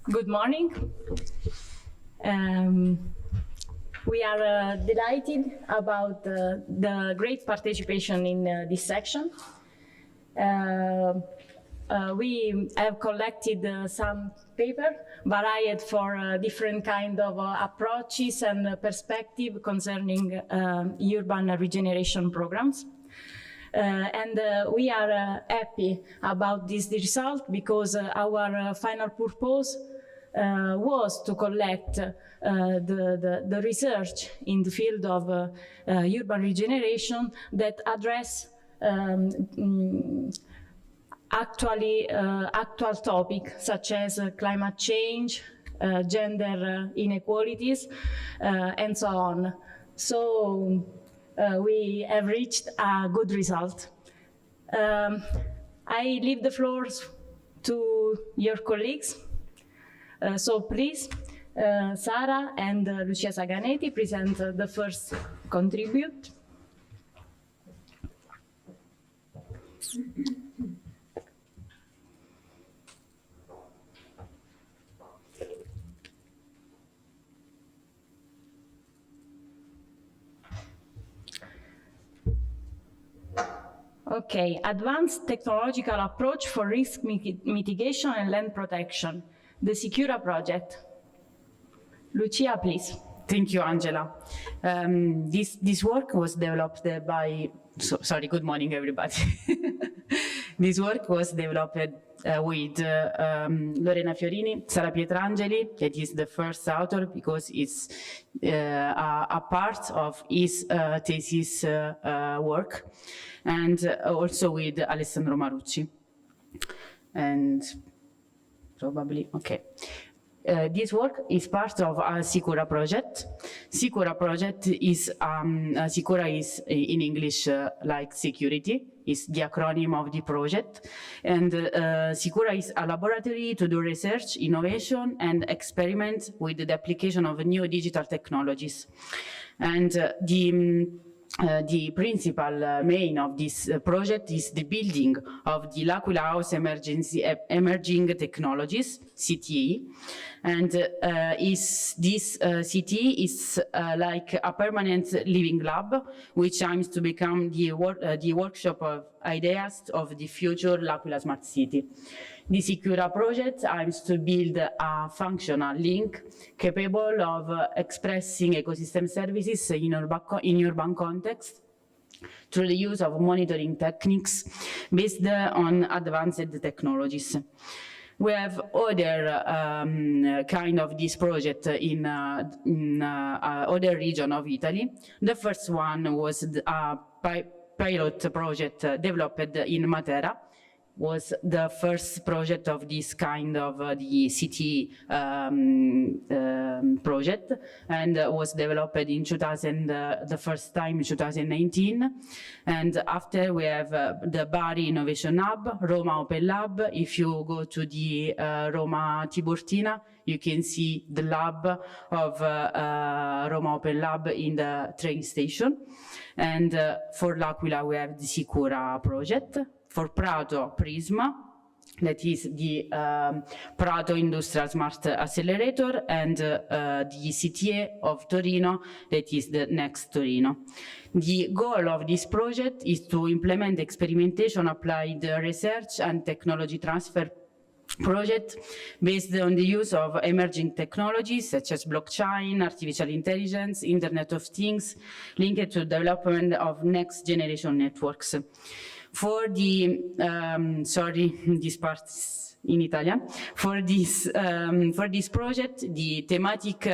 Good morning. We are delighted about the great participation in this section. We have collected some paper varied for different kind of approaches and perspective concerning urban regeneration programs. We are happy about this result because our final purpose was to collect the research in the field of urban regeneration that address actual topics such as climate change, gender inequalities, and so on. So we have reached a good result. I leave the floor to your colleagues. So please, Sara and Lucia Saganetti present the first contribute. Okay, advanced technological approach for risk mitigation and land protection, the DICEAA project. Lucia, please. Thank you, Angela. This work was developed by, good morning, everybody. This work was developed with Lorena Fiorini, Sara Pietrangeli, that is the first author because it's a part of his thesis work, and also with Alessandro Marucci. And probably, okay. This work is part of a DICEAA project. DICEAA project is, DICEAA is in English like security, is the acronym of the project. And DICEAA is a laboratory to do research, innovation, and experiment with the application of new digital technologies. And the principal main of this project is the building of the dell'Aquila House Emerging Technologies, CTE. And this CTE is like a permanent living lab, which aims to become the workshop of ideas of the future L'Aquila Smart City. The DICEAA project aims to build a functional link capable of expressing ecosystem services in urban context through the use of monitoring techniques based on advanced technologies. We have other kind of this project in other region of Italy. The first one was a pilot project developed in Matera. Was the first project of this kind of the city project, and was developed in the first time in 2019. And after we have the Bari Innovation Hub, Roma Open Lab. If you go to the Roma Tiburtina, you can see the lab of Roma Open Lab in the train station. And for L'Aquila, we have the DICEAA project. For Prato, Prisma, that is the Prato Industrial Smart Accelerator, and the CTA of Torino, that is the Next Torino. The goal of this project is to implement experimentation, applied research and technology transfer project based on the use of emerging technologies such as blockchain, artificial intelligence, Internet of Things, linked to development of next generation networks. For the, this part is in Italian. For this project, the thematic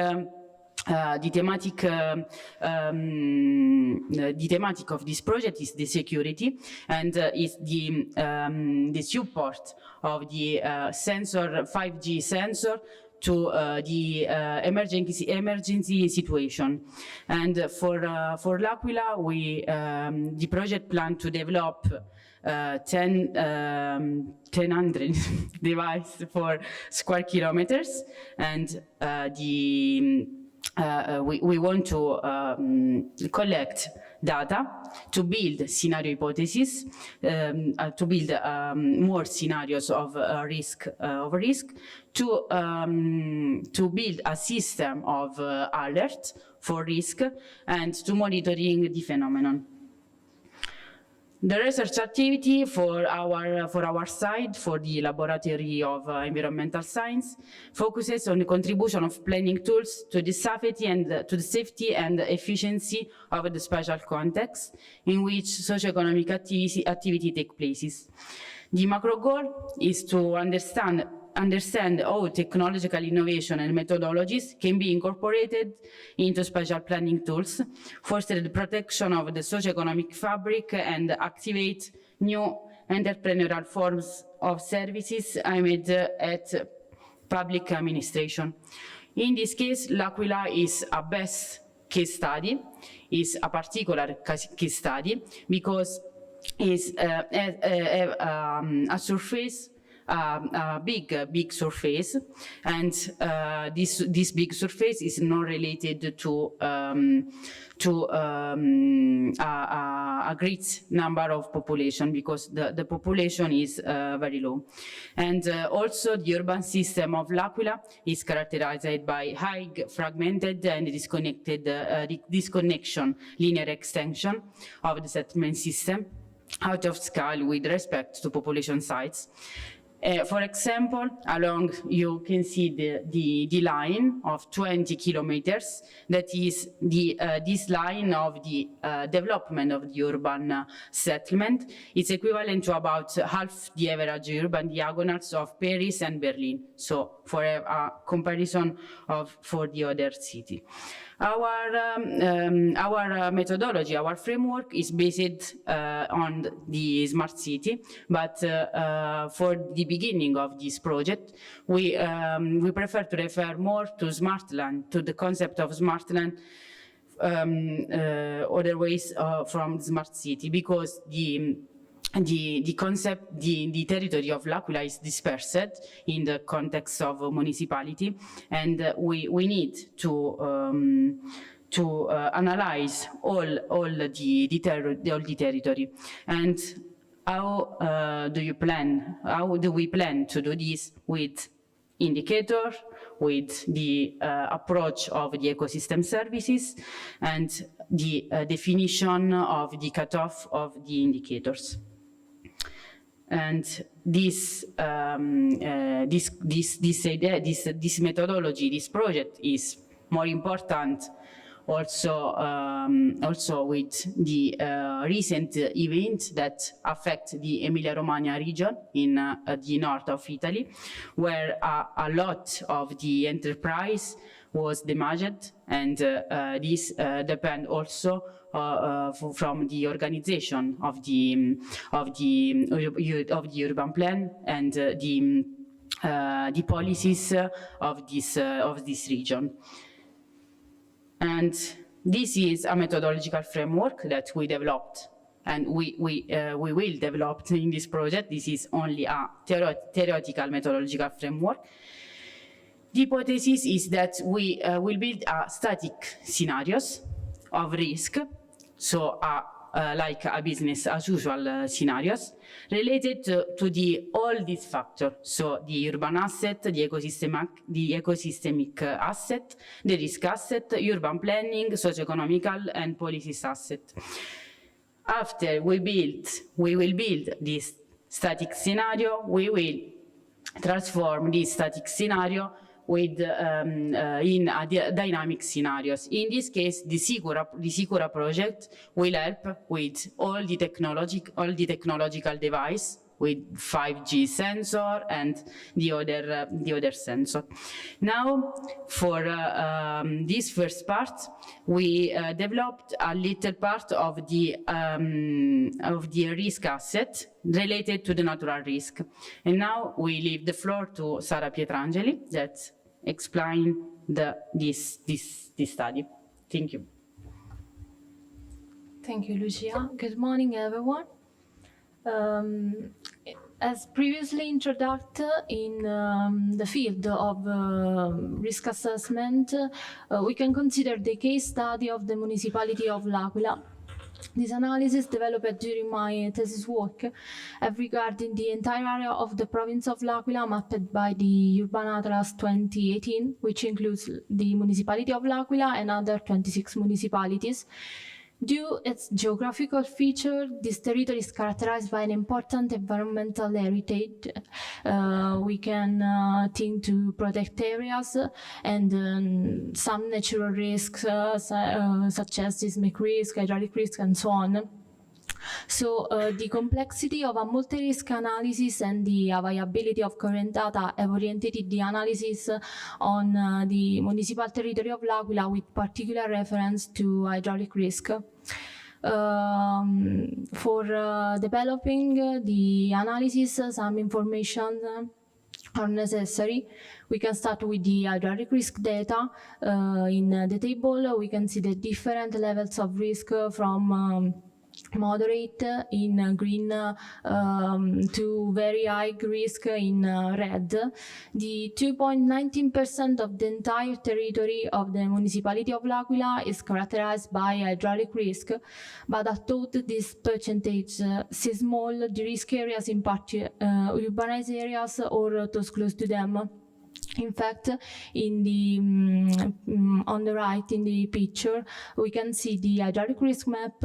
of this project is the security, and is the support of the 5G sensor to the emergency situation. And for L'Aquila, the project plan to develop 1,000 devices for square kilometers, and we want to collect data to build scenario hypotheses, to build more scenarios of risk, to build a system of alert for risk, and to monitoring the phenomenon. The research activity for our side, for the Laboratory of Environmental Science, focuses on the contribution of planning tools to the safety and efficiency of the spatial context in which socioeconomic activity take places. The macro goal is to understand how technological innovation and methodologies can be incorporated into spatial planning tools, foster the protection of the socioeconomic fabric, and activate new entrepreneurial forms of services aimed at public administration. In this case, l'Aquila is a best case study, is a particular case study, because it's a surface, a big surface, and this big surface is not related to a great number of population, because the population is very low. And also the urban system of l'Aquila is characterized by high fragmented and disconnection linear extension of the settlement system, out of scale with respect to population size. For example, along you can see the line of 20 kilometers, that is this line of the development of the urban settlement. It's equivalent to about half the average urban diagonals of Paris and Berlin. So for a comparison for the other city. Our methodology, our framework is based on the smart city, but for the beginning of this project, we prefer to refer more to smart land, to the concept of smart land, other ways from smart city, because the concept, the territory of l'Aquila is dispersed in the context of a municipality, and we need to analyze all the territory. And how do we plan to do this? With indicator, with the approach of the ecosystem services, and the definition of the cutoff of the indicators. And this methodology, this project is more important also with the recent events that affect the Emilia-Romagna region in the north of Italy, where a lot of the enterprise was damaged, and this depends also from the organization of the urban plan and the policies of this region. And this is a methodological framework that we developed, and we will develop in this project. This is only a theoretical methodological framework. The hypothesis is that we will build static scenarios of risk, so like a business as usual scenarios, related to all these factors, so the urban asset, the ecosystemic asset, the risk asset, urban planning, socioeconomical and policies asset. After we will build this static scenario, we will transform this static scenario with in dynamic scenarios. In this case, the DICEAA project will help with all the technological device, with 5G sensor and the other sensor. Now, for this first part, we developed a little part of the risk asset related to the natural risk. And now we leave the floor to Sara Pietrangeli that explain this study. Thank you. Thank you, Lucia. Good morning, everyone. As previously introduced in the field of risk assessment, we can consider the case study of the municipality of L'Aquila. This analysis developed during my thesis work regarding the entire area of the province of L'Aquila mapped by the Urban Atlas 2018, which includes the municipality of L'Aquila and other 26 municipalities. Due to its geographical feature, this territory is characterized by an important environmental heritage. We can think to protect areas and some natural risks such as seismic risk, hydraulic risk, and so on. So the complexity of a multi-risk analysis and the availability of current data have oriented the analysis on the municipal territory of L'Aquila with particular reference to hydraulic risk. For developing the analysis, some information are necessary. We can start with the hydraulic risk data. In the table, we can see the different levels of risk from moderate in green to very high risk in red. The 2.19% of the entire territory of the municipality of L'Aquila is characterized by hydraulic risk, but although this percentage is small, the risk areas in part urbanized areas or those close to them. In fact, in the on the right in the picture, we can see the hydraulic risk map.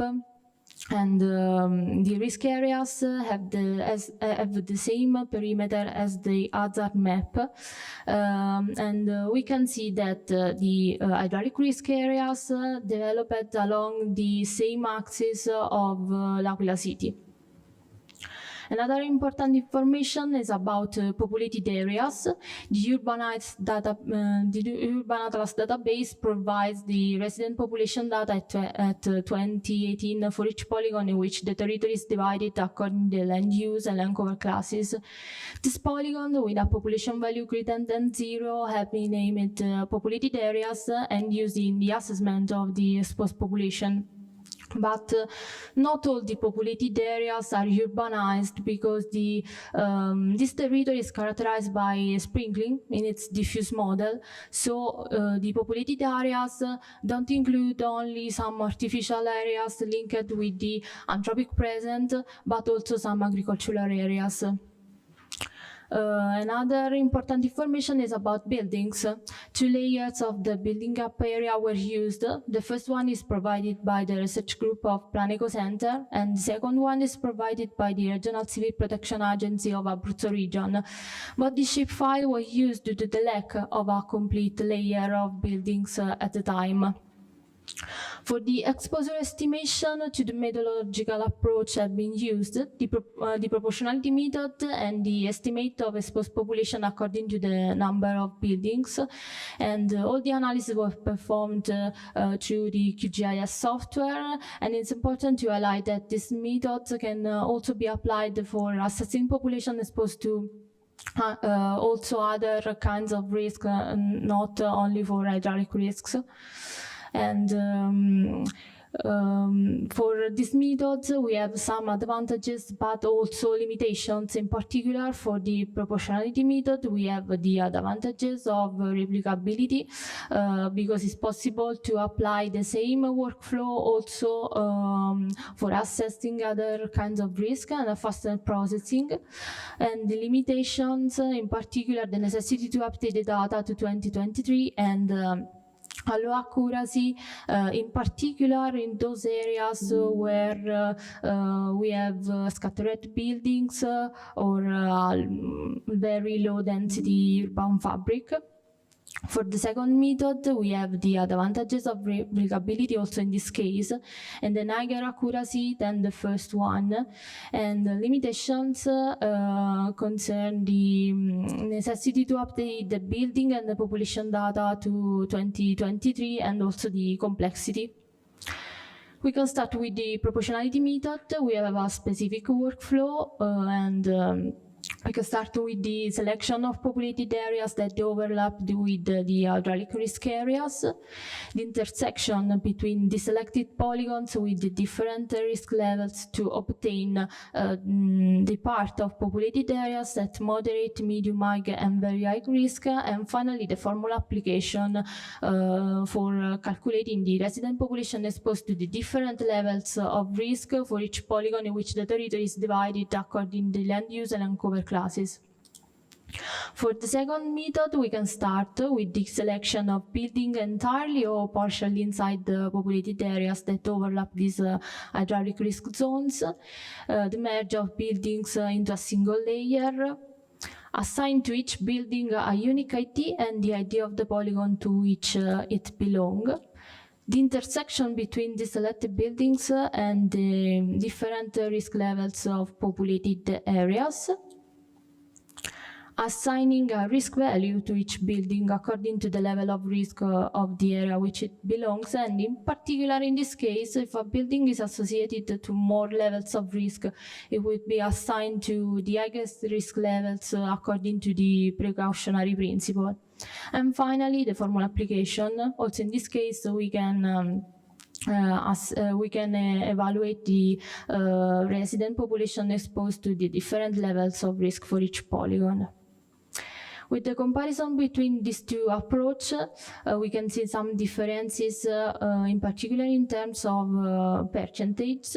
And the risk areas have the same perimeter as the hazard map, and we can see that the hydraulic risk areas developed along the same axis of L'Aquila city. Another important information is about populated areas. The Urban Atlas database provides the resident population data at 2018 for each polygon in which the territory is divided according to the land use and land cover classes. This polygon with a population value greater than 0 have been named populated areas and used in the assessment of the exposed population. But not all the populated areas are urbanized because this territory is characterized by sprinkling in its diffuse model. So the populated areas don't include only some artificial areas linked with the anthropic present, but also some agricultural areas. Another important information is about buildings. 2 layers of the building up area were used. The first one is provided by the research group of Plan Eco Center, and the second one is provided by the Regional Civil Protection Agency of Abruzzo region. But the shapefile was used due to the lack of a complete layer of buildings at the time. For the exposure estimation, to the methodological approach have been used, the proportionality method and the estimate of exposed population according to the number of buildings, and all the analysis was performed through the QGIS software. And it's important to highlight that this method can also be applied for assessing population exposed to also other kinds of risk, not only for hydraulic risks. And for this method, we have some advantages, but also limitations. In particular, for the proportionality method, we have the advantages of replicability, because it's possible to apply the same workflow also for assessing other kinds of risk and a faster processing. And the limitations, in particular, the necessity to update the data to 2023 and a low accuracy, in particular in those areas where we have scattered buildings or very low density urban fabric. For the second method, we have the advantages of replicability also in this case, and a higher accuracy than the first one. And the limitations concern the necessity to update the building and the population data to 2023, and also the complexity. We can start with the proportionality method. We have a specific workflow and We can start with the selection of populated areas that overlap with the hydraulic risk areas, the intersection between the selected polygons with the different risk levels to obtain the part of populated areas at moderate, medium, high, and very high risk, and finally the formula application for calculating the resident population exposed to the different levels of risk for each polygon in which the territory is divided according to the land use and cover classes. For the second method, we can start with the selection of building entirely or partially inside the populated areas that overlap these hydraulic risk zones, the merge of buildings into a single layer, assign to each building a unique ID and the ID of the polygon to which it belongs, the intersection between the selected buildings and the different risk levels of populated areas, assigning a risk value to each building according to the level of risk of the area which it belongs, and in particular in this case, if a building is associated to more levels of risk, it would be assigned to the highest risk levels according to the precautionary principle. And finally, the formula application. Also in this case, we can evaluate the resident population exposed to the different levels of risk for each polygon. With the comparison between these two approaches, we can see some differences, in particular in terms of percentage.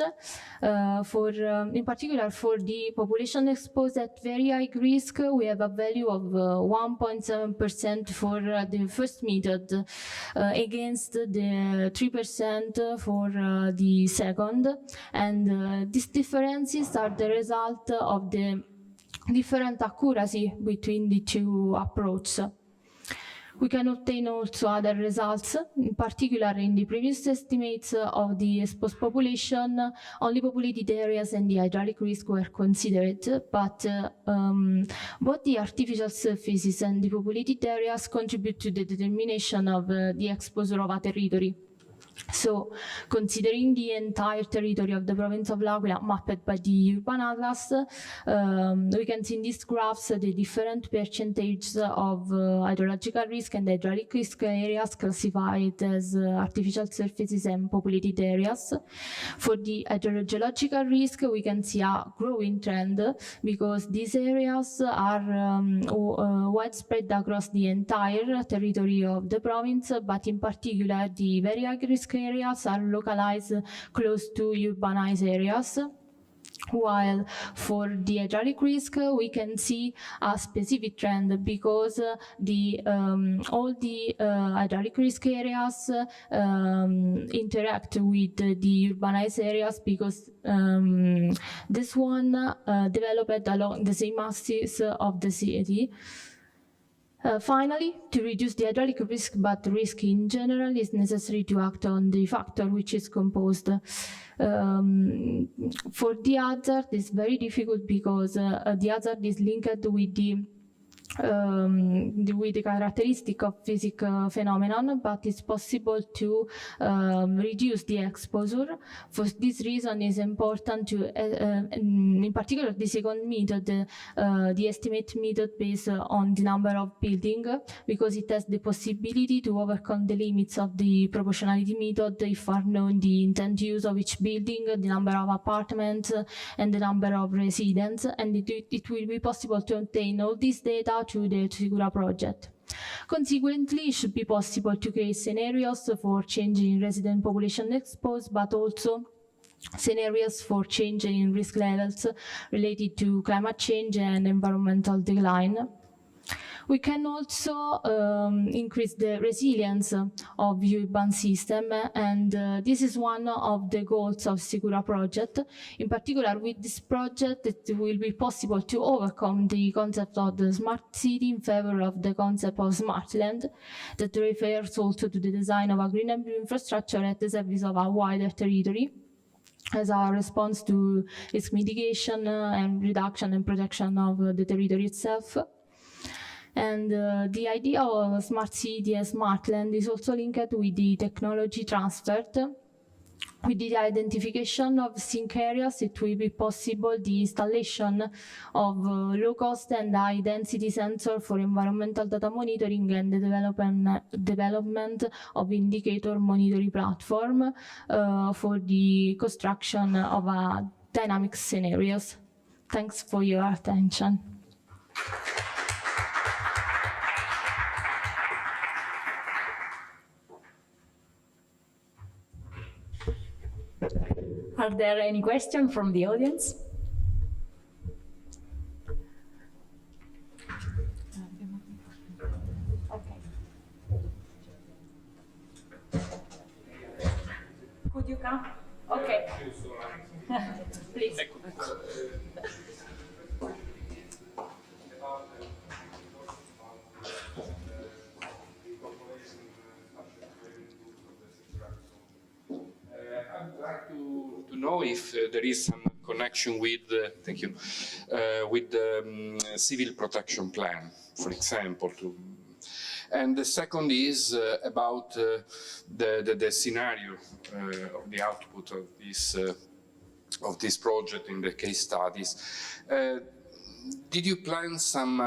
In particular, for the population exposed at very high risk, we have a value of 1.7% for the first method, against the 3% for the second. And these differences are the result of the different accuracy between the two approaches. We can obtain also other results, in particular in the previous estimates of the exposed population, only populated areas and the hydraulic risk were considered, but both the artificial surfaces and the populated areas contribute to the determination of the exposure of a territory. So, considering the entire territory of the province of L'Aquila mapped by the Urban Atlas, we can see in these graphs the different percentages of hydrological risk and hydraulic risk areas classified as artificial surfaces and populated areas. For the hydrogeological risk, we can see a growing trend because these areas are widespread across the entire territory of the province, but in particular the very high risk areas are localized close to urbanized areas, while for the hydraulic risk we can see a specific trend because all the hydraulic risk areas interact with the urbanized areas because this one developed along the same axis of the city. Finally, to reduce the hydraulic risk, but risk in general, is necessary to act on the factor which is composed. For the hazard, it's very difficult because the hazard is linked with the characteristic of physical phenomenon, but it's possible to reduce the exposure. For this reason, it's important to, in particular, the second method, the estimate method based on the number of buildings, because it has the possibility to overcome the limits of the proportionality method if are known the intent use of each building, the number of apartments, and the number of residents, and it will be possible to obtain all this data through the DICEAA project. Consequently, it should be possible to create scenarios for changing resident population exposed, but also scenarios for changing in risk levels related to climate change and environmental decline. We can also increase the resilience of urban system, and this is one of the goals of DICEAA project. In particular, with this project, it will be possible to overcome the concept of the smart city in favor of the concept of smart land, that refers also to the design of a green and blue infrastructure at the service of a wider territory, as a response to risk mitigation and reduction and protection of the territory itself. And the idea of smart city and smart land is also linked with the technology transferred With the identification of sink areas, it will be possible the installation of low-cost and high-density sensor for environmental data monitoring and the development of indicator monitoring platform for the construction of dynamic scenarios. Thanks for your attention. Are there any questions from the audience? Okay. Could you come? Okay. Please. I would like to know if there is some connection with, thank you, with the civil protection plan, for example. And the second is about the scenario of the output of this project in the case studies. Did you plan some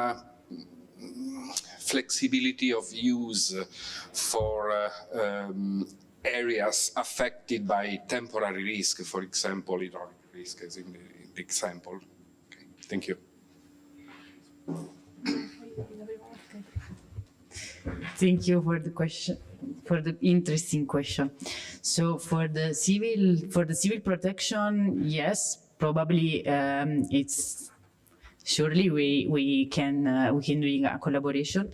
flexibility of use for areas affected by temporary risk, for example, hydraulic risk, as in the example? Okay. Thank you. Thank you for the question, for the interesting question. So for the civil protection, yes, probably it's surely we can do a collaboration.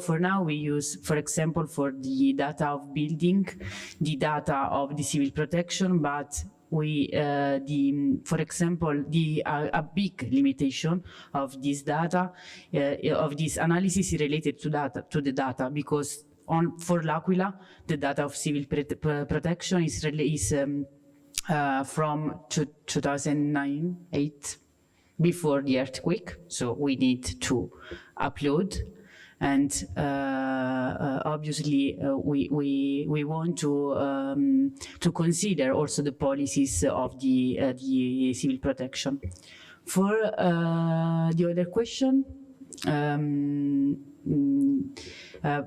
For now we use, for example, for the data of building, the data of the civil protection, but we for example a big limitation of this data of this analysis is related to the data, because for l'Aquila the data of civil protection is from 2009-8, before the earthquake, so we need to upload, and obviously we want to consider also the policies of the civil protection. For the other question,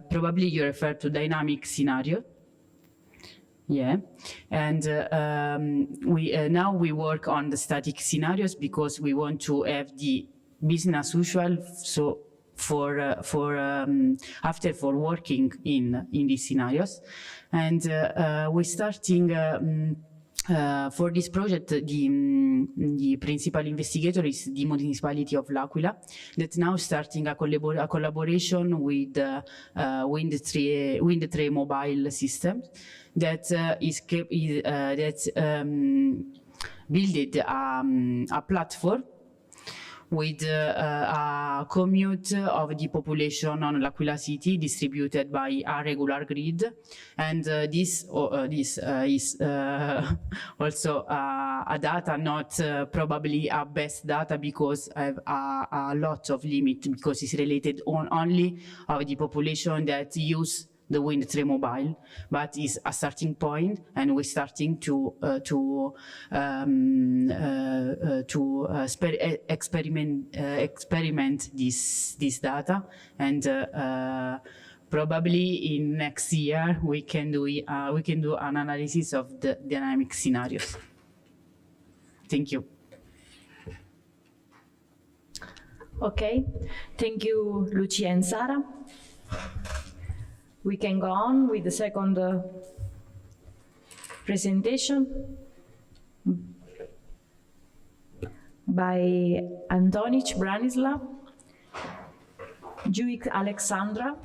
probably you refer to dynamic scenario. Yeah, and now we work on the static scenarios because we want to have the business usual. So for working in these scenarios, and we're starting for this project. The principal investigator is the municipality of l'Aquila, that now starting a collaboration with Wind3 mobile system that built a platform with a commute of the population on l'Aquila city distributed by a regular grid, and this is also a data, not probably a best data, because I have a lot of limit, because it's related only of the population that use the Wind3 mobile, but is a starting point, and we're starting to experiment this data, and probably in next year we can do an analysis of the dynamic scenarios. Thank you. Okay, thank you, Lucia and Sara. We can go on with the second presentation by Antonic Branislav, Juic Alexandra,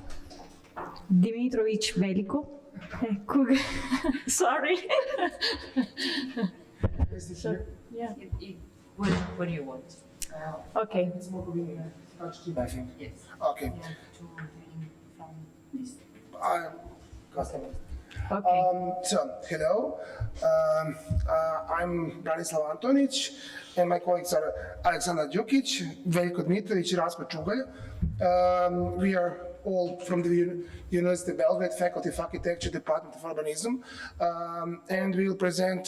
Dimitrovic Veliko. Sorry. So, yeah. What do you want? Okay. It's more convenient. Touch key, I think. Yes. Okay. From this. Okay. So, hello. I'm Branislav Antonic, and my colleagues are Alexandra Đukić, Veljko Dmitrović, Rasko Čugalj. We are all from the University of Belgrade, Faculty of Architecture, Department of Urbanism, and we'll present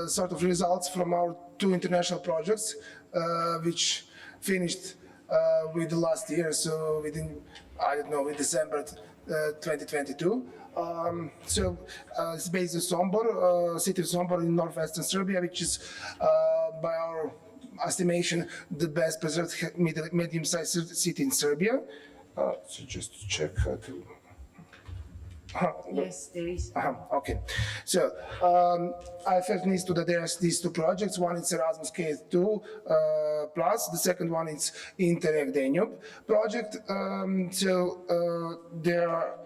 sort of results from our 2 international projects, which finished with the last year, so within, I don't know, in December 2022. It's based in Sombor, city of Sombor in northwestern Serbia, which is, by our estimation, the best preserved medium-sized city in Serbia. So just to check how to... Yes, there is. Okay, so I first need to address these 2 projects. One is Erasmus K2 plus, the second one is Interreg Danube project. There are,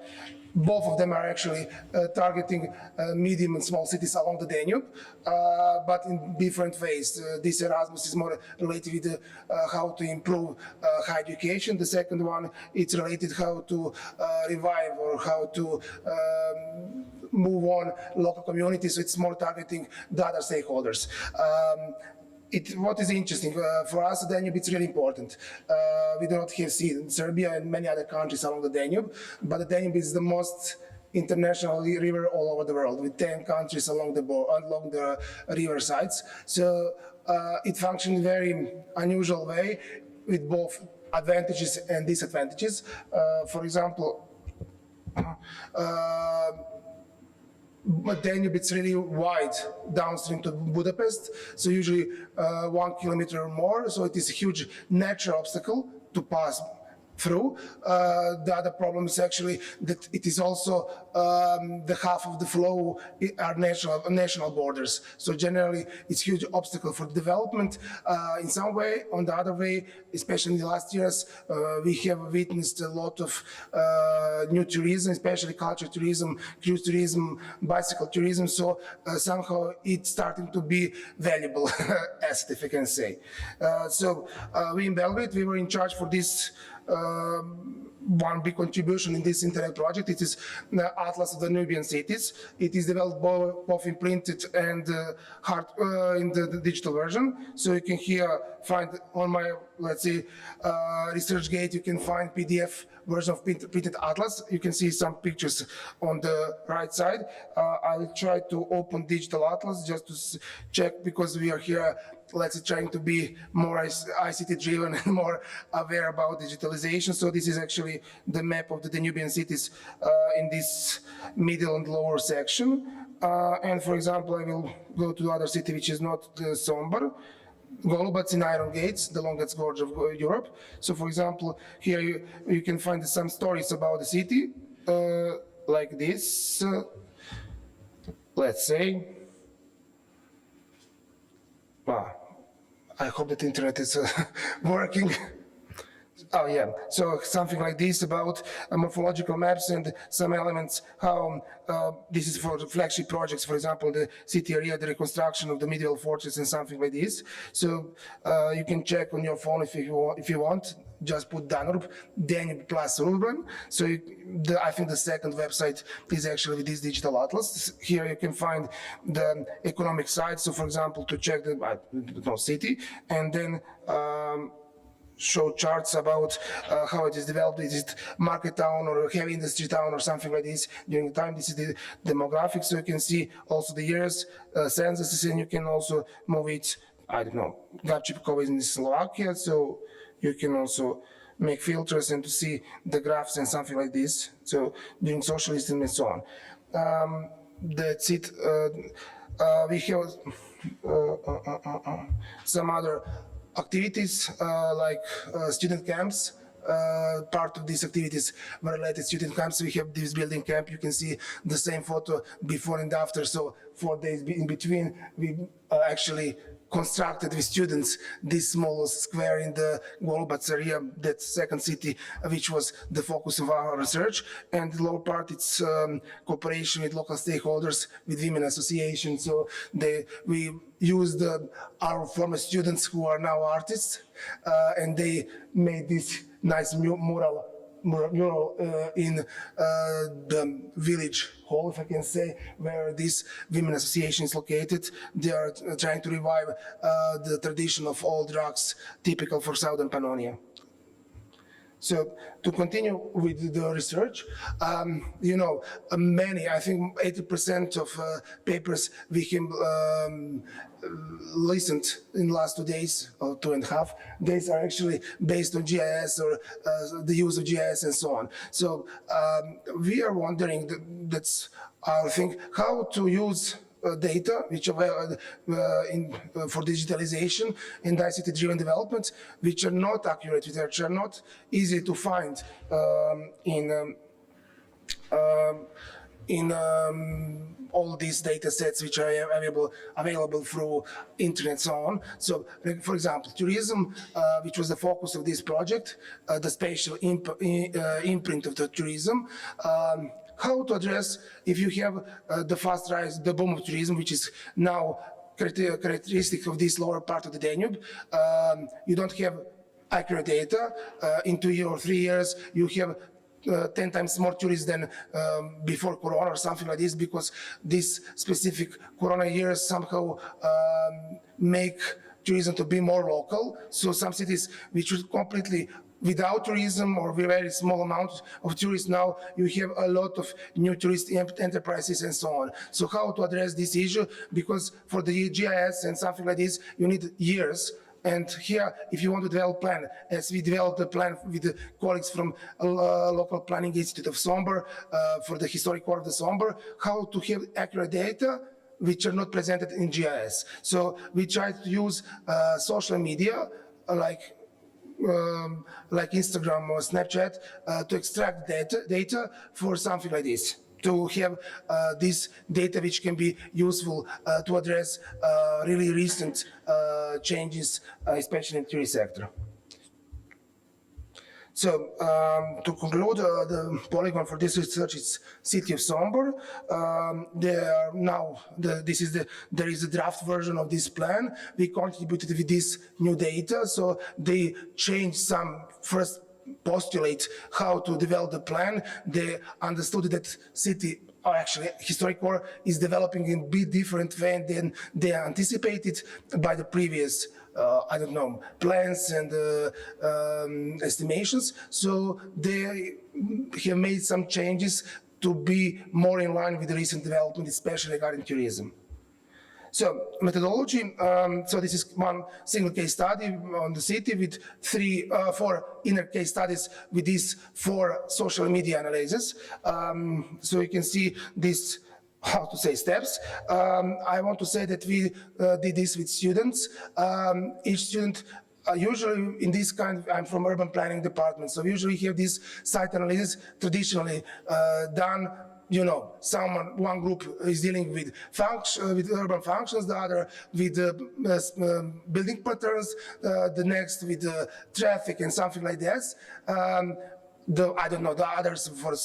both of them are actually targeting medium and small cities along the Danube, but in different ways. This Erasmus is more related with how to improve higher education. The second one, it's related how to revive or how to move on local communities. So it's more targeting the other stakeholders. What is interesting for us, the Danube, it's really important. We do not have sea in Serbia and many other countries along the Danube, but the Danube is the most international river all over the world, with 10 countries along the river sides. So it functions in a very unusual way with both advantages and disadvantages. For example, but Danube, it's really wide downstream to Budapest, so usually 1 kilometer or more, so it is a huge natural obstacle to pass through. The other problem is actually that it is also the half of the flow are national borders. So generally, it's a huge obstacle for development in some way. On the other way, especially in the last years, we have witnessed a lot of new tourism, especially culture tourism, cruise tourism, bicycle tourism. So somehow it's starting to be valuable asset, if I can say. We in Belgrade, we were in charge for this one big contribution in this Interreg project. It is the Atlas of the Danubian Cities. It is developed both in printed and hard in the digital version. So you can here find on my, let's say, ResearchGate, you can find PDF version of printed Atlas. You can see some pictures on the right side. I will try to open digital Atlas just to check, because we are here, let's say, trying to be more ICT driven and more aware about digitalization. So this is actually the map of the Danubian cities in this middle and lower section. And for example, I will go to the other city, which is not Sombor, Golubac in Iron Gates, the longest gorge of Europe. So for example, here you can find some stories about the city, like this, let's say. I hope that the internet is working. Oh yeah, so something like this about morphological maps and some elements, how this is for the flagship projects, for example, the city area, the reconstruction of the medieval fortress and something like this. So you can check on your phone if you want, just put Danube plus urban. So I think the second website is actually with this digital atlas. Here you can find the economic side. So for example, to check the city, and then show charts about how it is developed. Is it market town or heavy industry town or something like this during the time? This is the demographics, so you can see also the years, censuses, and you can also move it, I don't know, Gabčíkova is in Slovakia, so you can also make filters and to see the graphs and something like this, so during socialism and so on. That's it. We have some other activities like student camps. Part of these activities were related student camps. We have this building camp. You can see the same photo before and after. So 4 days in between, we actually constructed with students this small square in the Golubac area, that second city, which was the focus of our research. And the lower part, it's cooperation with local stakeholders, with women associations. So we used our former students who are now artists, and they made this nice mural in the village hall, if I can say, where this women association is located. They are trying to revive the tradition of old rugs typical for Southern Pannonia. So to continue with the research, you know, many, I think 80% of papers we can listened in the last 2 days or 2.5 days are actually based on GIS or the use of GIS and so on. So we are wondering, that's I think, how to use data which are for digitalization and ICT-driven development, which are not accurate, which are not easy to find in all these data sets which are available through internet and so on. So, for example, tourism, which was the focus of this project, the spatial imprint of the tourism, how to address if you have the fast rise, the boom of tourism, which is now characteristic of this lower part of the Danube. You don't have accurate data. In 2 or 3 years, you have 10 times more tourists than before Corona or something like this, because these specific Corona years somehow make tourism to be more local. So some cities which are completely without tourism or very small amount of tourists, now you have a lot of new tourist enterprises and so on. So how to address this issue? Because for the GIS and something like this, you need years. And here, if you want to develop a plan, as we developed the plan with the colleagues from local planning institute of Sombor for the historic core of the Sombor, how to have accurate data which are not presented in GIS. So we tried to use social media like Instagram or Snapchat to extract data for something like this, to have this data which can be useful to address really recent changes, especially in the tourist sector. So to conclude, the polygon for this research is city of Sombor. There is a draft version of this plan. We contributed with this new data, so they changed some first postulate how to develop the plan. They understood that city, or actually historic core, is developing in a bit different way than they anticipated by the previous plans and estimations. So they have made some changes to be more in line with the recent development, especially regarding tourism. So methodology, so this is one single case study on the city with 4 inner case studies with these 4 social media analyses. So you can see this, how to say, steps. I want to say that we did this with students. Each student, usually in this kind, I'm from urban planning department, so usually we have this site analysis traditionally done. You know, one group is dealing with urban functions, the other with building patterns, the next with traffic and something like this. The others for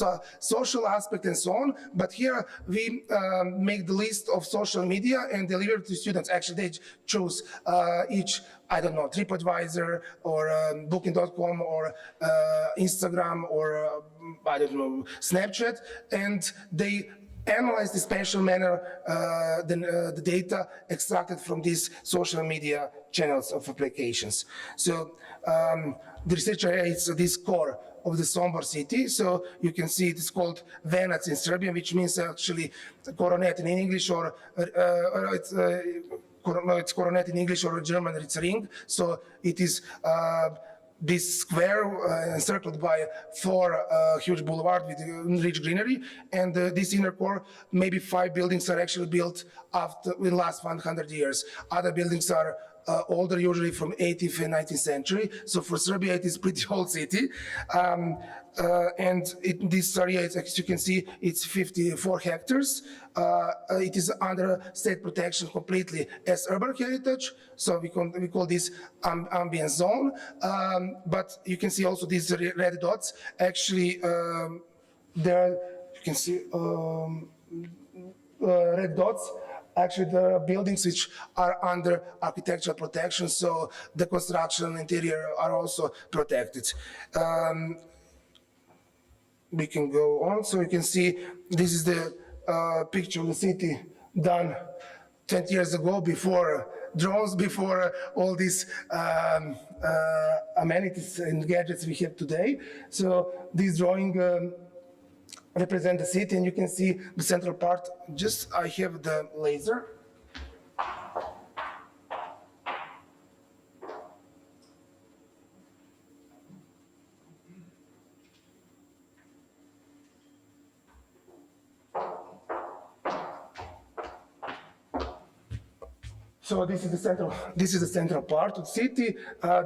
social aspect and so on. But here we make the list of social media and deliver it to students. Actually, they choose each, TripAdvisor or Booking.com or Instagram or Snapchat, and they analyze the spatial manner the data extracted from these social media channels of applications. So the research area is this core of the Sombor city. So you can see it's called Venac in Serbian, which means actually coronet in English, or it's coronet in English, or German it's ring. So it is this square encircled by 4 huge boulevard with rich greenery, and this inner core, maybe 5 buildings are actually built in the last 100 years. Other buildings are older, usually from 18th and 19th century. So for Serbia, it is pretty old city. And in this area, as you can see, it's 54 hectares. It is under state protection completely as urban heritage. So we call this ambient zone. But you can see also these red dots. Actually, there you can see red dots. Actually, there are buildings which are under architectural protection, so the construction and interior are also protected. We can go on. So you can see this is the picture of the city done 20 years ago, before drones before all these amenities and gadgets we have today. So this drawing represents the city, and you can see the central part. Just I have the laser. So this is the central part of the city.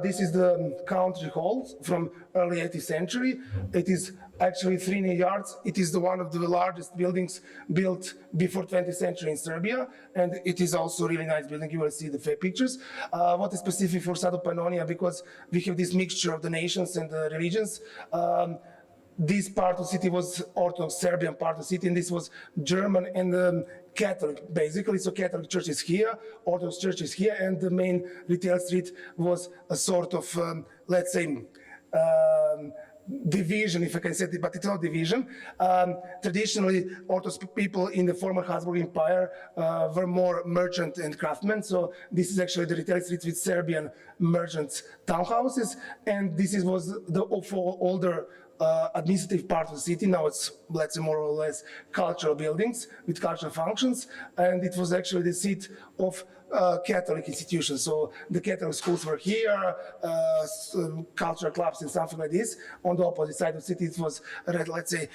This is the country hall from early 18th century. It is actually 3 yards. It is one of the largest buildings built before 20th century in Serbia, and it is also a really nice building. You will see the pictures. What is specific for South Pannonia, because we have this mixture of the nations and the religions. This part of the city was Orthodox Serbian part of the city, and this was German and Catholic, basically. So Catholic church is here, Orthodox church is here, and the main retail street was a sort of, let's say, division, if I can say it, but it's not division. Traditionally, Orthodox people in the former Habsburg Empire were more merchant and craftsmen. So this is actually the retail street with Serbian merchants' townhouses, and this was the older administrative part of the city. Now it's, let's say, more or less cultural buildings with cultural functions, and it was actually the seat of Catholic institutions. So the Catholic schools were here, cultural clubs and something like this. On the opposite side of the city, it was, let's say,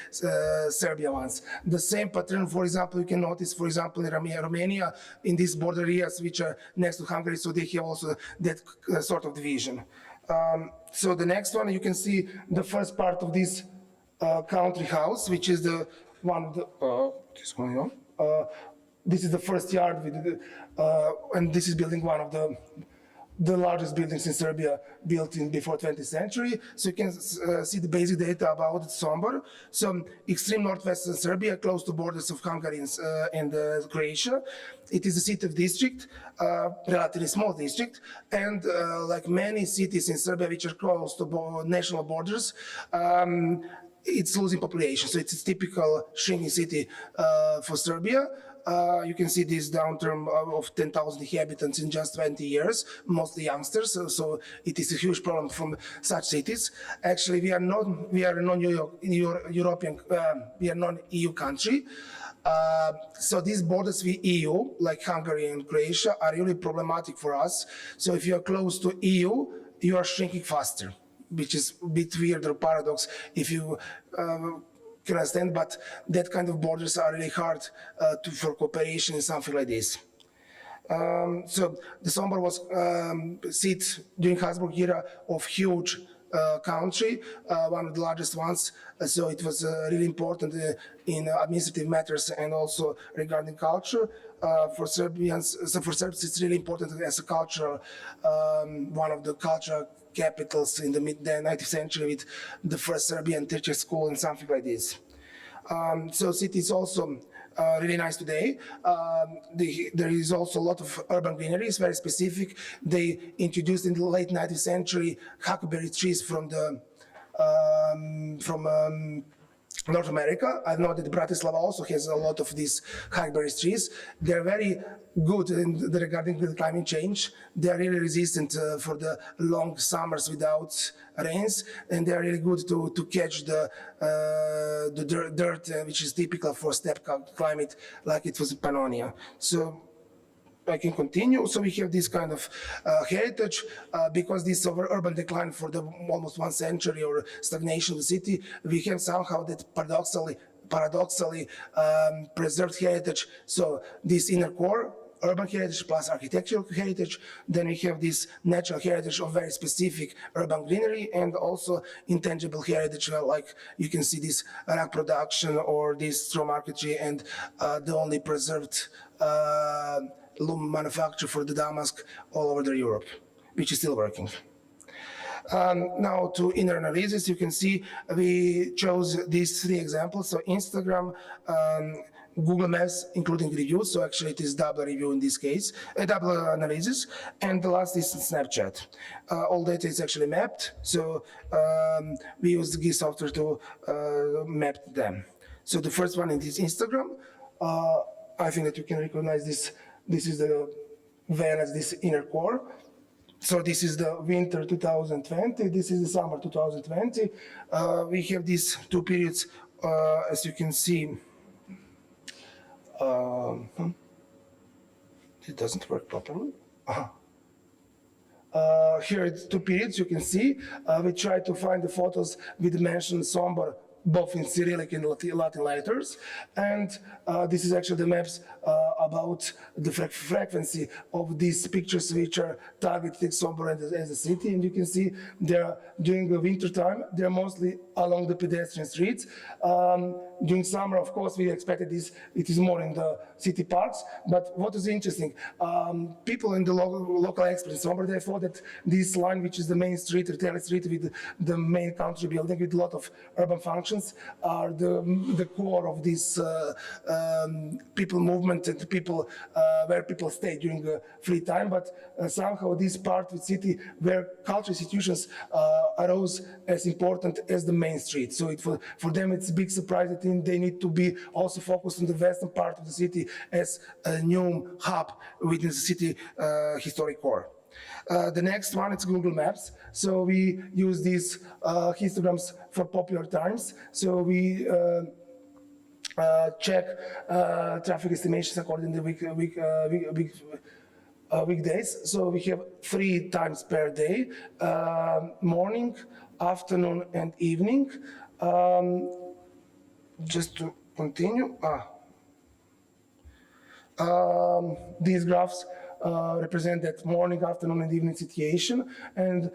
Serbia ones. The same pattern, for example, you can notice, for example, in Romania, in these border areas which are next to Hungary, so they have also that sort of division. So the next one, you can see the first part of this country house, which is the one of the, what's going on? This is the first yard, with the, and this is building one of the largest buildings in Serbia built in before 20th century. So you can see the basic data about Sombor. So extreme northwestern Serbia, close to borders of Hungary and Croatia. It is a city of district, relatively small district, and like many cities in Serbia which are close to national borders, it's losing population. So it's a typical shrinking city for Serbia. You can see this downturn of 10,000 inhabitants in just 20 years, mostly youngsters. So it is a huge problem from such cities. Actually, we are non-European, we are non-EU country. So these borders with EU, like Hungary and Croatia, are really problematic for us. So if you are close to EU, you are shrinking faster, which is a bit weird or paradox if you can understand, but that kind of borders are really hard for cooperation and something like this. So the Sombor was seat during Habsburg era of huge country, one of the largest ones. So it was really important in administrative matters and also regarding culture. For Serbians, so for Serbs, it's really important as a cultural, one of the cultural capitals in the mid-19th century with the first Serbian tertiary school and something like this. So city is also really nice today. There is also a lot of urban greenery, it's very specific. They introduced in the late 19th century huckleberry trees from North America. I know that Bratislava also has a lot of these huckleberry trees. They're very good regarding the climate change. They're really resistant for the long summers without rains, and they're really good to catch the dirt, which is typical for steppe climate, like it was in Pannonia. So I can continue. So we have this kind of heritage because this urban decline for the almost 1 century or stagnation of the city, we have somehow that paradoxically preserved heritage. So this inner core, urban heritage plus architectural heritage, then we have this natural heritage of very specific urban greenery and also intangible heritage, like you can see this rock production or this straw marketry and the only preserved loom manufacture for the damask all over Europe, which is still working. Now to inner analysis, you can see we chose these 3 examples. So Instagram, Google Maps, including reviews. So actually it is double review in this case, double analysis. And the last is Snapchat. All data is actually mapped. So we use the GIS software to map them. So the first one is Instagram. I think that you can recognize this. This is the Venice, this inner core. So this is the winter 2020, this is the summer 2020. We have these two periods, as you can see. It doesn't work properly. Here it's two periods, you can see. We try to find the photos with mentioned somber, both in Cyrillic and Latin letters. And this is actually the maps about the frequency of these pictures which are targeted somber as a city. And you can see they're during the winter time, they're mostly along the pedestrian streets. During summer, of course, we expected this, it is more in the city parks. But what is interesting, people in the local experts, somewhere they thought that this line, which is the main street, Territorial street with the main country building with a lot of urban functions, are the core of this people movement and people where people stay during the free time. But somehow this part of the city where cultural institutions arose as important as the main street. So for them it's a big surprise that they need to be also focused on the western part of the city as a new hub within the city historic core. The next one, it's Google Maps. So we use these histograms for popular times. So we check traffic estimations according to weekdays. So we have 3 times per day, morning, afternoon, and evening. Just to continue, these graphs represent that morning, afternoon, and evening situation, and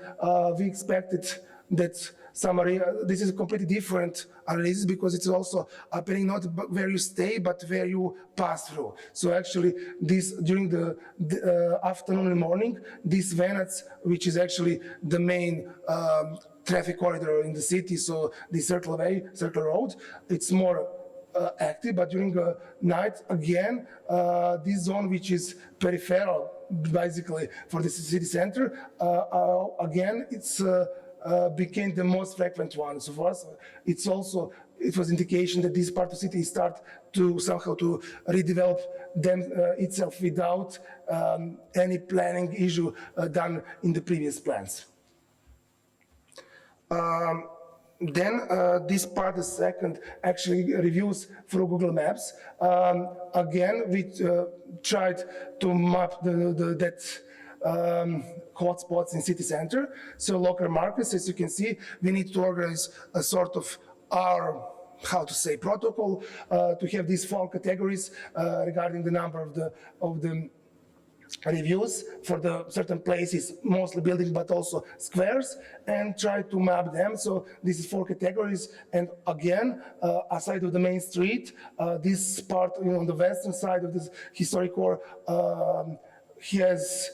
we expected that summary. This is a completely different analysis because it's also appearing not where you stay, but where you pass through. So actually, this during the afternoon and morning, this Venice, which is actually the main traffic corridor in the city, so the Circle Road, it's more active, but during the night, again, this zone, which is peripheral, basically, for the city center, again, it's became the most frequent one. So for us, it was indication that this part of the city start to somehow to redevelop itself without any planning issue done in the previous plans. Then this part, the second, actually reviews through Google Maps. Again, we tried to map hotspots in city center. So local markets, as you can see, we need to organize a sort of our, how to say, protocol to have these 4 categories regarding the number of the reviews for the certain places, mostly buildings, but also squares, and try to map them. So this is 4 categories. And again, aside of the main street, this part on the western side of this historic core has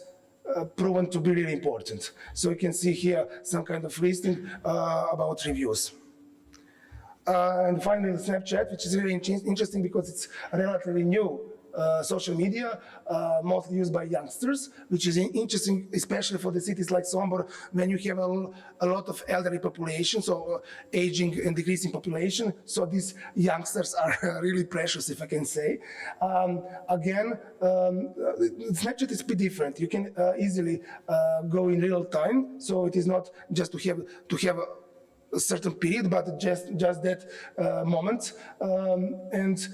proven to be really important. So you can see here some kind of listing about reviews. And finally, the Snapchat, which is really interesting because it's relatively new social media, mostly used by youngsters, which is interesting, especially for the cities like Sombor, when you have a lot of elderly population, so aging and decreasing population. So these youngsters are really precious, if I can say. Again, Snapchat is a bit different. You can easily go in real time, so it is not just to have a certain period, but just that moment, and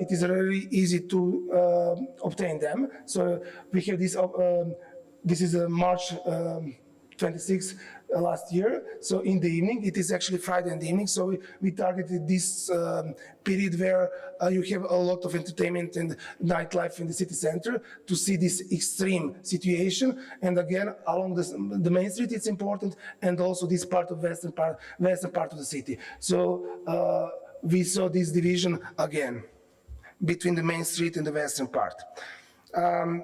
it is really easy to obtain them. So we have this. This is March 26th last year. So in the evening, it is actually Friday in the evening. So we targeted this period where you have a lot of entertainment and nightlife in the city center to see this extreme situation. And again, along the main street, it's important, and also this part of western part of the city. So we saw this division again between the main street and the western part.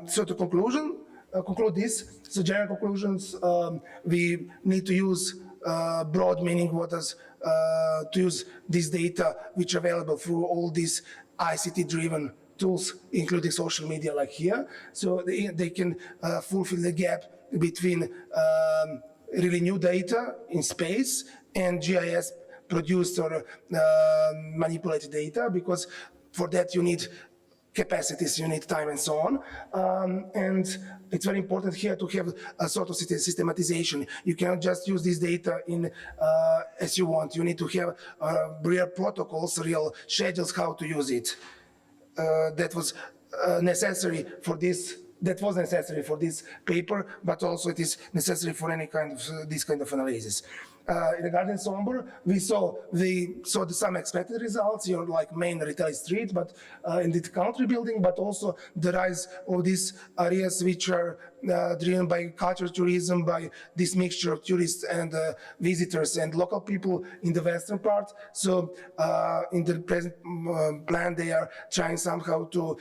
So to conclude this, so general conclusions, we need to use broad meaning to use this data which are available through all these ICT-driven tools, including social media like here. So they can fulfill the gap between really new data in space and GIS produced or manipulated data, because for that you need capacities, you need time and so on. And it's very important here to have a sort of systematization. You cannot just use this data in as you want. You need to have real protocols, real schedules how to use it. That was necessary for this. That was necessary for this paper, but also it is necessary for any kind of this kind of analysis. Regarding Somber, we saw some expected results, like main retail street, but in the country building, but also the rise of these areas which are driven by cultural tourism, by this mixture of tourists and visitors and local people in the western part. So in the present plan, they are trying somehow to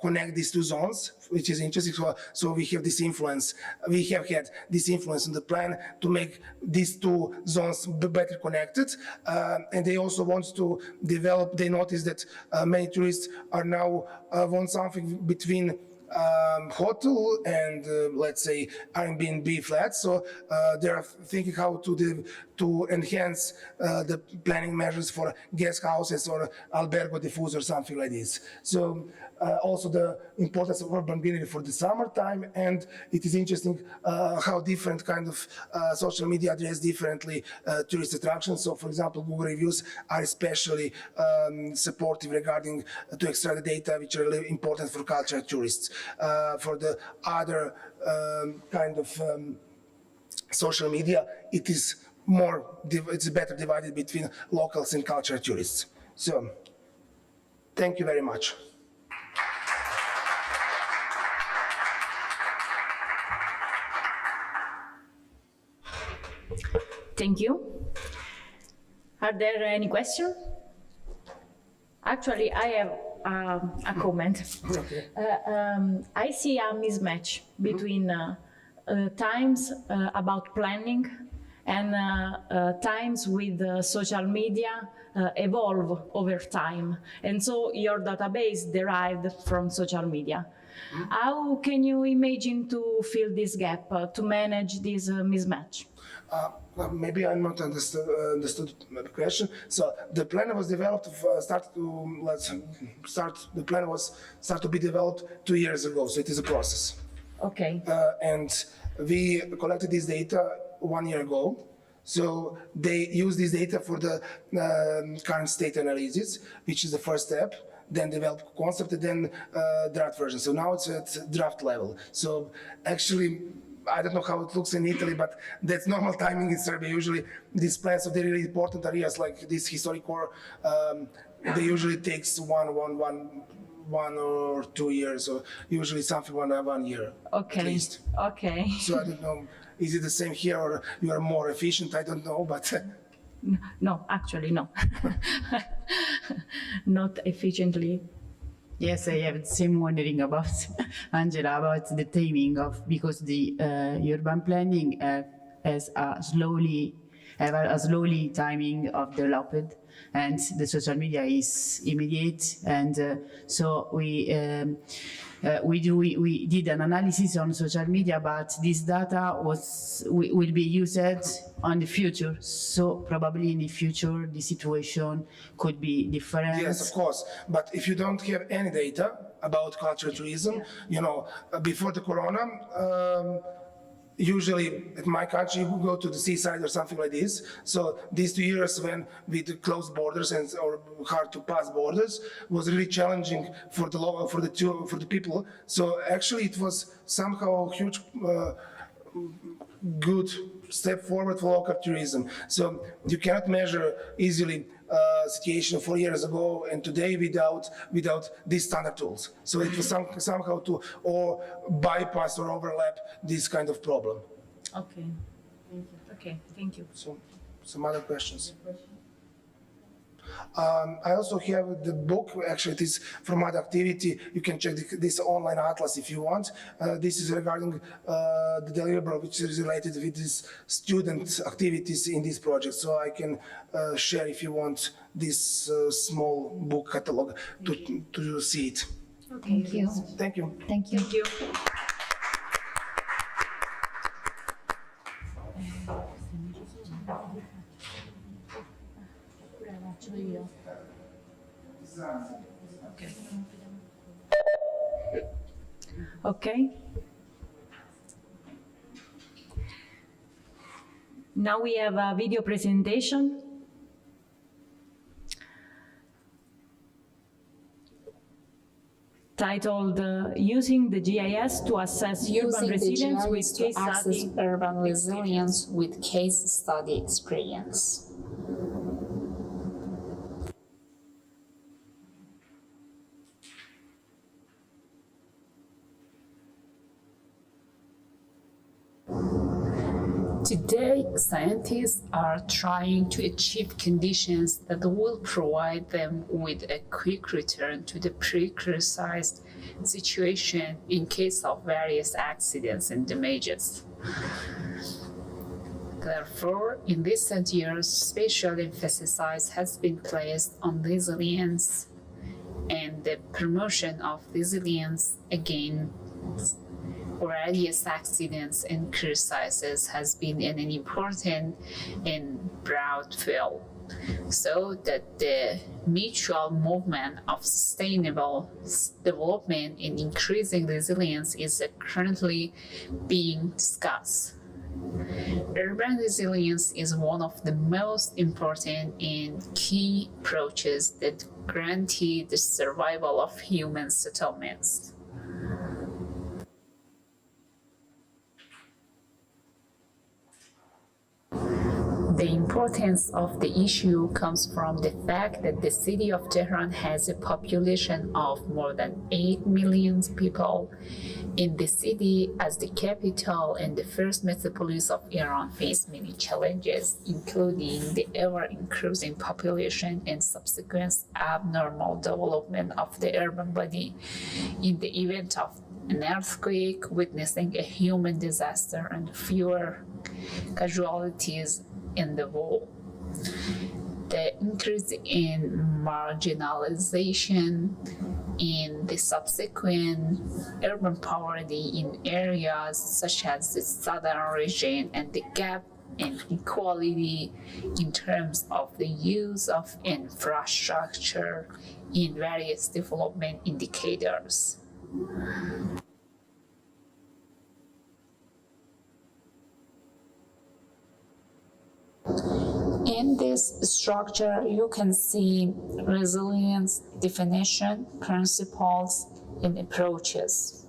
connect these two zones, which is interesting. So we have this influence. We have had this influence in the plan to make these two zones better connected. And they also want to develop, they notice that many tourists are now want something between hotel and let's say Airbnb flats. So they are thinking how to enhance the planning measures for guest houses or albergo diffuse or something like this. So also the importance of urban greenery for the summertime, and it is interesting how different kind of social media address differently tourist attractions. So for example, Google reviews are especially supportive regarding to extract the data which are really important for cultural tourists. For the other kind of social media, it's better divided between locals and cultural tourists. So thank you very much. Thank you. Are there any questions? Actually, I have a comment. Okay. I see a mismatch between times about planning and times with social media evolve over time. And so your database derived from social media. How can you imagine to fill this gap, to manage this mismatch? Maybe I'm not understood the question. So the plan was developed. The plan was start to be developed 2 years ago. So it is a process. Okay. And we collected this data 1 year ago. So they use this data for the current state analysis, which is the first step. Then develop concept, and then draft version. So now it's at draft level. So actually, I don't know how it looks in Italy, but that's normal timing in Serbia. Usually these plans of the really important areas like this historic core, they usually takes one or 2 years, or usually something 1 year Okay. at least. Okay. So I don't know, is it the same here or you are more efficient? I don't know, but. No, actually, no. Not efficiently. Yes, I have the same wondering about Angela about the timing of, because the urban planning has a slowly timing of developed, and the social media is immediate, and so we did an analysis on social media, but this data will be used on the future. So probably in the future, the situation could be different. Yes, of course. But if you don't have any data about cultural tourism, before the corona, usually at my country, you go to the seaside or something like this. So these 2 years when with closed borders or hard to pass borders was really challenging for the people. So actually it was somehow a huge good step forward for local tourism. So you cannot measure easily situation 4 years ago and today without these standard tools. So it was somehow to or bypass or overlap this kind of problem. Okay. Okay, thank you. So some other questions. I also have the book, actually it is from Other Activity. You can check this online atlas if you want. This is regarding the deliverable, which is related with these student activities in this project. So I can share if you want this small book catalog to see it. Okay. Thank you. Thank you. Thank you. Thank you. Okay. Now we have a video presentation. Titled Using the GIS to Assess Urban Resilience with Case Study. Urban Resilience with Case Study Experience. Today, scientists are trying to achieve conditions that will provide them with a quick return to the pre-crisis situation in case of various accidents and damages. Therefore, in recent years, special emphasis has been placed on resilience and the promotion of resilience against various accidents and crises has been an important and broad field, so that the mutual movement of sustainable development and increasing resilience is currently being discussed. Urban resilience is one of the most important and key approaches that guarantee the survival of human settlements. The importance of the issue comes from the fact that the city of Tehran has a population of more than 8 million people. In the city, as the capital and the first metropolis of Iran, face many challenges, including the ever-increasing population and subsequent abnormal development of the urban body in the event of an earthquake, witnessing a human disaster and fewer casualties in the war. The increase in marginalization in the subsequent urban poverty in areas such as the southern region and the gap in equality in terms of the use of infrastructure in various development indicators. In this structure, you can see resilience definition, principles, and approaches.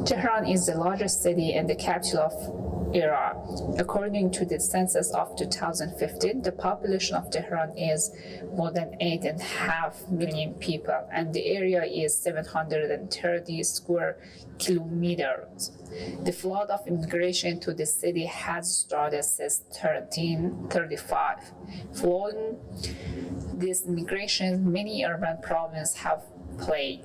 Tehran is the largest city and the capital of Iran. According to the census of 2015, the population of Tehran is more than 8.5 million people, and the area is 730 square kilometers. The flood of immigration to the city has started since 1335. Following this immigration, many urban provinces have plagued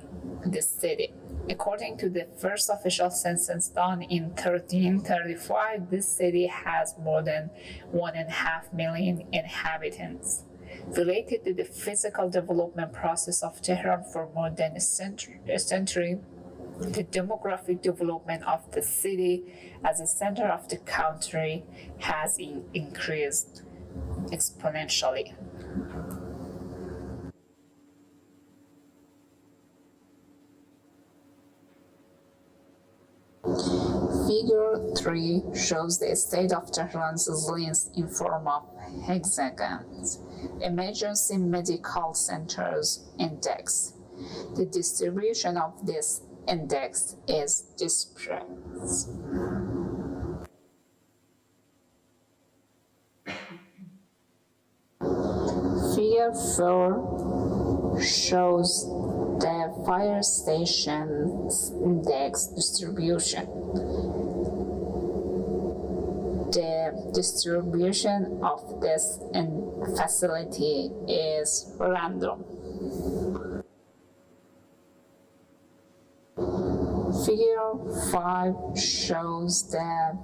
the city. According to the first official census done in 1335, this city has more than 1.5 million inhabitants. Related to the physical development process of Tehran for more than a century, the demographic development of the city as a center of the country has increased exponentially. Figure 3 shows the state of Tehran's resilience in form of hexagons. Emergency Medical Centers Index. The distribution of this index is disparate. Figure 4 shows the fire station's index distribution. The distribution of this facility is random. Figure 5 shows the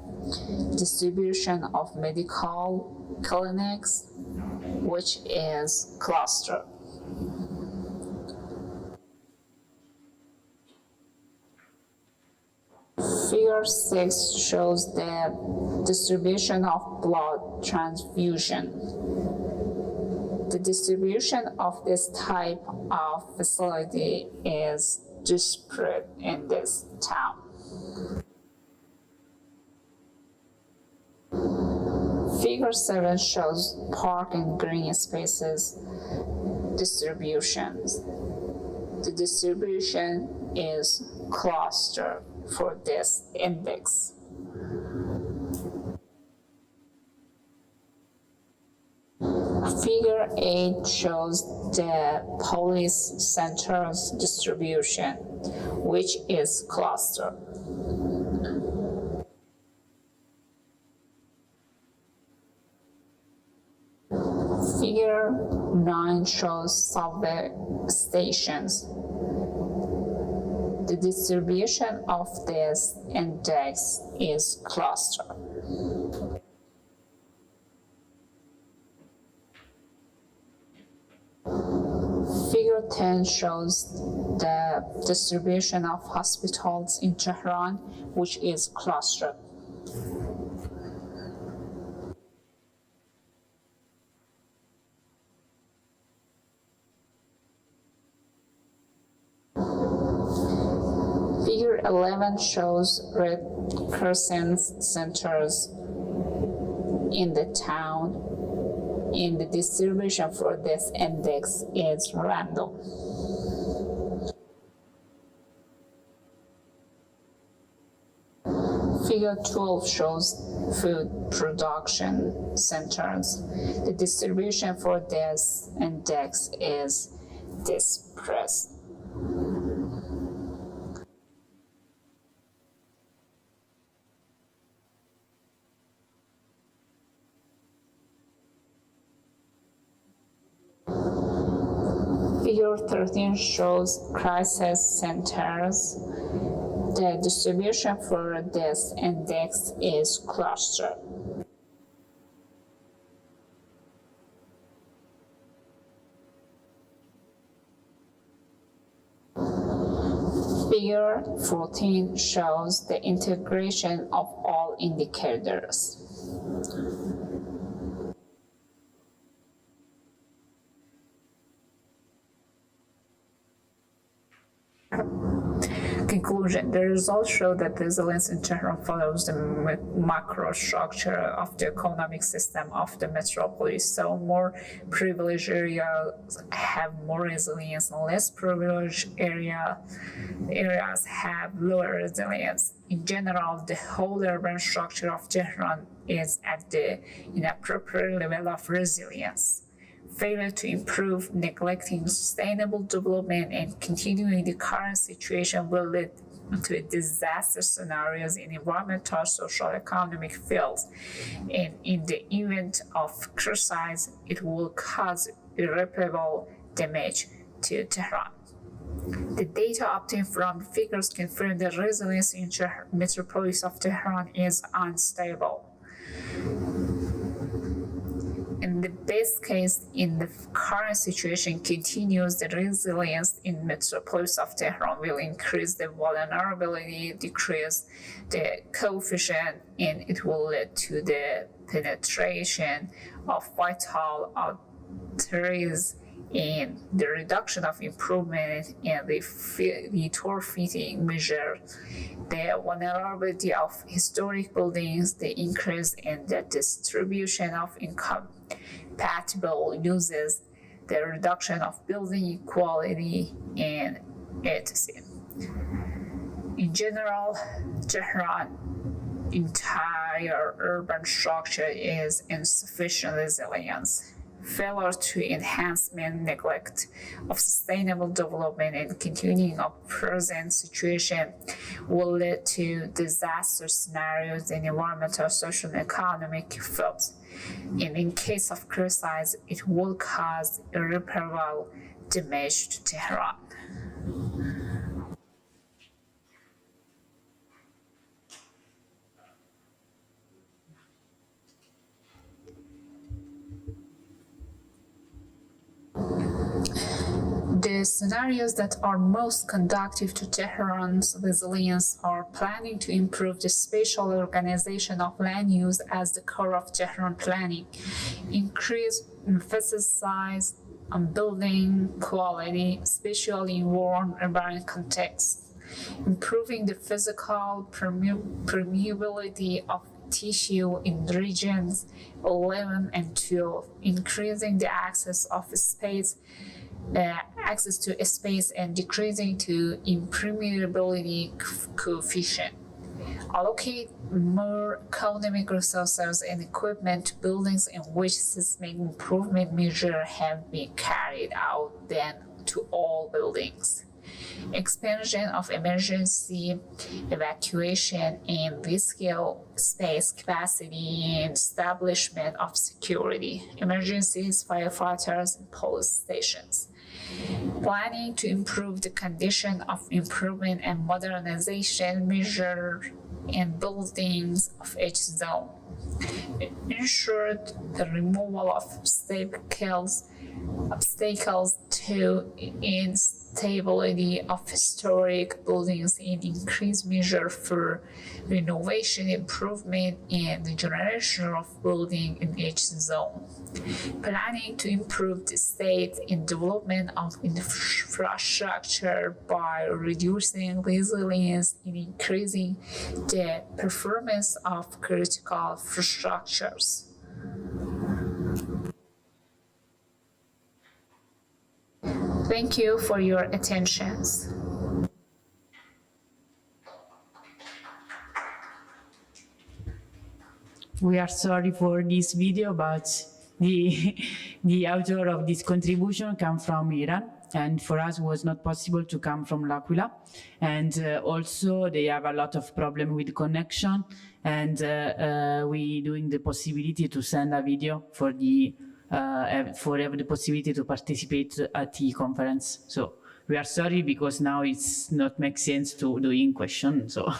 distribution of medical clinics, which is clustered. Figure Figure 6 shows the distribution of blood transfusion. The distribution of this type of facility is disparate in this town. Figure 7 shows park and green spaces distributions. The distribution is clustered for this index. Figure 8 shows the police centers distribution, which is clustered. Figure 9 shows subway stations. The distribution of this index is clustered. Figure 10 shows the distribution of hospitals in Tehran, which is clustered. Figure 11 shows Red Crescent centers in the town, and the distribution for this index is random. Figure 12 shows food production centers. The distribution for this index is disparate. Figure 13 shows crisis centers. The distribution for this index is clustered. Figure 14 shows the integration of all indicators. Conclusion. The results show that resilience in Tehran follows the macro structure of the economic system of the metropolis. So more privileged areas have more resilience, and less privileged areas have lower resilience. In general, the whole urban structure of Tehran is at the inappropriate level of resilience. Failure to improve, neglecting sustainable development, and continuing the current situation will lead to disaster scenarios in environmental, social, economic fields. And in the event of crisis, it will cause irreparable damage to Tehran. The data obtained from figures confirm that resilience in the metropolis of Tehran is unstable. In the best case, in the current situation continues, the resilience in metropolis of Tehran will increase the vulnerability, decrease the coefficient, and it will lead to the penetration of vital arteries and the reduction of improvement in the retrofitting measure, the vulnerability of historic buildings, the increase in the distribution of incompatible uses, the reduction of building equality, and etc. In general, Tehran's entire urban structure is insufficient resilience. Failure to enhancement, neglect of sustainable development, and continuing of present situation will lead to disaster scenarios in environmental, social, and economic fields. And in case of crisis, it will cause irreparable damage to Tehran. The The scenarios that are most conducive to Tehran's resilience are planning to improve the spatial organization of land use as the core of Tehran planning, increase emphasis on building quality, especially in warm urban contexts, improving the physical permeability of tissue in regions 11 and 12, increasing the access to space and decreasing to impermeability coefficient. Allocate more economic resources and equipment to buildings in which seismic improvement measures have been carried out than to all buildings. Expansion of emergency evacuation and rescue space capacity and establishment of security, emergencies, firefighters, and police stations. Planning to improve the condition of improvement and modernization measure in buildings of each zone. Ensured the removal of obstacles to instability of historic buildings and increased measure for renovation, improvement, and regeneration of building in each zone. Planning to improve the state and development of infrastructure by reducing resilience and increasing the performance of critical infrastructures. Thank you for your attentions. We are sorry for this video, but the author of this contribution come from Iran, and for us it was not possible to come from l'Aquila. And also they have a lot of problem with connection, and we doing the possibility to send a video for have the possibility to participate at the conference. So we are sorry because now it's not make sense to doing question. So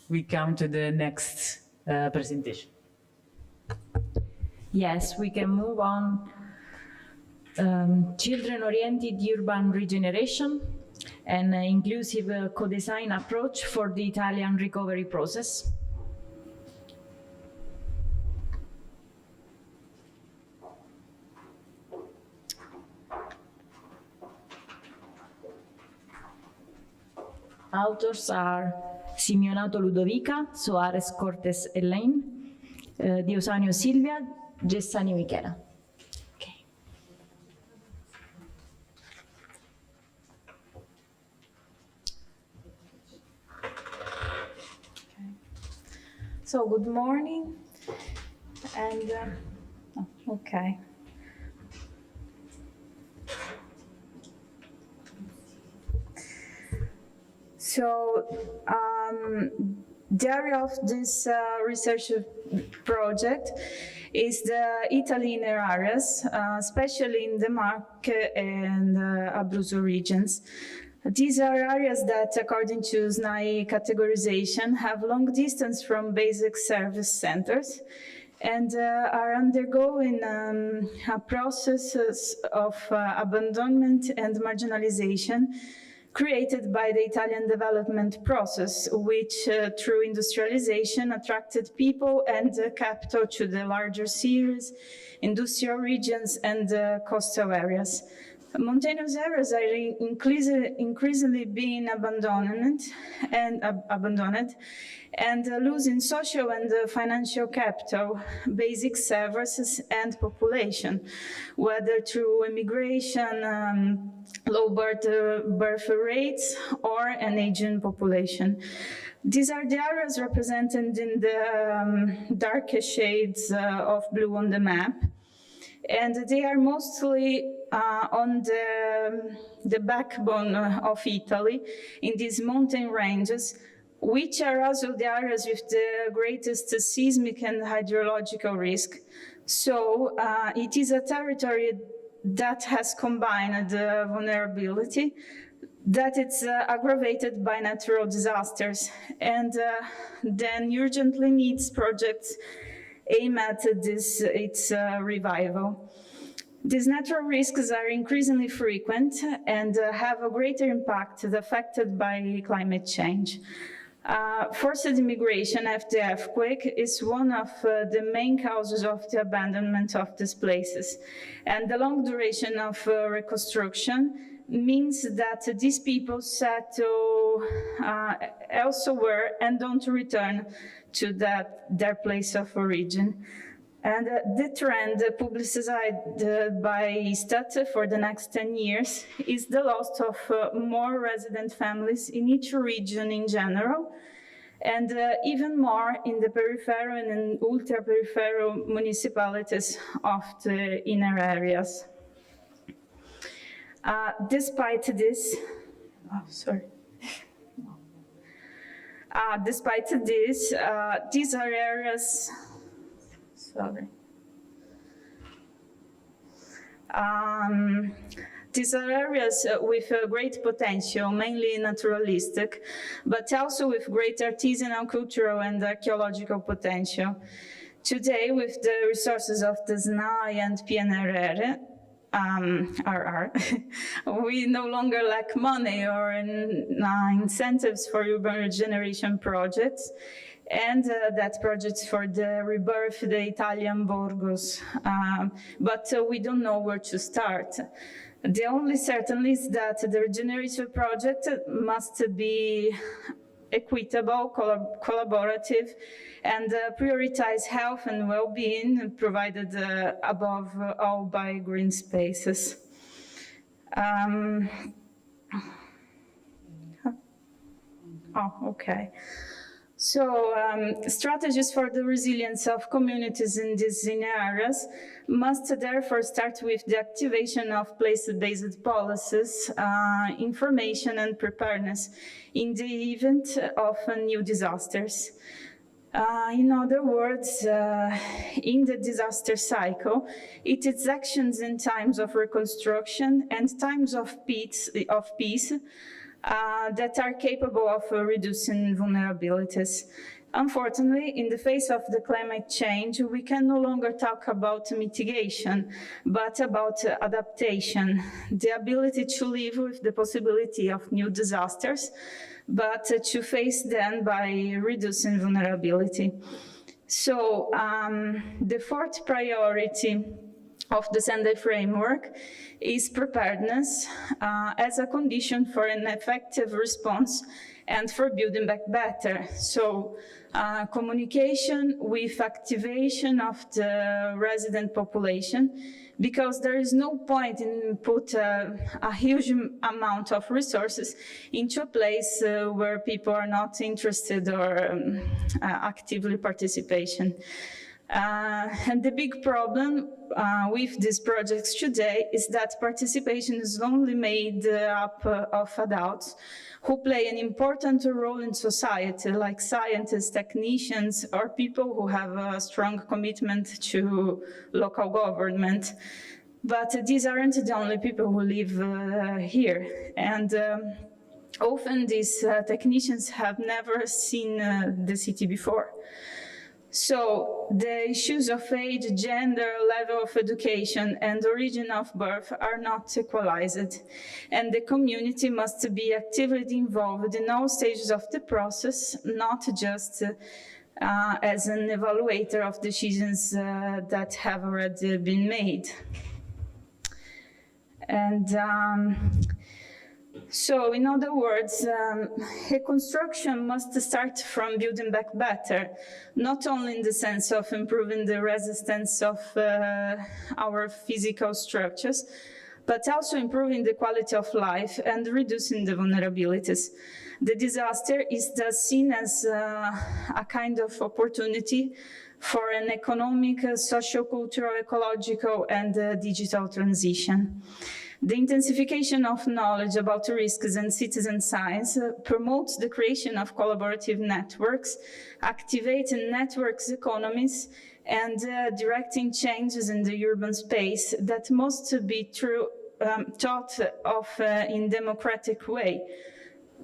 we come to the next presentation. Yes, we can move on. Children-oriented urban regeneration, an inclusive co-design approach for the Italian recovery process. Authors are Simeonato Ludovica, Soares Cortes Elaine, Diosanio Silvia, Gessani Michela. Okay. So good morning, and okay. So the area of this research project is the Italy inner areas, especially in the Marche and Abruzzo regions. These are areas that, according to SNAI categorization, have long distance from basic service centers and are undergoing a process of abandonment and marginalization created by the Italian development process, which through industrialization attracted people and capital to the larger cities, industrial regions, and coastal areas. Mountainous areas are increasingly being abandoned and losing social and financial capital, basic services, and population, whether through immigration, low birth rates, or an aging population. These are the areas represented in the darker shades of blue on the map, and they are mostly on the backbone of Italy in these mountain ranges, which are also the areas with the greatest seismic and hydrological risk. So it is a territory that has combined vulnerability, that it's aggravated by natural disasters, and then urgently needs projects aimed at its revival. These natural risks are increasingly frequent and have a greater impact affected by climate change. Forced immigration after the earthquake is one of the main causes of the abandonment of these places. And the long duration of reconstruction means that these people settle elsewhere and don't return to their place of origin. And the trend publicized by INPUT for the next 10 years is the loss of more resident families in each region in general, and even more in the peripheral and ultra-peripheral municipalities of the inner areas. Despite this, these are areas. These are areas with great potential, mainly naturalistic, but also with great artisanal, cultural, and archaeological potential. Today, with the resources of the SNAI and PNRR, we no longer lack money or incentives for urban regeneration projects, and that project for the rebirth the Italian Borgos, but we don't know where to start. The only certainty is that the regeneration project must be equitable, collaborative, and prioritize health and well-being, provided above all by green spaces. Okay. So strategies for the resilience of communities in these areas must therefore start with the activation of place-based policies, information and preparedness in the event of new disasters. In other words, in the disaster cycle, it is actions in times of reconstruction and times of peace that are capable of reducing vulnerabilities. Unfortunately, in the face of the climate change, we can no longer talk about mitigation, but about adaptation, the ability to live with the possibility of new disasters, but to face them by reducing vulnerability. So the fourth priority of the Sendai framework is preparedness as a condition for an effective response and for building back better. So communication with activation of the resident population, because there is no point in put a huge amount of resources into a place where people are not interested or actively participation. And the big problem with these projects today is that participation is only made up of adults who play an important role in society, like scientists, technicians, or people who have a strong commitment to local government. But these aren't the only people who live here. And often these technicians have never seen the city before. So the issues of age, gender, level of education, and origin of birth are not equalized, and the community must be actively involved in all stages of the process, not just as an evaluator of decisions that have already been made. And so, in other words, reconstruction must start from building back better, not only in the sense of improving the resistance of our physical structures, but also improving the quality of life and reducing the vulnerabilities. The disaster is thus seen as a kind of opportunity for an economic, socio-cultural, ecological, and digital transition. The intensification of knowledge about risks and citizen science promotes the creation of collaborative networks, activating networks economies, and directing changes in the urban space that must be thought of in democratic way,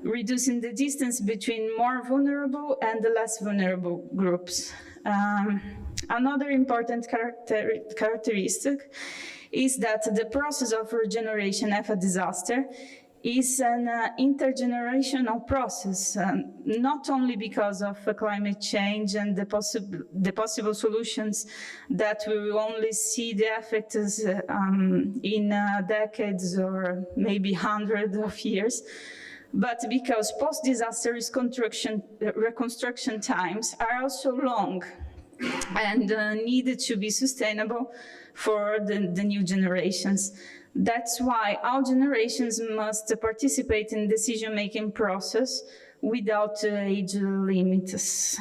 reducing the distance between more vulnerable and less vulnerable groups. Another important characteristic is that the process of regeneration after disaster is an intergenerational process, not only because of climate change and the possible solutions that we will only see the effects in decades or maybe hundreds of years, but because post-disaster reconstruction times are also long and needed to be sustainable for the new generations. That's why all generations must participate in decision-making process without age limits.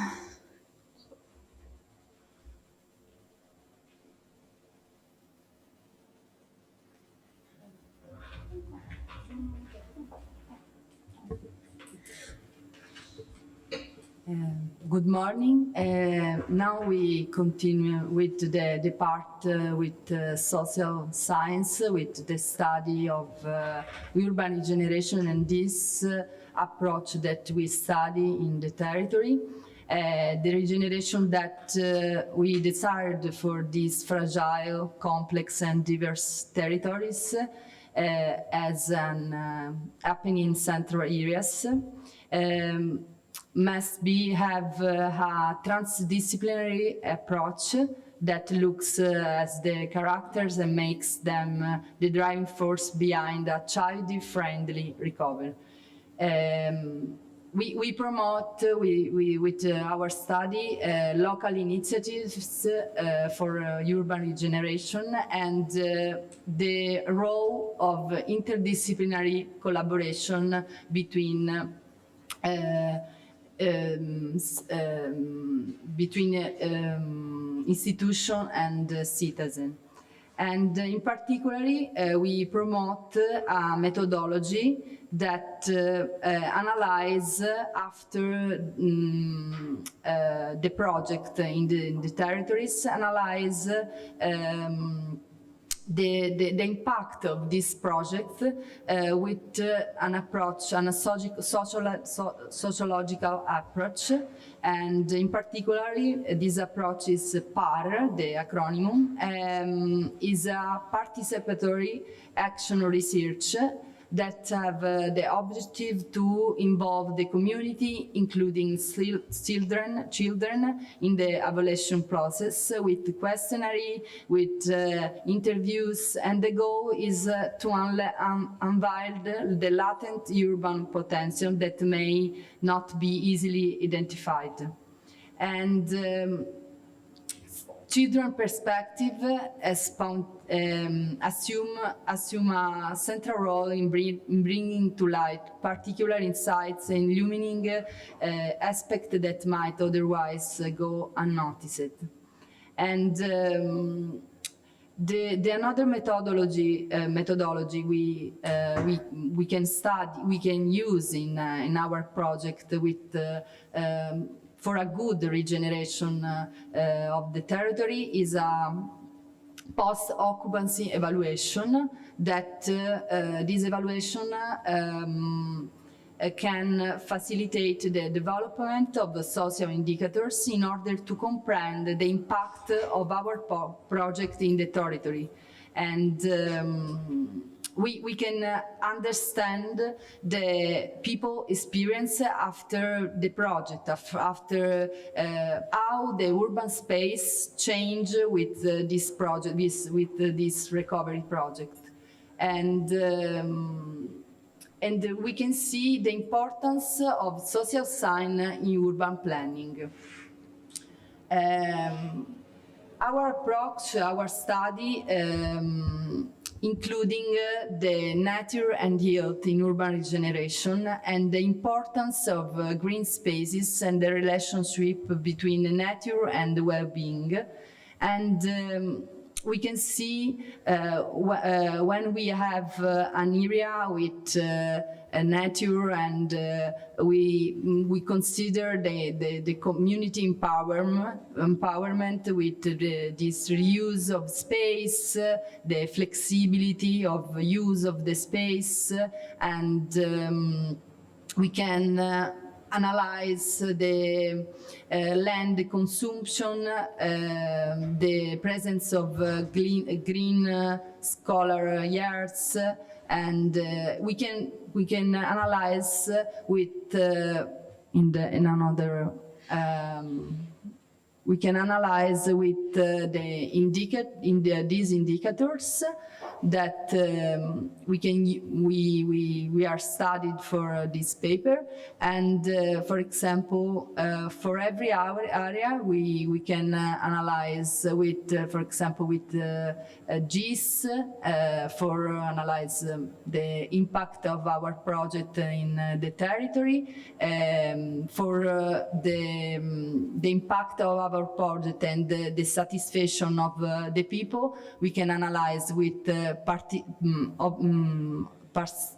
Good morning. Now we continue with the part with social science, with the study of urban regeneration and this approach that we study in the territory. The regeneration that we desired for these fragile, complex and diverse territories as an happening in central areas. Must have a transdisciplinary approach that looks at the characters and makes them the driving force behind a child-friendly recovery. We promote with our study local initiatives for urban regeneration and the role of interdisciplinary collaboration between institution and citizen. And in particular, we promote a methodology that analyze after the project in the territories, analyze the impact of this project with an approach, a sociological approach, and in particular, this approach is PAR, the acronym, is a participatory action research that have the objective to involve the community, including children in the evaluation process with questionnaire, with interviews, and the goal is to unveil the latent urban potential that may not be easily identified. And children perspective assume a central role in bringing to light particular insights and illuminating aspects that might otherwise go unnoticed. And the another methodology we can use in our project with for a good regeneration of the territory is a post-occupancy evaluation that this evaluation can facilitate the development of the social indicators in order to comprehend the impact of our project in the territory. And we can understand the people experience after the project, after how the urban space change with this project, with this recovery project. And we can see the importance of social science in urban planning. Our approach, our study, including the nature and health in urban regeneration and the importance of green spaces and the relationship between the nature and the well-being. And we can see when we have an area with nature and we consider the community empowerment with this reuse of space, the flexibility of use of the space, and we can analyze the land consumption, the presence of green scholar yards, and we can analyze with we can analyze with these indicators that we are studied for this paper, and for example, for every area we can analyze with, for example, with GIS for analyze the impact of our project in the territory, for the impact of our project and the satisfaction of the people. We can analyze with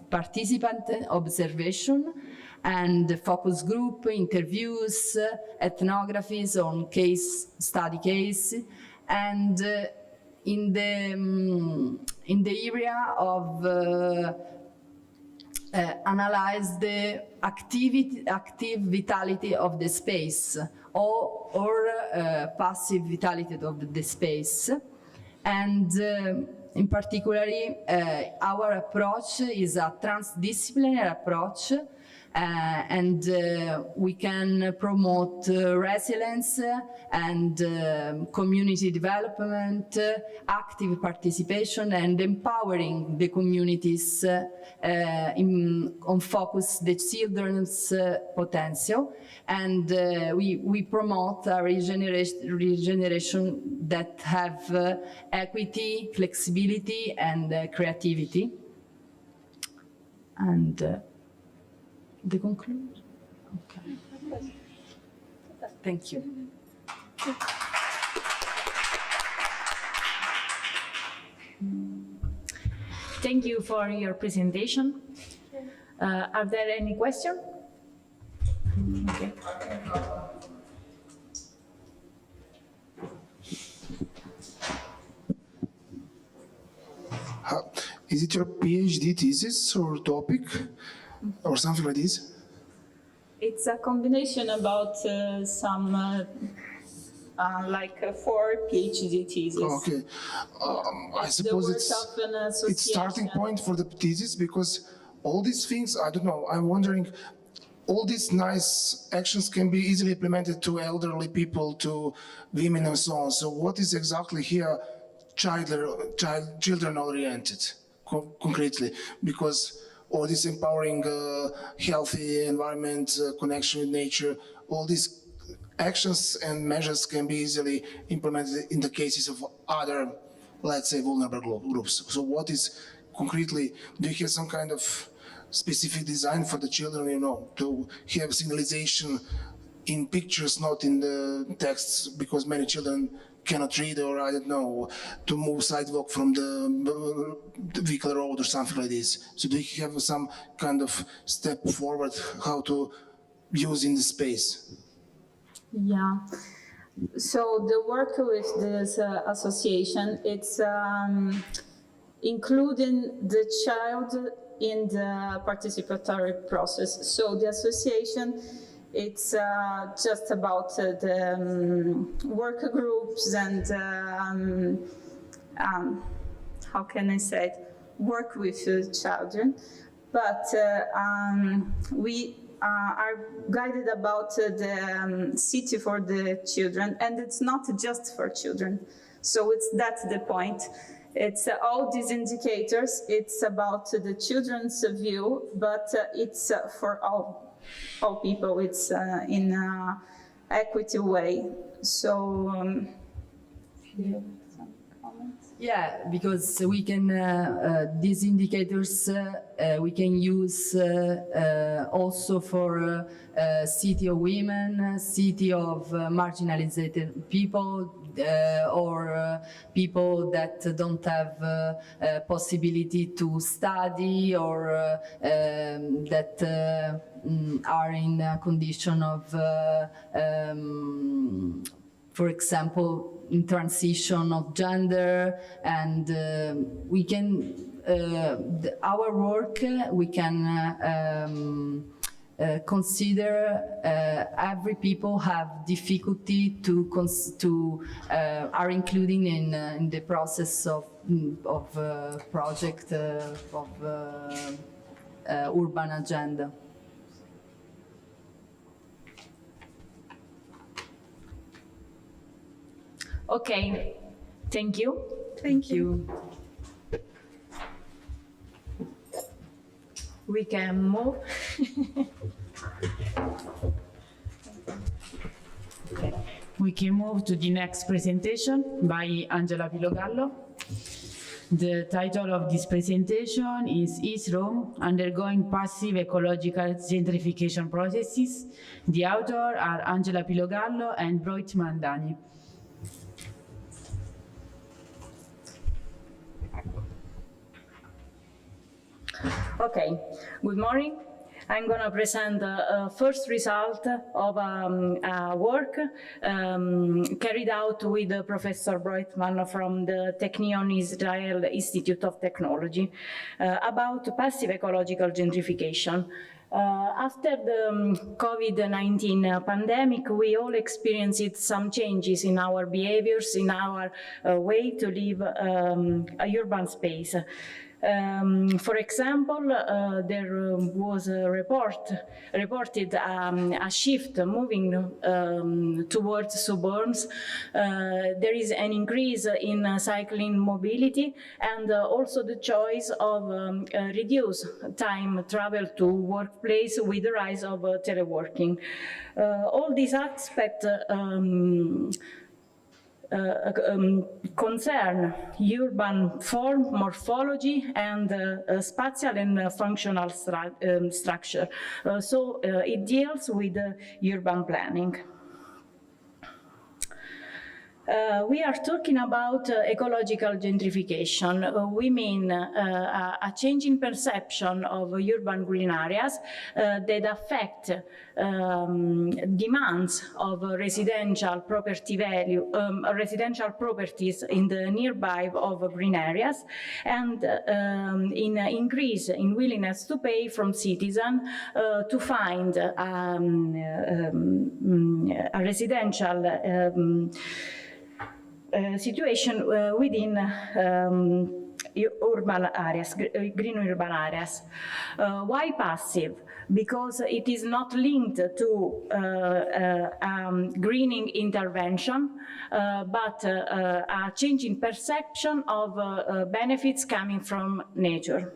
participant observation and focus group interviews, ethnographies on study case, and in the area of analyze the active vitality of the space or passive vitality of the space. And in particular, our approach is a transdisciplinary approach, and we can promote resilience and community development, active participation, and empowering the communities on focus the children's potential. And we promote a regeneration that have equity, flexibility, and creativity. And the conclusion? Okay. Thank you. Thank you for your presentation. Are there any questions? Okay. Is it your PhD thesis or topic or something like this? It's a combination about some like 4 PhD theses. Okay. I suppose it's starting point for the thesis, because all these things, I don't know, I'm wondering, all these nice actions can be easily implemented to elderly people, to women and so on. So what is exactly here children oriented concretely? Because all this empowering healthy environment, connection with nature, all these actions and measures can be easily implemented in the cases of other, let's say, vulnerable groups. So what is concretely, do you have some kind of specific design for the children, you know, to have signalization in pictures, not in the texts, because many children cannot read, or I don't know, to move sidewalk from the vehicle road or something like this. So do you have some kind of step forward how to use in the space? Yeah. So the work with this association, it's including the child in the participatory process. So the association, it's just about the work groups and how can I say it? Work with children, but we are guided about the city for the children, and it's not just for children. So that's the point. It's all these indicators, it's about the children's view, but it's for all people. It's in an equity way. So, do you have some comments? Yeah, because we can, these indicators we can use also for city of women, city of marginalized people, or people that don't have possibility to study, or that are in a condition of, for example, in transition of gender. And we can, our work, we can consider every people have difficulty to are including in the process of project of urban agenda. Okay, thank you. Thank you. We can move. Okay. We can move to the next presentation by Angela Pilogallo. The title of this presentation is East Rome, Undergoing Passive Ecological Gentrification Processes. The authors are Angela Pilogallo and Broit Mandani. Okay, good morning. I'm going to present the first result of work carried out with Professor Broitman from the Technion Israel Institute of Technology about passive ecological gentrification. After the COVID-19 pandemic, we all experienced some changes in our behaviors, in our way to live a urban space. For example, there was a reported a shift moving towards suburbs. There is an increase in cycling mobility and also the choice of reduce time travel to workplace with the rise of teleworking. All these aspects concern urban form, morphology, and spatial and functional structure. So it deals with urban planning. We are talking about ecological gentrification. We mean a change in perception of urban green areas that affect demands of residential property value, residential properties in the nearby of green areas, and in increase in willingness to pay from citizens to find a residential situation within urban areas, green urban areas. Why passive? Because it is not linked to greening intervention, but a change in perception of benefits coming from nature.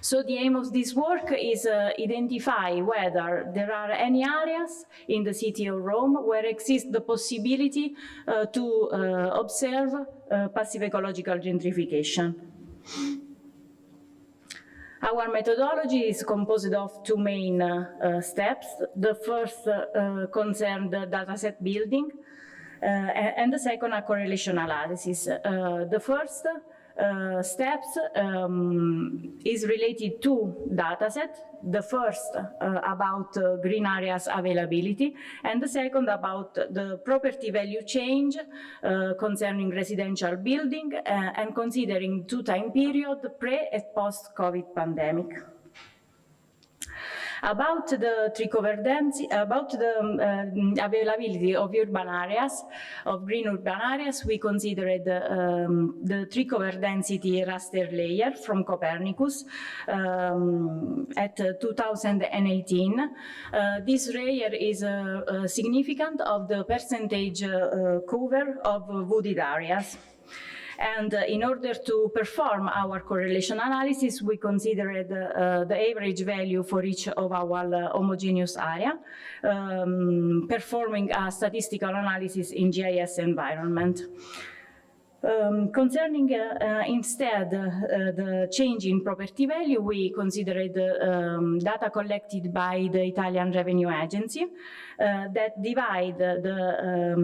So the aim of this work is identify whether there are any areas in the city of Rome where exists the possibility to observe passive ecological gentrification. Our methodology is composed of two main steps. The first concerns the dataset building, and the second a correlation analysis. The first steps is related to dataset. The first about green areas availability, and the second about the property value change concerning residential building and considering two time periods, pre and post COVID pandemic. About the tree cover density, about the availability of urban areas, of green urban areas, we considered the tree cover density raster layer from Copernicus at 2018. This layer is significant of the percentage cover of wooded areas. And in order to perform our correlation analysis, we considered the average value for each of our homogeneous area, performing a statistical analysis in GIS environment. Concerning instead the change in property value, we considered data collected by the Italian Revenue Agency that divide the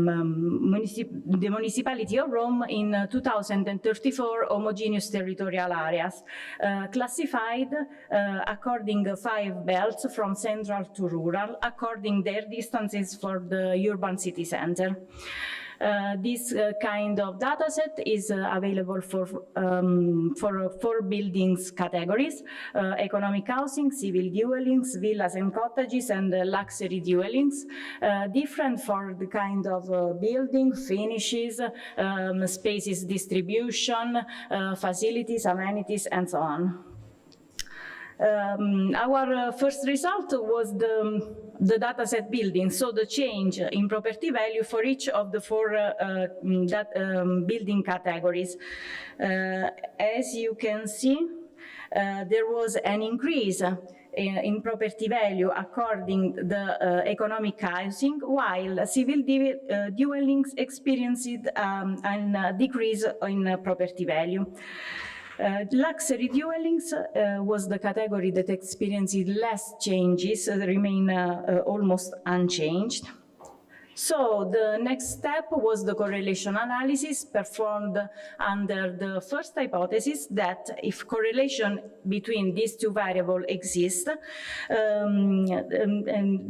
municipality of Rome in 2,034 homogeneous territorial areas, classified according to 5 belts from central to rural, according their distances for the urban city center. This kind of data set is available for 4 buildings categories: economic housing, civil dwellings, villas and cottages, and luxury dwellings, different for the kind of building, finishes, spaces distribution, facilities, amenities, and so on. Our first result was the dataset building, so the change in property value for each of the 4 building categories. As you can see, there was an increase in property value according to the economic housing, while civil dwellings experienced a decrease in property value. Luxury dwellings was the category that experienced less changes, remain almost unchanged. So the next step was the correlation analysis performed under the first hypothesis that if correlation between these 2 variables exists, and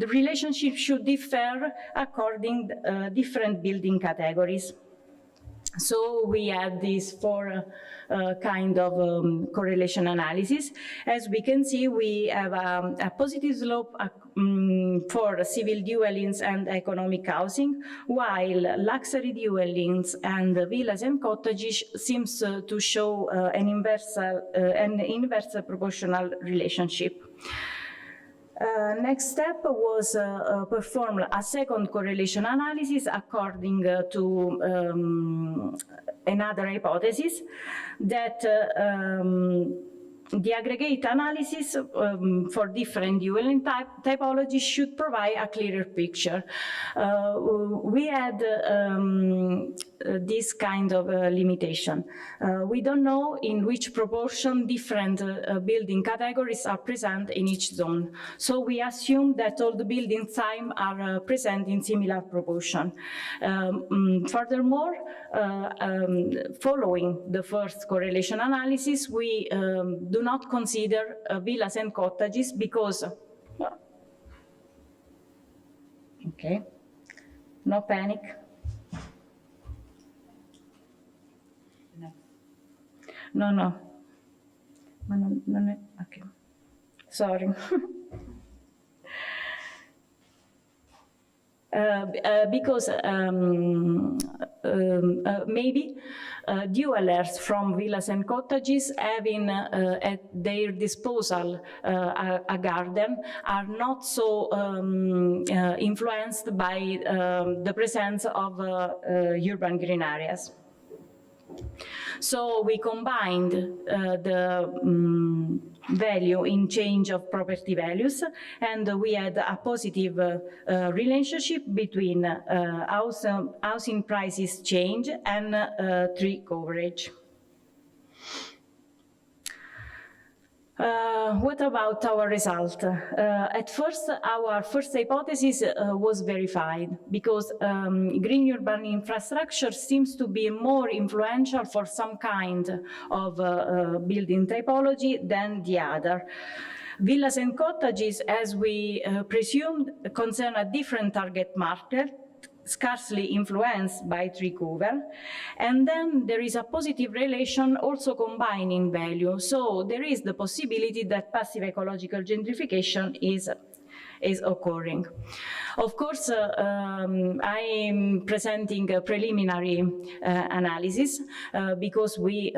the relationship should differ according to different building categories. So we had these 4 kind of correlation analysis. As we can see, we have a positive slope for civil dwellings and economic housing, while luxury dwellings and villas and cottages seems to show an inverse proportional relationship. Next step was perform a second correlation analysis according to another hypothesis that the aggregate analysis for different dwelling typologies should provide a clearer picture. We had this kind of limitation. We don't know in which proportion different building categories are present in each zone. So we assume that all the building types are present in similar proportion. Furthermore, following the first correlation analysis, we do not consider villas and cottages because, okay, no panic. No. Okay, sorry. Because maybe dwellers from villas and cottages having at their disposal a garden are not so influenced by the presence of urban green areas. So we combined the value in change of property values, and we had a positive relationship between housing prices change and tree coverage. What about our result? At first, our first hypothesis was verified because green urban infrastructure seems to be more influential for some kind of building typology than the other. Villas and cottages, as we presumed, concern a different target market, scarcely influenced by tree cover, and then there is a positive relation also combining value. So there is the possibility that passive ecological gentrification is occurring. Of course, I'm presenting a preliminary analysis because we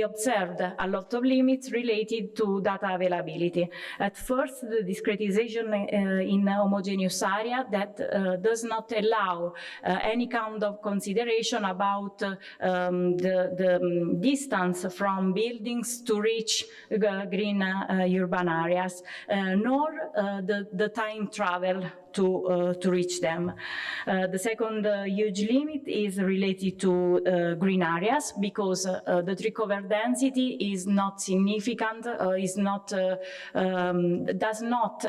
observed a lot of limits related to data availability. At first, the discretization in homogeneous area that does not allow any kind of consideration about the distance from buildings to reach green urban areas, nor the time travel to reach them. The second huge limit is related to green areas because the tree cover density is not significant, does not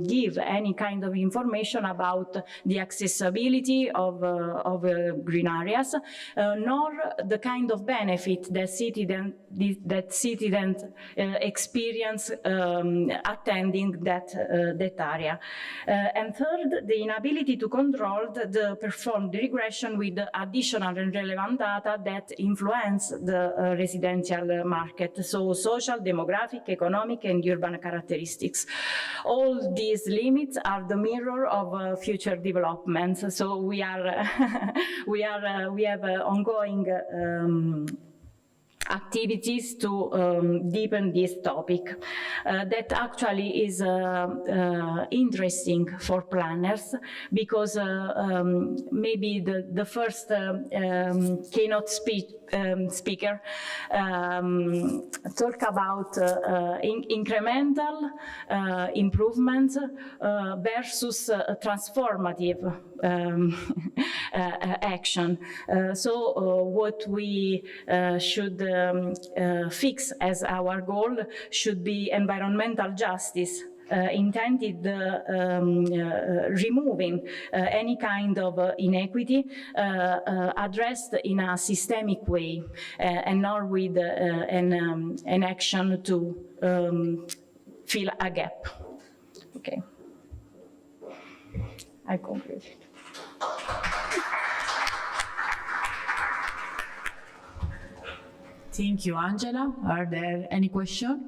give any kind of information about the accessibility of green areas, nor the kind of benefit that citizens experience attending that area. And And third, the inability to control the performed regression with additional and relevant data that influence the residential market, so social, demographic, economic, and urban characteristics. All these limits are the mirror of future developments. So we are, we have ongoing activities to deepen this topic that actually is interesting for planners, because maybe the first keynote speaker talk about incremental improvements versus transformative action. So what we should fix as our goal should be environmental justice, intended removing any kind of inequity addressed in a systemic way, and not with an action to fill a gap. Okay, I conclude. Thank you, Angela. Are there any questions?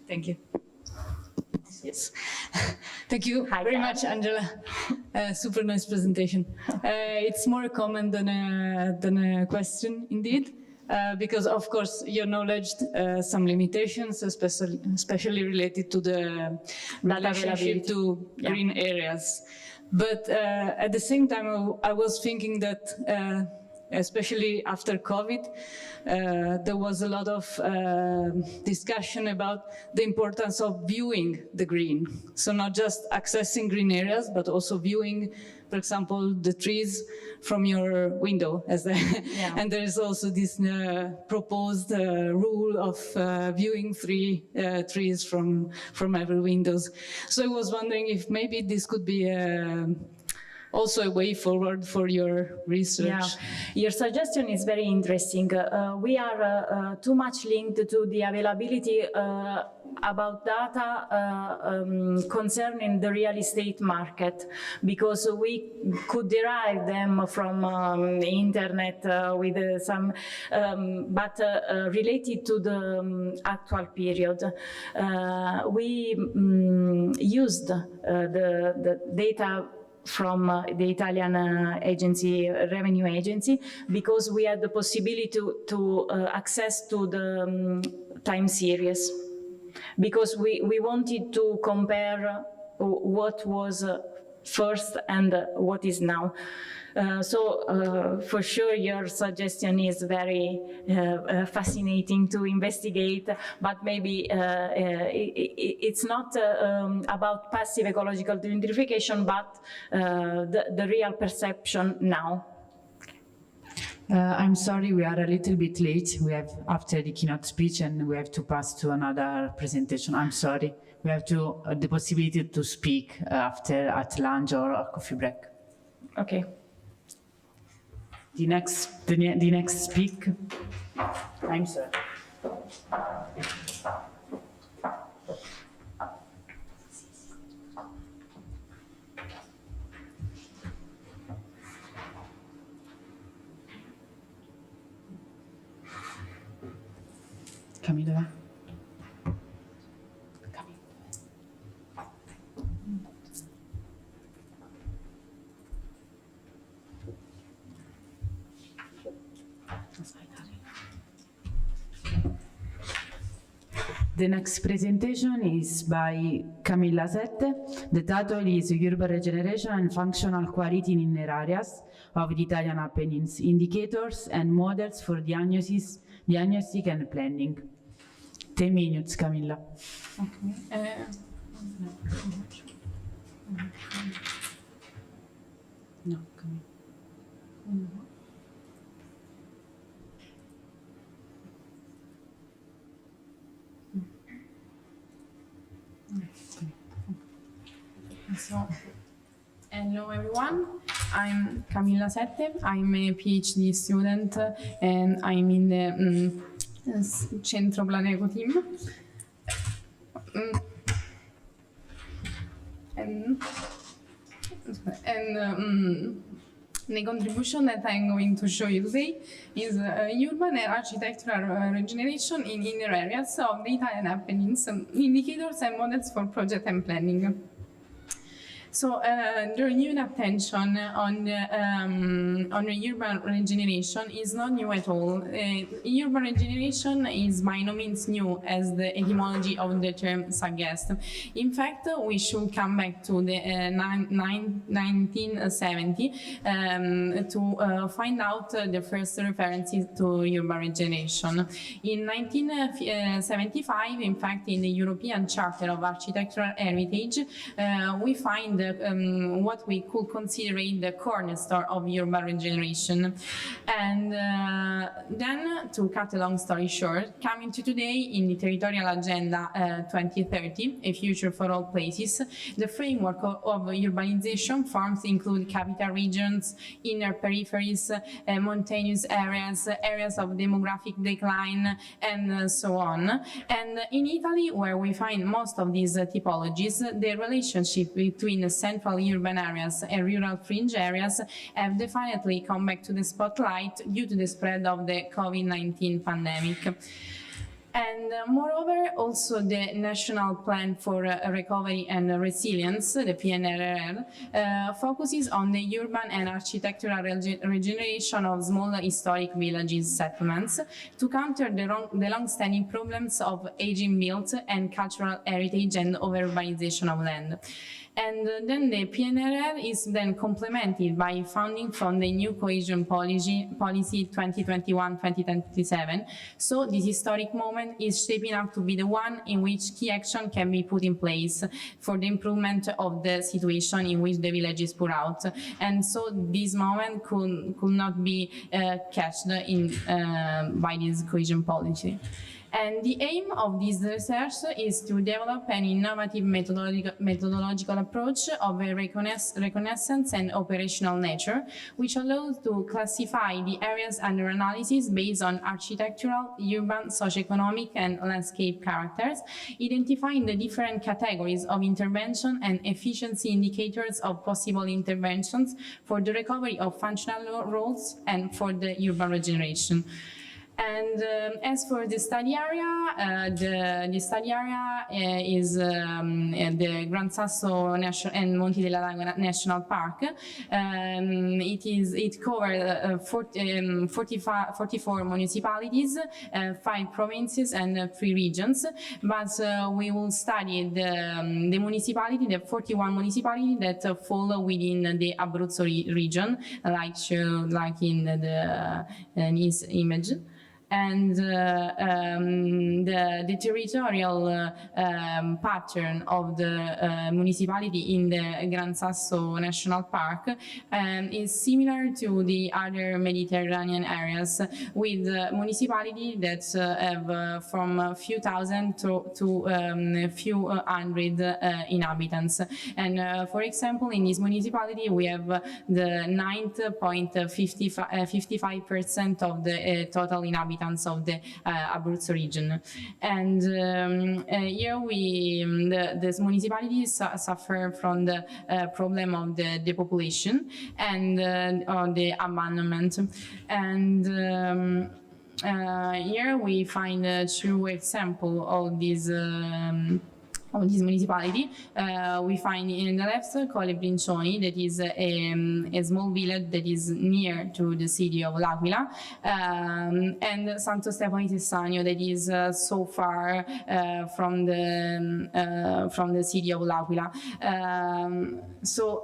Thank you. Yes. Thank you very much, Angela. Super nice presentation. It's more a comment than a question, indeed. Because, of course, you acknowledged some limitations, especially related to the relationship to green areas. But at the same time, I was thinking that, especially after COVID, there was a lot of discussion about the importance of viewing the green. So not just accessing green areas, but also viewing, for example, the trees from your window. And there is also this proposed rule of viewing 3 trees from every windows. So I was wondering if maybe this could be also a way forward for your research. Yeah, your suggestion is very interesting. We are too much linked to the availability about data concerning the real estate market, because we could derive them from the internet with some, but related to the actual period. We used the data from the Italian revenue agency, because we had the possibility to access to the time series, because we wanted to compare what was first and what is now. So for sure your suggestion is very fascinating to investigate, but maybe it's not about passive ecological gentrification, but the real perception now. I'm sorry, we are a little bit late. We have after the keynote speech, and we have to pass to another presentation. I'm sorry. We have to the possibility to speak after at lunch or a coffee break. Okay. The next speak. I'm sorry. Camilla. The next presentation is by Camilla Sette. The title is Urban Regeneration and Functional Quality in Inner Areas of the Italian Apennines, Indicators and Models for Diagnostic and Planning. 10 minutes, Camilla. Okay. No, Camilla. So, hello everyone, I'm Camilla Sette, I'm a PhD student and I'm in the Centro Planeco Team. The contribution that I'm going to show you today is urban and architectural regeneration in inner areas of the Italian happenings, indicators and models for project and planning. So the renewed attention on urban regeneration is not new at all. Urban regeneration is by no means new, as the etymology of the term suggests. In fact, we should come back to the 1970 to find out the first references to urban regeneration. In 1975, in fact, in the European Charter of Architectural Heritage, we find what we could consider the cornerstone of urban regeneration. And then, to cut a long story short, coming to today in the Territorial Agenda 2030, a future for all places, the framework of urbanization forms include capital regions, inner peripheries, mountainous areas, areas of demographic decline, and so on. And in Italy, where we find most of these typologies, the relationship between central urban areas and rural fringe areas have definitely come back to the spotlight due to the spread of the COVID-19 pandemic. And moreover, also the National Plan for Recovery and Resilience, the PNRR, focuses on the urban and architectural regeneration of small historic villages settlements to counter the long-standing problems of aging built and cultural heritage and over-urbanization of land. And then the PNRR is then complemented by funding from the new cohesion policy 2021-2027. So this historic moment is shaping up to be the one in which key action can be put in place for the improvement of the situation in which the village is put out. And so this moment could not be catched in by this cohesion policy. And the aim of this research is to develop an innovative methodological approach of a reconnaissance and operational nature, which allows to classify the areas under analysis based on architectural, urban, socioeconomic, and landscape characters, identifying the different categories of intervention and efficiency indicators of possible interventions for the recovery of functional roles and for the urban regeneration. And as for the study area, the study area is the Gran Sasso and Monti della Lagoa National Park. It covers 44 municipalities, 5 provinces, and 3 regions. But we will study the municipality, the 41 municipalities that fall within the Abruzzo region, like in this image. And the territorial pattern of the municipality in the Gran Sasso National Park is similar to the other Mediterranean areas, with municipalities that have from a few thousand to a few hundred inhabitants. And for example, in this municipality, we have the 9.55% of the total inhabitants of the Abruzzo region. And here the municipalities suffer from the problem of the depopulation and the abandonment. And here we find a true example of this municipality. We find in the left Colle Brincioni, that is a small village that is near to the city of L'Aquila, and Santo Stefano di Sessanio, that is so far from the city of L'Aquila. So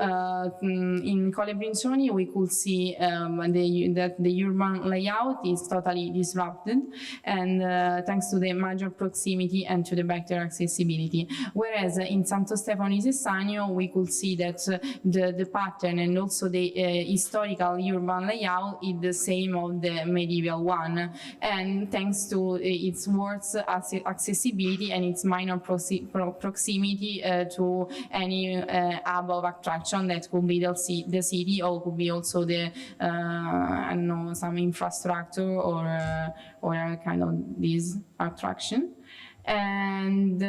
in Colle Brincioni we could see that the urban layout is totally disrupted, and thanks to the major proximity and to the better accessibility. Whereas in Santo Stefano di Sessanio, we could see that the pattern and also the historical urban layout is the same of the medieval one. And thanks to its worse accessibility and its minor proximity to any hub of attraction that could be the city, or could be also the I don't know, some infrastructure or a kind of this attraction. And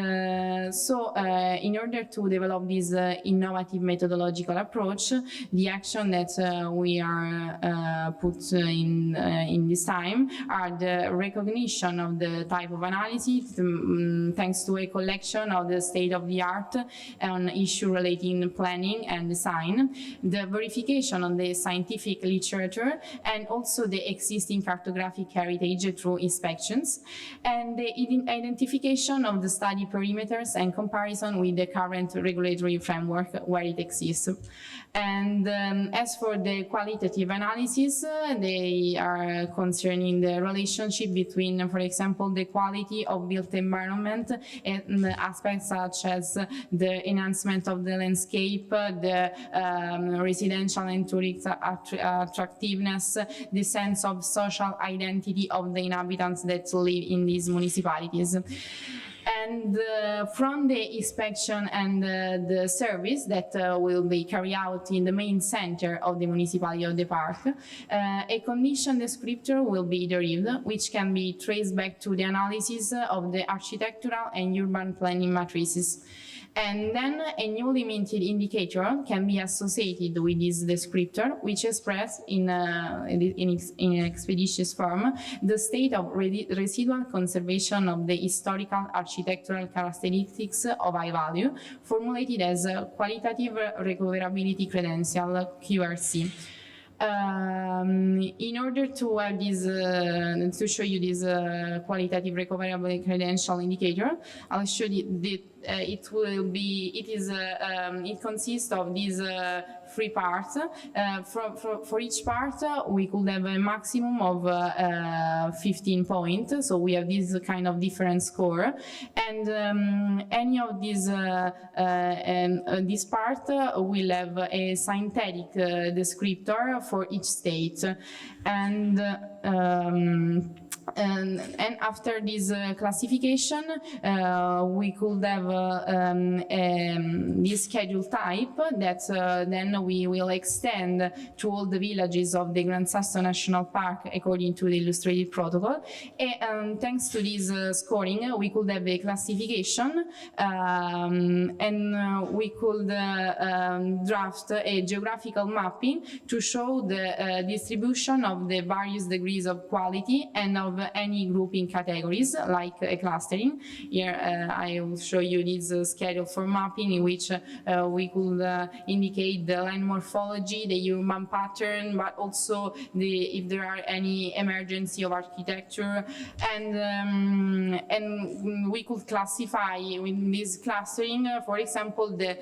so in order to develop this innovative methodological approach, the action that we are put in this time are the recognition of the type of analysis thanks to a collection of the state-of-the-art on issue relating planning and design, the verification on the scientific literature, and also the existing cartographic heritage through inspections, and the identification of the study perimeters and comparison with the current regulatory framework where it exists. And as for the qualitative analysis, they are concerning the relationship between, for example, the quality of built environment and aspects such as the enhancement of the landscape, the residential and tourist attractiveness, the sense of social identity of the inhabitants that live in these municipalities. And from the inspection and the service that will be carried out in the main center of the municipality of the park, a condition descriptor will be derived, which can be traced back to the analysis of the architectural and urban planning matrices. And then a new limited indicator can be associated with this descriptor, which expresses in expeditious form the state of residual conservation of the historical architectural characteristics of high value, formulated as a qualitative recoverability credential, QRC. In order to have this, to show you this qualitative recoverability credential indicator, I'll show you that it consists of these 3 parts. For each part, we could have a maximum of 15 points. So we have this kind of different score, and any of these this part will have a synthetic descriptor for each state, and after this classification, we could have this schedule type that then we will extend to all the villages of the Gran Sasso National Park according to the illustrated protocol. And thanks to this scoring, we could have a classification, and we could draft a geographical mapping to show the distribution of the various degrees of quality and of any grouping categories, like a clustering. Here I will show you this schedule for mapping, in which we could indicate the land morphology, the urban pattern, but also if there are any emergency of architecture, and we could classify with this clustering, for example, the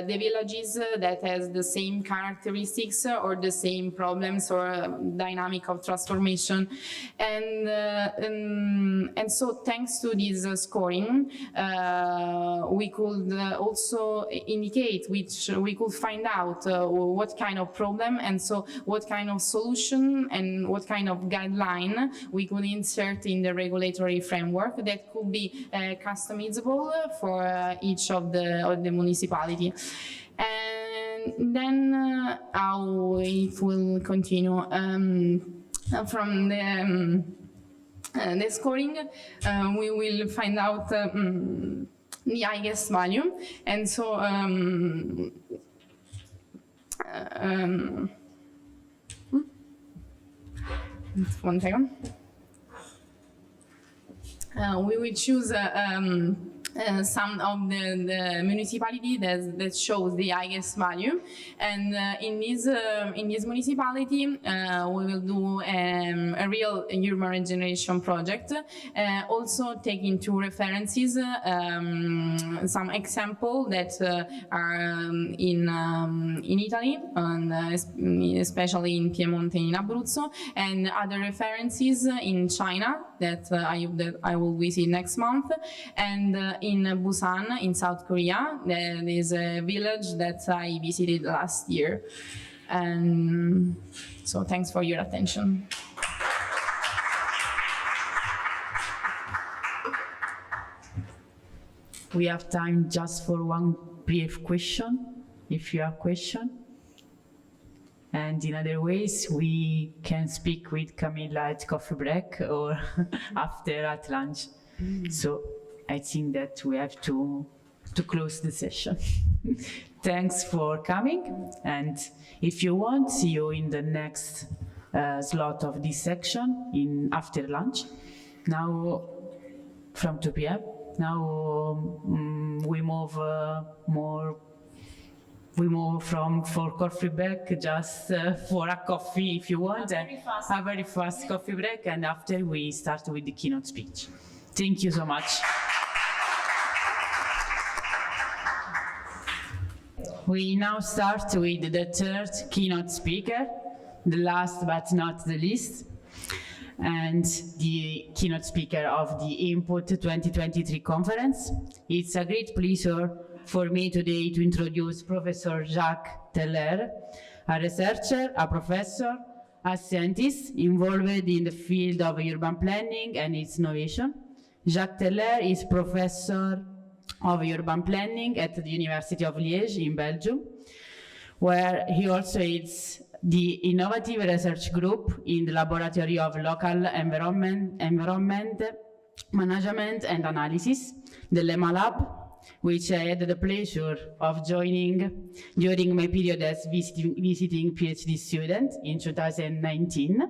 villages that has the same characteristics or the same problems or dynamic of transformation, and so thanks to this scoring, we could also indicate we could find out what kind of problem, and so what kind of solution and what kind of guideline we could insert in the regulatory framework that could be customizable for each of the municipality. And then how it will continue. From the scoring, we will find out the highest value, and so 1 second. We will choose some of the municipality that shows the highest value, and in this municipality we will do a real urban regeneration project, also taking two references, some examples that are in Italy, and especially in Piedmont and in Abruzzo, and other references in China that I will visit next month, and in Busan, in South Korea. There is a village that I visited last year. And so thanks for your attention. We have time just for one brief question, if you have question. And in other ways, we can speak with Camilla at coffee break or after at lunch. So I think that we have to close the session. Thanks for coming. And if you want, see you in the next slot of this section after lunch. Now, from 2 p.m. Now we move for coffee break, just for a coffee if you want, a very fast coffee break, and after we start with the keynote speech. Thank you so much. We now start with the third keynote speaker, the last but not the least, and the keynote speaker of the INPUT 2023 conference. It's a great pleasure for me today to introduce Professor Jacques Teller, a researcher, a professor, a scientist involved in the field of urban planning and its innovation. Jacques Teller is professor of urban planning at the University of Liège in Belgium, where he also leads the innovative research group in the Laboratory of Local Environment Management and Analysis, the LEMA Lab, which I had the pleasure of joining during my period as visiting PhD student in 2019.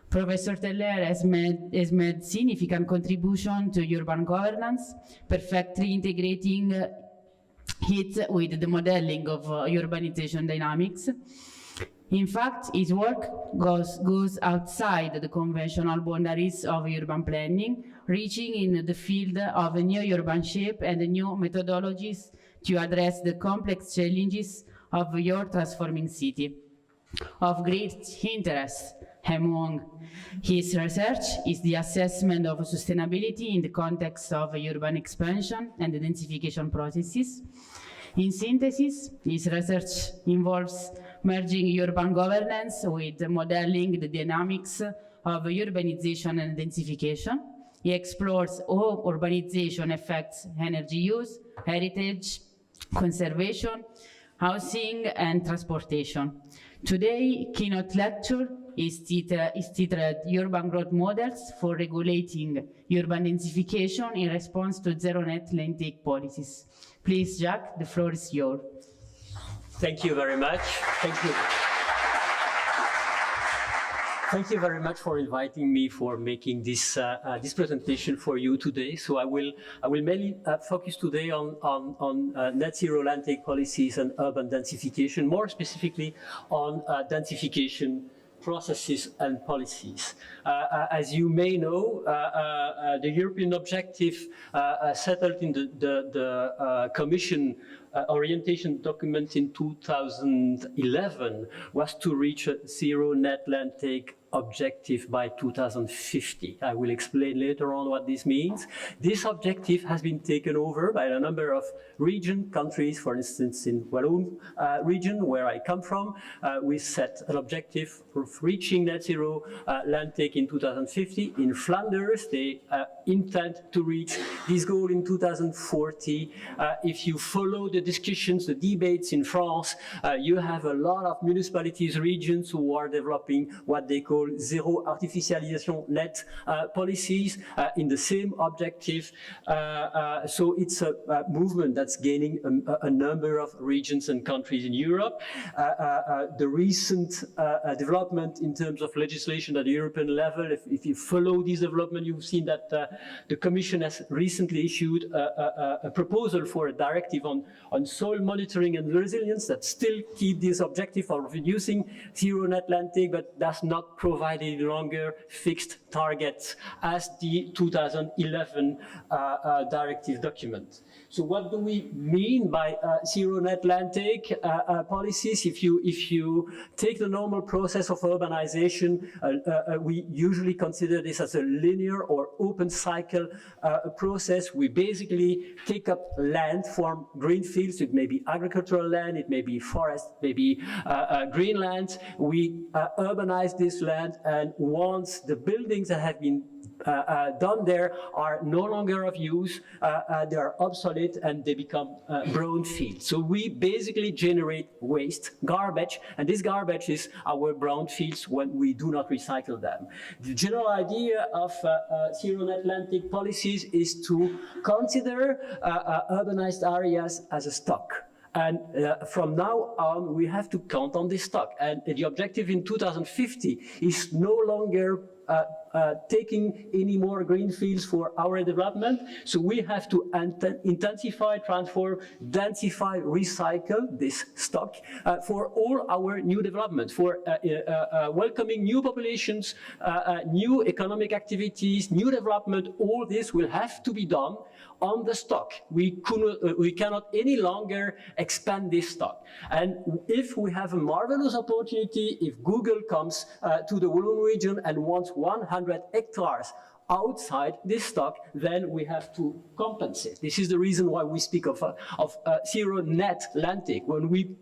Professor Teller has made significant contribution to urban governance, perfectly integrating it with the modeling of urbanization dynamics. In fact, his work goes outside the conventional boundaries of urban planning, reaching in the field of a new urban shape and new methodologies to address the complex challenges of your transforming city. Of great interest among his research is the assessment of sustainability in the context of urban expansion and densification processes. In synthesis, his research involves merging urban governance with modeling the dynamics of urbanization and densification. He explores how urbanization affects energy use, heritage, conservation, housing, and transportation. Today, keynote lecture is titled Urban Growth Models for Regulating Urban Densification in Response to Zero Net Land Take Policies. Please, Jacques, the floor is yours. Thank you very much. Thank you. Thank you very much for inviting me for making this this presentation for you today. So I will mainly focus today on net zero land take policies and urban densification, more specifically on densification processes and policies. As you may know, the European objective settled in the Commission orientation document in 2011 was to reach a zero net land take objective by 2050. I will explain later on what this means. This objective has been taken over by a number of countries. For instance, in Walloon region, where I come from, we set an objective of reaching net zero land take in 2050. In Flanders, they intend to reach this goal in 2040. If you follow the discussions, the debates in France, you have a lot of municipalities, regions who are developing what they call zero artificialization net policies in the same objective. So it's a movement that's gaining a number of regions and countries in Europe. The recent development in terms of legislation at the European level, if you follow this development, you've seen that the Commission has recently issued a proposal for a directive on soil monitoring and resilience that still keep this objective of reducing zero net land take, but does not provide any longer fixed targets as the 2011 directive document. So what do we mean by zero net land take policies? If you take the normal process of urbanization, we usually consider this as a linear or open cycle process. We basically take up land from green fields. It may be agricultural land, it may be forest, maybe green land. We urbanize this land, and once the buildings that have been done there are no longer of use, they are obsolete, and they become brown fields. So we basically generate waste, garbage, and this garbage is our brown fields when we do not recycle them. The general idea of zero net land take policies is to consider urbanized areas as a stock. And from now on, we have to count on this stock. And the objective in 2050 is no longer taking any more green fields for our development. So we have to intensify, transform, densify, recycle this stock for all our new development, for welcoming new populations, new economic activities, new development. All this will have to be done on the stock. We cannot any longer expand this stock. And if we have a marvelous opportunity, if Google comes to the Walloon region and wants 100 hectares outside this stock, then we have to compensate. This is the reason why we speak of zero net land take. When we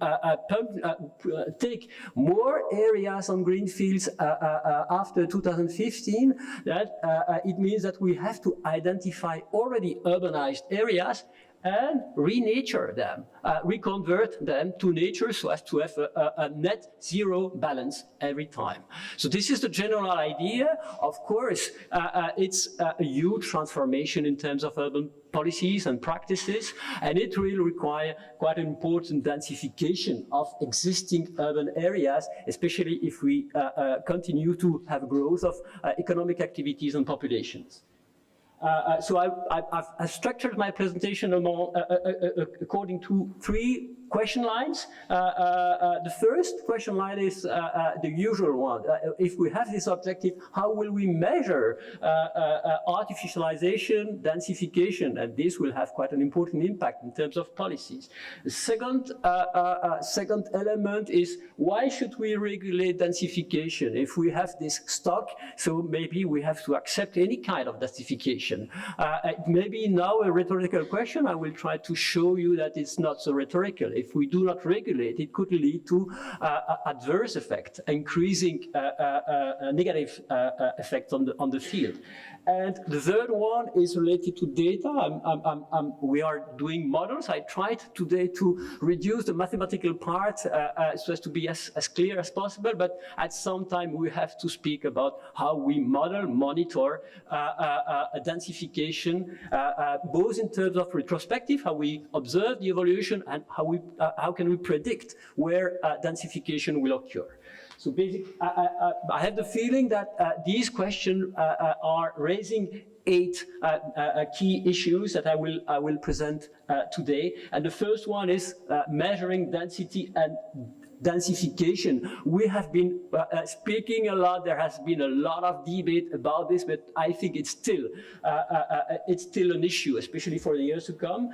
take more areas on green fields after 2015, that it means that we have to identify already urbanized areas and renature them, reconvert them to nature so as to have a net zero balance every time. So this is the general idea. Of course, it's a huge transformation in terms of urban policies and practices, and it will require quite an important densification of existing urban areas, especially if we continue to have growth of economic activities and populations. So I've structured my presentation according to 3 question lines. The first question line is the usual one. If we have this objective, how will we measure artificialization, densification? And this will have quite an important impact in terms of policies. The second element is, why should we regulate densification? If we have this stock, so maybe we have to accept any kind of densification. Maybe now a rhetorical question. I will try to show you that it's not so rhetorical. If we do not regulate, it could lead to adverse effect, increasing negative effect on the field. And the third one is related to data. We are doing models. I tried today to reduce the mathematical part so as to be as clear as possible, but at some time we have to speak about how we model, monitor densification, both in terms of retrospective, how we observe the evolution, and how can we predict where densification will occur. So basically, I have the feeling that these questions are raising 8 key issues that I will present today. And the first one is measuring density and densification. We have been speaking a lot. There has been a lot of debate about this, but I think it's still an issue, especially for the years to come.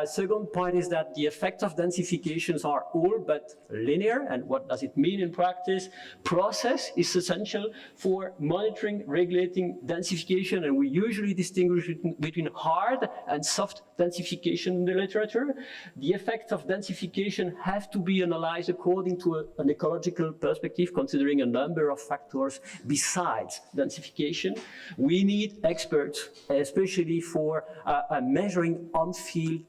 Second point is that the effects of densifications are all but linear. And what does it mean in practice? Process is essential for monitoring, regulating densification, and we usually distinguish between hard and soft densification in the literature. The effects of densification have to be analyzed according to an ecological perspective, considering a number of factors besides densification. We need experts, especially for measuring on-field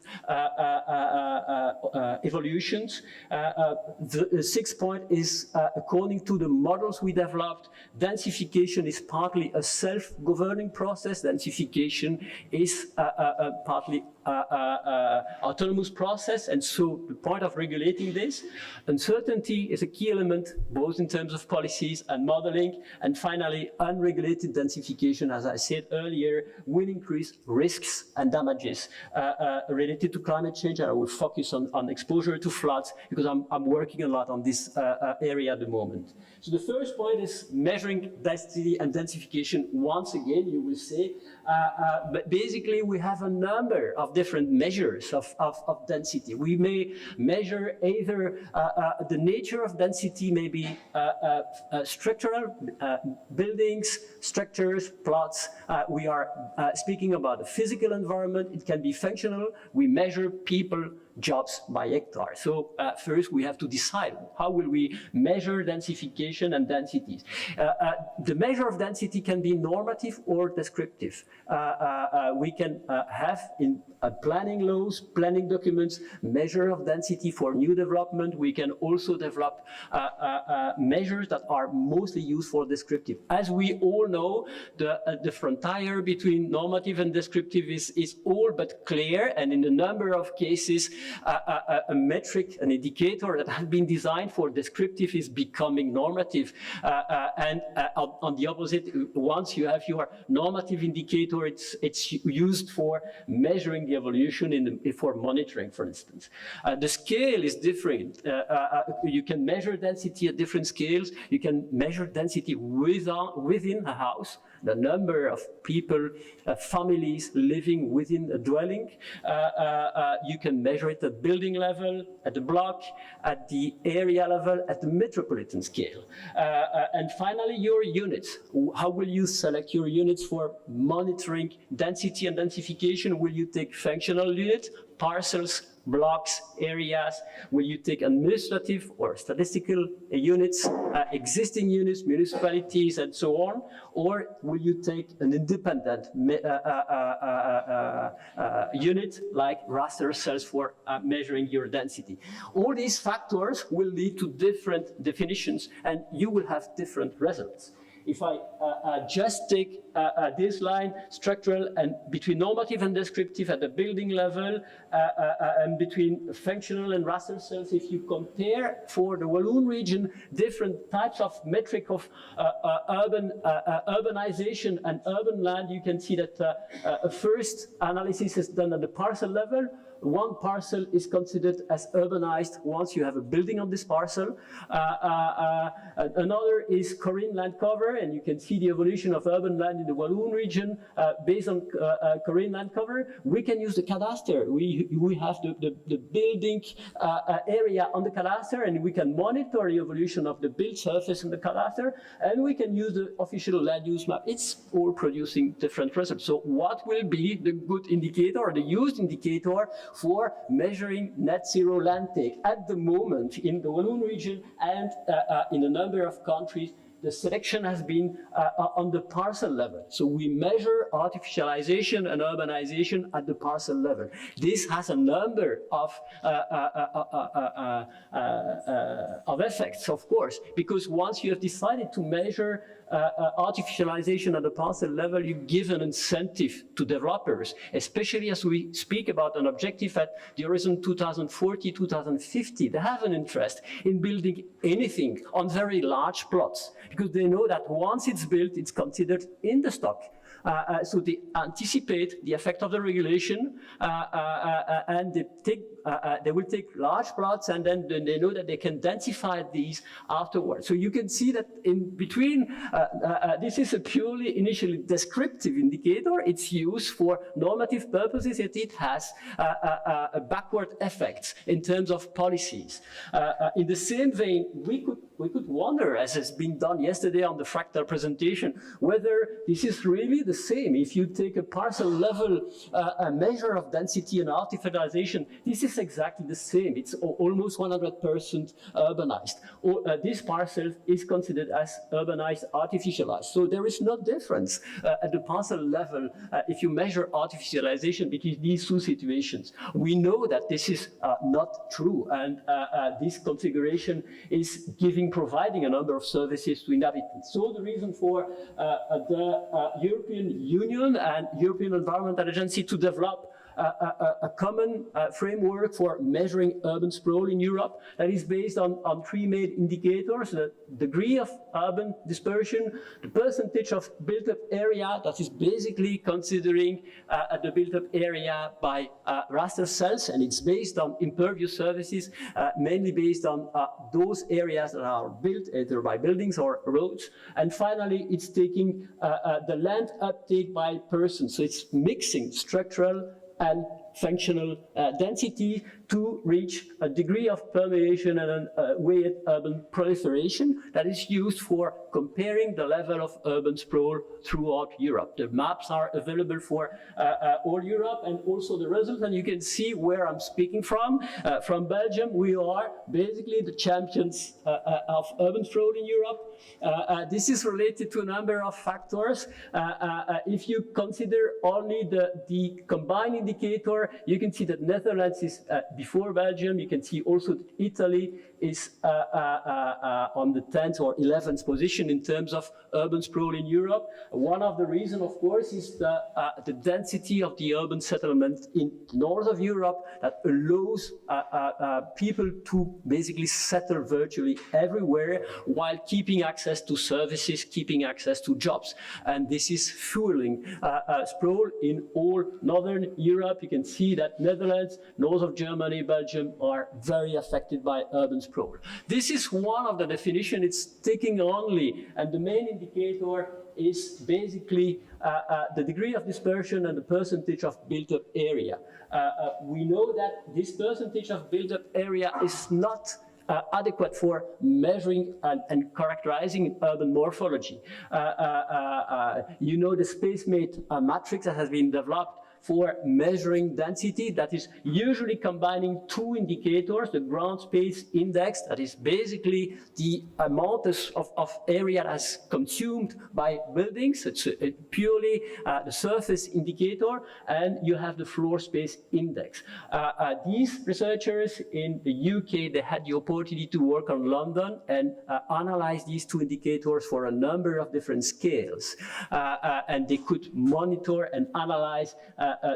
evolutions. The sixth point is, according to the models we developed, densification is partly a self-governing process. Densification is partly autonomous process, and so the point of regulating this. And uncertainty is a key element, both in terms of policies and modeling. And finally, unregulated densification, as I said earlier, will increase risks and damages related to climate change. And I will focus on exposure to floods, because I'm working a lot on this area at the moment. So the first point is measuring density and densification. Once again, you will say, but basically we have a number of different measures of density. We may measure either the nature of density, maybe structural buildings, structures, plots. We are speaking about the physical environment. It can be functional. We measure people, jobs by hectare. So first we have to decide how will we measure densification and densities. The measure of density can be normative or descriptive. We can have in planning laws, planning documents, measure of density for new development. We can also develop measures that are mostly used for descriptive. As we all know, the frontier between normative and descriptive is all but clear, and in a number of cases, a metric, an indicator that has been designed for descriptive is becoming normative. And on the opposite, once you have your normative indicator, it's used for measuring the evolution for monitoring, for instance. The scale is different. You can measure density at different scales. You can measure density within a house, the number of people, families living within a dwelling. You can measure it at building level, at the block, at the area level, at the metropolitan scale. And finally, your units. How will you select your units for monitoring density and densification? Will you take functional units, parcels, blocks, areas? Will you take administrative or statistical units, existing units, municipalities, and so on? Or will you take an independent unit like raster cells for measuring your density? All these factors will lead to different definitions, and you will have different results. If I just take this line, structural, and between normative and descriptive at the building level, and between functional and raster cells, if you compare for the Walloon region different types of metric of urbanization and urban land, you can see that a first analysis is done at the parcel level. One parcel is considered as urbanized once you have a building on this parcel. Another is Korean land cover, and you can see the evolution of urban land in the Walloon region based on Korean land cover. We can use the cadastre. We have the building area on the cadastre, and we can monitor the evolution of the built surface in the cadastre, and we can use the official land use map. It's all producing different results. So what will be the good indicator or the used indicator for measuring net zero land take? At the moment in the Walloon region and in a number of countries, the selection has been on the parcel level. So we measure artificialization and urbanization at the parcel level. This has a number of effects, of course, because once you have decided to measure artificialization at the parcel level, you give an incentive to developers, especially as we speak about an objective at the horizon 2040, 2050. They have an interest in building anything on very large plots, because they know that once it's built, it's considered in the stock. So they anticipate the effect of the regulation, and they will take large plots, and then they know that they can densify these afterwards. So you can see that in between, this is a purely initially descriptive indicator. It's used for normative purposes, yet it has a backward effect in terms of policies. In the same vein, we could wonder, as has been done yesterday on the fractal presentation, whether this is really the same. If you take a parcel level measure of density and artificialization, this is exactly the same. It's almost 100% urbanized. This parcel is considered as urbanized, artificialized. So there is no difference at the parcel level if you measure artificialization between these two situations. We know that this is not true, and this configuration is providing a number of services to inhabitants. So the reason for the European Union and European Environment Agency to develop a common framework for measuring urban sprawl in Europe that is based on three main indicators: the degree of urban dispersion, the percentage of built-up area, that is basically considering the built-up area by raster cells, and it's based on impervious surfaces, mainly based on those areas that are built either by buildings or roads. And finally, it's taking the land uptake by person. So it's mixing structural and functional density to reach a degree of permeation and a weighted urban proliferation that is used for comparing the level of urban sprawl throughout Europe. The maps are available for all Europe, and also the results, and you can see where I'm speaking from. From Belgium, we are basically the champions of urban sprawl in Europe. This is related to a number of factors. If you consider only the combined indicator, you can see that Netherlands is before Belgium. You can see also that Italy is on the 10th or 11th position in terms of urban sprawl in Europe. One of the reasons, of course, is the density of the urban settlement in north of Europe that allows people to basically settle virtually everywhere while keeping access to services, keeping access to jobs. And this is fueling sprawl in all northern Europe. You can see that Netherlands, north of Germany, Belgium are very affected by urban sprawl. This is one of the definitions. It's taking only, and the main indicator is basically the degree of dispersion and the percentage of built-up area. We know that this percentage of built-up area is not adequate for measuring and characterizing urban morphology. You know the space-mate matrix that has been developed for measuring density, that is usually combining two indicators: the ground space index, that is basically the amount of area that's consumed by buildings, it's purely the surface indicator, and you have the floor space index. These researchers in the UK, they had the opportunity to work on London and analyze these two indicators for a number of different scales. And they could monitor and analyze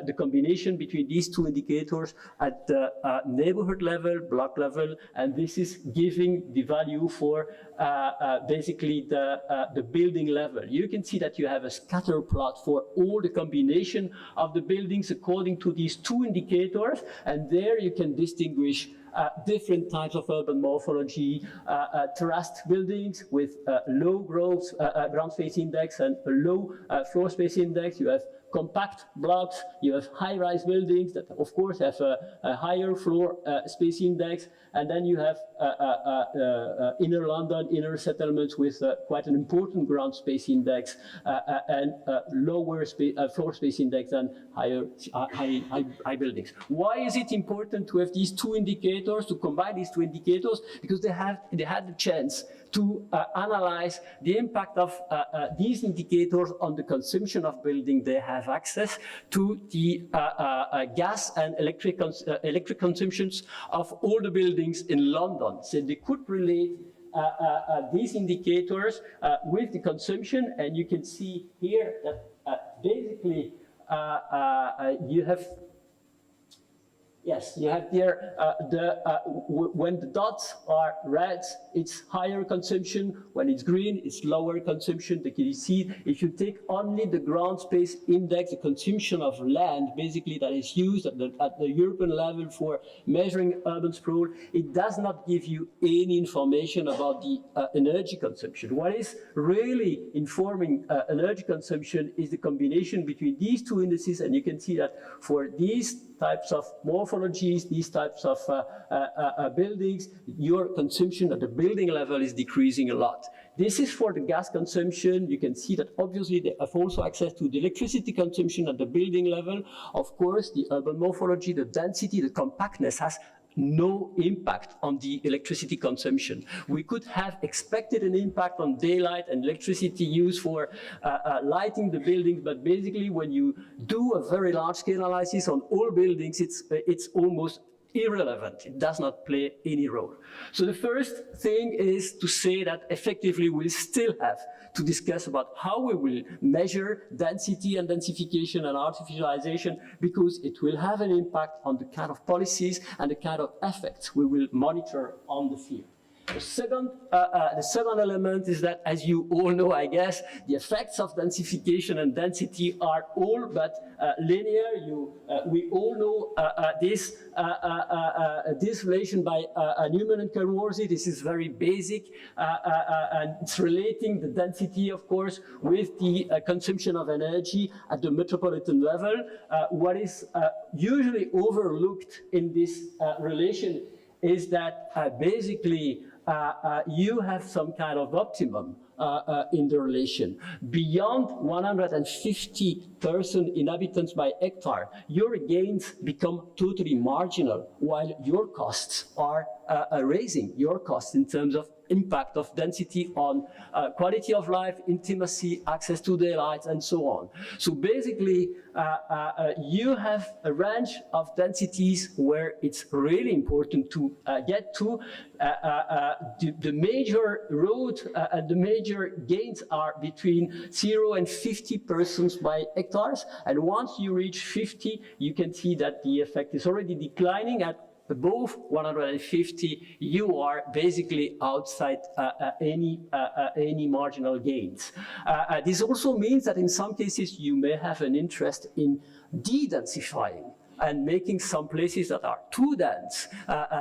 the combination between these two indicators at the neighborhood level, block level, and this is giving the value for basically the building level. You can see that you have a scatter plot for all the combination of the buildings according to these two indicators, and there you can distinguish different types of urban morphology, terraced buildings with low ground space index and a low floor space index. You have compact blocks, you have high-rise buildings that, of course, have a higher floor space index, and then you have inner London, inner settlements with quite an important ground space index and lower floor space index and high buildings. Why is it important to have these two indicators, to combine these two indicators? Because they had the chance to analyze the impact of these indicators on the consumption of building. They have access to the gas and electric consumptions of all the buildings in London. So they could relate these indicators with the consumption, and you can see here that basically you have Yes, you have there when the dots are red, it's higher consumption. When it's green, it's lower consumption. You see, if you take only the ground space index, the consumption of land, basically that is used at the European level for measuring urban sprawl, it does not give you any information about the energy consumption. What is really informing energy consumption is the combination between these two indices, and you can see that for these types of morphologies, these types of buildings, your consumption at the building level is decreasing a lot. This is for the gas consumption. You can see that obviously they have also access to the electricity consumption at the building level. Of course, the urban morphology, the density, the compactness has no impact on the electricity consumption. We could have expected an impact on daylight and electricity use for lighting the buildings, but basically when you do a very large scale analysis on all buildings, it's almost irrelevant. It does not play any role. So the first thing is to say that effectively we'll still have to discuss about how we will measure density and densification and artificialization, because it will have an impact on the kind of policies and the kind of effects we will monitor on the field. The second element is that, as you all know, I guess, the effects of densification and density are all but linear. We all know this relation by Newman and Kenworthy. This is very basic, and it's relating the density, of course, with the consumption of energy at the metropolitan level. What is usually overlooked in this relation is that basically you have some kind of optimum in the relation. Beyond 150 inhabitants by hectare, your gains become totally marginal, while your costs are raising your costs in terms of impact of density on quality of life, intimacy, access to daylight, and so on. So basically, you have a range of densities where it's really important to get to. The major road and the major gains are between 0 and 50 persons by hectares. And once you reach 50, you can see that the effect is already declining. At above 150, you are basically outside any marginal gains. This also means that in some cases you may have an interest in de-densifying and making some places that are too dense,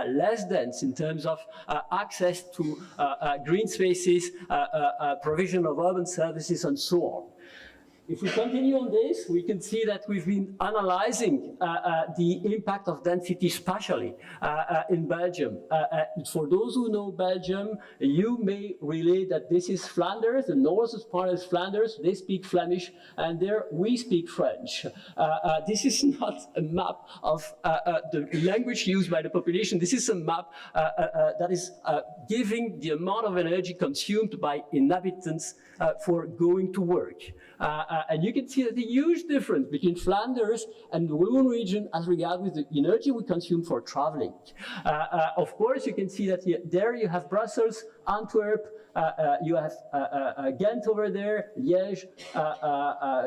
less dense in terms of access to green spaces, provision of urban services, and so on. If we continue on this, we can see that we've been analyzing the impact of density spatially in Belgium. For those who know Belgium, you may relate that this is Flanders, the northern part is Flanders, they speak Flemish, and there we speak French. This is not a map of the language used by the population. This is a map that is giving the amount of energy consumed by inhabitants for going to work. And you can see that the huge difference between Flanders and the Walloon region as regards with the energy we consume for traveling. Of course, you can see that there you have Brussels, Antwerp, you have Ghent over there, Liège,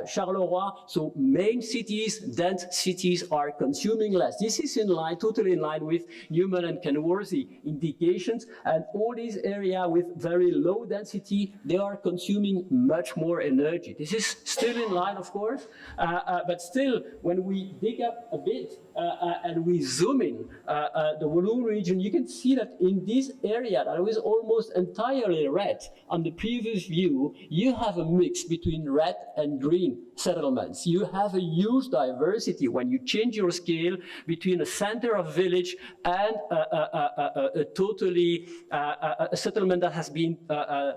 Charleroi. So main cities, dense cities are consuming less. This is in line, totally in line with Newman and Kenworthy indications. And all these areas with very low density, they are consuming much more energy. This is still in line, of course, but still, when we dig up a bit and we zoom in the Walloon region, you can see that in this area that was almost entirely red on the previous view, you have a mix between red and green settlements. You have a huge diversity when you change your scale between a center of village and a settlement that has been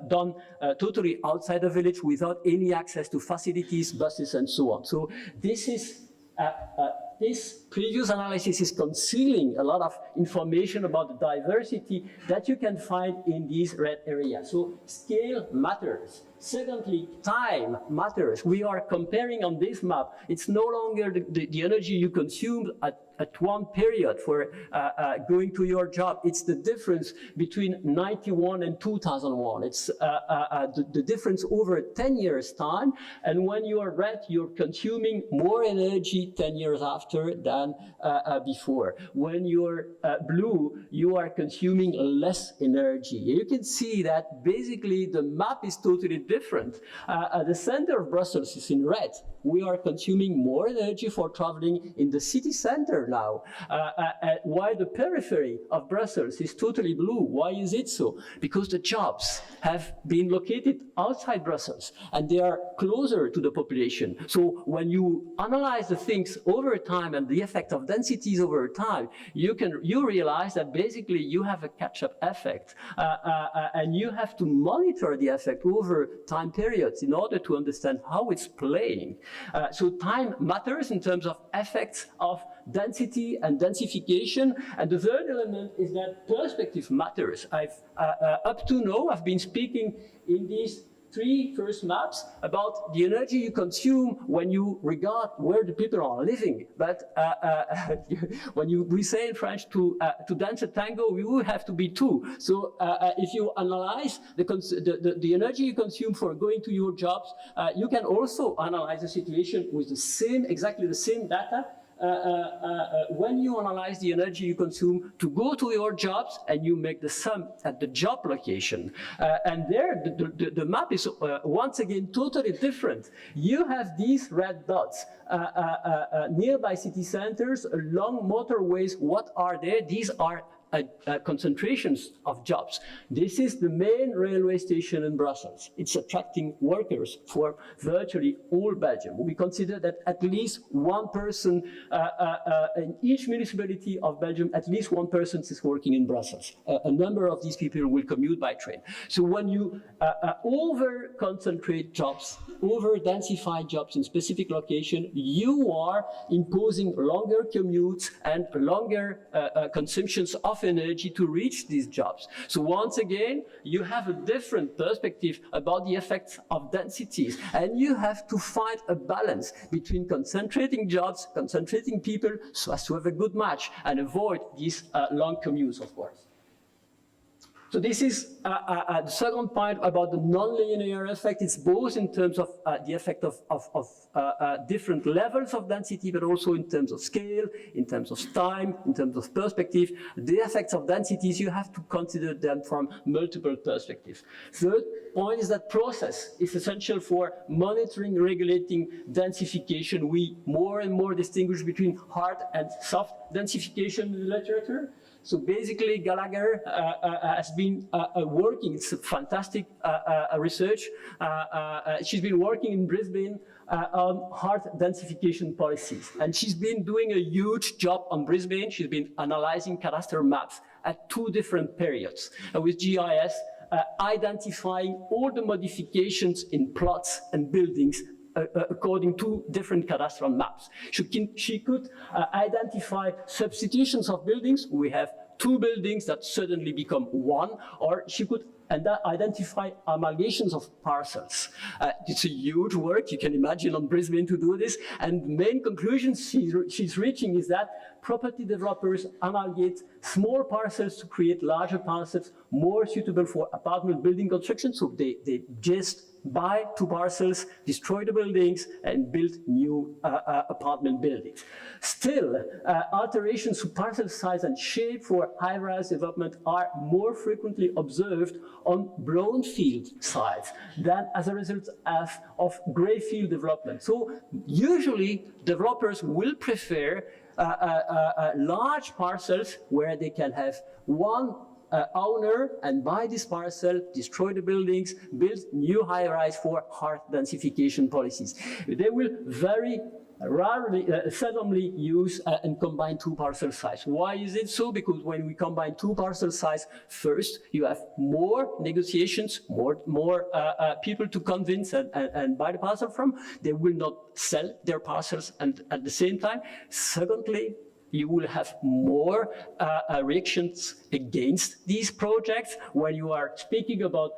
done totally outside the village without any access to facilities, buses, and so on. So this is this previous analysis is concealing a lot of information about the diversity that you can find in these red areas. So scale matters. Secondly, time matters. We are comparing on this map. It's no longer the energy you consumed at one period for going to your job. It's the difference between 91 and 2001. It's the difference over 10 years' time. And when you are red, you're consuming more energy 10 years after than before. When you're blue, you are consuming less energy. You can see that basically the map is totally different. The center of Brussels is in red. We are consuming more energy for traveling in the city center now, while the periphery of Brussels is totally blue. Why is it so? Because the jobs have been located outside Brussels and they are closer to the population. So when you analyze the things over time and the effect of densities over time, you realize that basically you have a catch-up effect, and you have to monitor the effect over time periods in order to understand how it's playing. So time matters in terms of effects of density and densification. And the third element is that perspective matters. Up to now, I've been speaking in these three first maps about the energy you consume when you regard where the people are living. But when we say in French to dance a tango, we will have to be two. So if you analyze the energy you consume for going to your jobs, you can also analyze the situation with exactly the same data. When you analyze the energy you consume to go to your jobs and you make the sum at the job location. And there, the map is once again totally different. You have these red dots nearby city centers, along motorways. What are there? These are concentrations of jobs. This is the main railway station in Brussels. It's attracting workers for virtually all Belgium. We consider that at least one person in each municipality of Belgium, at least one person is working in Brussels. A number of these people will commute by train. So when you over-concentrate jobs, over-densify jobs in specific location, you are imposing longer commutes and longer consumptions of energy to reach these jobs. So once again, you have a different perspective about the effects of densities, and you have to find a balance between concentrating jobs, concentrating people, so as to have a good match and avoid these long commutes, of course. So this is the second point about the non-linear effect. It's both in terms of the effect of different levels of density, but also in terms of scale, in terms of time, in terms of perspective. The effects of densities, you have to consider them from multiple perspectives. Third point is that process is essential for monitoring, regulating densification. We more and more distinguish between hard and soft densification in the literature. So basically, Gallagher has been working, it's a fantastic research. She's been working in Brisbane on hard densification policies. And she's been doing a huge job on Brisbane. She's been analyzing cadastral maps at two different periods with GIS, identifying all the modifications in plots and buildings according to different cadastral maps. She could identify substitutions of buildings. We have two buildings that suddenly become one, or she could identify amalgamations of parcels. It's a huge work, you can imagine, on Brisbane to do this. And the main conclusion she's reaching is that property developers amalgamate small parcels to create larger parcels more suitable for apartment building construction. So they just buy two parcels, destroy the buildings, and build new apartment buildings. Still, alterations to parcel size and shape for high-rise development are more frequently observed on brownfield sites than as a result of greyfield development. So usually, developers will prefer large parcels where they can have one owner and buy this parcel, destroy the buildings, build new high-rise for hard densification policies. They will very rarely, seldomly use and combine two parcel size. Why is it so? Because when we combine two parcel size, first, you have more negotiations, more people to convince and buy the parcel from. They will not sell their parcels and at the same time. Secondly, you will have more reactions against these projects. When you are speaking about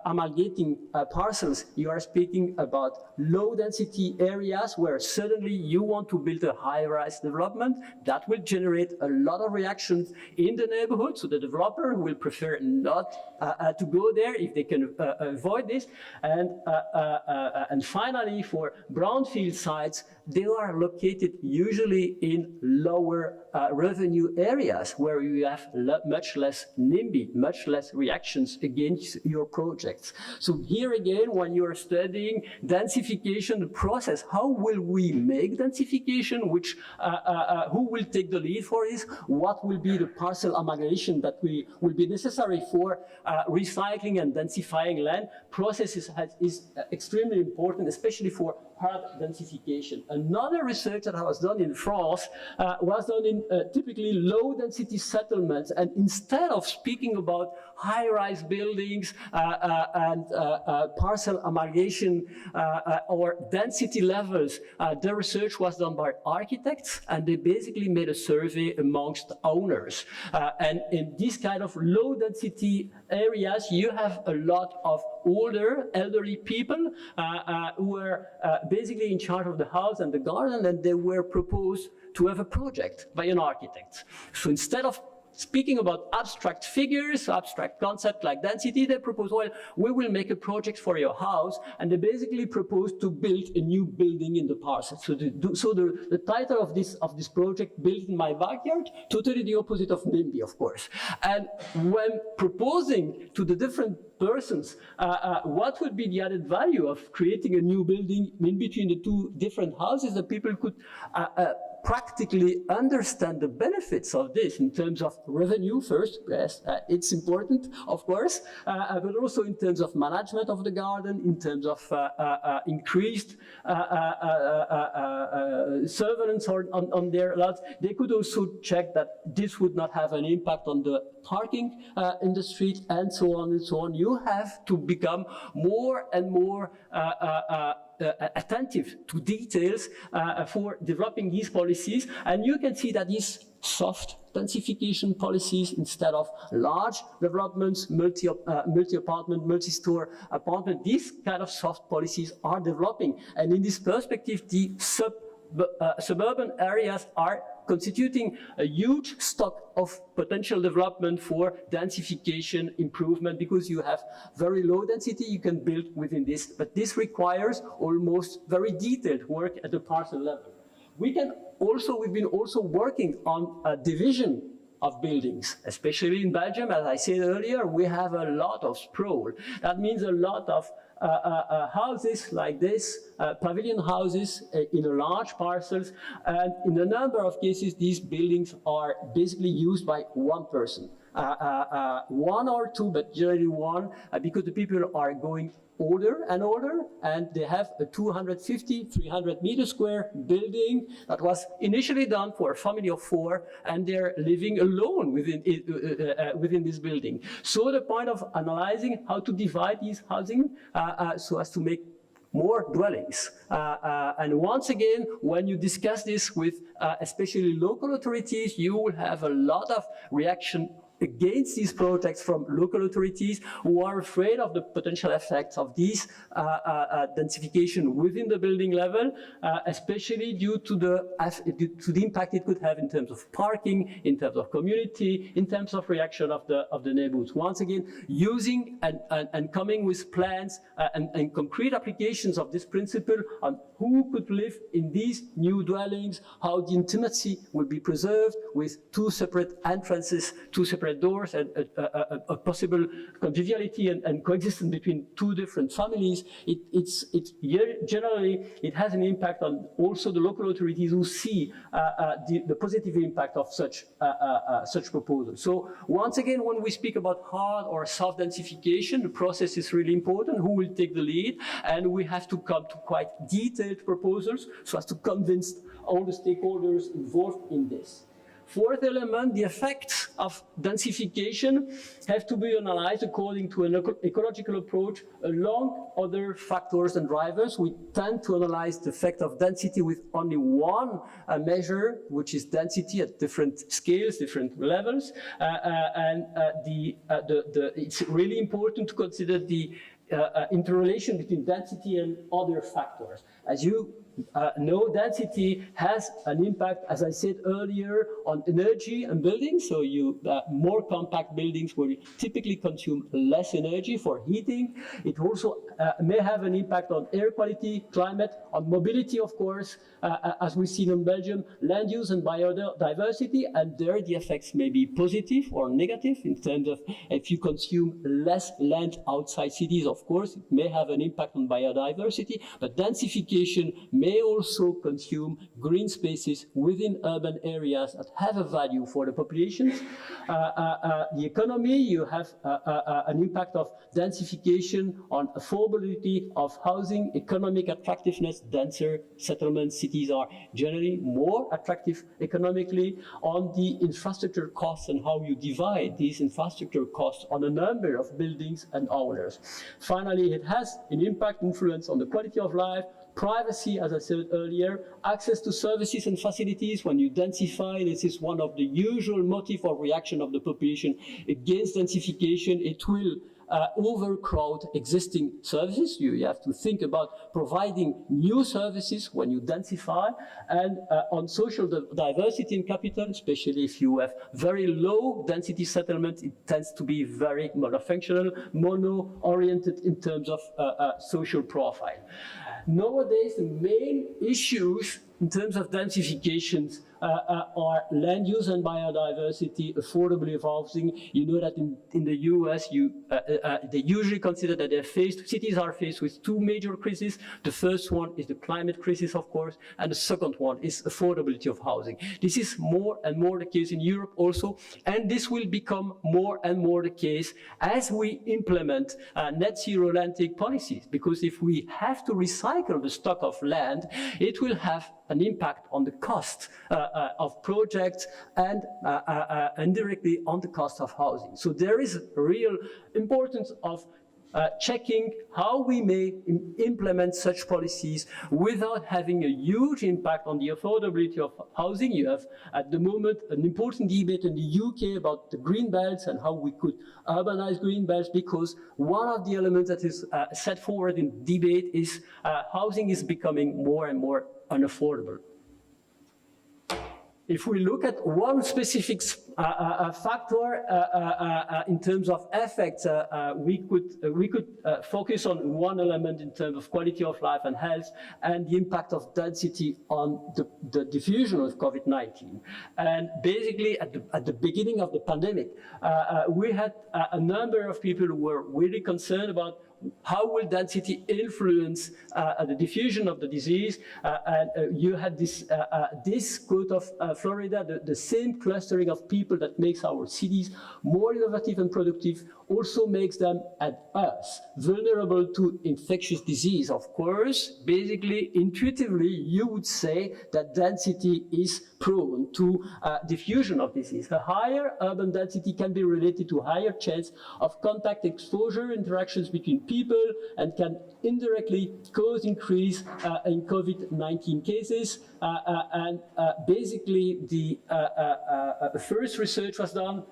amalgamating parcels, you are speaking about low density areas where suddenly you want to build a high-rise development. That will generate a lot of reactions in the neighborhood, so the developer will prefer not to go there if they can avoid this. And finally, for brownfield sites, they are located usually in lower revenue areas where you have much less NIMBY, much less reactions against your projects. So here again, when you are studying densification, the process, how will we make densification? Who will take the lead for this? What will be the parcel amalgamation that will be necessary for recycling and densifying land? Process is extremely important, especially for hard densification. Another research that was done in France was done in typically low density settlements, and instead of speaking about high-rise buildings and parcel amalgamation or density levels, the research was done by architects, and they basically made a survey amongst owners. And in this kind of low density areas, you have a lot of older, elderly people who were basically in charge of the house and the garden, and they were proposed to have a project by an architect. So instead of speaking about abstract figures, abstract concepts like density, they propose, well, we will make a project for your house, and they basically propose to build a new building in the parcel. So the title of this project, Built in My Backyard, totally the opposite of NIMBY, of course. And when proposing to the different persons what would be the added value of creating a new building in between the two different houses, that people could practically understand the benefits of this in terms of revenue first, yes, it's important, of course, but also in terms of management of the garden, in terms of increased surveillance on their lots. They could also check that this would not have an impact on the parking in the street, and so on and so on. You have to become more and more attentive to details for developing these policies, and you can see that these soft densification policies, instead of large developments, multi-apartment, multi-store apartment, these kind of soft policies are developing. And in this perspective, the suburban areas are constituting a huge stock of potential development for densification improvement, because you have very low density, you can build within this, but this requires almost very detailed work at the parcel level. We've been also working on a division of buildings, especially in Belgium. As I said earlier, we have a lot of sprawl. That means a lot of houses like this, pavilion houses in large parcels, and in a number of cases, these buildings are basically used by one person. One or two, but generally one, because the people are going older and older, and they have a 250, 300 meter square building that was initially done for a family of 4, and they're living alone within this building. So the point of analyzing how to divide these housing so as to make more dwellings. And once again, when you discuss this with especially local authorities, you will have a lot of reaction against these projects from local authorities who are afraid of the potential effects of these densification within the building level, especially due to the impact it could have in terms of parking, in terms of community, in terms of reaction of the neighborhoods. Once again, using and coming with plans and concrete applications of this principle on who could live in these new dwellings, how the intimacy will be preserved with 2 separate entrances, 2 separate doors, and a possible conviviality and coexistence between 2 different families. Generally, it has an impact on also the local authorities who see the positive impact of such proposals. So once again, when we speak about hard or soft densification, the process is really important. Who will take the lead? And we have to come to quite detailed proposals so as to convince all the stakeholders involved in this. Fourth element, the effects of densification have to be analyzed according to an ecological approach along other factors and drivers. We tend to analyze the effect of density with only one measure, which is density at different scales, different levels. It's really important to consider the interrelation between density and other factors. As you know, density has an impact, as I said earlier, on energy and buildings. So more compact buildings will typically consume less energy for heating. It also may have an impact on air quality, climate, on mobility, of course, as we've seen in Belgium, land use and biodiversity, and there the effects may be positive or negative in terms of if you consume less land outside cities, of course, it may have an impact on biodiversity, but densification may also consume green spaces within urban areas that have a value for the populations. The economy, you have an impact of densification on affordability of housing, economic attractiveness. Denser settlement cities are generally more attractive economically. On the infrastructure costs and how you divide these infrastructure costs on a number of buildings and owners. Finally, it has an impact, influence on the quality of life, privacy, as I said earlier, access to services and facilities. When you densify, this is one of the usual motive of reaction of the population against densification. It will overcrowd existing services. You have to think about providing new services when you densify. And on social diversity in capital, especially if you have very low density settlement, it tends to be very monofunctional, mono-oriented in terms of social profile. Nowadays, the main issues in terms of densifications are land use and biodiversity, affordability of housing. You know that in the US, they usually consider that cities are faced with two major crises. The first one is the climate crisis, of course, and the second one is affordability of housing. This is more and more the case in Europe also, and this will become more and more the case as we implement net zero land take policies, because if we have to recycle the stock of land, it will have an impact on the cost of projects and indirectly on the cost of housing. So there is a real importance of checking how we may implement such policies without having a huge impact on the affordability of housing. You have at the moment an important debate in the UK about the green belts and how we could urbanize green belts, because one of the elements that is set forward in debate is housing is becoming more and more unaffordable. If we look at one specific factor in terms of effects, we could focus on one element in terms of quality of life and health, and the impact of density on the diffusion of COVID-19. And basically, at the beginning of the pandemic, we had a number of people who were really concerned about how will density influence the diffusion of the disease? And you had this quote of Florida, the same clustering of people that makes our cities more innovative and productive also makes them, at us, vulnerable to infectious disease. Of course, basically, intuitively, you would say that density is prone to diffusion of disease. A higher urban density can be related to higher chance of contact exposure interactions between people and can indirectly cause increase in COVID-19 cases. Basically, the first research was done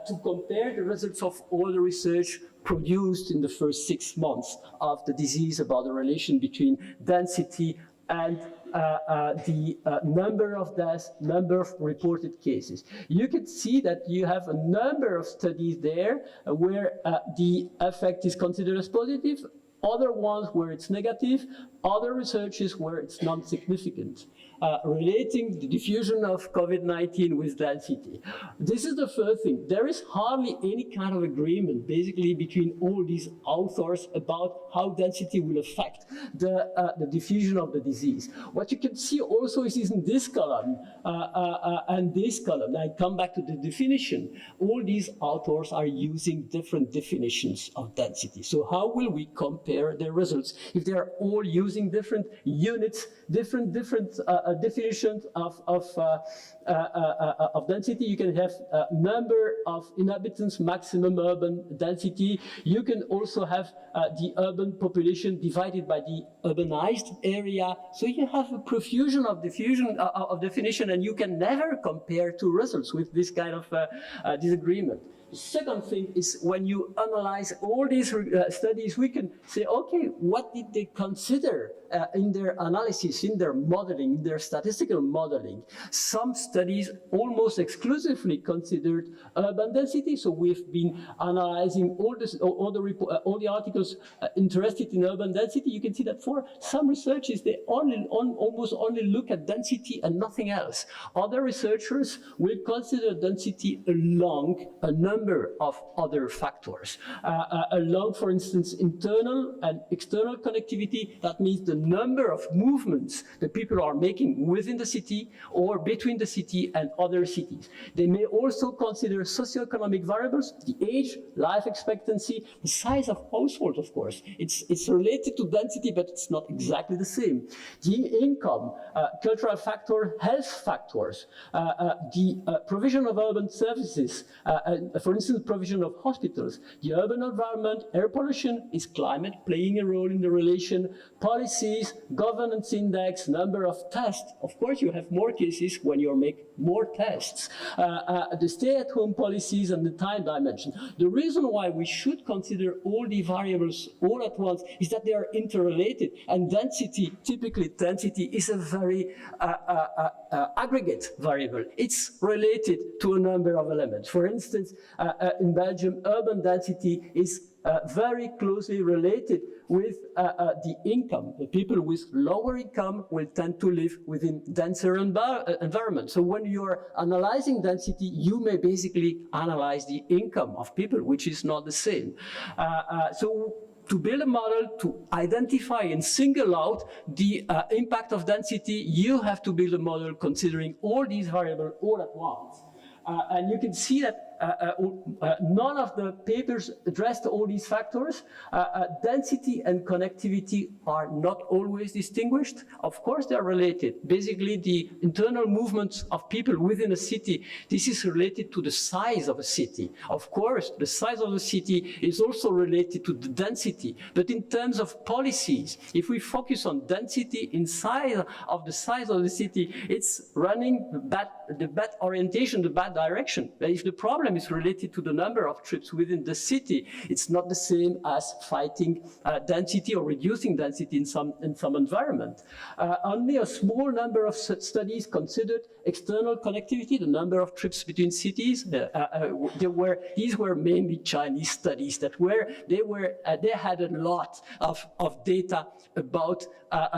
to compare the results of all the research produced in the first 6 months of the disease about the relation between density and the number of deaths, number of reported cases. You can see that you have a number of studies there where the effect is considered as positive, other ones where it's negative, other researches where it's non-significant. Relating the diffusion of COVID-19 with density. This is the first thing. There is hardly any kind of agreement, basically, between all these authors about how density will affect the diffusion of the disease. What you can see also is in this column and this column. I come back to the definition. All these authors are using different definitions of density. So how will we compare their results if they are all using different units, different definitions of density? You can have number of inhabitants, maximum urban density. You can also have the urban population divided by the urbanized area. So you have a profusion of definition, and you can never compare two results with this kind of disagreement. The second thing is when you analyze all these studies, we can say, okay, what did they consider in their analysis, in their modeling, in their statistical modeling? Some studies almost exclusively considered urban density. So we've been analyzing all the articles interested in urban density. You can see that for some researchers, they almost only look at density and nothing else. Other researchers will consider density along a number of other factors. Along, for instance, internal and external connectivity. That means the number of movements that people are making within the city or between the city and other cities. They may also consider socioeconomic variables, the age, life expectancy, the size of households, of course. It's related to density, but it's not exactly the same. The income, cultural factor, health factors, the provision of urban services, For instance, provision of hospitals. The urban environment, air pollution is climate playing a role in the relation. Policies, governance index, number of tests. Of course, you have more cases when you make more tests. The stay-at-home policies and the time dimension. The reason why we should consider all the variables all at once is that they are interrelated, and density, typically density, is a very aggregate variable. It's related to a number of elements. For instance, in Belgium, urban density is very closely related with the income. The people with lower income will tend to live within denser environments. So when you're analyzing density, you may basically analyze the income of people, which is not the same. So to build a model to identify and single out the impact of density, you have to build a model considering all these variables all at once. And you can see that none of the papers addressed all these factors. Density and connectivity are not always distinguished. Of course, they are related. Basically, the internal movements of people within a city, this is related to the size of a city. Of course, the size of the city is also related to the density. But in terms of policies, if we focus on density inside of the size of the city, it's running the bad orientation, the bad direction. But if the problem is related to the number of trips within the city, it's not the same as fighting density or reducing density in some environment. Only a small number of studies considered external connectivity, the number of trips between cities. These were mainly Chinese studies they had a lot of data about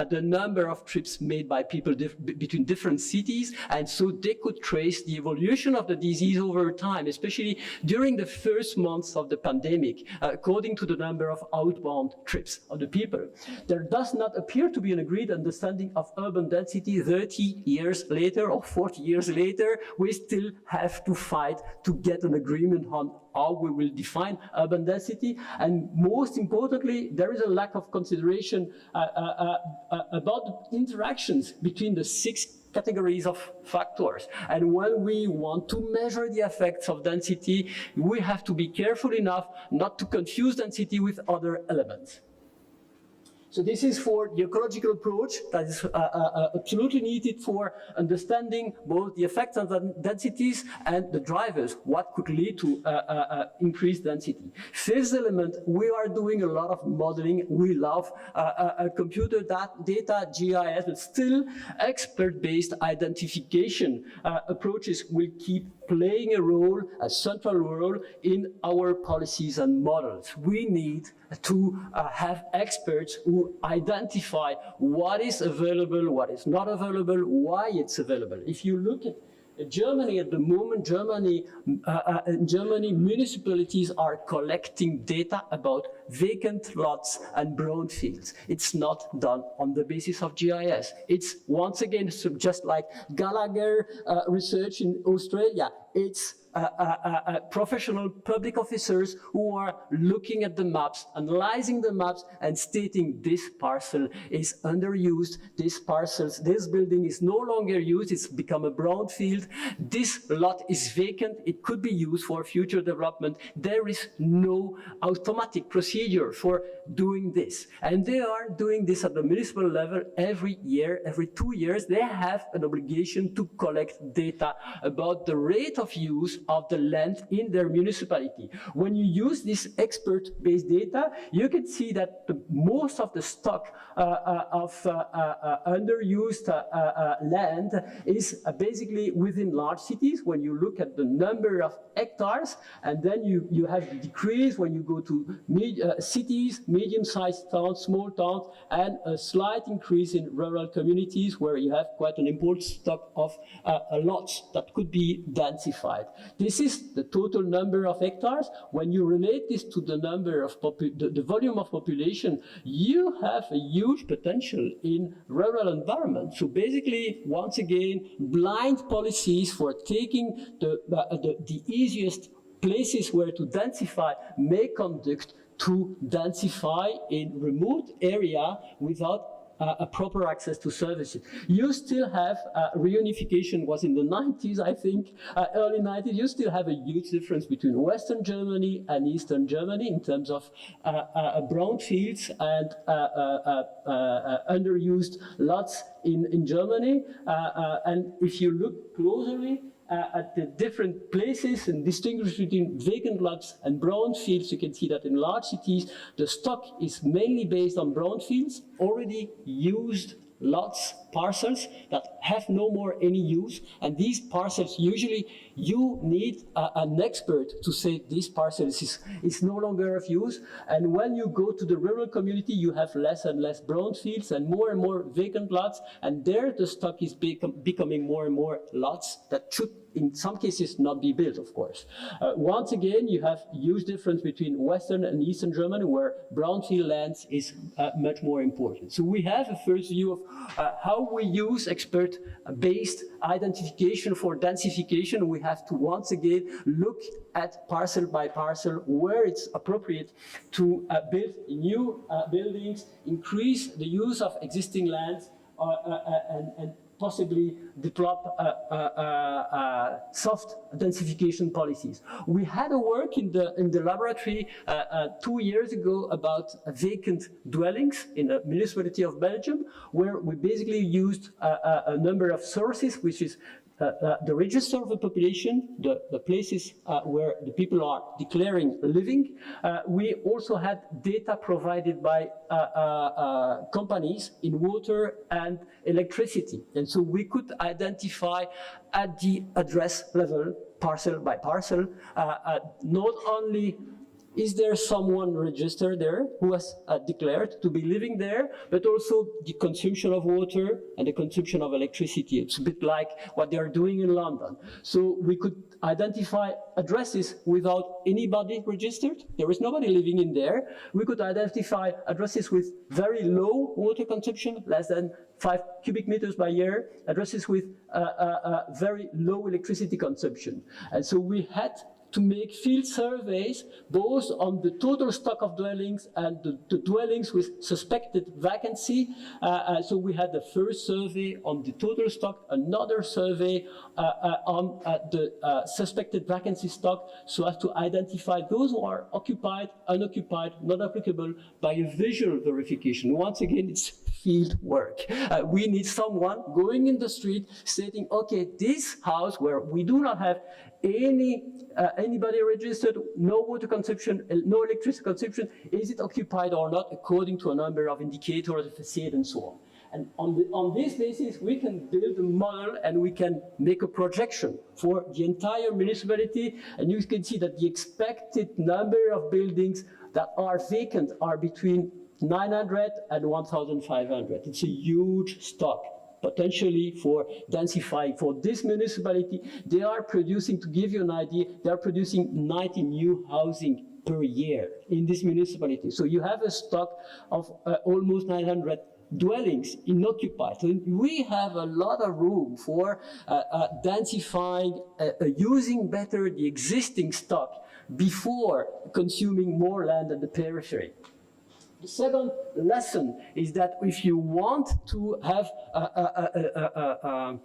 the number of trips made by people between different cities, and so they could trace the evolution of the disease over time, especially during the first months of the pandemic, according to the number of outbound trips of the people. There does not appear to be an agreed understanding of urban density 30 years later or 40 years later. We still have to fight to get an agreement on how we will define urban density. And most importantly, there is a lack of consideration about the interactions between the 6 categories of factors. And when we want to measure the effects of density, we have to be careful enough not to confuse density with other elements. So this is for the ecological approach that is absolutely needed for understanding both the effects of the densities and the drivers, what could lead to increased density. Fifth element, we are doing a lot of modeling. We love computer data, GIS, but still expert-based identification approaches will keep playing a central role in our policies and models. We need to have experts who identify what is available, what is not available, why it's available. If you look at Germany at the moment, in Germany, municipalities are collecting data about vacant lots and brownfields. It's not done on the basis of GIS. It's once again just like Gallagher research in Australia. It's professional public officers who are looking at the maps, analyzing the maps, and stating this parcel is underused, this building is no longer used, it's become a brownfield, this lot is vacant, it could be used for future development. There is no automatic procedure for doing this. And they are doing this at the municipal level every year, every 2 years. They have an obligation to collect data about the rate of use of the land in their municipality. When you use this expert-based data, you can see that most of the stock of underused land is basically within large cities. When you look at the number of hectares, and then you have the decrease when you go to cities, medium-sized towns, small towns, and a slight increase in rural communities where you have quite an important stock of lots that could be densified. This is the total number of hectares. When you relate this to the number of the volume of population, you have a huge potential in rural environments. So basically, once again, blind policies for taking the easiest places where to densify may conduct to densify in remote area without a proper access to services. You still have, reunification was in the 90s, I think, early 90s, you still have a huge difference between Western Germany and Eastern Germany in terms of brownfields and underused lots in Germany. And if you look closely at the different places and distinguish between vacant lots and brownfields, you can see that in large cities, the stock is mainly based on brownfields, already used lots, parcels that have no more any use. And these parcels, usually you need an expert to say this parcel is no longer of use. And when you go to the rural community, you have less and less brownfields and more vacant lots. And there the stock is becoming more and more lots that should in some cases not be built, of course. Once again, you have huge difference between Western and Eastern Germany, where brownfield lands is much more important. So we have a first view of how we use expert-based identification for densification. We have to once again look at parcel by parcel where it's appropriate to build new buildings, increase the use of existing lands, and possibly develop soft densification policies. We had a work in the laboratory 2 years ago about vacant dwellings in the municipality of Belgium, where we basically used a number of sources, which is the register of the population, the places where the people are declaring living. We also had data provided by companies in water and electricity. And so we could identify at the address level, parcel by parcel, not only is there someone registered there who has declared to be living there, but also the consumption of water and the consumption of electricity. It's a bit like what they are doing in London. So we could identify addresses without anybody registered. There is nobody living in there. We could identify addresses with very low water consumption, less than 5 cubic meters by year, addresses with very low electricity consumption. And so we had to make field surveys both on the total stock of dwellings and the dwellings with suspected vacancy. So we had the first survey on the total stock, another survey on the suspected vacancy stock, so as to identify those who are occupied, unoccupied, not applicable by a visual verification. Once again, it's field work. We need someone going in the street stating, okay, this house where we do not have anybody registered, no water consumption, no electricity consumption, is it occupied or not, according to a number of indicators, the facade and so on. And on this basis, we can build a model and we can make a projection for the entire municipality. And you can see that the expected number of buildings that are vacant are between 900 and 1,500. It's a huge stock, potentially for densifying. For this municipality, they are producing, to give you an idea, they are producing 90 new housing per year in this municipality. So you have a stock of almost 900 dwellings inoccupied. So we have a lot of room for densifying, using better the existing stock before consuming more land at the periphery. The second lesson is that if you want to have an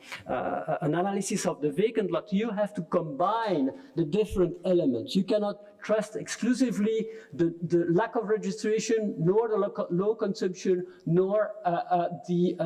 analysis of the vacant lot, you have to combine the different elements. You cannot trust exclusively the lack of registration, nor the low consumption, nor the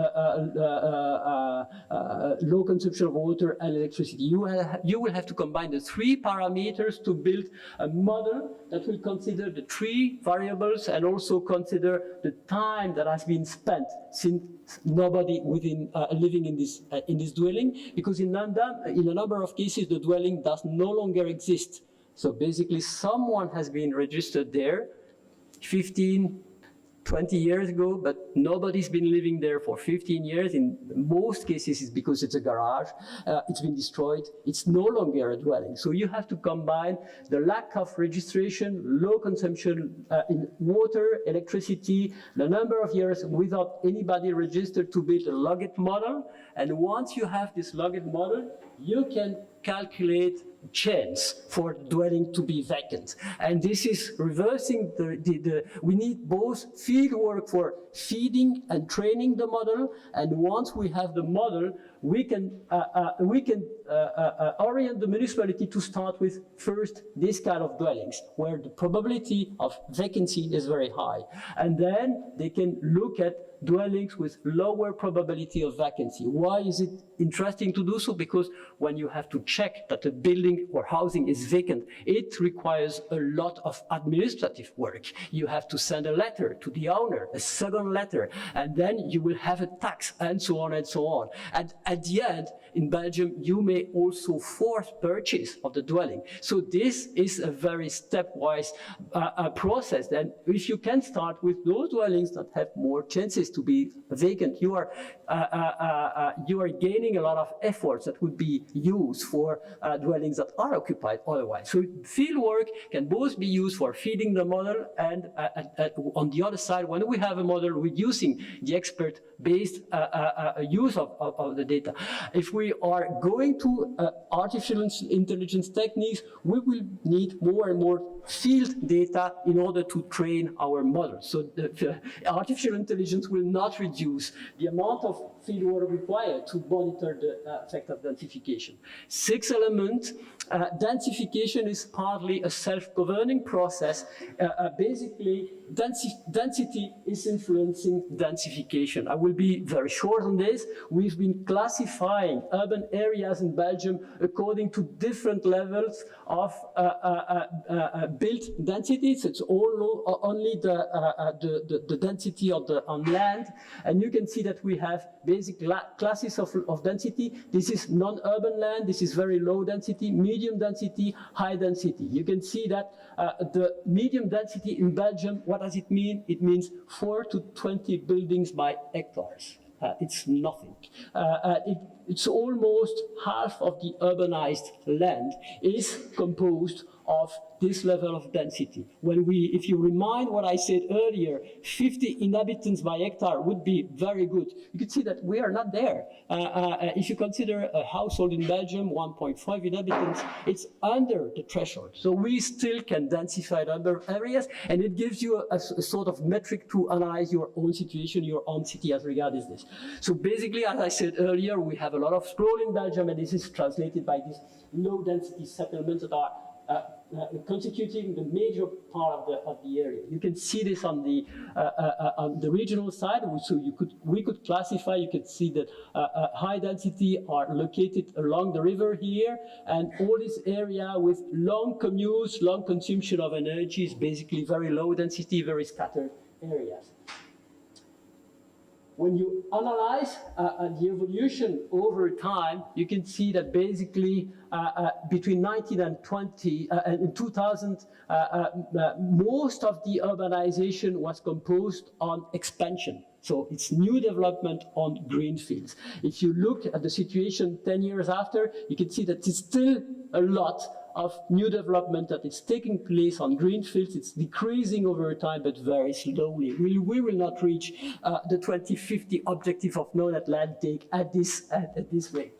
low consumption of water and electricity. You will have to combine the three parameters to build a model that will consider the three variables and also consider the time that has been spent since nobody within living in this dwelling, because in a number of cases the dwelling does no longer exist. So basically someone has been registered there 15, 20 years ago, but nobody's been living there for 15 years. In most cases, it's because it's a garage, it's been destroyed, it's no longer a dwelling. So you have to combine the lack of registration, low consumption in water, electricity, the number of years without anybody registered to build a logged model. And once you have this logged model, you can calculate chance for dwelling to be vacant. And this is reversing we need both field work for feeding and training the model. And once we have the model, we can orient the municipality to start with first this kind of dwellings where the probability of vacancy is very high. And then they can look at dwellings with lower probability of vacancy. Why is it interesting to do so? Because when you have to check that a building or housing is vacant, it requires a lot of administrative work. You have to send a letter to the owner, a second letter, and then you will have a tax, and so on and so on. And at the end, in Belgium, you may also force purchase of the dwelling. So this is a very stepwise process. And if you can start with those dwellings that have more chances to be vacant, you are gaining a lot of efforts that would be used for dwellings that are occupied otherwise. So field work can both be used for feeding the model and on the other side, when we have a model, reducing the expert-based use of the data. If we are going to artificial intelligence techniques, we will need more and more field data in order to train our models. So the artificial intelligence will not reduce the amount of field work required to monitor the effect of densification. Sixth element, densification is partly a self-governing process. Basically, density is influencing densification. I will be very short on this. We've been classifying urban areas in Belgium according to different levels of built densities. It's only the density on land. And you can see that we have basic classes of density. This is non-urban land. This is very low density, medium density, high density. You can see that the medium density in Belgium, what does it mean? It means 4 to 20 buildings by hectares. It's nothing. It's almost half of the urbanized land is composed of this level of density. If you remind what I said earlier, 50 inhabitants by hectare would be very good. You can see that we are not there. If you consider a household in Belgium, 1.5 inhabitants, it's under the threshold. So we still can densify other areas, and it gives you a sort of metric to analyze your own situation, your own city as regards this. So basically, as I said earlier, we have a lot of sprawl in Belgium, and this is translated by these low density settlements that are constituting the major part of the area. You can see this on the regional side. So we could classify. You can see that high density are located along the river here, and all this area with long commutes, long consumption of energy is basically very low density, very scattered areas. When you analyze the evolution over time, you can see that basically between 19 and 2000, most of the urbanization was composed on expansion. So it's new development on greenfields. If you look at the situation 10 years after, you can see that it's still a lot of new development that is taking place on greenfields. It's decreasing over time, but very slowly. We will not reach the 2050 objective of non-Atlantic at this rate.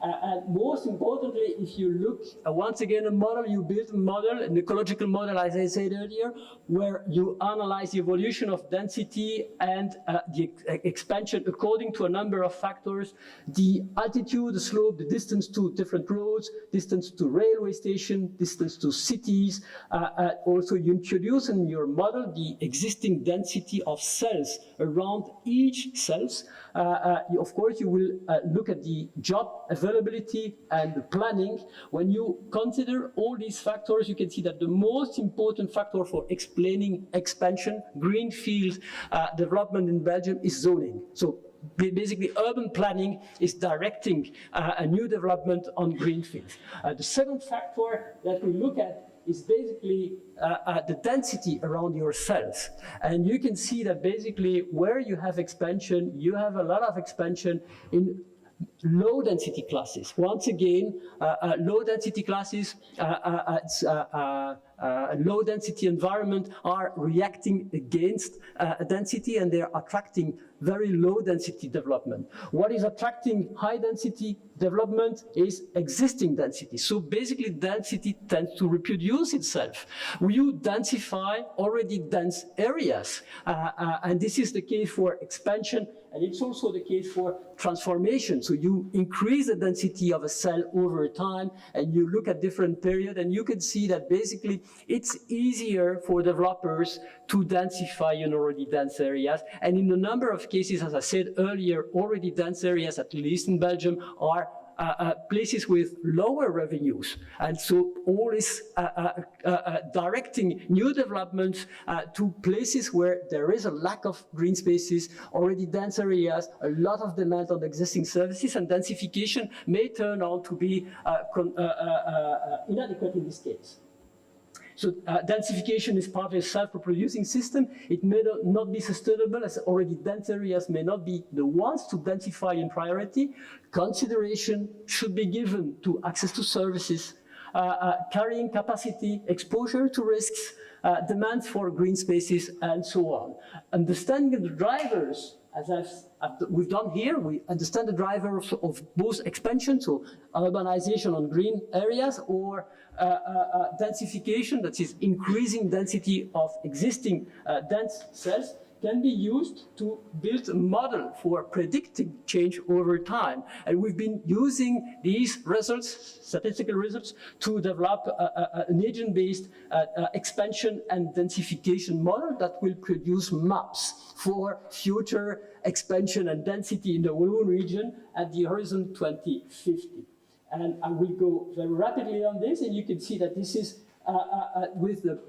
And most importantly, if you look, once again, a model, you build a model, an ecological model, as I said earlier, where you analyze the evolution of density and the expansion according to a number of factors, the altitude, the slope, the distance to different roads, distance to railway station, distance to cities. Also, you introduce in your model the existing density of cells around each cells. Of course, you will look at the job availability and the planning. When you consider all these factors, you can see that the most important factor for explaining expansion, greenfield development in Belgium is zoning. So basically, urban planning is directing a new development on greenfields. The second factor that we look at is basically the density around your cells. And you can see that basically where you have expansion, you have a lot of expansion in low density classes. Once again, low density classes, low density environment are reacting against density, and they're attracting very low density development. What is attracting high density development is existing density. So basically density tends to reproduce itself. You densify already dense areas, and this is the case for expansion, and it's also the case for transformation. So you increase the density of a cell over time, and you look at different periods, and you can see that basically it's easier for developers to densify in already dense areas. And in a number of cases, as I said earlier, already dense areas, at least in Belgium, are places with lower revenues. And so all is directing new developments to places where there is a lack of green spaces, already dense areas, a lot of demand on existing services, and densification may turn out to be inadequate in this case. So densification is partly a self-reproducing system. It may not be sustainable, as already dense areas may not be the ones to densify in priority. Consideration should be given to access to services, carrying capacity, exposure to risks, demands for green spaces, and so on. Understanding the drivers, as we've done here, we understand the drivers of both expansion, so urbanization on green areas, or densification, that is increasing density of existing dense cells, can be used to build a model for predicting change over time. And we've been using these results, statistical results, to develop an agent-based expansion and densification model that will produce maps for future expansion and density in the Walloon region at the horizon 2050. And I will go very rapidly on this, and you can see that this is with the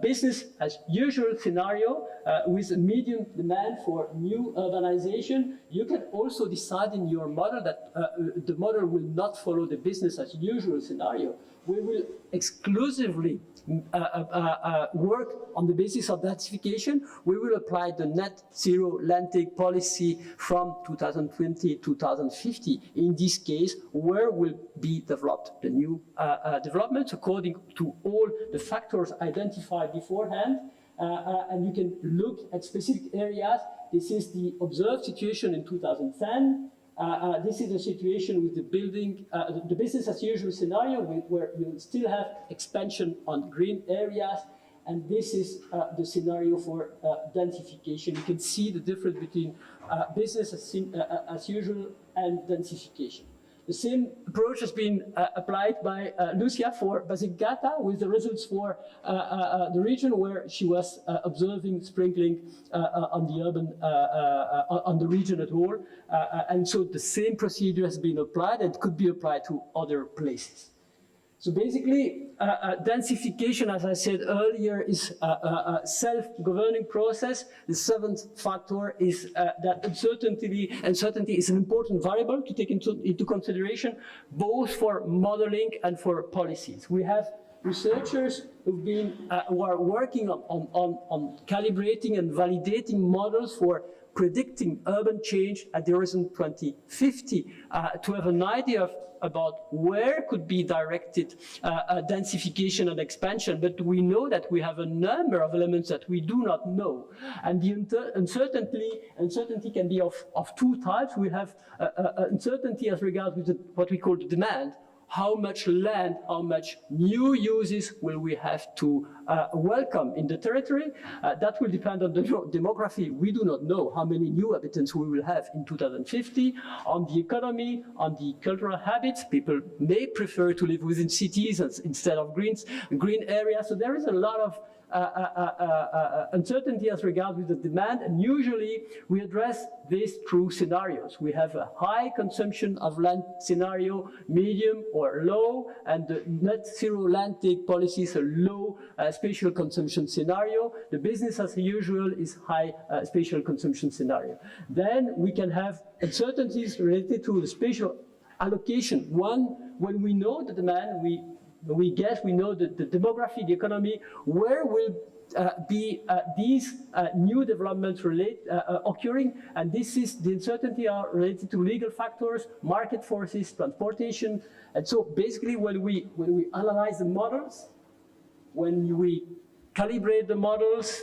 business as usual scenario with a medium demand for new urbanization. You can also decide in your model that the model will not follow the business as usual scenario. We will exclusively work on the basis of densification. We will apply the net zero land take policy from 2020 to 2050. In this case, where will be developed the new developments according to all the factors identified beforehand. And you can look at specific areas. This is the observed situation in 2010. This is the situation with the building, the business as usual scenario, where you still have expansion on green areas, and this is the scenario for densification. You can see the difference between business as usual and densification. The same approach has been applied by Lucia for Basilicata, with the results for the region where she was observing sprinkling on the urban, on the region at all. And so the same procedure has been applied and could be applied to other places. So basically, densification, as I said earlier, is a self-governing process. The seventh factor is that uncertainty is an important variable to take into consideration, both for modeling and for policies. We have researchers who are working on calibrating and validating models for predicting urban change at the horizon 2050 to have an idea about where could be directed densification and expansion. But we know that we have a number of elements that we do not know. And the uncertainty can be of two types. We have uncertainty as regards with what we call the demand. How much land, how much new uses will we have to welcome in the territory? That will depend on the demography. We do not know how many new habitants we will have in 2050. On the economy, on the cultural habits, people may prefer to live within cities instead of green areas. So there is a lot of uncertainty as regards with the demand, and usually we address this through scenarios. We have a high consumption of land scenario, medium or low, and the net zero land take policy is a low spatial consumption scenario. The business as usual is high spatial consumption scenario. Then we can have uncertainties related to the spatial allocation. One, when we know the demand, we know the demography, the economy, where will be these new developments occurring, and this is the uncertainty are related to legal factors, market forces, transportation, and so basically when we analyze the models, when we calibrate the models,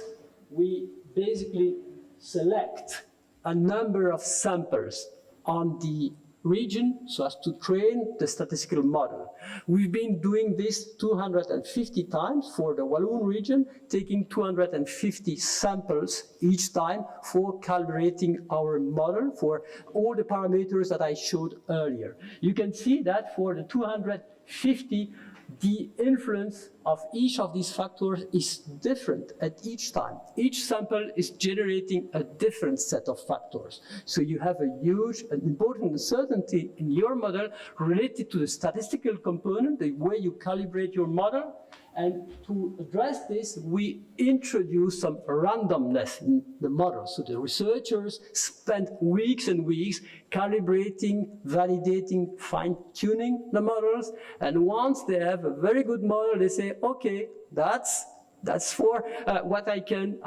we basically select a number of samples on the region so as to train the statistical model. We've been doing this 250 times for the Walloon region, taking 250 samples each time for calibrating our model for all the parameters that I showed earlier. You can see that for the 250, the influence of each of these factors is different at each time. Each sample is generating a different set of factors. So you have a huge and important uncertainty in your model related to the statistical component, the way you calibrate your model. And to address this, we introduce some randomness in the model. So the researchers spent weeks and weeks calibrating, validating, fine-tuning the models. And once they have a very good model, they say, okay, that's for what I can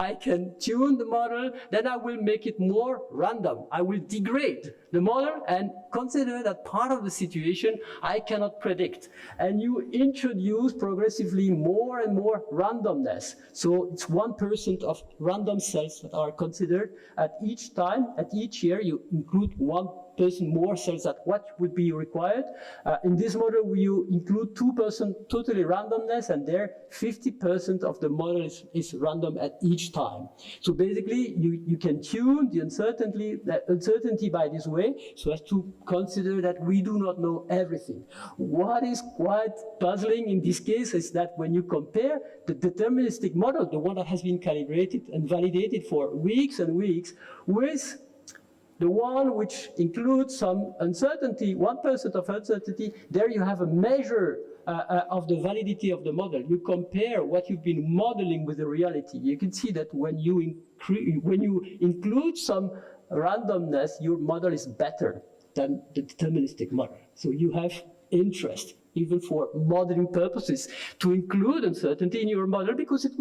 tune the model, then I will make it more random. I will degrade the model and consider that part of the situation I cannot predict. And you introduce progressively more and more randomness. So it's 1% of random cells that are considered at each time, at each year you include 1% more cells than what would be required. In this model, you include 2% totally randomness, and there 50% of the model is random at each time. So basically, you can tune the uncertainty by this way, so as to consider that we do not know everything. What is quite puzzling in this case is that when you compare the deterministic model, the one that has been calibrated and validated for weeks and weeks, with the one which includes some uncertainty, 1% of uncertainty, there you have a measure of the validity of the model. You compare what you've been modeling with the reality. You can see that when you include some randomness, your model is better than the deterministic model. So you have interest, even for modeling purposes, to include uncertainty in your model, because it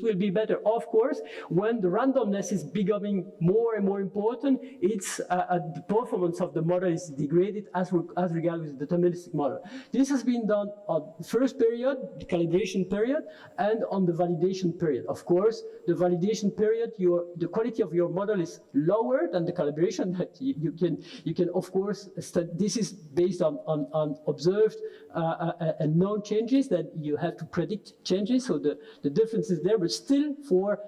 will be better. Of course, when the randomness is becoming more and more important, the performance of the model is degraded as regards with the deterministic model. This has been done on the first period, the calibration period, and on the validation period. Of course, the validation period, the quality of your model is lower than the calibration. You can of course, this is based on observed and known changes that you have to predict changes, so the difference is there, but still for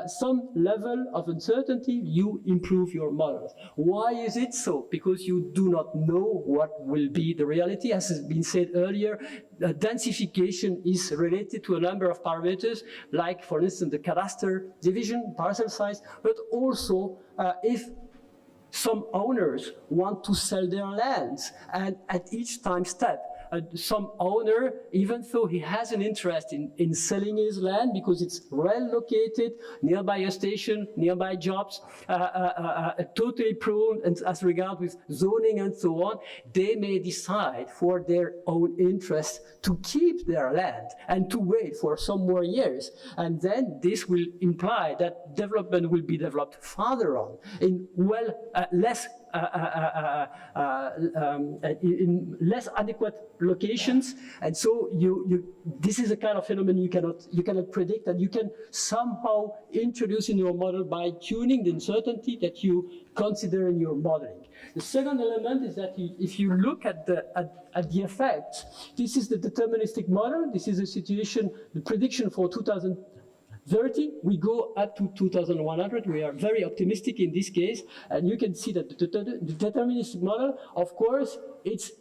some level of uncertainty, you improve your models. Why is it so? Because you do not know what will be the reality. As has been said earlier, densification is related to a number of parameters, like, for instance, the cadastre division, parcel size, but also if some owners want to sell their lands, and at each time step, some owner, even though he has an interest in selling his land because it's well located, nearby a station, nearby jobs, totally prone and as regard with zoning and so on, they may decide for their own interest to keep their land and to wait for some more years. And then this will imply that development will be developed farther on in in less adequate locations, and so this is a kind of phenomenon you cannot predict, and you can somehow introduce in your model by tuning the uncertainty that you consider in your modeling. The second element is that if you look at the effects, this is the deterministic model. This is a situation, the prediction for 2030, we go up to 2100. We are very optimistic in this case, and you can see that the deterministic model, of course, it's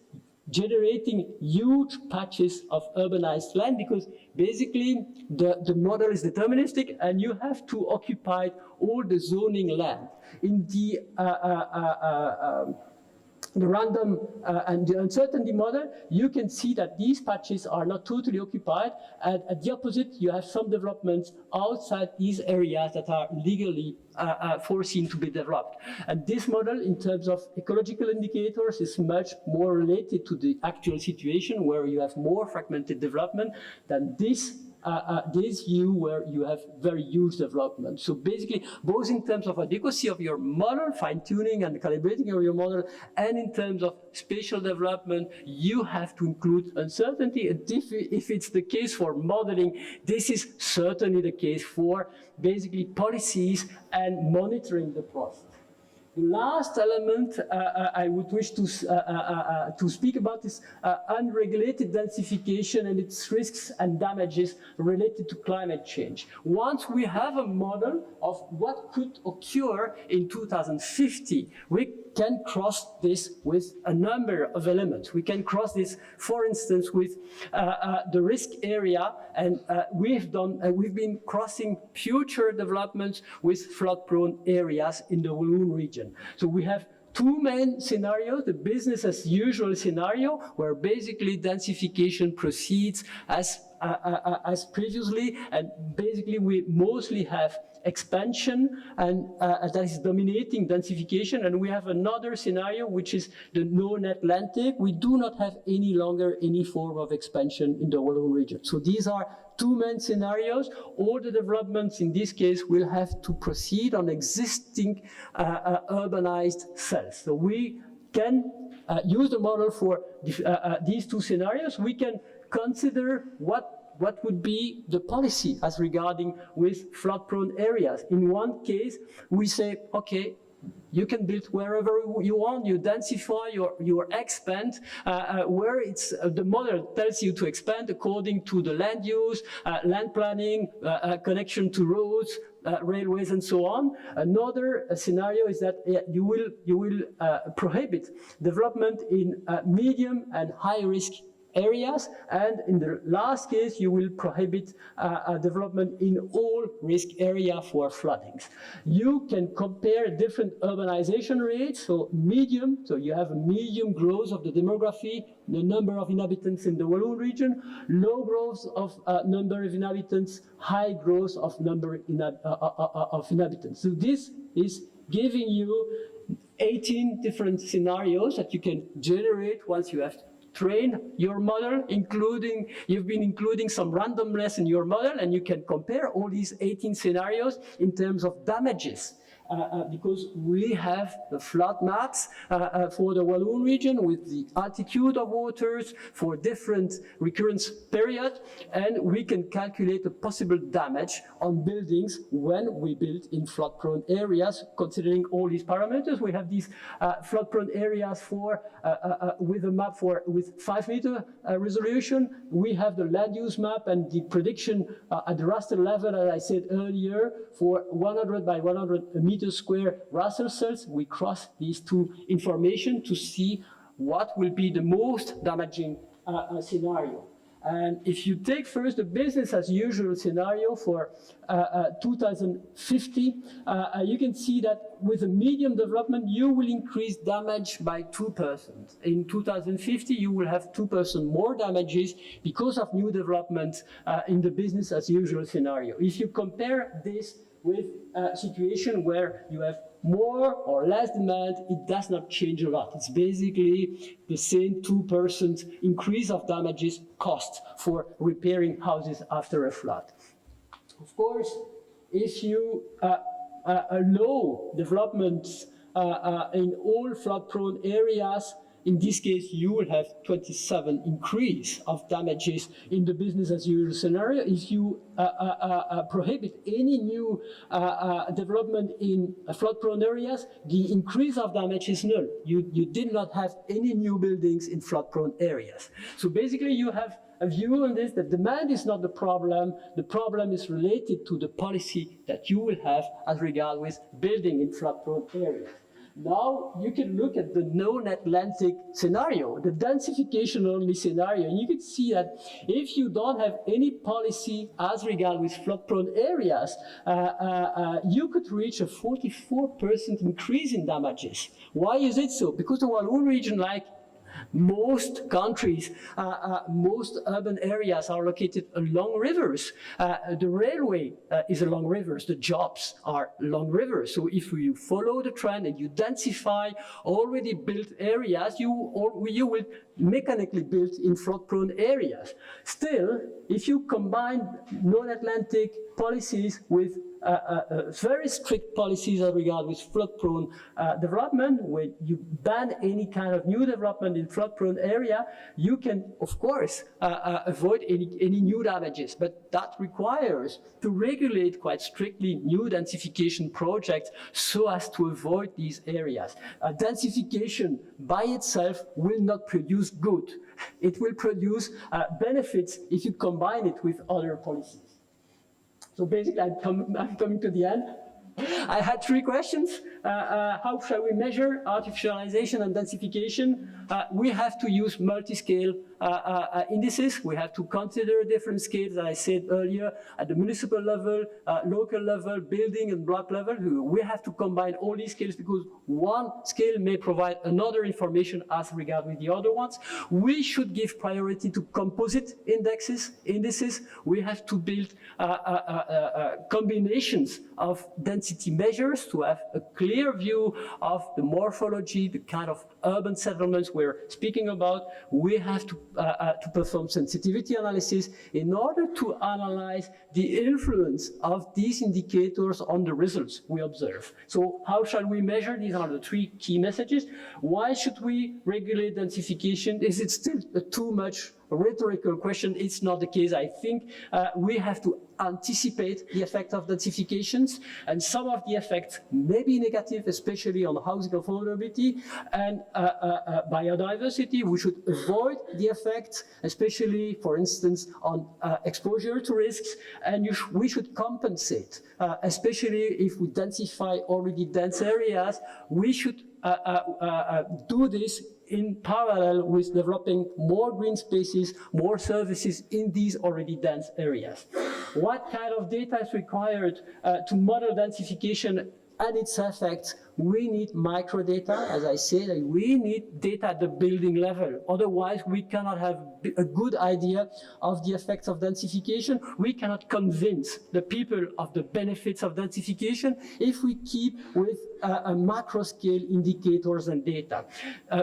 generating huge patches of urbanized land, because basically the model is deterministic and you have to occupy all the zoning land. In the random and the uncertainty model, you can see that these patches are not totally occupied, and at the opposite, you have some developments outside these areas that are legally foreseen to be developed. And this model, in terms of ecological indicators, is much more related to the actual situation, where you have more fragmented development than this this view where you have very huge development. So basically, both in terms of adequacy of your model, fine-tuning and calibrating of your model, and in terms of spatial development, you have to include uncertainty. And if it's the case for modeling, this is certainly the case for basically policies and monitoring the process. The last element I would wish to speak about is unregulated densification and its risks and damages related to climate change. Once we have a model of what could occur in 2050, we can cross this with a number of elements. We can cross this, for instance, with the risk area, and we've been crossing future developments with flood-prone areas in the Walloon region. So we have two main scenarios: the business as usual scenario, where basically densification proceeds as previously, and basically we mostly have expansion, and that is dominating densification. And we have another scenario, which is the non-Atlantic. We do not have any longer any form of expansion in the Walloon region. So these are two main scenarios. All the developments in this case will have to proceed on existing urbanized cells. So we can use the model for these two scenarios. We can consider what would be the policy as regarding with flood-prone areas. In one case, we say, okay, you can build wherever you want, you densify, you expand, where it's, the model tells you to expand according to the land use, land planning, connection to roads, railways, and so on. Another scenario is that you will prohibit development in medium and high risk areas, and in the last case, you will prohibit development in all risk area for floodings. You can compare different urbanization rates. So medium, so you have a medium growth of the demography, the number of inhabitants in the Walloon region, low growth of number of inhabitants, high growth of number of inhabitants. So this is giving you 18 different scenarios that you can generate once you have train your model, you've been including some randomness in your model, and you can compare all these 18 scenarios in terms of damages. Because we have the flood maps for the Walloon region with the altitude of waters for different recurrence period, and we can calculate the possible damage on buildings when we build in flood-prone areas. Considering all these parameters, we have these flood-prone areas for with a map with 5-meter resolution. We have the land use map and the prediction at the raster level, as I said earlier, for 100 by 100 meters square raster cells. We cross these two information to see what will be the most damaging scenario. And if you take first the business as usual scenario for 2050, you can see that with a medium development, you will increase damage by 2%. In 2050, you will have 2% more damages because of new development in the business as usual scenario. If you compare this with a situation where you have more or less demand, it does not change a lot. It's basically the same 2% increase of damages cost for repairing houses after a flood. Of course, if you allow developments in all flood-prone areas, in this case, you will have 27 increase of damages in the business as usual scenario. If you prohibit any new development in flood-prone areas, the increase of damage is null. You did not have any new buildings in flood-prone areas. So basically, you have a view on this, that demand is not the problem is related to the policy that you will have as regard with building in flood-prone areas. Now you can look at the non-Atlantic scenario, the densification-only scenario, and you can see that if you don't have any policy as regard with flood-prone areas, you could reach a 44% increase in damages. Why is it so? Because the Walloon region, like Most countries, most urban areas are located along rivers. The railway is along rivers. The jobs are along rivers. So if you follow the trend and you densify already built areas, you will mechanically build in flood-prone areas. Still, if you combine non-Atlantic policies with very strict policies as regard with flood-prone development, where you ban any kind of new development in flood-prone area, you can, of course, avoid any new damages. But that requires to regulate quite strictly new densification projects so as to avoid these areas. Densification by itself will not produce good. It will produce benefits if you combine it with other policies. So basically, I'm coming to the end. I had three questions. How shall we measure artificialization and densification? We have to use multi-scale indices. We have to consider different scales, as I said earlier, at the municipal level, local level, building and block level. We have to combine all these scales because one scale may provide another information as regard with the other ones. We should give priority to composite indices. We have to build combinations of density measures to have a clear view of the morphology, the kind of urban settlements we're speaking about. We have to perform sensitivity analysis in order to analyze the influence of these indicators on the results we observe. So how shall we measure? These are the three key messages. Why should we regulate densification? Is it still too much a rhetorical question? It's not the case. I think we have to anticipate the effect of densifications, and some of the effects may be negative, especially on housing affordability and biodiversity. We should avoid the effects, especially, for instance, on exposure to risks, and we should compensate, especially if we densify already dense areas. We should do this in parallel with developing more green spaces, more services in these already dense areas. What kind of data is required to model densification and its effects? We need microdata, as I said, we need data at the building level. Otherwise, we cannot have a good idea of the effects of densification. We cannot convince the people of the benefits of densification if we keep with a macro scale indicators and data.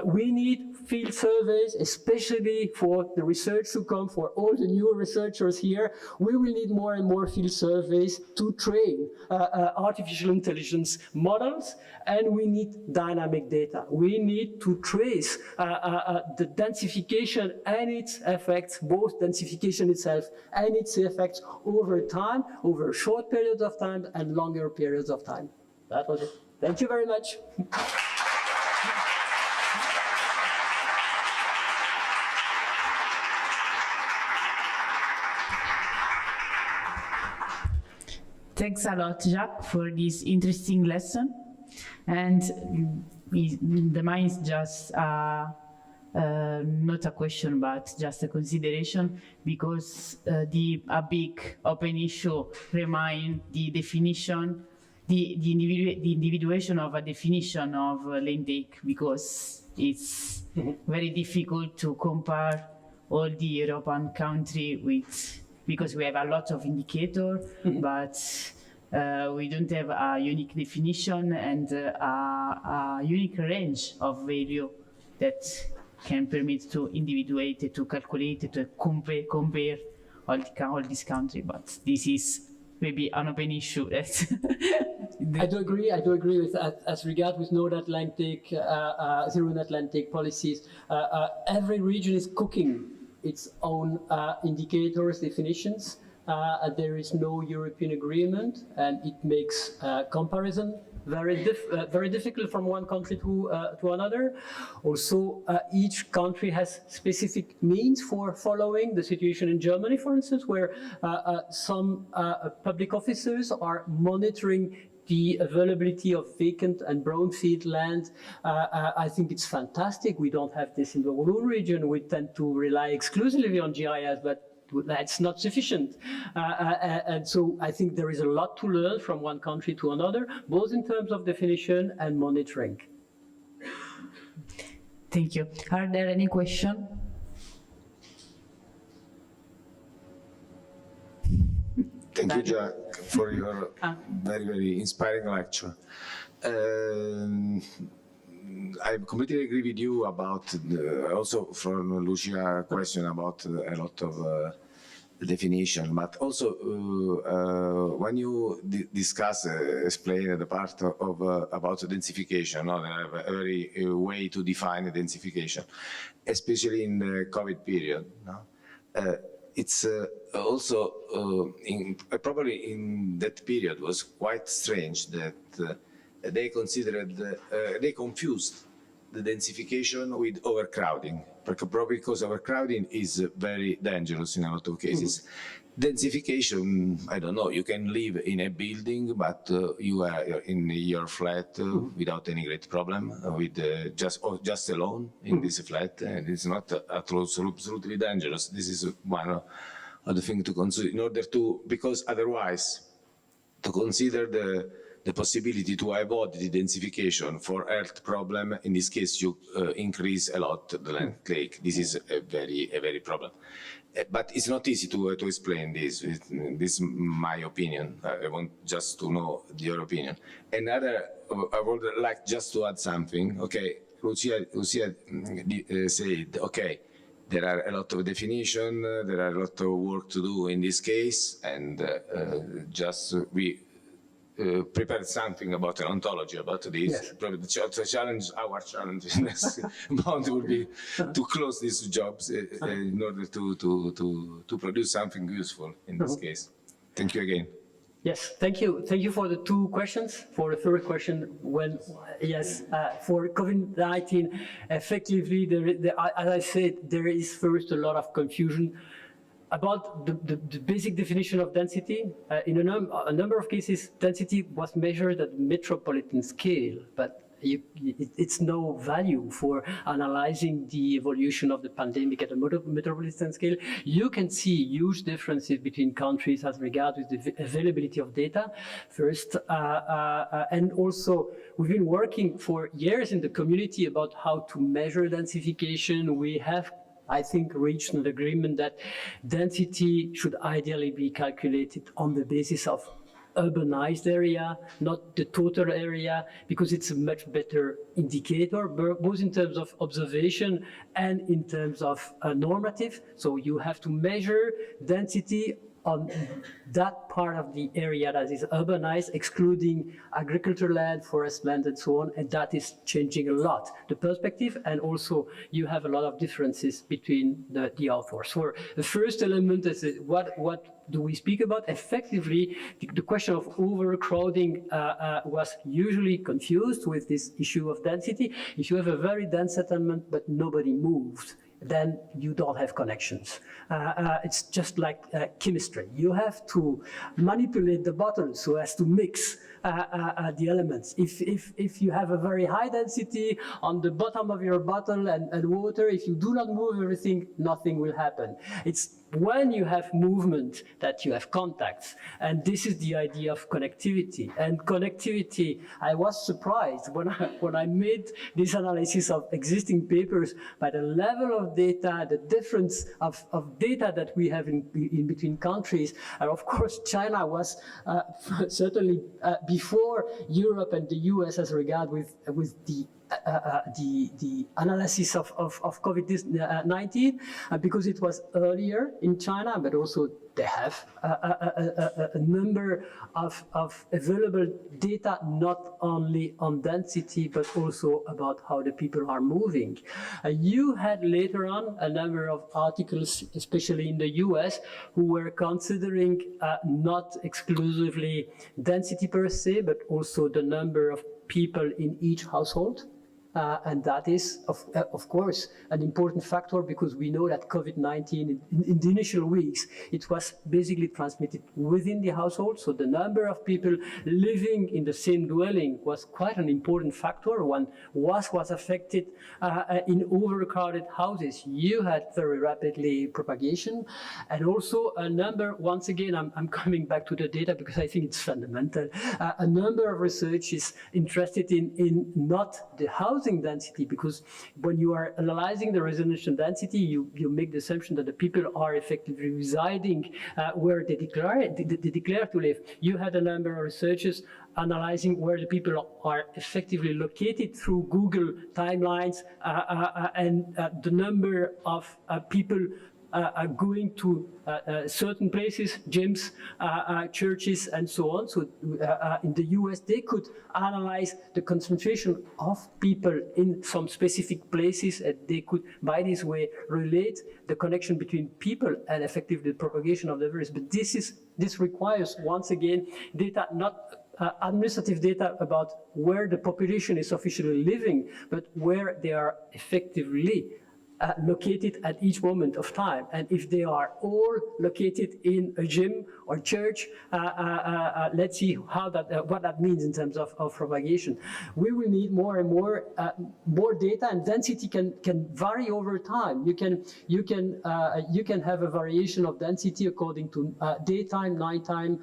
We need field surveys, especially for the research to come, for all the new researchers here. We will need more and more field surveys to train artificial intelligence models, and we need dynamic data. We need to trace the densification and its effects, both densification itself and its effects over time, over short periods of time and longer periods of time. That was it. Thank you very much. Thanks a lot, Jacques, for this interesting lesson. And the mine is just not a question, but just a consideration, because a big open issue remains the definition, the individuation of a definition of land take, because it's very difficult to compare all the European countries with, because we have a lot of indicators, but we don't have a unique definition and a unique range of value that can permit to individuate, to calculate, to compare all these countries. But this is maybe an open issue. I do agree with as regard with North Atlantic, Zero Atlantic policies. Every region is cooking its own indicators, definitions. There is no European agreement, and it makes comparison very difficult from one country to another. Also, each country has specific means for following. The situation in Germany, for instance, where some public officers are monitoring the availability of vacant and brownfield land. I think it's fantastic. We don't have this in the Walloon region. We tend to rely exclusively on GIS, but that's not sufficient. And so I think there is a lot to learn from one country to another, both in terms of definition and monitoring. Thank you. Are there any questions? Thank you, Jack, for your very, very inspiring lecture. I completely agree with you about, also from Lucia question about a lot of definition, but also when you discuss, explain the part of about densification, no? They have a very way to define densification, especially in the COVID period. No? It's also probably in that period was quite strange that they considered they confused the densification with overcrowding, probably because overcrowding is very dangerous in a lot of cases. Densification, I don't know, you can live in a building, but you are in your flat without any great problem, with just alone in this flat, and it's not absolutely dangerous. This is one of the things to consider in order to, because otherwise, to consider the possibility to avoid the densification for health problem, in this case you increase a lot the lake. This is a very problem. But it's not easy to explain this. This is my opinion. I want just to know your opinion. Another, I would like just to add something. Okay, Lucia said, okay, there are a lot of definition, there are a lot of work to do in this case, and just we prepared something about an ontology about this. Yes. Probably the challenge, our challenge in this month will be to close these jobs in order to produce something useful in this case. Thank you again. Yes, thank you. Thank you for the two questions. For the third question, when, yes, for COVID-19, effectively, as I said, there is first a lot of confusion about the basic definition of density. In a number of cases, density was measured at metropolitan scale, but it's no value for analyzing the evolution of the pandemic at a metropolitan scale. You can see huge differences between countries as regards the availability of data, first, and also we've been working for years in the community about how to measure densification. We have, I think, reached an agreement that density should ideally be calculated on the basis of urbanized area, not the total area, because it's a much better indicator, both in terms of observation and in terms of normative. So you have to measure density on that part of the area that is urbanized, excluding agricultural land, forest land, and so on, and that is changing a lot, the perspective, and also you have a lot of differences between the authors. So the first element is what do we speak about? Effectively, the question of overcrowding was usually confused with this issue of density. If you have a very dense settlement, but nobody moved, then you don't have connections. It's just like chemistry. You have to manipulate the bottle so as to mix the elements. If you have a very high density on the bottom of your bottle and water, if you do not move everything, nothing will happen. It's when you have movement that you have contacts. And this is the idea of connectivity. And connectivity, I was surprised when I made this analysis of existing papers by the level of data, the difference of data that we have in between countries. And of course, China was certainly before Europe and the US as regard with the analysis of COVID-19, because it was earlier in China, but also they have a number of available data, not only on density, but also about how the people are moving. You had later on a number of articles, especially in the US, who were considering not exclusively density per se, but also the number of people in each household. And that is, of course, an important factor, because we know that COVID-19, in the initial weeks, it was basically transmitted within the household. So the number of people living in the same dwelling was quite an important factor. One was affected in overcrowded houses. You had very rapidly propagation. And also a number, once again, I'm coming back to the data because I think it's fundamental. A number of research is interested in not the houses housing density, because when you are analyzing the residential density, you make the assumption that the people are effectively residing where they declare to live. You had a number of researchers analyzing where the people are effectively located through Google timelines and the number of people going to certain places, gyms, churches, and so on. So in the US, they could analyze the concentration of people in some specific places, and they could, by this way, relate the connection between people and effectively the propagation of the virus. But this requires, once again, data, not administrative data about where the population is officially living, but where they are effectively located at each moment of time. And if they are all located in a gym or church, let's see how that, what that means in terms of propagation. We will need more and more data, and density can vary over time. You can have a variation of density according to daytime, nighttime,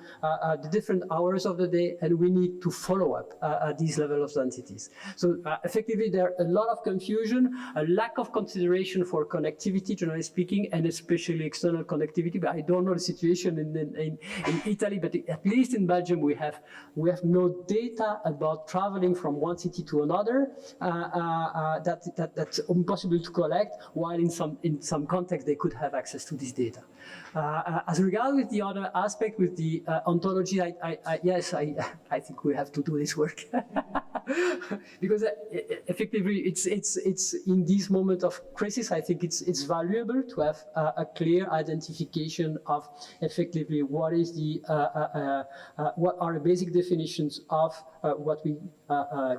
the different hours of the day, and we need to follow up these levels of densities. So effectively, there are a lot of confusion, a lack of consideration for connectivity, generally speaking, and especially external connectivity. But I don't know the situation in Italy, but at least in Belgium we have no data about traveling from one city to another. That's impossible to collect. While in some context they could have access to this data. As regards with the other aspect, with the ontology, yes, I think we have to do this work. Because effectively, it's in this moment of crisis, I think it's valuable to have a clear identification of effectively what is the what are the basic definitions of what we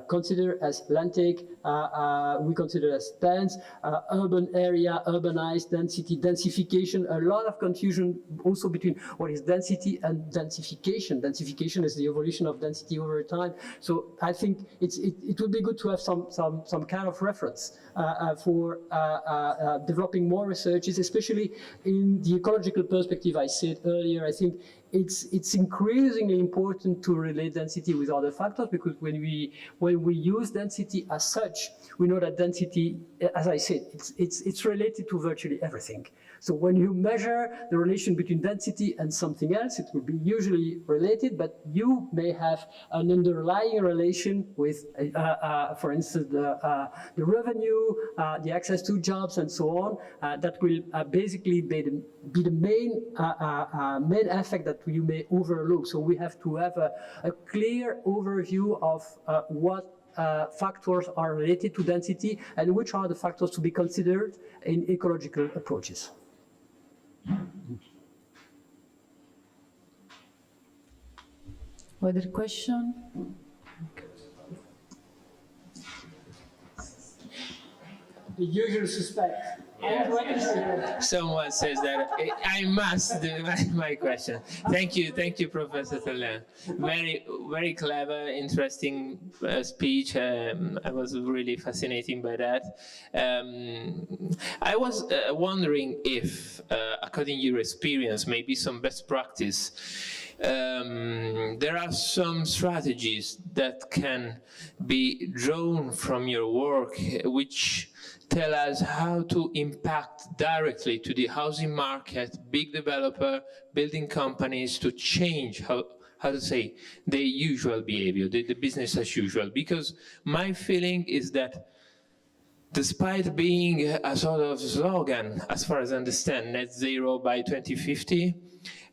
consider as land take, we consider as dense, urban area, urbanized density, densification. A lot of confusion also between what is density and densification. Densification is the evolution of density over time. So I think it would be good to have some kind of reference for developing more researches, especially in the ecological perspective. I said earlier, I think it's increasingly important to relate density with other factors, because when we use density as such, we know that density, as I said, it's related to virtually everything. So when you measure the relation between density and something else, it will be usually related, but you may have an underlying relation with, for instance, the revenue, the access to jobs, and so on, that will basically be the main effect that you may overlook. So we have to have a clear overview of what factors are related to density and which are the factors to be considered in ecological approaches. Other question? The usual suspect. Someone says that I must do my question. Thank you, Professor Territorial. Very clever, interesting speech. I was really fascinated by that. I was wondering if, according to your experience, maybe some best practice, there are some strategies that can be drawn from your work which tell us how to impact directly to the housing market, big developer, building companies, to change how to say, the usual behavior, the business as usual. Because my feeling is that despite being a sort of slogan, as far as I understand, net zero by 2050,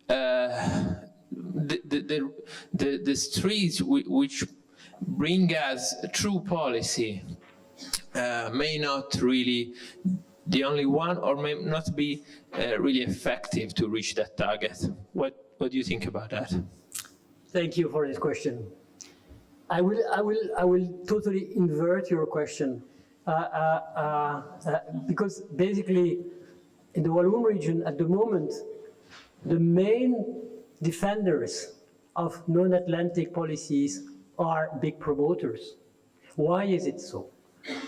the streets which bring us true policy may not really the only one, or may not be really effective to reach that target. What do you think about that? Thank you for this question. I will totally invert your question because basically in the Walloon region at the moment, the main defenders of non-Atlantic policies are big promoters. Why is it so?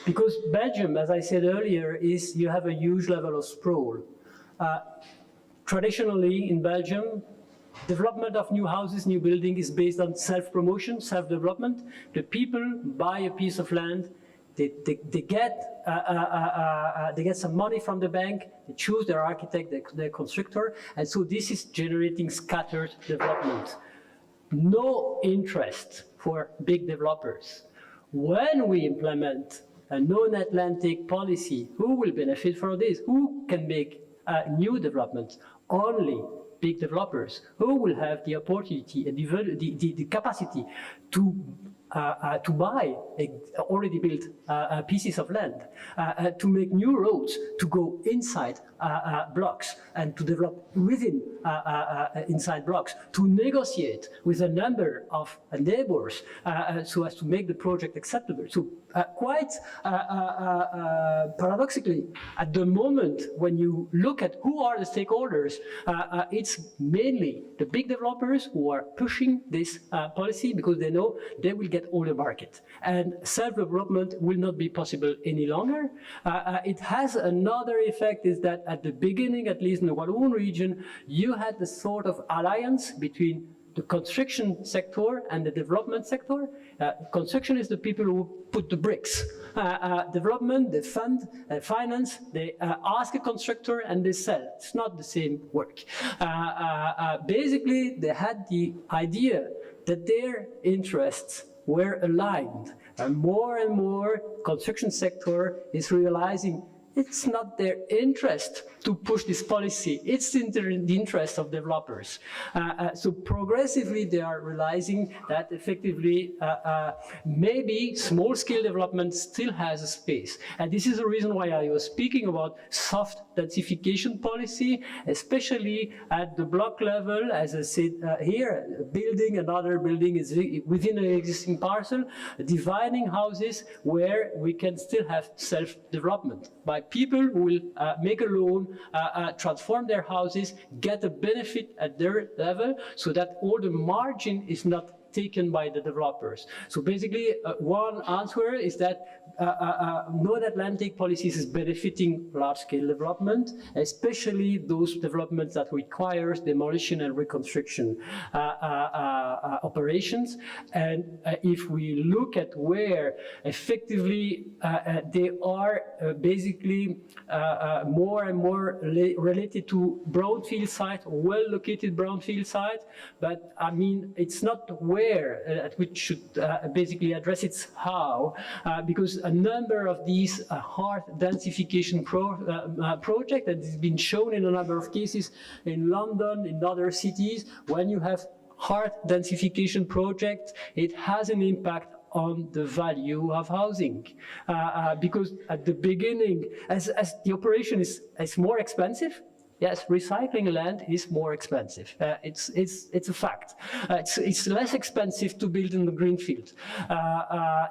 Because Belgium, as I said earlier, you have a huge level of sprawl. Traditionally in Belgium, development of new houses, new building is based on self-promotion, self-development. The people buy a piece of land, they get some money from the bank, they choose their architect, their constructor, and so this is generating scattered development. No interest for big developers. When we implement a non-Atlantic policy, who will benefit from this? Who can make new developments? Only big developers who will have the opportunity and the capacity to buy already built pieces of land, to make new roads, to go inside blocks and to develop within inside blocks, to negotiate with a number of neighbors so as to make the project acceptable. So quite paradoxically, at the moment when you look at who are the stakeholders, it's mainly the big developers who are pushing this policy because they know they will get all the market. And self-development will not be possible any longer. It has another effect, is that at the beginning, at least in the Walloon region, you had the sort of alliance between the construction sector and the development sector. Construction is the people who put the bricks. Development, they fund, finance, they ask a constructor and they sell. It's not the same work. Basically, they had the idea that their interests were aligned. And more construction sector is realizing it's not their interest to push this policy. It's in the interest of developers. So progressively, they are realizing that effectively, maybe small-scale development still has a space. And this is the reason why I was speaking about soft densification policy, especially at the block level. As I said here, a building, another building is within an existing parcel, dividing houses where we can still have self-development by people who will make a loan, transform their houses, get a benefit at their level so that all the margin is not taken by the developers. So basically, one answer is that non-Atlantic policies is benefiting large-scale development, especially those developments that requires demolition and reconstruction operations. And if we look at where effectively they are basically more and more related to brownfield sites, well-located brownfield sites, but I mean, it's not where at which should basically address it's how, because a number of these hard densification projects that has been shown in a number of cases in London, in other cities, when you have hard densification projects, it has an impact on the value of housing, because at the beginning, as the operation is more expensive, yes, recycling land is more expensive. It's a fact. It's less expensive to build in the greenfield.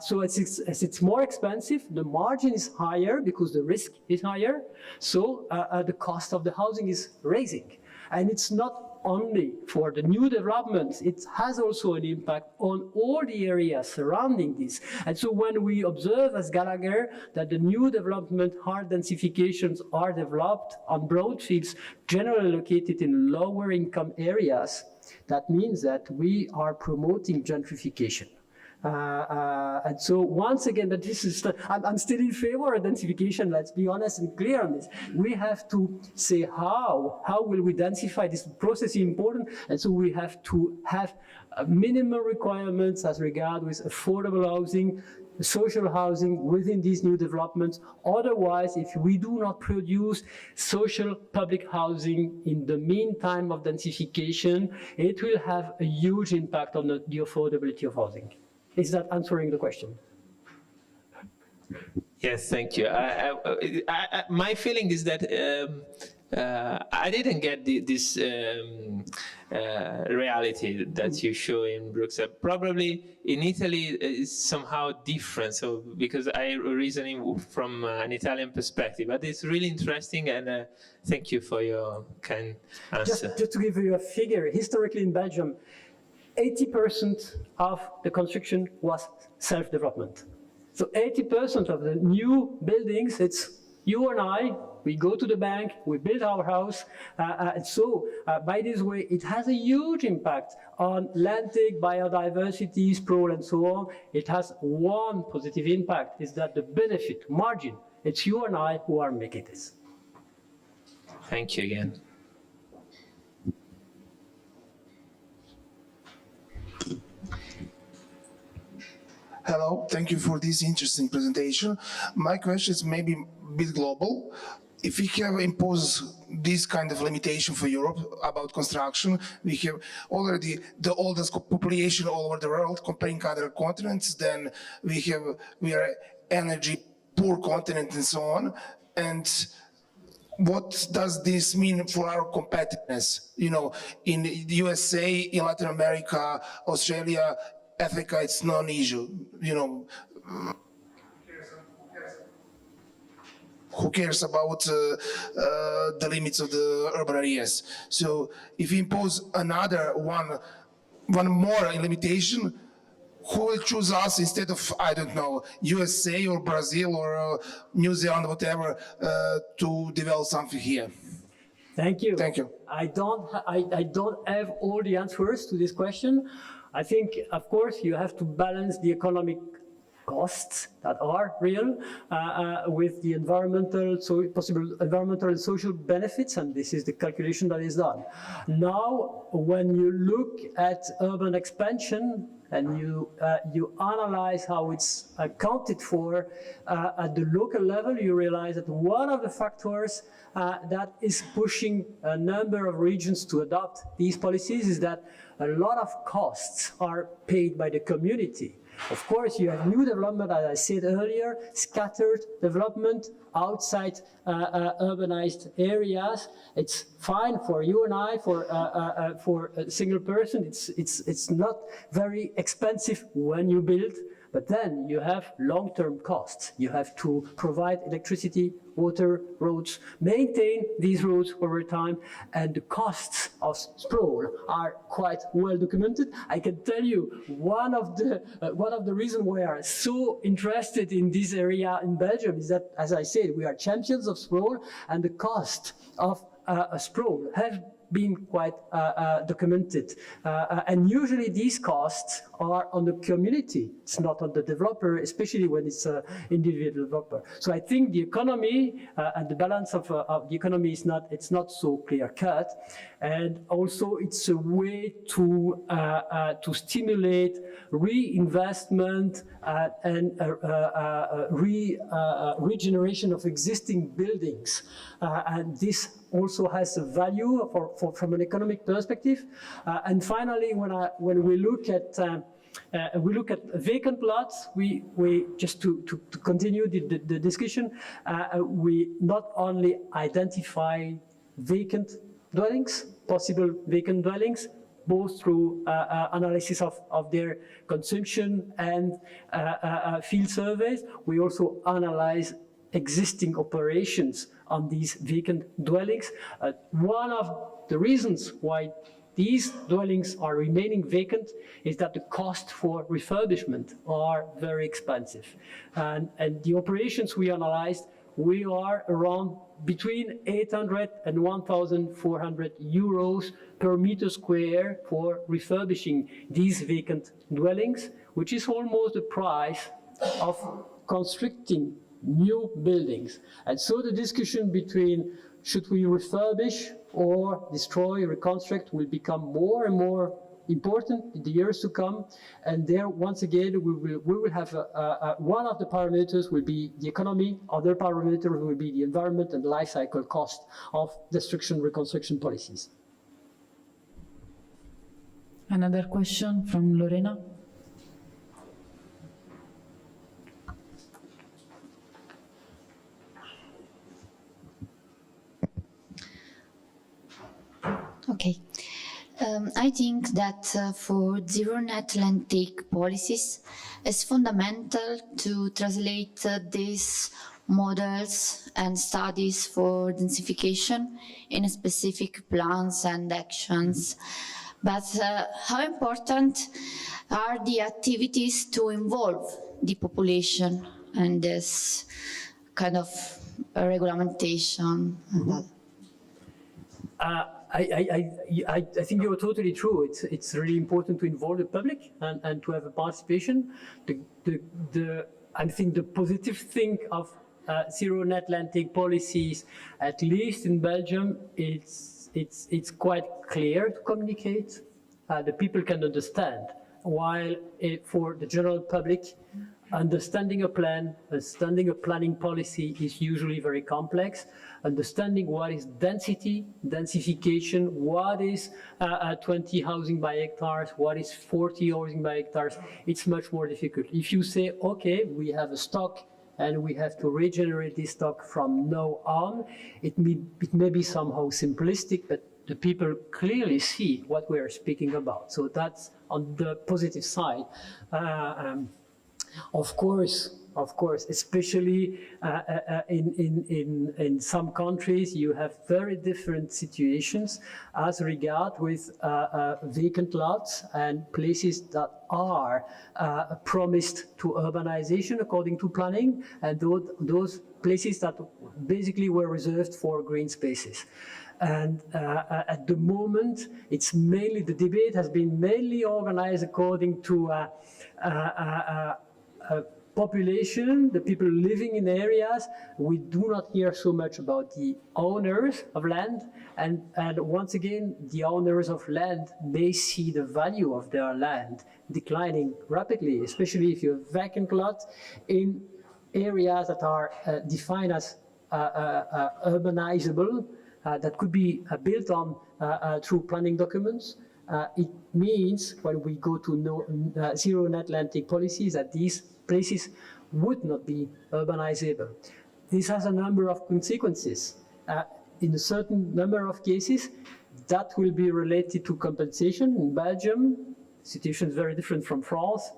So as it's more expensive, the margin is higher because the risk is higher. So the cost of the housing is rising. And it's not only for the new developments, it has also an impact on all the areas surrounding this. And so when we observe as Gallagher that the new development hard densifications are developed on brownfields generally located in lower income areas, that means that we are promoting gentrification. And so once again, that this is I'm still in favor of densification. Let's be honest and clear on this. We have to say how will we densify? This process is important, and so we have to have minimum requirements as regard with affordable housing, social housing within these new developments. Otherwise, if we do not produce social public housing in the meantime of densification, it will have a huge impact on the affordability of housing. Is that answering the question? Yes, thank you. My feeling is that I didn't get this reality that you show in Bruxelles. Probably in Italy it's somehow different. So because I reasoning from an Italian perspective, but it's really interesting, and thank you for your kind answer. Just to give you a figure, historically in Belgium, 80% of the construction was self-development. So 80% of the new buildings, it's you and I We go to the bank, we build our house. By this way, it has a huge impact on Atlantic, biodiversity, sprawl, and so on. It has one positive impact, is that the benefit margin, it's you and I who are making this. Thank you again. Hello, thank you for this interesting presentation. My question is maybe a bit global. If we have imposed this kind of limitation for Europe about construction, we have already the oldest population all over the world comparing other continents, then we are energy poor continent and so on. And what does this mean for our competitiveness? You know, in the USA, in Latin America, Australia, Africa, it's non-issue, you know. Who cares about the limits of the urban areas? So if we impose another one more limitation, who will choose us instead of, I don't know, USA or Brazil or New Zealand, whatever, to develop something here? Thank you. Thank you. I don't have all the answers to this question. I think, of course, you have to balance the economic costs that are real with the possible environmental and social benefits, and this is the calculation that is done. Now, when you look at urban expansion and you analyze how it's accounted for at the local level, you realize that one of the factors that is pushing a number of regions to adopt these policies is that a lot of costs are paid by the community. Of course, you have new development, as I said earlier, scattered development outside urbanized areas. It's fine for you and I, for a single person. It's not very expensive when you build, but then you have long-term costs. You have to provide electricity, water, roads, maintain these roads over time, and the costs of sprawl are quite well documented. I can tell you one of the reasons we are so interested in this area in Belgium is that, as I said, we are champions of sprawl, and the cost of sprawl have been quite documented. And usually these costs are on the community. It's not on the developer, especially when it's an individual developer. So I think the economy and the balance of the economy it's not so clear cut. And also it's a way to stimulate reinvestment and regeneration of existing buildings. And this also has a value from an economic perspective. And finally, when we look at vacant lots, we just to continue the discussion, we not only identify vacant dwellings, possible vacant dwellings, both through analysis of their consumption and field surveys. We also analyze existing operations on these vacant dwellings. One of the reasons why these dwellings are remaining vacant is that the cost for refurbishment are very expensive. And the operations we analyzed, we are around between 800 and 1,400 euros per meter square for refurbishing these vacant dwellings, which is almost the price of constructing new buildings. And so the discussion between should we refurbish or destroy, reconstruct will become more and more important in the years to come. And there, once again, we will have one of the parameters will be the economy, other parameter will be the environment and life cycle cost of destruction reconstruction policies. Another question from Lorena. Okay. I think that for zero net Atlantic policies, it's fundamental to translate these models and studies for densification in specific plans and actions. But how important are the activities to involve the population in this kind of regulation. I think you're totally true. It's really important to involve the public and to have a participation. I think the positive thing of zero net land take policies, at least in Belgium, it's quite clear to communicate. The people can understand. While for the general public, understanding a plan, understanding a planning policy is usually very complex. Understanding what is density, densification, what is 20 housing by hectares, what is 40 housing by hectares, it's much more difficult. If you say, okay, we have a stock and we have to regenerate this stock from now on, it may be somehow simplistic, but the people clearly see what we are speaking about. So that's on the positive side. Of course, especially in some countries, you have very different situations as regard with vacant lots and places that are promised to urbanization according to planning, and those places that basically were reserved for green spaces. And at the moment, it's mainly, the debate has been mainly organized according to population, the people living in areas. We do not hear so much about the owners of land. And once again, the owners of land may see the value of their land declining rapidly, especially if you have vacant lots in areas that are defined as urbanizable, that could be built on through planning documents. It means when we go to zero net land take policies that these places would not be urbanizable. This has a number of consequences. In a certain number of cases, that will be related to compensation. In Belgium, the situation is very different from France.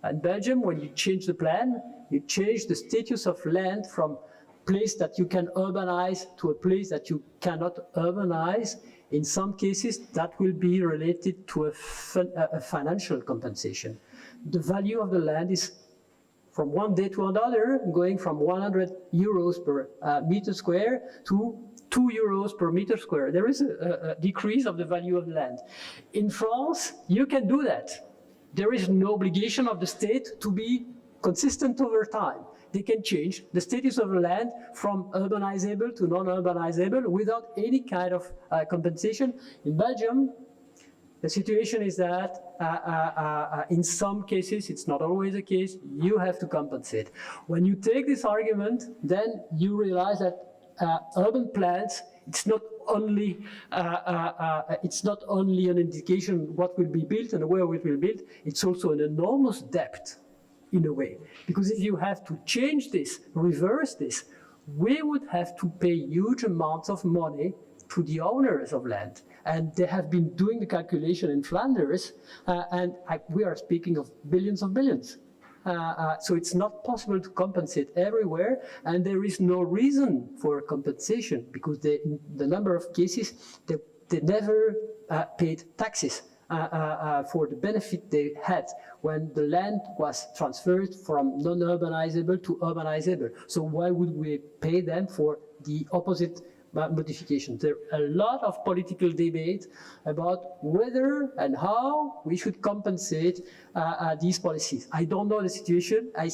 In Belgium, when you change the plan, you change the status of land from place that you can urbanize to a place that you cannot urbanize. In some cases, that will be related to a financial compensation. The value of the land is from one day to another, going from 100 euros per meter square to 2 euros per meter square. There is a decrease of the value of land. In France, you can do that. There is no obligation of the state to be consistent over time. They can change the status of the land from urbanizable to non-urbanizable without any kind of compensation. In Belgium, the situation is that in some cases, it's not always the case, you have to compensate. When you take this argument, then you realize that urban plans, it's not only an indication what will be built and where it will be built, it's also an enormous debt in a way. Because if you have to change this, reverse this, we would have to pay huge amounts of money to the owners of land. And they have been doing the calculation in Flanders, and we are speaking of billions of billions. So it's not possible to compensate everywhere, and there is no reason for compensation, because in the number of cases, they never paid taxes for the benefit they had when the land was transferred from non-urbanizable to urbanizable. So why would we pay them for the opposite modification? There are a lot of political debate about whether and how we should compensate these policies. I don't know the situation. I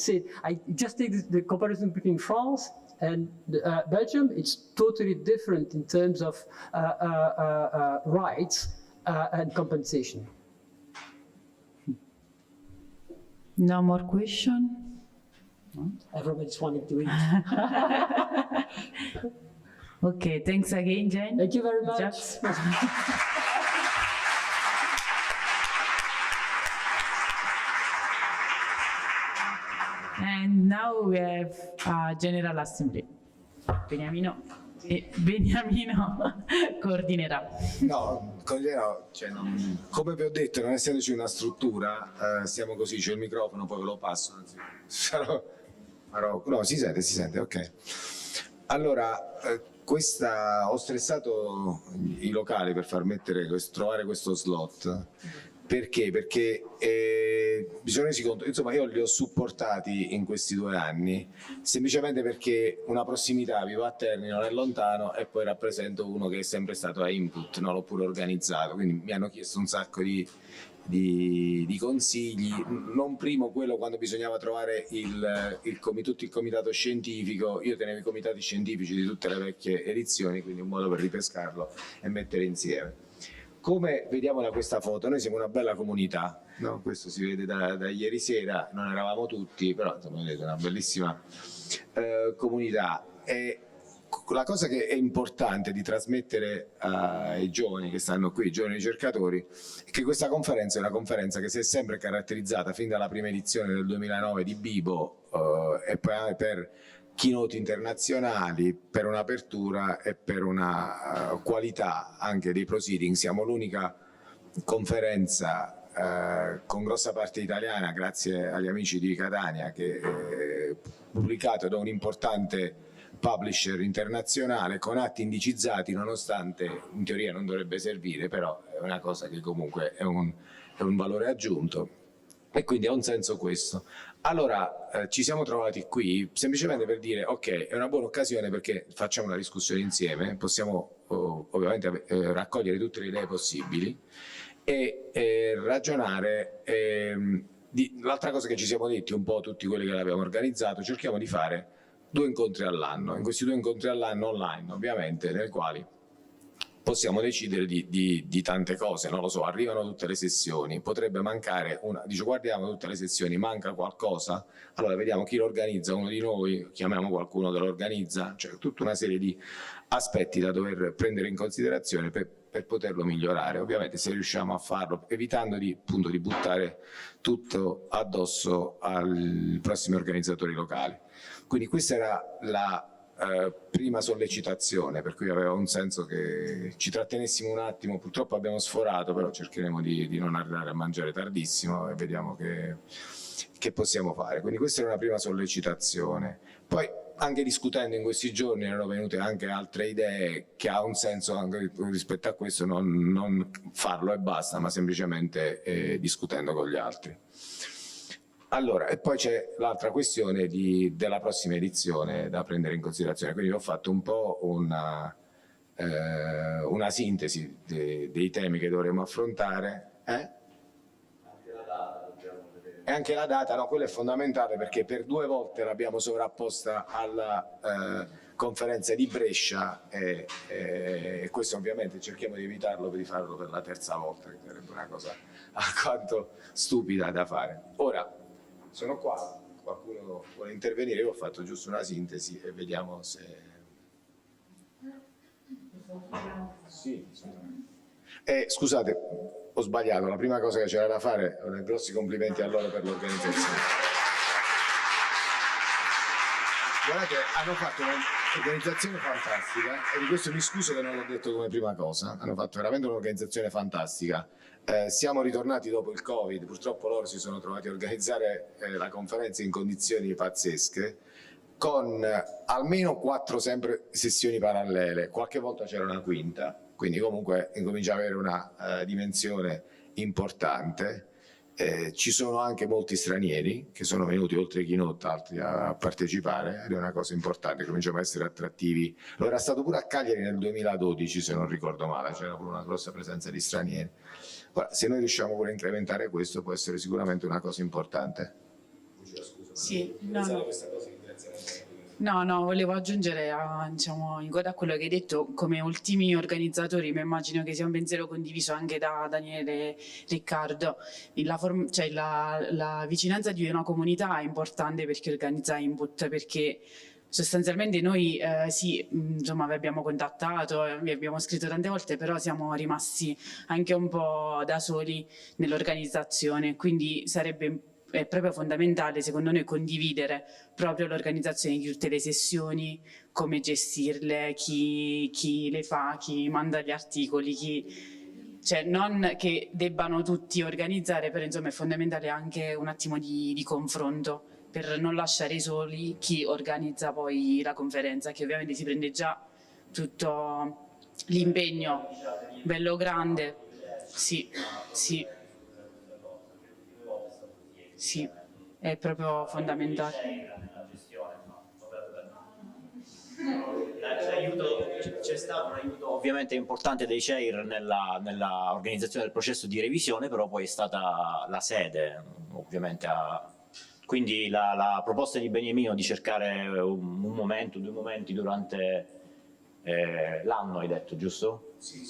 just take the comparison between France and Belgium. It's totally different in terms of rights and compensation. No more question? Everybody's wanting to eat. Okay, thanks again, Jane. Thank you very much. And now we have General Assembly. Beniamino coordinerà. No, cioè, come vi ho detto, non essendoci una struttura, siamo così, c'è il microfono, poi ve lo passo. No, si sente, ok. Allora, ho stressato i locali per trovare questo slot, Perché? Perché mi sono resi conto, insomma io li ho supportati in questi 2 anni, semplicemente perché una prossimità, vivo a Terni, non è lontano, e poi rappresento uno che è sempre stato a Input, no? L'ho pure organizzato, quindi mi hanno chiesto un sacco di consigli, non primo quello quando bisognava trovare tutto il comitato scientifico. Io tenevo i comitati scientifici di tutte le vecchie edizioni, quindi un modo per ripescarlo e mettere insieme. Come vediamo da questa foto, noi siamo una bella comunità, no? Questo si vede da ieri sera, non eravamo tutti, però insomma vedete una bellissima comunità. E la cosa che è importante di trasmettere ai giovani che stanno qui, ai giovani ricercatori, è che questa conferenza è una conferenza che si è sempre caratterizzata fin dalla prima edizione del 2009 di Bibo e poi per keynote internazionali, per un'apertura e per una qualità anche dei proceeding. Siamo l'unica conferenza con grossa parte italiana, grazie agli amici di Catania, che è pubblicato da un importante publisher internazionale con atti indicizzati, nonostante in teoria non dovrebbe servire, però è una cosa che comunque è un valore aggiunto, e quindi ha un senso questo. Allora ci siamo trovati qui semplicemente per dire ok, è una buona occasione perché facciamo una discussione insieme, possiamo ovviamente raccogliere tutte le idee possibili e ragionare. L'altra cosa che ci siamo detti un po' tutti quelli che l'abbiamo organizzato, cerchiamo di fare 2 incontri all'anno, in questi 2 incontri all'anno online ovviamente, nei quali possiamo decidere di tante cose, non lo so, arrivano tutte le sessioni, potrebbe mancare dice guardiamo tutte le sessioni, manca qualcosa, allora vediamo chi lo organizza, uno di noi, chiamiamo qualcuno che lo organizza, cioè tutta una serie di aspetti da dover prendere in considerazione per poterlo migliorare, ovviamente se riusciamo a farlo, evitando appunto di buttare tutto addosso ai prossimi organizzatori locali. Quindi questa era la prima sollecitazione, per cui aveva un senso che ci trattenessimo un attimo. Purtroppo abbiamo sforato, però cercheremo di non arrivare a mangiare tardissimo e vediamo che possiamo fare. Quindi questa era una prima sollecitazione. Poi anche discutendo in questi giorni erano venute anche altre idee che ha un senso anche rispetto a questo, non farlo e basta, ma semplicemente discutendo con gli altri. Allora, e poi c'è l'altra questione della prossima edizione da prendere in considerazione, quindi ho fatto un po' una sintesi dei temi che dovremo affrontare. E anche la data, no, quello è fondamentale perché per 2 volte l'abbiamo sovrapposta alla conferenza di Brescia e questo ovviamente cerchiamo di evitarlo, di farlo per la 3ª volta, che sarebbe una cosa alquanto stupida da fare. Ora, sono qua, qualcuno vuole intervenire, io ho fatto giusto una sintesi e vediamo se... Sì, scusate, ho sbagliato, la prima cosa che c'era da fare, grossi complimenti a loro per l'organizzazione. Guardate, hanno fatto un'organizzazione fantastica e di questo mi scuso che non l'ho detto come prima cosa, hanno fatto veramente un'organizzazione fantastica. Siamo ritornati dopo il Covid, purtroppo loro si sono trovati a organizzare la conferenza in condizioni pazzesche, con almeno 4 sempre sessioni parallele, qualche volta c'era una quinta, quindi comunque incomincia ad avere una dimensione importante. Ci sono anche molti stranieri che sono venuti, oltre ai keynote, altri a partecipare, ed è una cosa importante, cominciamo a essere attrattivi. Lo era stato pure a Cagliari nel 2012, se non ricordo male, c'era pure una grossa presenza di stranieri. Ora, se noi riusciamo pure a incrementare questo, può essere sicuramente una cosa importante. Sì, no, volevo aggiungere diciamo, in coda a quello che hai detto, come ultimi organizzatori, mi immagino che sia un pensiero condiviso anche da Daniele e Riccardo. La vicinanza di una comunità è importante per chi organizza Input, perché sostanzialmente noi sì, insomma, vi abbiamo contattato, vi abbiamo scritto tante volte, però siamo rimasti anche un po' da soli nell'organizzazione, quindi è proprio fondamentale secondo noi condividere proprio l'organizzazione di tutte le sessioni, come gestirle, chi le fa, chi manda gli articoli, cioè non che debbano tutti organizzare, però insomma è fondamentale anche un attimo di confronto, per non lasciare soli chi organizza poi la conferenza, che ovviamente si prende già tutto l'impegno bello grande. Sì. sì, è proprio fondamentale. C'è stato un aiuto ovviamente importante dei CEIR nella organizzazione del processo di revisione, però poi è stata la sede ovviamente quindi la proposta di Beniamino di cercare un momento, 2 momenti durante l'anno, hai detto, giusto? Sì.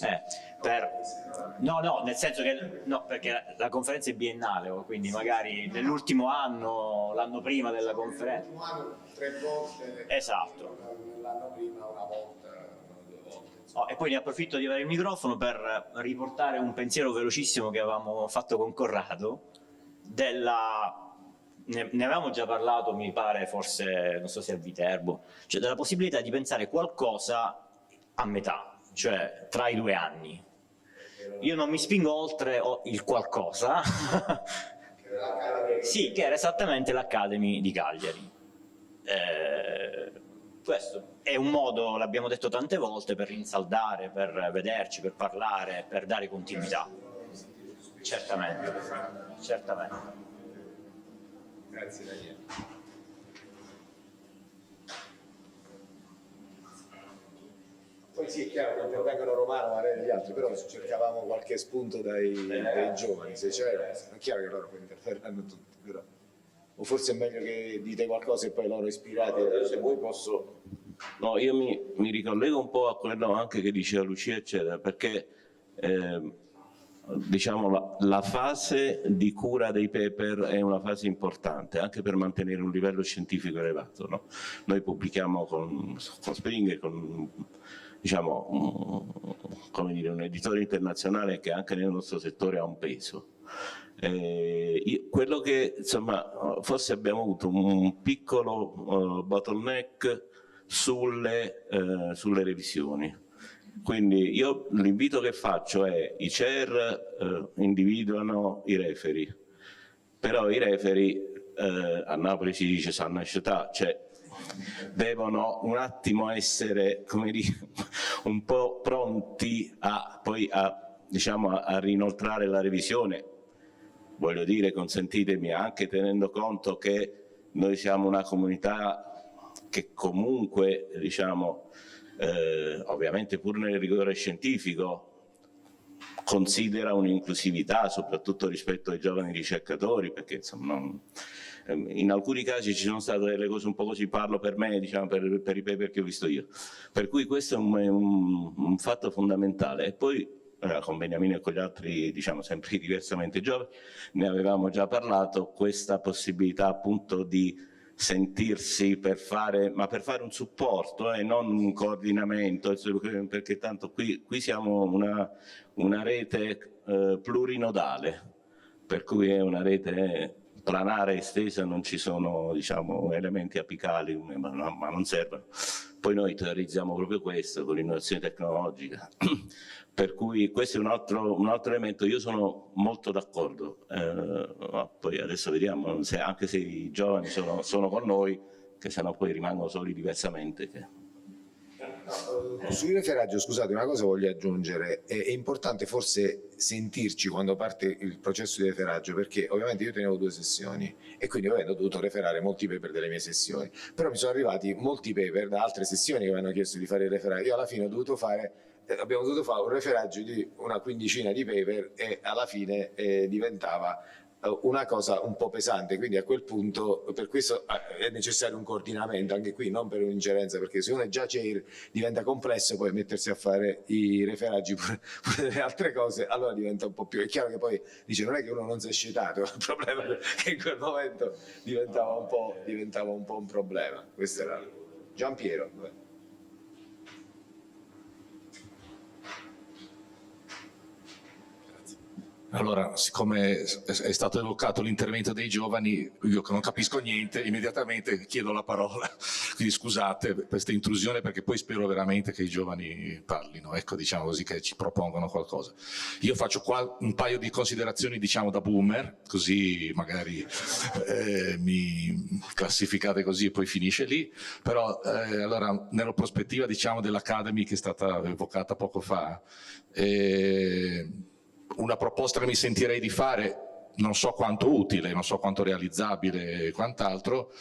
No, nel senso che no, perché la conferenza è biennale, quindi magari nell'ultimo anno, l'anno prima della conferenza. L'ultimo anno 3 volte. Esatto. L'anno prima una volta, 2 volte. Oh, e poi ne approfitto di avere il microfono per riportare un pensiero velocissimo che avevamo fatto con Corrado, ne avevamo già parlato, mi pare, forse, non so se a Viterbo, cioè della possibilità di pensare qualcosa a metà, cioè tra i 2 anni. Io non mi spingo oltre il qualcosa, sì, che era esattamente l'Academy di Cagliari. Questo è un modo, l'abbiamo detto tante volte, per rinsaldare, per vederci, per parlare, per dare continuità. Certamente. Grazie Daniele. Poi sì, è chiaro, non intervengono Romano, Marelli e gli altri, però cercavamo qualche spunto dai giovani, se c'era, è chiaro che loro poi interverranno tutti, però. O forse è meglio che dite qualcosa e poi loro ispirati, se vuoi posso... No, io mi ricollego un po' a quello anche che diceva Lucia, eccetera, perché diciamo la fase di cura dei paper è una fase importante anche per mantenere un livello scientifico elevato, no? Noi pubblichiamo con Spring, con diciamo un editore internazionale che anche nel nostro settore ha un peso. Quello che insomma forse abbiamo avuto un piccolo bottleneck sulle revisioni. Quindi io l'invito che faccio è: i CER individuano i referi, però i referi a Napoli si dice sanno escetà, cioè devono un attimo essere, come dire, un po' pronti poi a rinoltrare la revisione. Voglio dire, consentitemi, anche tenendo conto che noi siamo una comunità che comunque, ovviamente pur nel rigore scientifico, considera un'inclusività soprattutto rispetto ai giovani ricercatori, perché insomma, in alcuni casi ci sono state delle cose un po' così, parlo per me, per i paper che ho visto io. Per cui questo è un fatto fondamentale. E poi con Beniamino e con gli altri, sempre diversamente giovani, ne avevamo già parlato, questa possibilità appunto di sentirsi per fare un supporto e non un coordinamento, perché tanto qui siamo una rete plurinodale, per cui è una rete planare estesa, non ci sono elementi apicali, ma non servono. Poi noi teorizziamo proprio questo con l'innovazione tecnologica. Per cui questo è un altro elemento. Io sono molto d'accordo, poi adesso vediamo, anche se i giovani sono con noi, che sennò poi rimangono soli diversamente. Sul referaggio, scusate, una cosa voglio aggiungere: è importante forse sentirci quando parte il processo di referaggio, perché ovviamente io tenevo 2 sessioni e quindi ho dovuto referare molti paper delle mie sessioni, però mi sono arrivati molti paper da altre sessioni che mi hanno chiesto di fare il referaggio. Io alla fine abbiamo dovuto fare un referaggio di una quindicina di paper e alla fine diventava una cosa un po' pesante, quindi a quel punto per questo è necessario un coordinamento anche qui, non per un'ingerenza, perché se uno è già CEIR diventa complesso poi mettersi a fare i referaggi pure delle altre cose, allora diventa un po' più, è chiaro che poi dice non è che uno non si è scetato, il problema è che in quel momento diventava un po' un problema. Questo era Giampiero. Allora, siccome è stato evocato l'intervento dei giovani, io che non capisco niente, immediatamente chiedo la parola. Quindi scusate questa intrusione, perché poi spero veramente che i giovani parlino, ecco, così, che ci propongano qualcosa. Io faccio qua un paio di considerazioni, da boomer, così magari mi classificate così e poi finisce lì. Però, allora, nella prospettiva, dell'Academy che è stata evocata poco fa, una proposta che mi sentirei di fare non so quanto utile, non so quanto realizzabile e quant'altro,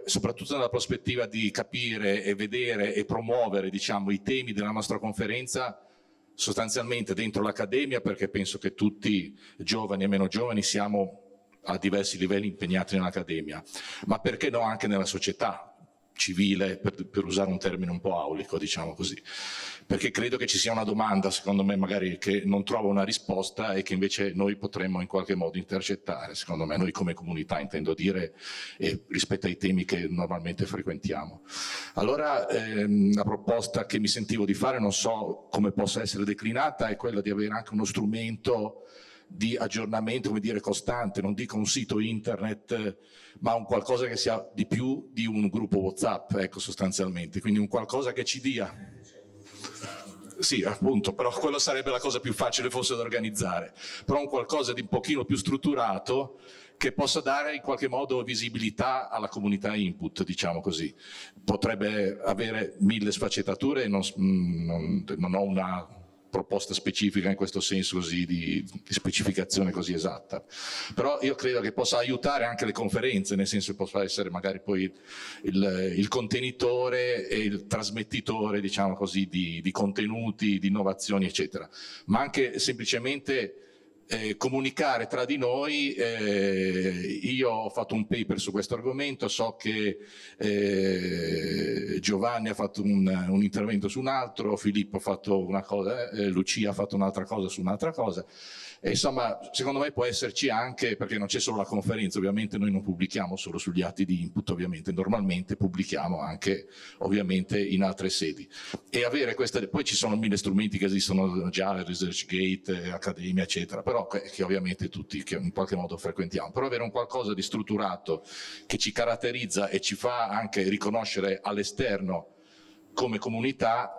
soprattutto nella prospettiva di capire e vedere e promuovere, diciamo, i temi della nostra conferenza sostanzialmente dentro l'accademia, perché penso che tutti, giovani e meno giovani, siamo a diversi livelli impegnati nell'accademia, ma perché no anche nella società civile, per usare un termine un po' aulico, diciamo così, perché credo che ci sia una domanda, secondo me, magari che non trova una risposta e che invece noi potremmo in qualche modo intercettare, secondo me, noi come comunità intendo dire, rispetto ai temi che normalmente frequentiamo. Allora la proposta che mi sentivo di fare, non so come possa essere declinata, è quella di avere anche uno strumento di aggiornamento, come dire, costante, non dico un sito internet, ma un qualcosa che sia di più di un gruppo WhatsApp, ecco, sostanzialmente, quindi un qualcosa che ci dia. Sì, appunto, però quello sarebbe la cosa più facile forse da organizzare, però un qualcosa di un pochino più strutturato che possa dare in qualche modo visibilità alla comunità input, diciamo così. Potrebbe avere 1000 sfaccettature, non ho una proposta specifica in questo senso così di specificazione così esatta, però io credo che possa aiutare anche le conferenze, nel senso che possa essere magari poi il contenitore e il trasmettitore, diciamo così, di contenuti, di innovazioni eccetera, ma anche semplicemente comunicare tra di noi. Io ho fatto un paper su questo argomento, so che Giovanni ha fatto un intervento su un altro, Filippo ha fatto una cosa, Lucia ha fatto un'altra cosa su un'altra cosa. E insomma, secondo me può esserci anche, perché non c'è solo la conferenza, ovviamente noi non pubblichiamo solo sugli atti di input, ovviamente normalmente pubblichiamo anche ovviamente in altre sedi. E avere questa, poi ci sono 1000 strumenti che esistono già, ResearchGate, Accademia, eccetera, però che ovviamente tutti che in qualche modo frequentiamo, però avere un qualcosa di strutturato che ci caratterizza e ci fa anche riconoscere all'esterno come comunità,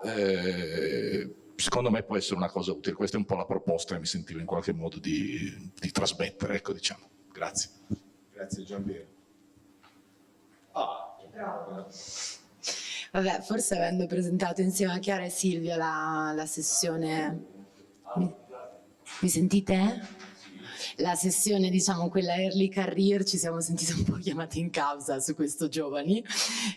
secondo me può essere una cosa utile. Questa è un po' la proposta che mi sentivo in qualche modo di trasmettere, ecco, diciamo. Grazie. Grazie Gianpiero. Vabbè, forse avendo presentato insieme a Chiara e Silvia la sessione... Mi sentite? La sessione, diciamo, quella early career, ci siamo sentiti un po' chiamati in causa su questo giovani.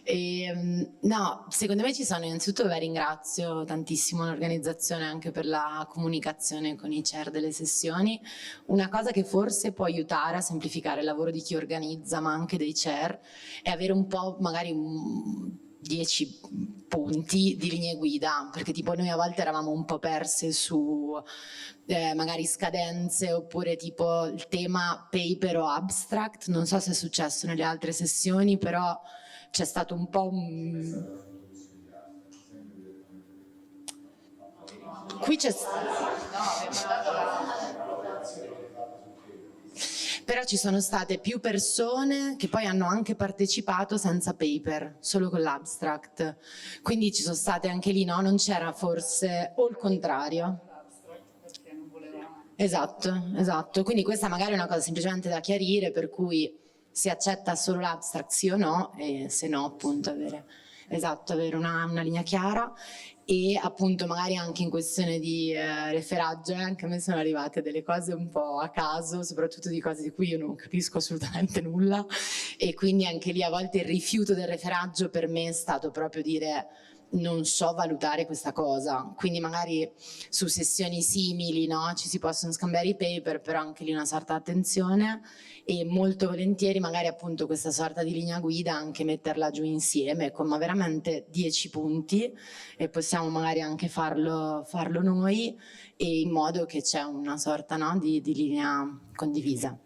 E, no, secondo me ci sono, innanzitutto ringrazio tantissimo l'organizzazione anche per la comunicazione con i chair delle sessioni. Una cosa che forse può aiutare a semplificare il lavoro di chi organizza, ma anche dei chair, è avere un po' magari 10 punti di linee guida, perché tipo noi a volte eravamo un po' perse su magari scadenze, oppure tipo il tema paper o abstract, non so se è successo nelle altre sessioni, però c'è stato un po' qui c'è però ci sono state più persone che poi hanno anche partecipato senza paper, solo con l'abstract, quindi ci sono state anche lì, no? Non c'era forse, o il contrario. Esatto, quindi questa magari è una cosa semplicemente da chiarire, per cui si accetta solo l'abstract sì o no, e se no appunto avere una linea chiara. E appunto magari anche in questione di referaggio, anche a me sono arrivate delle cose un po' a caso, soprattutto di cose di cui io non capisco assolutamente nulla, e quindi anche lì a volte il rifiuto del referaggio per me è stato proprio dire non so valutare questa cosa, quindi magari su sessioni simili, no, ci si possono scambiare i paper, però anche lì una sorta di attenzione, e molto volentieri magari appunto questa sorta di linea guida anche metterla giù insieme con ma veramente 10 punti, e possiamo magari anche farlo noi, e in modo che c'è una sorta, no, di linea condivisa.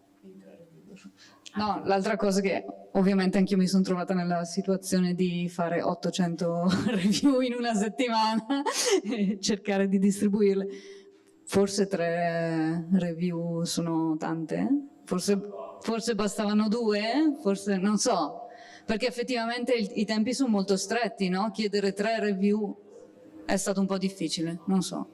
No, l'altra cosa che ovviamente anch'io mi sono trovata nella situazione di fare 800 review in una settimana e cercare di distribuirle. Forse 3 review sono tante? Forse bastavano 2? Forse non so, perché effettivamente i tempi sono molto stretti, no? Chiedere 3 review è stato un po' difficile, non so.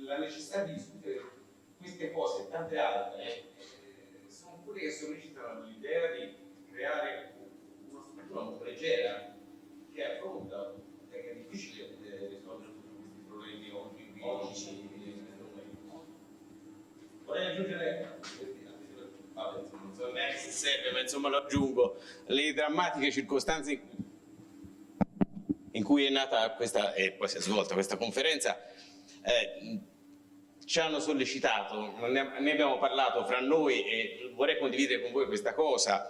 La necessità di discutere queste cose e tante altre sono pure che sollecitano l'idea di so neanche se serve, ma insomma lo aggiungo, le drammatiche circostanze in cui è nata questa e poi si è svolta questa conferenza ci hanno sollecitato, ne abbiamo parlato fra noi e vorrei condividere con voi questa cosa.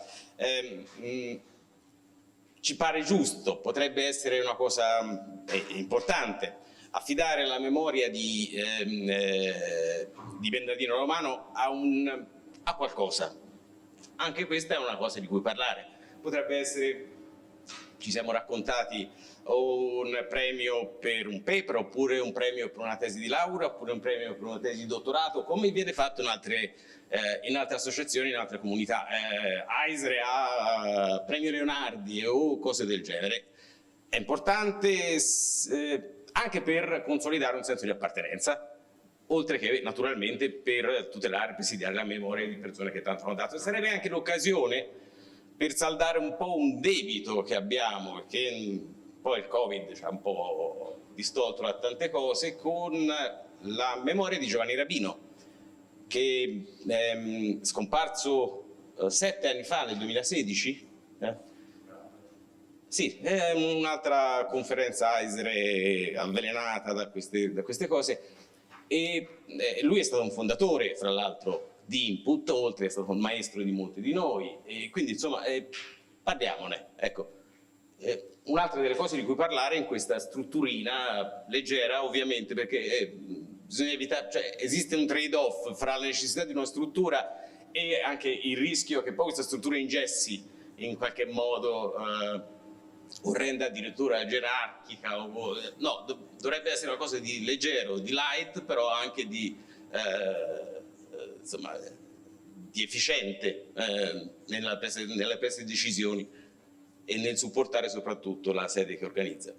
Ci pare giusto, potrebbe essere una cosa importante, affidare la memoria di Bernardino Romano a qualcosa. Anche questa è una cosa di cui parlare. Potrebbe essere, ci siamo raccontati, un premio per un paper, oppure un premio per una tesi di laurea, oppure un premio per una tesi di dottorato, come viene fatto in altre associazioni, in altre comunità. ISRE ha premio Leonardi o cose del genere. È importante anche per consolidare un senso di appartenenza, oltre che naturalmente per tutelare e presidiare la memoria di persone che tanto hanno dato. Sarebbe anche l'occasione per saldare un po' un debito che abbiamo, che poi il Covid ci ha un po' distolto da tante cose, con la memoria di Giovanni Rabino, che è scomparso 7 anni fa, nel 2016. Sì, è un'altra conferenza ISRE avvelenata da queste cose. E lui è stato un fondatore, fra l'altro, di Input, oltre è stato un maestro di molti di noi, e quindi insomma parliamone. Ecco. Un'altra delle cose di cui parlare in questa strutturina leggera, ovviamente, perché bisogna evitare, cioè esiste un trade-off fra la necessità di una struttura e anche il rischio che poi questa struttura ingessi in qualche modo o renda addirittura gerarchica. No, dovrebbe essere una cosa di leggero, di light, però anche di insomma, di efficiente nella presa di decisioni e nel supportare soprattutto la sede che organizza.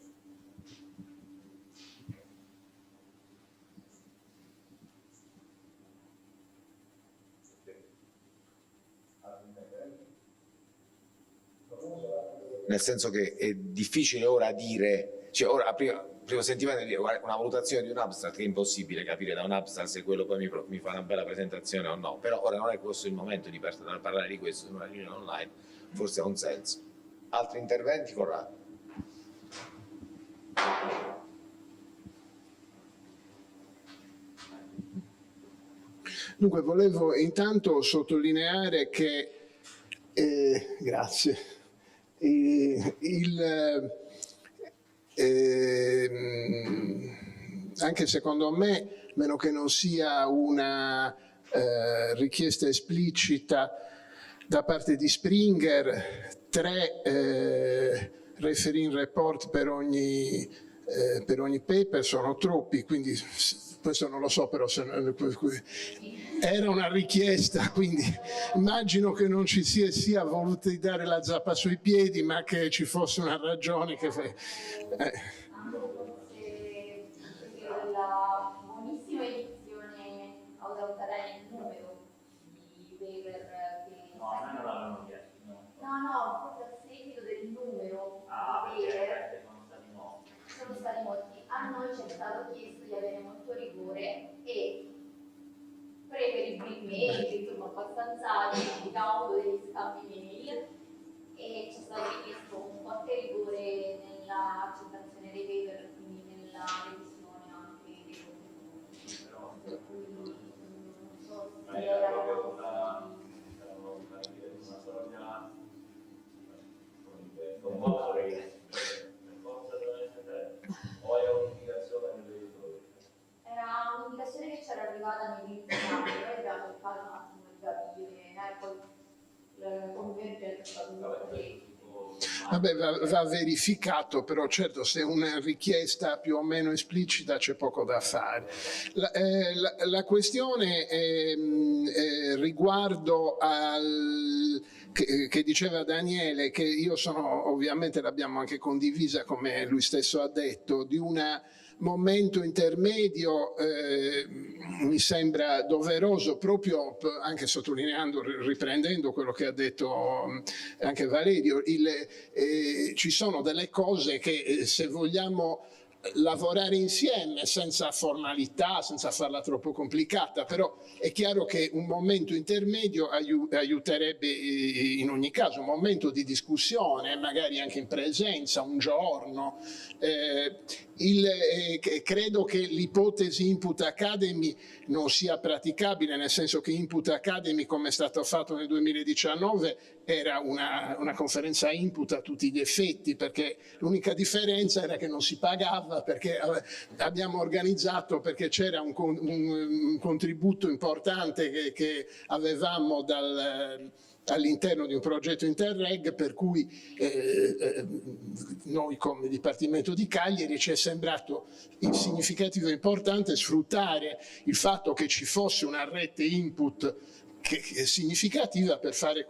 Nel senso che è difficile ora dire, cioè ora prima sentiva dire una valutazione di un abstract, che è impossibile capire da un abstract se quello poi mi fa una bella presentazione o no, però ora non è questo il momento di parlare di questo in una riunione online, forse ha un senso. Altri interventi, Corrado? Dunque, volevo intanto sottolineare che, grazie, anche secondo me, meno che non sia una richiesta esplicita da parte di Springer, 3 referee report per ogni paper sono troppi, quindi questo non lo so, però era una richiesta, quindi immagino che non ci sia voluto dare la zappa sui piedi, ma che ci fosse una ragione che la buonissima edizione autoritaria in numero di paper che no, a me non l'avevano chiesto. No, proprio a seguito del numero di paper sono stati molti. A noi ci è stato chiesto di avere molto rigore e preferibilmente, insomma, abbastanza di cauto degli scambi mail, e ci è stato richiesto un forte rigore nell'accettazione dei paper, quindi nella revisione anche dei contenuti. Per cui non so se era una soglia era un'indicazione che c'era arrivata nell'interno, noi abbiamo cercato un attimo di capire, poi convergente è stato molto. Vabbè, va verificato, però certo se una richiesta più o meno esplicita c'è poco da fare. La questione riguardo al che diceva Daniele, che io sono, ovviamente l'abbiamo anche condivisa come lui stesso ha detto, di un momento intermedio, mi sembra doveroso, proprio anche sottolineando, riprendendo quello che ha detto anche Valerio, ci sono delle cose che se vogliamo lavorare insieme senza formalità, senza farla troppo complicata, però è chiaro che un momento intermedio aiuterebbe in ogni caso, un momento di discussione, magari anche in presenza, un giorno. Credo che l'ipotesi Input Academy non sia praticabile, nel senso che Input Academy, come è stato fatto nel 2019, era una conferenza input a tutti gli effetti, perché l'unica differenza era che non si pagava, perché abbiamo organizzato, perché c'era un contributo importante che avevamo all'interno di un progetto Interreg, per cui noi come Dipartimento di Cagliari ci è sembrato significativo e importante sfruttare il fatto che ci fosse una rete input che è significativa per fare,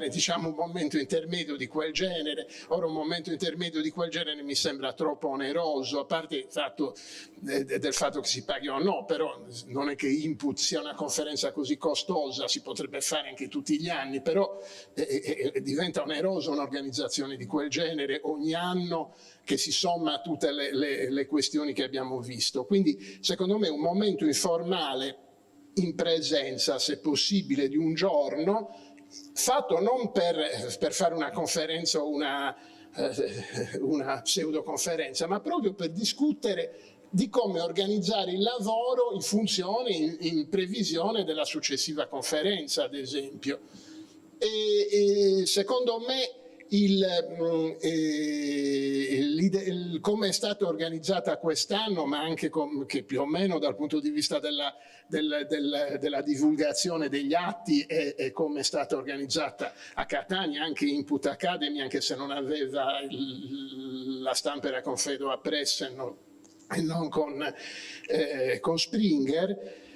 diciamo, un momento intermedio di quel genere. Ora un momento intermedio di quel genere mi sembra troppo oneroso, a parte il fatto del fatto che si paghi o no, però non è che Input sia una conferenza così costosa, si potrebbe fare anche tutti gli anni, però diventa oneroso un'organizzazione di quel genere ogni anno, che si somma a tutte le questioni che abbiamo visto. Quindi secondo me un momento informale in presenza, se possibile, di un giorno, fatto non per fare una conferenza o una pseudoconferenza, ma proprio per discutere di come organizzare il lavoro in funzione, in previsione della successiva conferenza, ad esempio. E secondo me come è stata organizzata quest'anno, ma anche che più o meno dal punto di vista della divulgazione degli atti e come è stata organizzata a Catania, anche Input Academy, anche se non aveva la stampa era con Fedora Press e non con Springer.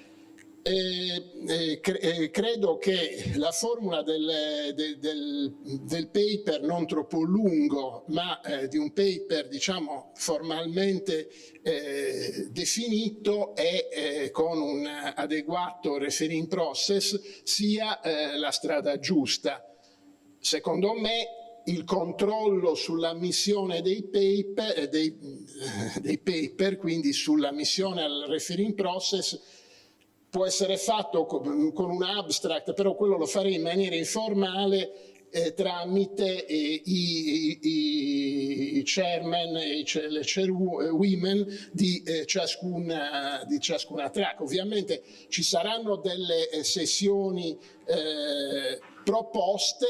Credo che la formula del paper non troppo lungo, ma di un paper, diciamo, formalmente definito e con un adeguato referring process sia la strada giusta. Secondo me il controllo sull'ammissione dei paper, quindi sull'ammissione al referring process, può essere fatto con un abstract, però quello lo farei in maniera informale tramite i chairman e le chairwomen di ciascuna track. Ovviamente ci saranno delle sessioni proposte,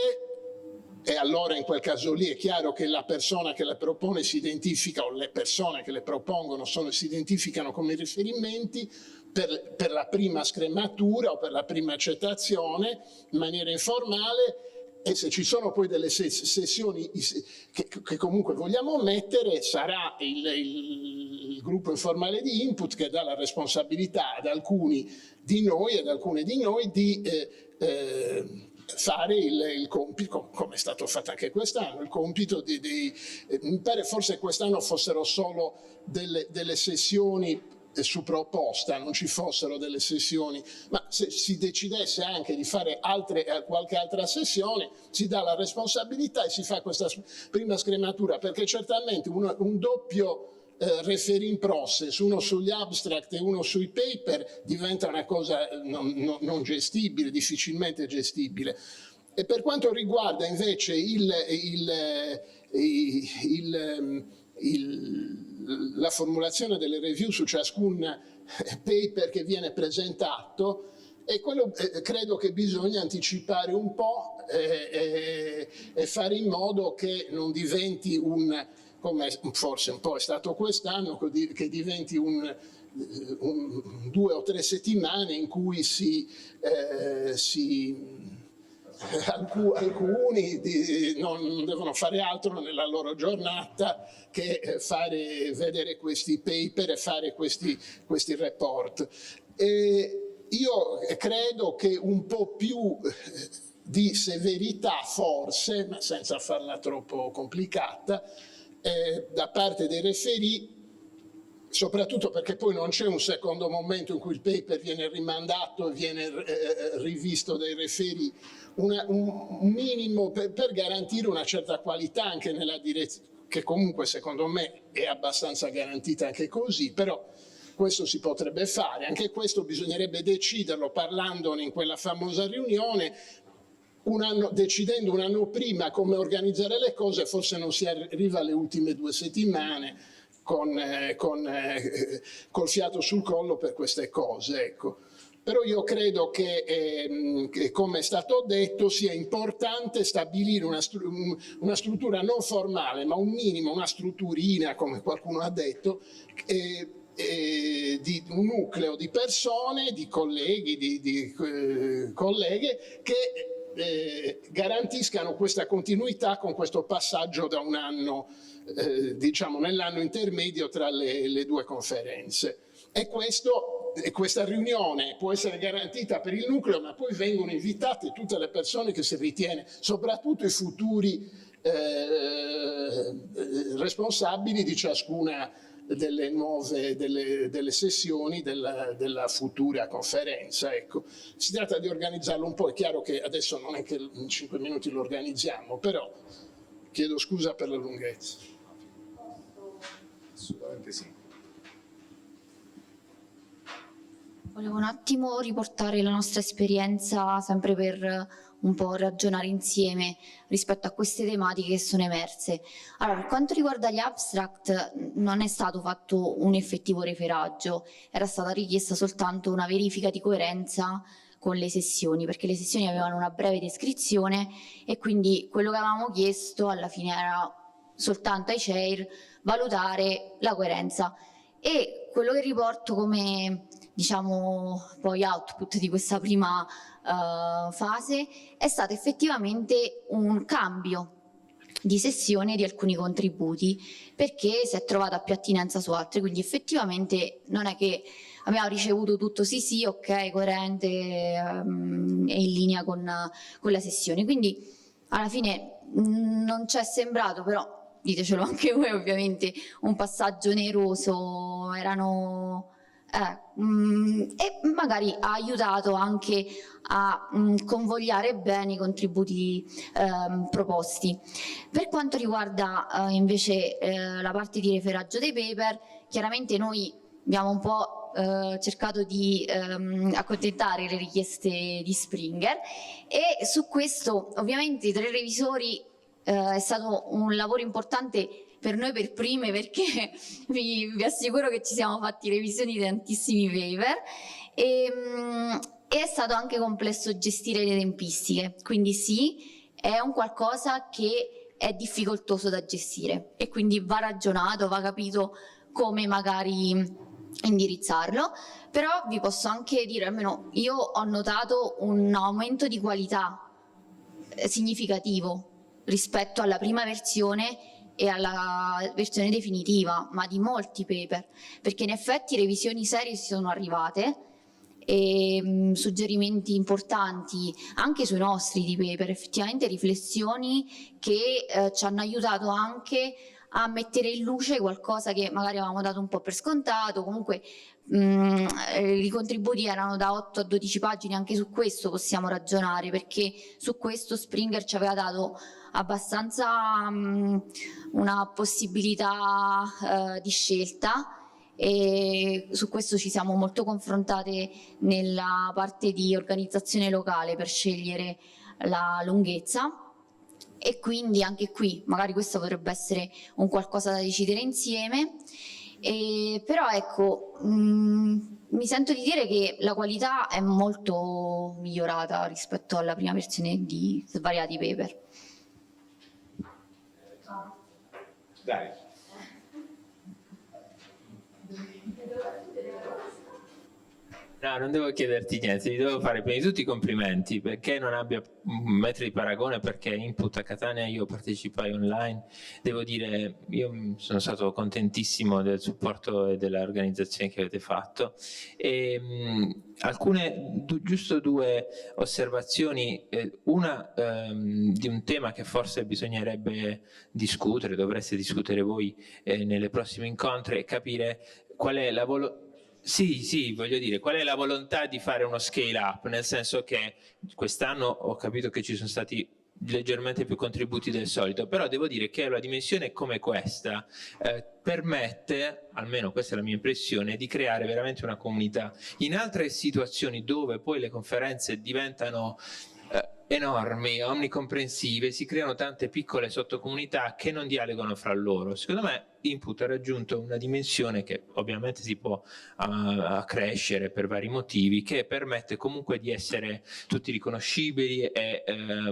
e allora in quel caso lì è chiaro che la persona che le propone si identifica, o le persone che le propongono si identificano come riferimenti per la prima scrematura o per la prima accettazione in maniera informale, e se ci sono poi delle sessioni che comunque vogliamo mettere, sarà il gruppo informale di input che dà la responsabilità ad alcuni di noi, ad alcune di noi, di fare il compito, come è stato fatto anche quest'anno, il compito mi pare forse quest'anno fossero solo delle sessioni su proposta, non ci fossero delle sessioni, ma se si decidesse anche di fare qualche altra sessione, si dà la responsabilità e si fa questa prima scrematura, perché certamente un doppio referring process, uno sugli abstract e uno sui paper, diventa una cosa non gestibile, difficilmente gestibile. E per quanto riguarda invece la formulazione delle review su ciascun paper che viene presentato, e quello credo che bisogna anticipare un po' e fare in modo che non diventi come forse un po' è stato quest'anno, che diventi 2 o 3 settimane in cui alcuni non devono fare altro nella loro giornata che fare vedere questi paper e fare questi report. Io credo che un po' più di severità, forse, ma senza farla troppo complicata, da parte dei referì, soprattutto perché poi non c'è un secondo momento in cui il paper viene rimandato e viene rivisto dai referì, un minimo per garantire una certa qualità anche nella direzione, che comunque secondo me è abbastanza garantita anche così, però questo si potrebbe fare, anche questo bisognerebbe deciderlo parlandone in quella famosa riunione, decidendo un anno prima come organizzare le cose, forse non si arriva alle ultime 2 settimane col fiato sul collo per queste cose, ecco. Però io credo che come è stato detto, sia importante stabilire una struttura non formale, ma un minimo, una strutturina, come qualcuno ha detto, di un nucleo di persone, di colleghi, di colleghe, che garantiscano questa continuità con questo passaggio da un anno, diciamo, nell'anno intermedio tra le 2 conferenze. E questa riunione può essere garantita per il nucleo, ma poi vengono invitate tutte le persone che si ritiene, soprattutto i futuri responsabili di ciascuna delle nuove delle sessioni della futura conferenza. Ecco. Si tratta di organizzarlo un po', è chiaro che adesso non è che in 5 minuti lo organizziamo, però chiedo scusa per la lunghezza. Assolutamente sì. Volevo un attimo riportare la nostra esperienza, sempre per un po' ragionare insieme rispetto a queste tematiche che sono emerse. Allora, per quanto riguarda gli abstract, non è stato fatto un effettivo referaggio, era stata richiesta soltanto una verifica di coerenza con le sessioni, perché le sessioni avevano una breve descrizione e quindi quello che avevamo chiesto alla fine era soltanto ai chair valutare la coerenza. E quello che riporto come, diciamo, poi output di questa prima fase è stato effettivamente un cambio di sessione di alcuni contributi, perché si è trovata più attinenza su altri, quindi effettivamente non è che abbiamo ricevuto tutto sì, ok, coerente e in linea con la sessione, quindi alla fine non ci è sembrato, però ditecelo anche voi ovviamente, un passaggio oneroso, e magari ha aiutato anche a convogliare bene i contributi proposti. Per quanto riguarda invece la parte di referaggio dei paper, chiaramente noi abbiamo un po' cercato di accontentare le richieste di Springer, e su questo ovviamente tra i revisori è stato un lavoro importante per noi per prime, perché vi assicuro che ci siamo fatti revisioni di tantissimi paper e è stato anche complesso gestire le tempistiche, quindi sì, è un qualcosa che è difficoltoso da gestire e quindi va ragionato, va capito come magari indirizzarlo, però vi posso anche dire, almeno io ho notato un aumento di qualità significativo rispetto alla prima versione e alla versione definitiva, ma di molti paper, perché in effetti revisioni serie si sono arrivate e suggerimenti importanti anche sui nostri di paper, effettivamente riflessioni che ci hanno aiutato anche a mettere in luce qualcosa che magari avevamo dato un po' per scontato. Comunque i contributi erano da 8 a 12 pagine, anche su questo possiamo ragionare, perché su questo Springer ci aveva dato abbastanza una possibilità di scelta, e su questo ci siamo molto confrontate nella parte di organizzazione locale per scegliere la lunghezza. E quindi anche qui magari questo potrebbe essere un qualcosa da decidere insieme, però ecco, mi sento di dire che la qualità è molto migliorata rispetto alla prima versione di svariati paper. Dai. No, non devo chiederti niente, ti devo fare prima di tutto i complimenti, perché non abbia un metro di paragone, perché Input a Catania io partecipai online, devo dire, io sono stato contentissimo del supporto e dell'organizzazione che avete fatto. E, giusto 2 osservazioni, una di un tema che forse bisognerebbe discutere, dovreste discutere voi nelle prossime incontri, e capire qual è la Sì, voglio dire, qual è la volontà di fare uno scale up, nel senso che quest'anno ho capito che ci sono stati leggermente più contributi del solito, però devo dire che una dimensione come questa permette, almeno questa è la mia impressione, di creare veramente una comunità. In altre situazioni dove poi le conferenze diventano enormi, omnicomprensive, si creano tante piccole sottocomunità che non dialogano fra loro. Secondo me Input ha raggiunto una dimensione che ovviamente si può accrescere per vari motivi, che permette comunque di essere tutti riconoscibili e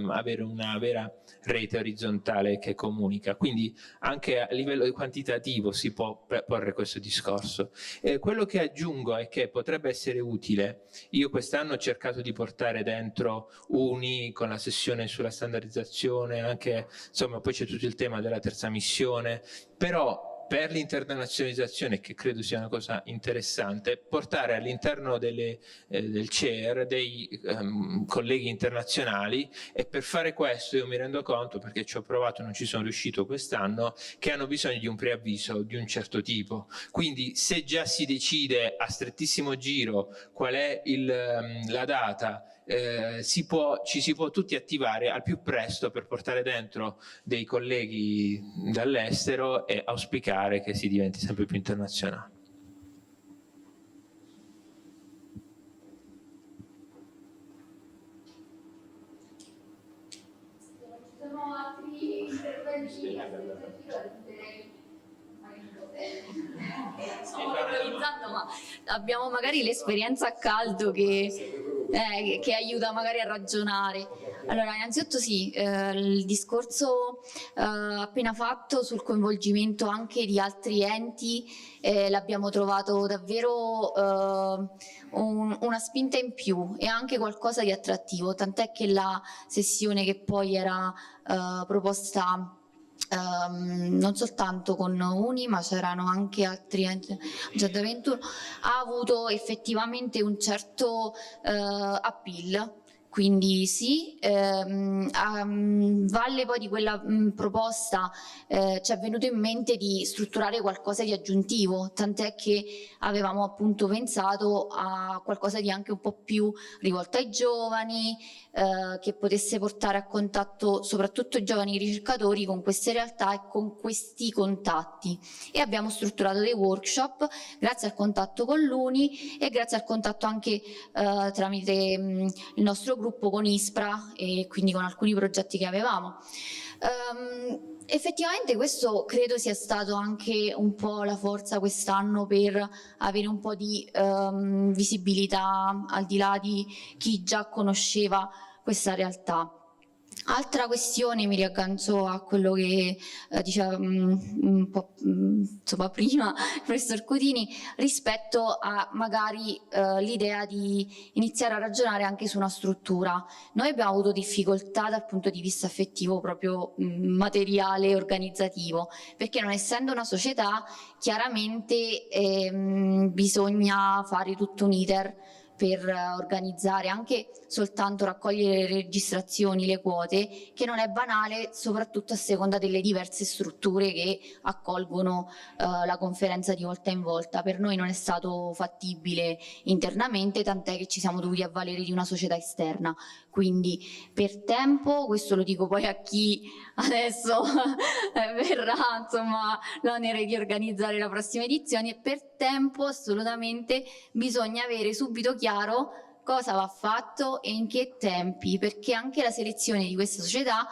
avere una vera rete orizzontale che comunica. Quindi anche a livello quantitativo si può porre questo discorso. Quello che aggiungo è che potrebbe essere utile, io quest'anno ho cercato di portare dentro Uni con la sessione sulla standardizzazione, anche insomma poi c'è tutto il tema della terza missione, però per l'internazionalizzazione, che credo sia una cosa interessante, portare all'interno del CER dei colleghi internazionali, e per fare questo io mi rendo conto, perché ci ho provato e non ci sono riuscito quest'anno, che hanno bisogno di un preavviso di un certo tipo. Quindi se già si decide a strettissimo giro qual è la data, ci si può tutti attivare al più presto per portare dentro dei colleghi dall'estero e auspicare che si diventi sempre più internazionale. Ci sono altri interventi? Stiamo organizzando, ma abbiamo magari l'esperienza a caldo che aiuta magari a ragionare. Allora, innanzitutto sì, il discorso appena fatto sul coinvolgimento anche di altri enti l'abbiamo trovato davvero una spinta in più e anche qualcosa di attrattivo, tant'è che la sessione che poi era proposta non soltanto con Uni, ma c'erano anche altri enti, ha avuto effettivamente un certo appeal. Quindi sì, a valle poi di quella proposta ci è venuto in mente di strutturare qualcosa di aggiuntivo, tant'è che avevamo appunto pensato a qualcosa di anche un po' più rivolto ai giovani, che potesse portare a contatto soprattutto i giovani ricercatori con queste realtà e con questi contatti. E abbiamo strutturato dei workshop grazie al contatto con l'Uni e grazie al contatto anche tramite il nostro gruppo con ISPRA e quindi con alcuni progetti che avevamo. Effettivamente questo credo sia stato anche un po' la forza quest'anno per avere un po' di visibilità al di là di chi già conosceva questa realtà. Altra questione, mi riaggancio a quello che diceva un po' insomma, prima il professor Cutini, rispetto a magari l'idea di iniziare a ragionare anche su una struttura. Noi abbiamo avuto difficoltà dal punto di vista affettivo, proprio materiale e organizzativo, perché non essendo una società chiaramente bisogna fare tutto un iter per organizzare, anche soltanto raccogliere le registrazioni, le quote, che non è banale, soprattutto a seconda delle diverse strutture che accolgono la conferenza di volta in volta. Per noi non è stato fattibile internamente, tant'è che ci siamo dovuti avvalere di una società esterna. Quindi per tempo, questo lo dico poi a chi adesso verrà insomma l'onere di organizzare la prossima edizione, per tempo assolutamente bisogna avere subito chiaro cosa va fatto e in che tempi, perché anche la selezione di questa società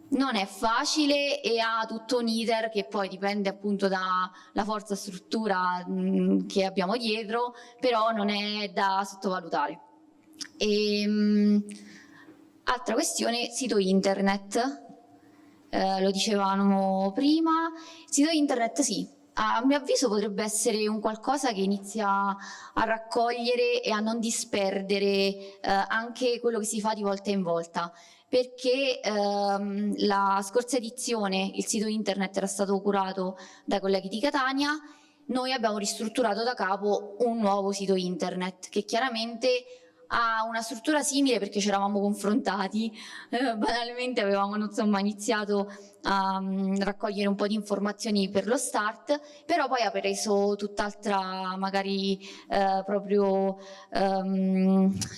non è facile e ha tutto un iter che poi dipende appunto dalla forza struttura che abbiamo dietro, però non è da sottovalutare. Altra questione, sito internet, lo dicevamo prima, sito internet sì, a mio avviso potrebbe essere un qualcosa che inizia a raccogliere e a non disperdere anche quello che si fa di volta in volta, perché la scorsa edizione il sito internet era stato curato dai colleghi di Catania, noi abbiamo ristrutturato da capo un nuovo sito internet che chiaramente ha una struttura simile perché ci eravamo confrontati, banalmente avevamo insomma iniziato a raccogliere un po' di informazioni per lo start, però poi ha preso tutt'altra magari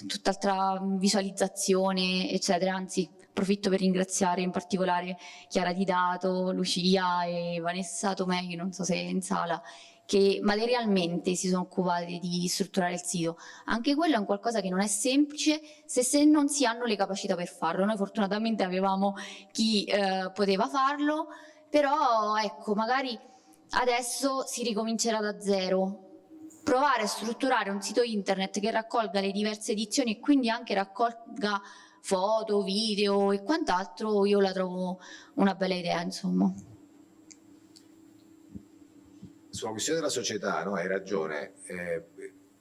tutt'altra visualizzazione eccetera, anzi approfitto per ringraziare in particolare Chiara Didato, Lucia e Vanessa Tomei, che non so se è in sala, che materialmente si sono occupati di strutturare il sito. Anche quello è un qualcosa che non è semplice se non si hanno le capacità per farlo. Noi fortunatamente avevamo chi poteva farlo, però ecco, magari adesso si ricomincerà da zero. Provare a strutturare un sito internet che raccolga le diverse edizioni e quindi anche raccolga foto, video e quant'altro, io la trovo una bella idea, insomma. Sulla questione della società, no, hai ragione.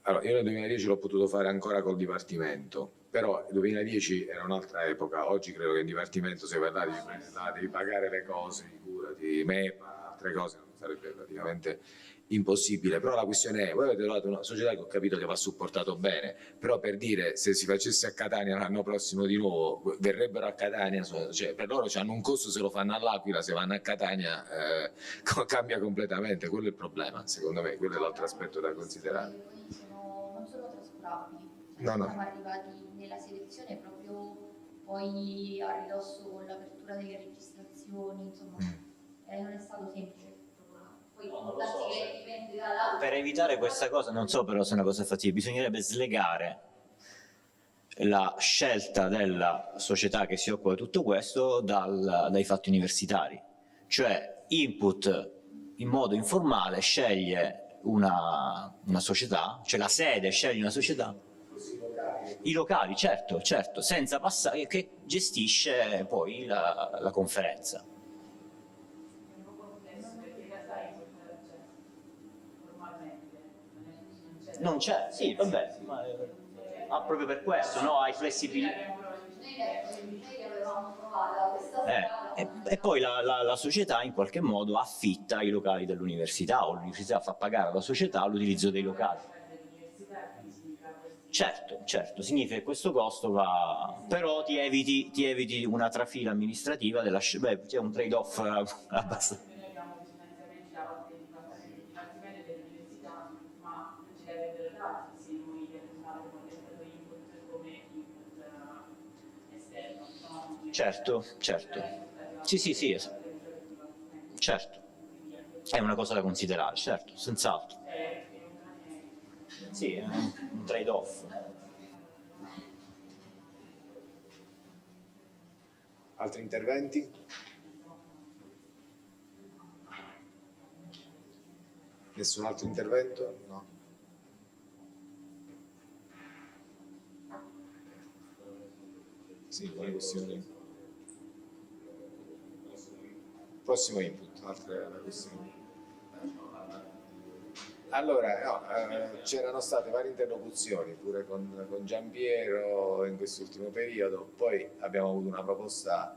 Allora, io nel 2010 l'ho potuto fare ancora col Dipartimento, però nel 2010 era un'altra epoca. Oggi credo che il Dipartimento, se vai là, devi pagare le cose, figurati, MEPA, altre cose, non sarebbe praticamente impossibile. Però la questione è, voi avete trovato una società che ho capito che va supportato bene, però per dire, se si facesse a Catania l'anno prossimo di nuovo, verrebbero a Catania, cioè per loro hanno un costo se lo fanno all'Aquila, se vanno a Catania cambia completamente. Quello è il problema, secondo me, quello è l'altro aspetto da considerare. Non sono trascurabili, No. Siamo arrivati nella selezione proprio poi a ridosso con l'apertura delle registrazioni, insomma, non è stato semplice. Poi che dipende dalla... Per evitare questa cosa, non so però se è una cosa fattibile, bisognerebbe slegare la scelta della società che si occupa di tutto questo dai fatti universitari. Cioè Input in modo informale sceglie una società, cioè la sede sceglie una società, i locali, certo, senza passare, che gestisce poi la conferenza. Non c'è, sì, vabbè, ma proprio per questo, no? Hai flessibilità. E poi la società in qualche modo affitta i locali dell'università, o l'università fa pagare alla società l'utilizzo dei locali. Certo, significa che questo costo va, però ti eviti una trafila amministrativa c'è un trade-off abbastanza. Certo. Sì, certo. È una cosa da considerare, certo, senz'altro. Sì, è un trade-off. Altri interventi? Nessun altro intervento? No. Sì, quali questioni? Prossimo input, altre questioni. Allora, c'erano state varie interlocuzioni pure con Giampiero in quest'ultimo periodo, poi abbiamo avuto una proposta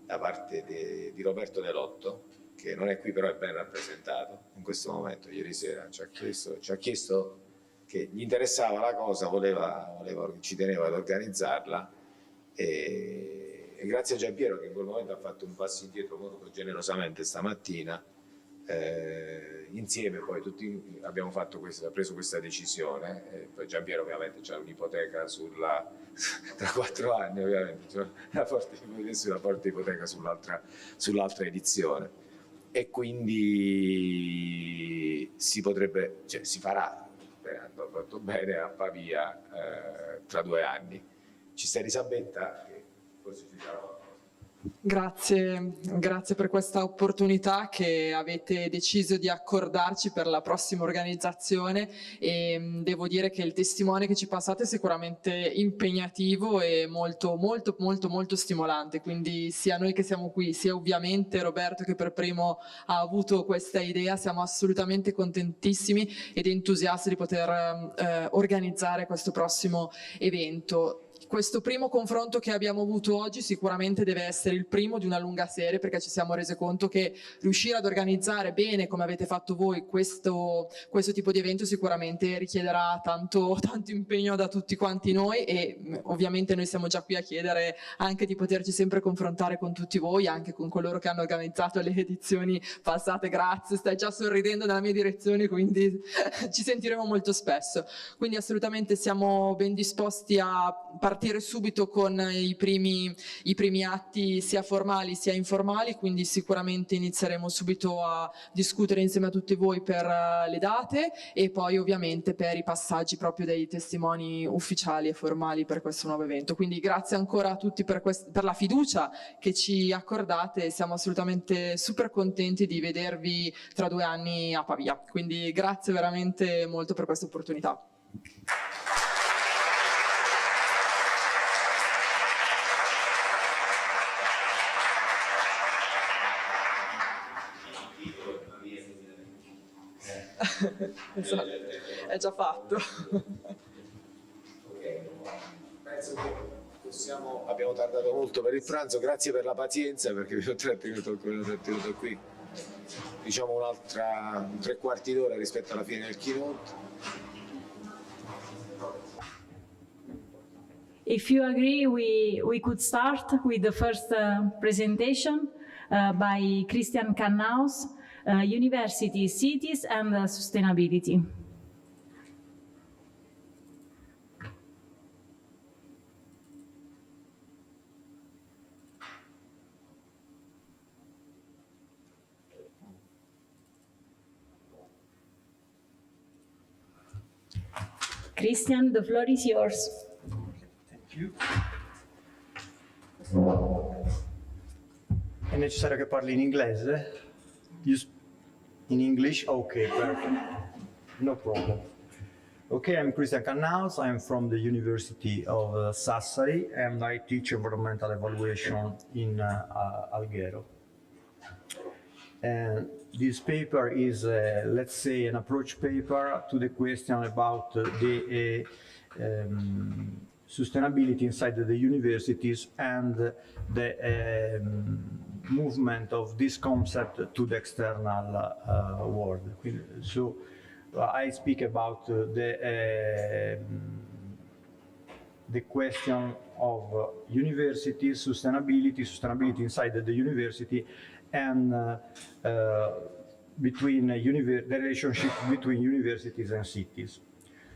da parte di Roberto De Lotto, che non è qui però è ben rappresentato in questo momento. Ieri sera ci ha chiesto che gli interessava la cosa, ci teneva ad organizzarla, e grazie a Giampiero che in quel momento ha fatto un passo indietro molto generosamente stamattina, insieme poi tutti abbiamo preso questa decisione. Poi Giampiero ovviamente c'ha un'ipoteca tra 4 anni, ovviamente c'è una forte ipoteca sull'altra edizione, e quindi si farà, sperando fatto bene, a Pavia tra 2 anni. Ci sta Elisabetta che forse ci sarà qualcosa. Grazie per questa opportunità che avete deciso di accordarci per la prossima organizzazione, e devo dire che il testimone che ci passate è sicuramente impegnativo e molto stimolante, quindi sia noi che siamo qui, sia ovviamente Roberto che per primo ha avuto questa idea, siamo assolutamente contentissimi ed entusiasti di poter organizzare questo prossimo evento. Questo primo confronto che abbiamo avuto oggi sicuramente deve essere il primo di una lunga serie, perché ci siamo resi conto che riuscire ad organizzare bene, come avete fatto voi, questo tipo di evento sicuramente richiederà tanto impegno da tutti quanti noi, e ovviamente noi siamo già qui a chiedere anche di poterci sempre confrontare con tutti voi, anche con coloro che hanno organizzato le edizioni passate. Grazie, stai già sorridendo nella mia direzione, quindi ci sentiremo molto spesso. Quindi assolutamente siamo ben disposti a partecipare partire subito con i primi atti sia formali sia informali, quindi sicuramente inizieremo subito a discutere insieme a tutti voi per le date e poi ovviamente per i passaggi proprio dei testimoni ufficiali e formali per questo nuovo evento. Quindi grazie ancora a tutti per la fiducia che ci accordate e siamo assolutamente super contenti di vedervi tra 2 anni a Pavia. Quindi grazie veramente molto per questa opportunità. Esatto. È già fatto. Penso che abbiamo tardato molto per il pranzo, grazie per la pazienza perché vi ho trattenuto qui diciamo un 3/4 d'ora rispetto alla fine del keynote. If you agree, we could start with the first presentation by Christian Cannaus, University, Cities and Sustainability. Christian, the floor is yours. Thank you. È necessario che parli in inglese? In English? Okay, perfect. No problem. Okay, I'm Christian Cannaus. I'm from the University of Sassari and I teach environmental evaluation in Alghero. And this paper is, let's say, an approach paper to the question about the sustainability inside the universities and the movement of this concept to the external world. So I speak about the question of universities, sustainability inside the university, and between the relationship between universities and cities.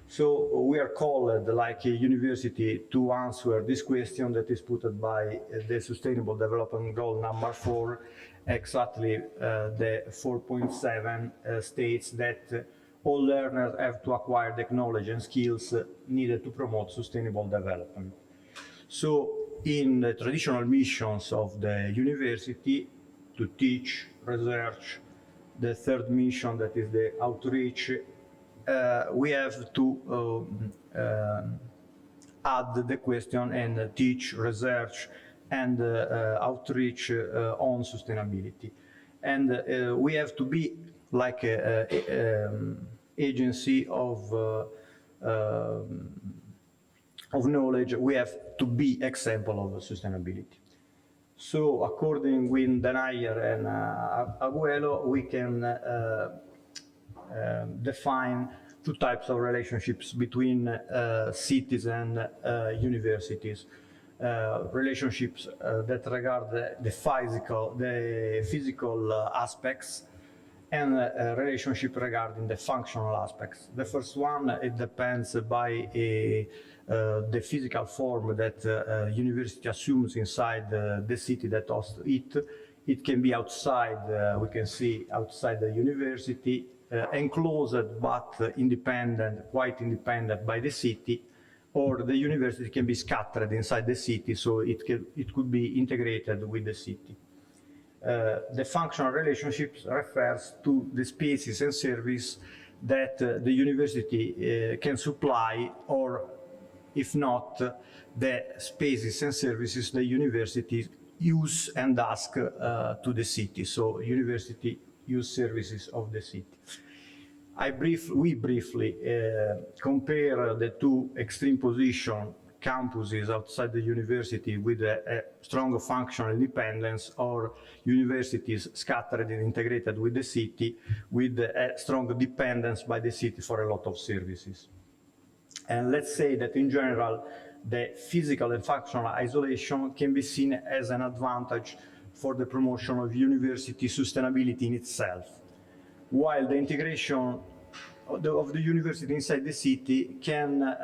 So we are called like a university to answer this question that is put by the Sustainable Development Goal number 4, exactly the 4.7 states that all learners have to acquire the knowledge and skills needed to promote sustainable development. So in the traditional missions of the university, to teach, research, the third mission that is the outreach, we have to add the question and teach, research, and outreach on sustainability. And we have to be like an agency of knowledge. We have to be example of sustainability. So according with Denier and Aguelo, we can define 2 types of relationships between cities and universities. Relationships that regard the physical aspects, and a relationship regarding the functional aspects. The first one, it depends by the physical form that university assumes inside the city that hosts it. It can be outside, we can see outside the university, enclosed but independent, quite independent by the city, or the university can be scattered inside the city, so it could be integrated with the city. The functional relationships refers to the spaces and service that the university can supply, or if not, the spaces and services the university use and ask to the city. So university use services of the city. We briefly compare the 2 extreme position campuses outside the university with a strong functional independence, or universities scattered and integrated with the city with a strong dependence by the city for a lot of services. And let's say that in general, the physical and functional isolation can be seen as an advantage for the promotion of university sustainability in itself, while the integration of the university inside the city can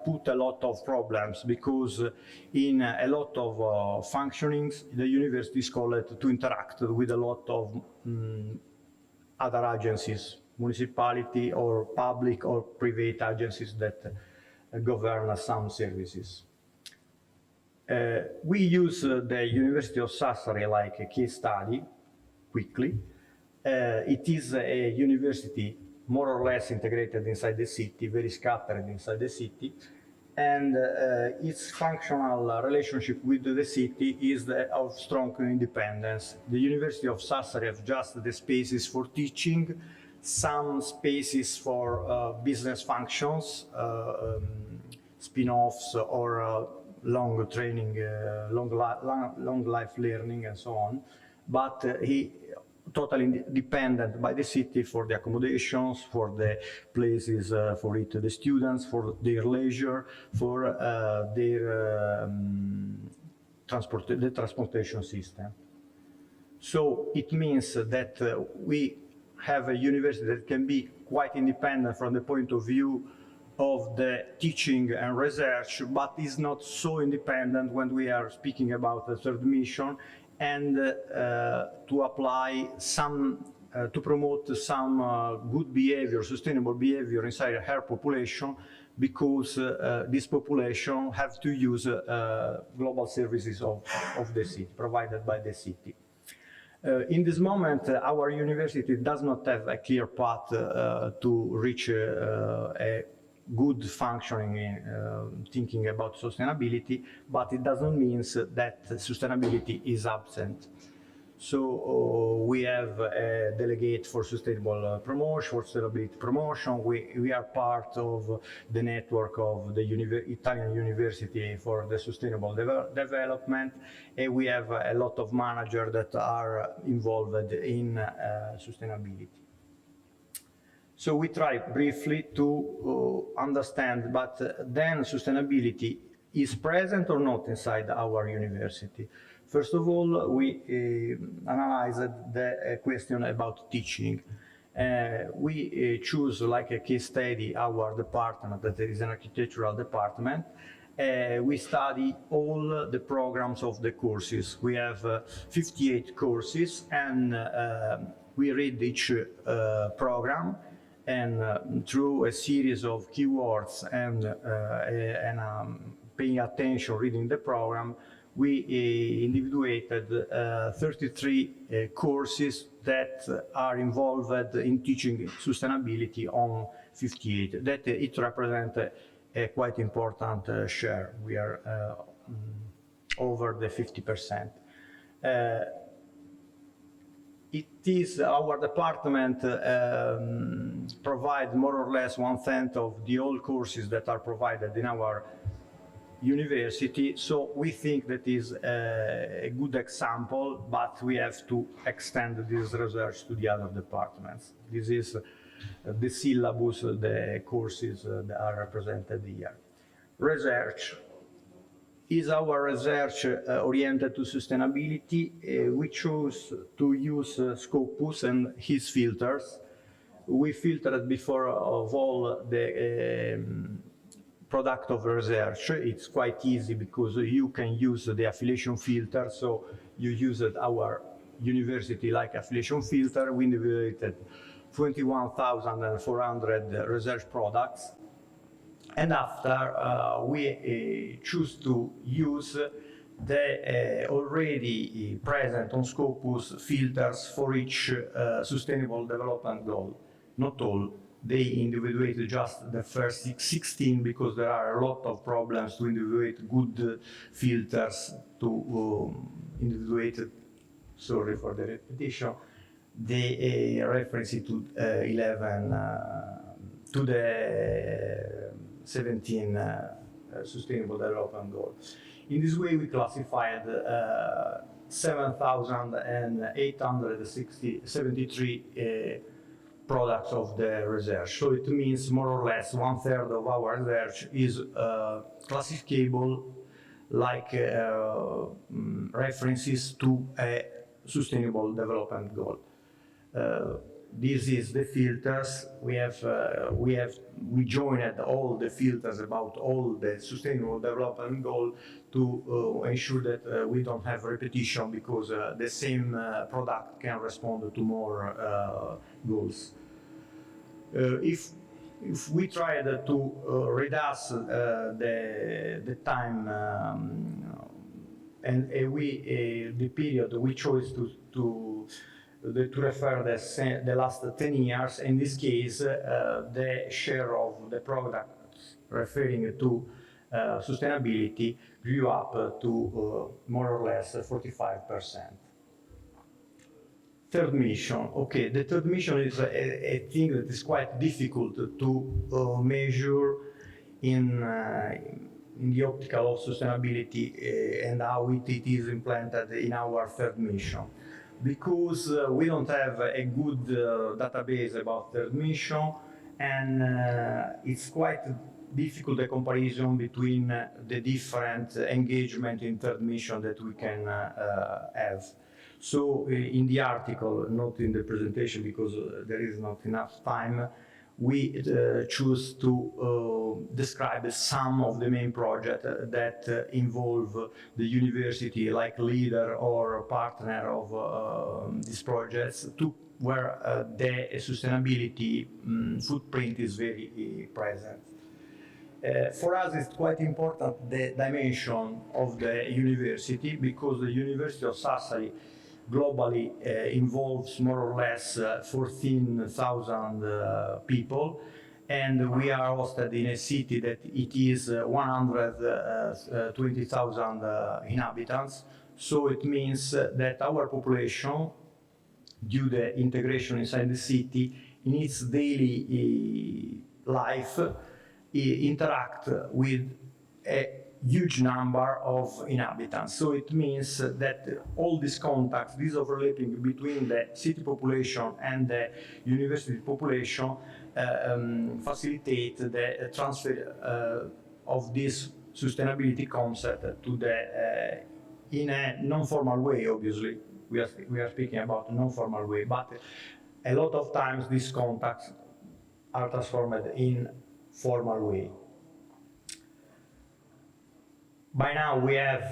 put a lot of problems, because in a lot of functionings, the university is called to interact with a lot of other agencies, municipality or public or private agencies that govern some services. We use the University of Sassari like a case study, quickly. It is a university more or less integrated inside the city, very scattered inside the city, and its functional relationship with the city is of strong independence. The University of Sassari have just the spaces for teaching, some spaces for business functions, spin-offs or long training, long life learning and so on, but he totally dependent by the city for the accommodations, for the places for it, the students, for their leisure, for their transportation system. So it means that we have a university that can be quite independent from the point of view of the teaching and research, but is not so independent when we are speaking about the third mission, and to apply some, to promote some good behavior, sustainable behavior inside her population, because this population have to use global services of the city, provided by the city. In this moment, our university does not have a clear path to reach a good functioning, thinking about sustainability, but it doesn't mean that sustainability is absent. So we have a delegate for sustainable promotion, for sustainability promotion. We are part of the network of the Italian University for the Sustainable Development, and we have a lot of managers that are involved in sustainability. So we try briefly to understand, but then sustainability is present or not inside our university. First of all, we analyzed the question about teaching. We choose like a case study our department, that is an architectural department. We study all the programs of the courses. We have 58 courses, and we read each program, and through a series of keywords and paying attention reading the program, we individuated 33 courses that are involved in teaching sustainability on 58. That it represents a quite important share. We are over the 50%. It is our department provide more or less 1/10 of the all courses that are provided in our university, so we think that is a good example, but we have to extend this research to the other departments. This is the syllabus, the courses that are represented here. Research. Is our research oriented to sustainability? We chose to use Scopus and his filters. We filtered before of all the product of research. It's quite easy because you can use the affiliation filter. So you used our university like affiliation filter. We individuated 21,400 research products. And after we choose to use the already present on Scopus filters for each sustainable development goal. Not all, they individuate just the first 16 because there are a lot of problems to individuate good filters to individuate, sorry for the repetition, the reference to 11 to the 17 Sustainable Development Goals. In this way, we classified 7,873 products of the research. So it means more or less 1/3 of our research is classifiable like references to a Sustainable Development Goal. this is the filters. We joined all the filters about all the sustainable development goal to ensure that we don't have repetition, because the same product can respond to more goals. If we tried to reduce the time and the period we chose to refer the last 10 years, in this case, the share of the products referring to sustainability grew up to more or less 45%. Third mission. Okay, the third mission is a thing that is quite difficult to measure in the optical of sustainability and how it is implemented in our third mission. Because we don't have a good database about third mission, and it's quite difficult a comparison between the different engagement in third mission that we can have. So in the article, not in the presentation because there is not enough time, we choose to describe some of the main projects that involve the university like leader or partner of these projects, where the sustainability footprint is very present. For us, it's quite important the dimension of the university, because the University of Sassari globally involves more or less 14,000 people, and we are hosted in a city that it is 120,000 inhabitants. So it means that our population, due to the integration inside the city, in its daily life, interact with a huge number of inhabitants. So it means that all these contacts, this overlapping between the city population and the university population facilitate the transfer of this sustainability concept to the in a non-formal way. Obviously, we are speaking about a non-formal way, but a lot of times these contacts are transformed in formal way. By now we have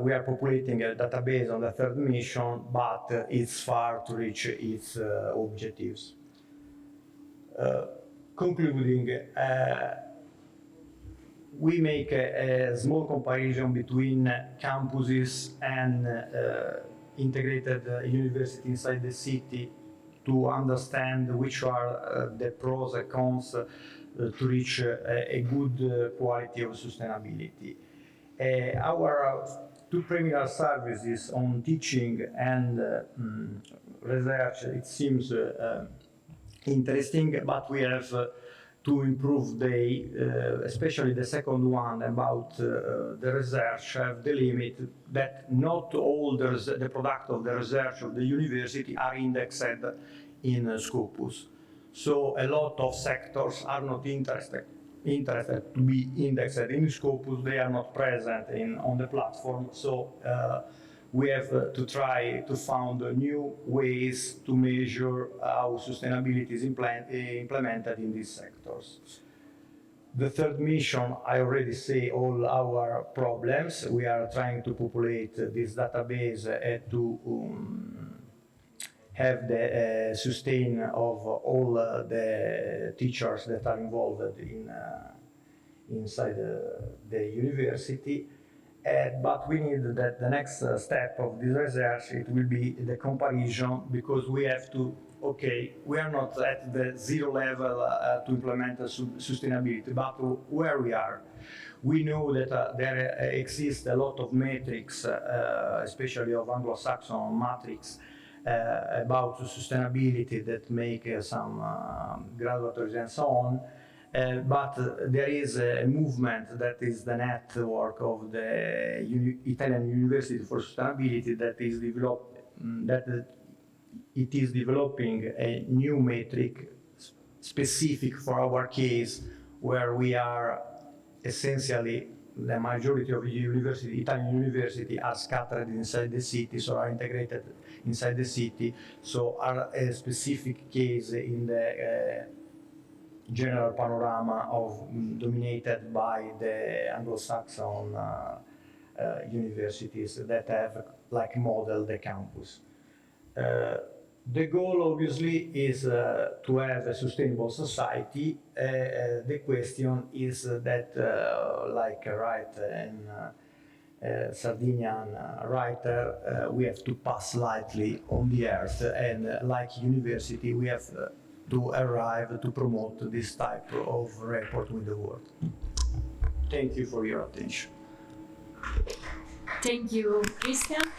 we are populating a database on the third mission, but it's far to reach its objectives. Concluding, we make a small comparison between campuses and integrated university inside the city to understand which are the pros and cons to reach a good quality of sustainability. Our two primary services on teaching and research, it seems interesting, but we have to improve especially the second one about the research, have the limit that not all the product of the research of the university are indexed in Scopus. So a lot of sectors are not interested to be indexed in Scopus. They are not present on the platform. So we have to try to find new ways to measure how sustainability is implemented in these sectors. The third mission, I already say all our problems. We are trying to populate this database and to have the sustain of all the teachers that are involved inside the university. But we need that the next step of this research, it will be the comparison, because we have to, we are not at the zero level to implement sustainability, but where we are. We know that there exists a lot of metrics, especially of Anglo-Saxon matrix, about sustainability that make some graduatories and so on. But there is a movement that is the network of the Italian University for Sustainability that is developing a new metric specific for our case, where we are essentially the majority of Italian university are scattered inside the cities or are integrated inside the city, so are a specific case in the general panorama of dominated by the Anglo-Saxon universities that have like modeled the campus. The goal obviously is to have a sustainable society. The question is that, like a writer and Sardinian writer, we have to pass lightly on the earth, and like university, we have to arrive to promote this type of rapport with the world. Thank you for your attention. Thank you, Christian.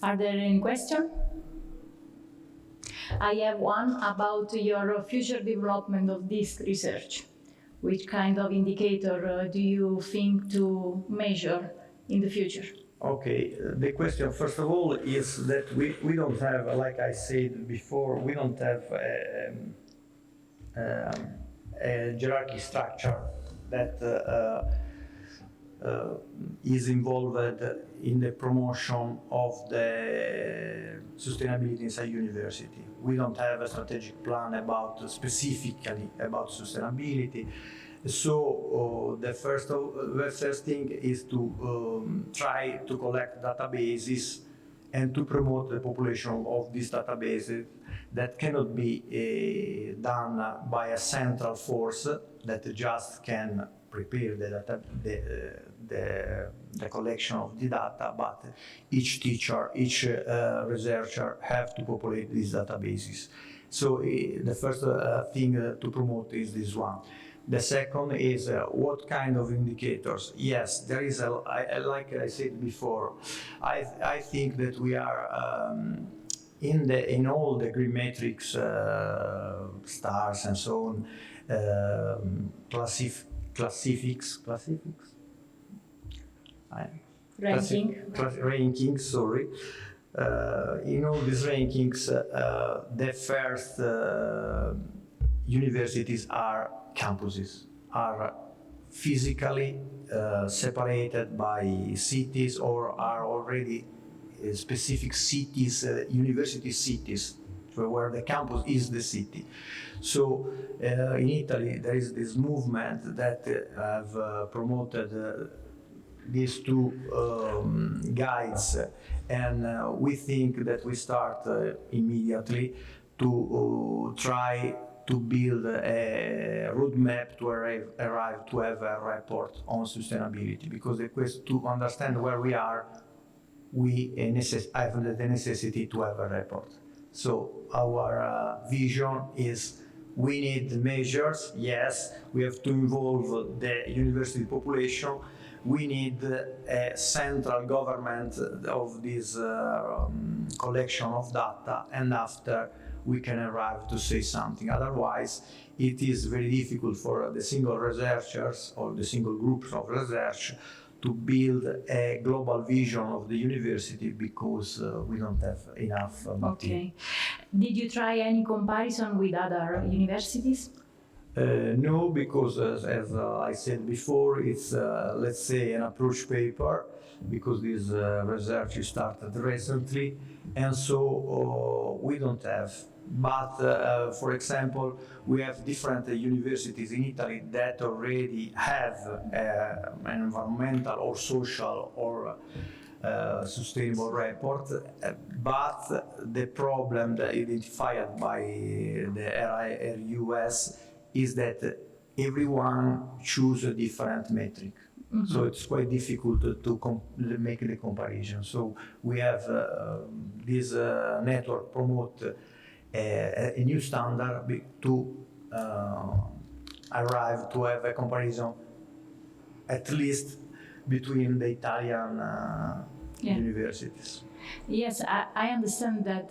Are there any questions? I have one about your future development of this research. Which kind of indicator do you think to measure in the future? Okay, the question first of all is that we don't have, like I said before, we don't have a hierarchy structure that is involved in the promotion of the sustainability inside university. We don't have a strategic plan about specifically about sustainability. So the first thing is to try to collect databases and to promote the population of these databases. That cannot be done by a central force that just can prepare the collection of the data, but each teacher, each researcher have to populate these databases. So the first thing to promote is this one. The second is what kind of indicators? Yes, there is like I said before, I think that we are in all the green metrics, stars and so on, rankings, sorry. In all these rankings, the first universities are campuses, are physically separated by cities or are already specific cities, university cities, where the campus is the city. So in Italy, there is this movement that have promoted these two guides, and we think that we start immediately to try to build a roadmap to arrive to have a report on sustainability, because to understand where we are, we have the necessity to have a report. So our vision is we need measures, yes, we have to involve the university population, we need a central government of this collection of data, and after we can arrive to say something. Otherwise, it is very difficult for the single researchers or the single groups of research to build a global vision of the university, because we don't have enough material. Okay. Did you try any comparison with other universities? No, because as I said before, it's, let's say, an approach paper, because this research started recently, and so we don't have. But, for example, we have different universities in Italy that already have an environmental or social or sustainable report, but the problem that identified by the RIRUS is that everyone chooses a different metric. Mm-hmm. So it's quite difficult to make the comparison. So we have this network promote a new standard to arrive to have a comparison at least between the Italian universities. Yes, I understand that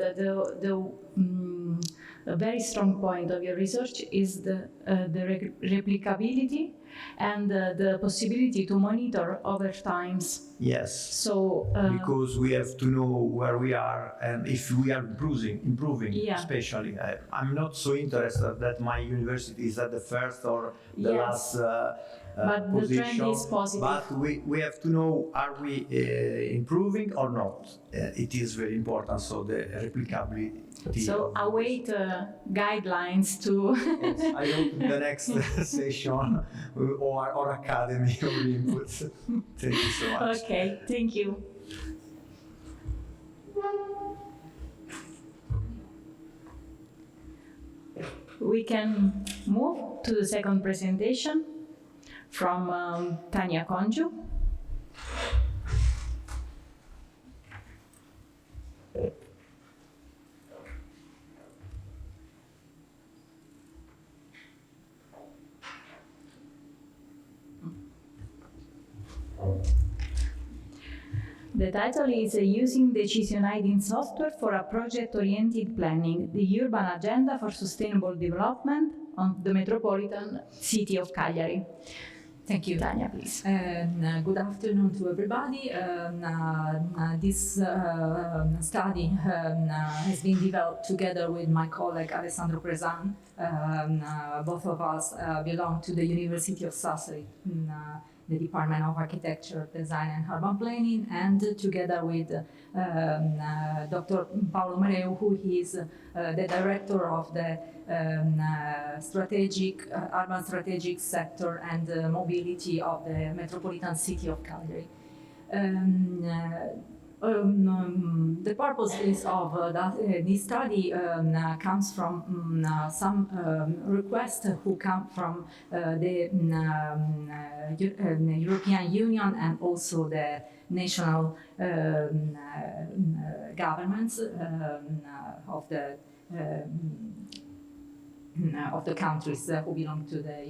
a very strong point of your research is the replicability and the possibility to monitor over times. Yes. So because we have to know where we are and if we are improving, yeah. especially. I'm not so interested that my university is at the first or the yes. last but position. The trend is positive. But we have to know, are we improving or not? It is very important, so the replicability. So await guidelines to... Yes, I hope in the next session or academy or input. Thank you so much. Okay, thank you. We can move to the second presentation from Tania Konju. The title is Using Decision Aiding Software for a Project-Oriented Planning, the Urban Agenda for Sustainable Development of the Metropolitan City of Cagliari. Thank you. Tania, please. Good afternoon to everybody. This study has been developed together with my colleague Alessandro Presan. Both of us belong to the University of Sassari, the Department of Architecture, Design and Urban Planning, and together with Dr. Paolo Mereu, who is the director of the urban strategic sector and mobility of the metropolitan city of Cagliari. The purpose is of this study comes from some requests who come from the European Union and also the national governments of the countries who belong to the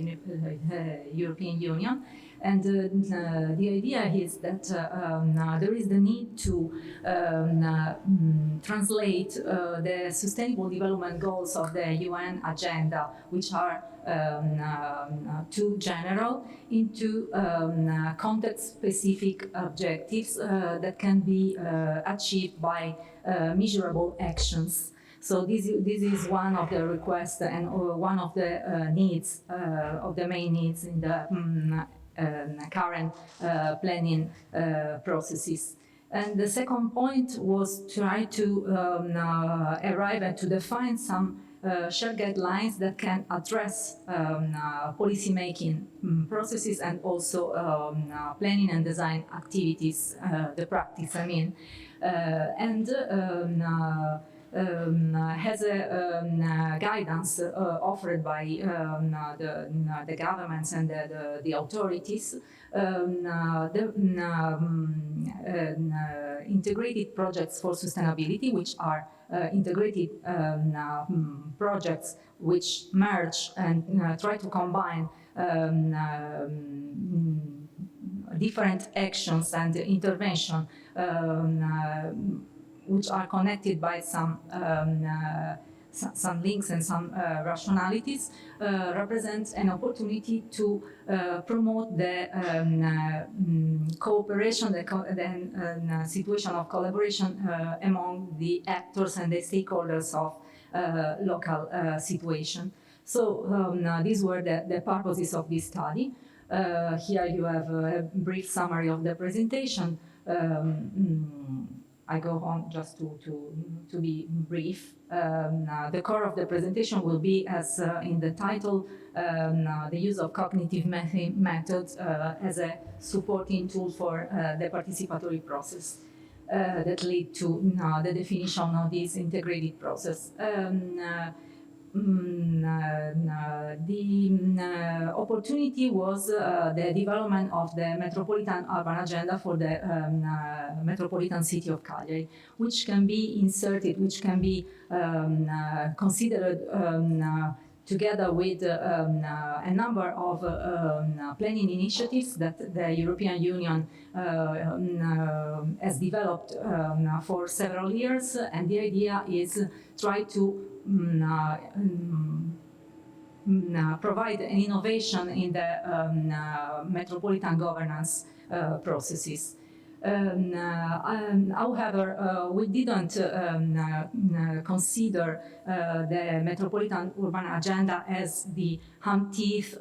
European Union. And the idea is that there is the need to translate the Sustainable Development Goals of the UN agenda, which are too general, into context-specific objectives that can be achieved by measurable actions. So this is one of the requests and one of the needs, of the main needs in the current planning processes. And the second point was try to arrive and to define some shared guidelines that can address policy-making processes and also planning and design activities, the practice, I mean. Has a guidance offered by the governments and the authorities, integrated projects for sustainability, which are integrated projects which merge and try to combine different actions and intervention which are connected by some links and some rationalities, represents an opportunity to promote the cooperation, the situation of collaboration among the actors and the stakeholders of local situation. So these were the purposes of this study. Here you have a brief summary of the presentation. I go on just to be brief. The core of the presentation will be, as in the title, the use of cognitive methods as a supporting tool for the participatory process that lead to the definition of this integrated process. The opportunity was the development of the Metropolitan Urban Agenda for the Metropolitan City of Cagliari, which can be inserted, which can be considered together with a number of planning initiatives that the European Union has developed for several years, and the idea is try to provide an innovation in the metropolitan governance processes. However, we didn't consider the metropolitan urban agenda as the handtief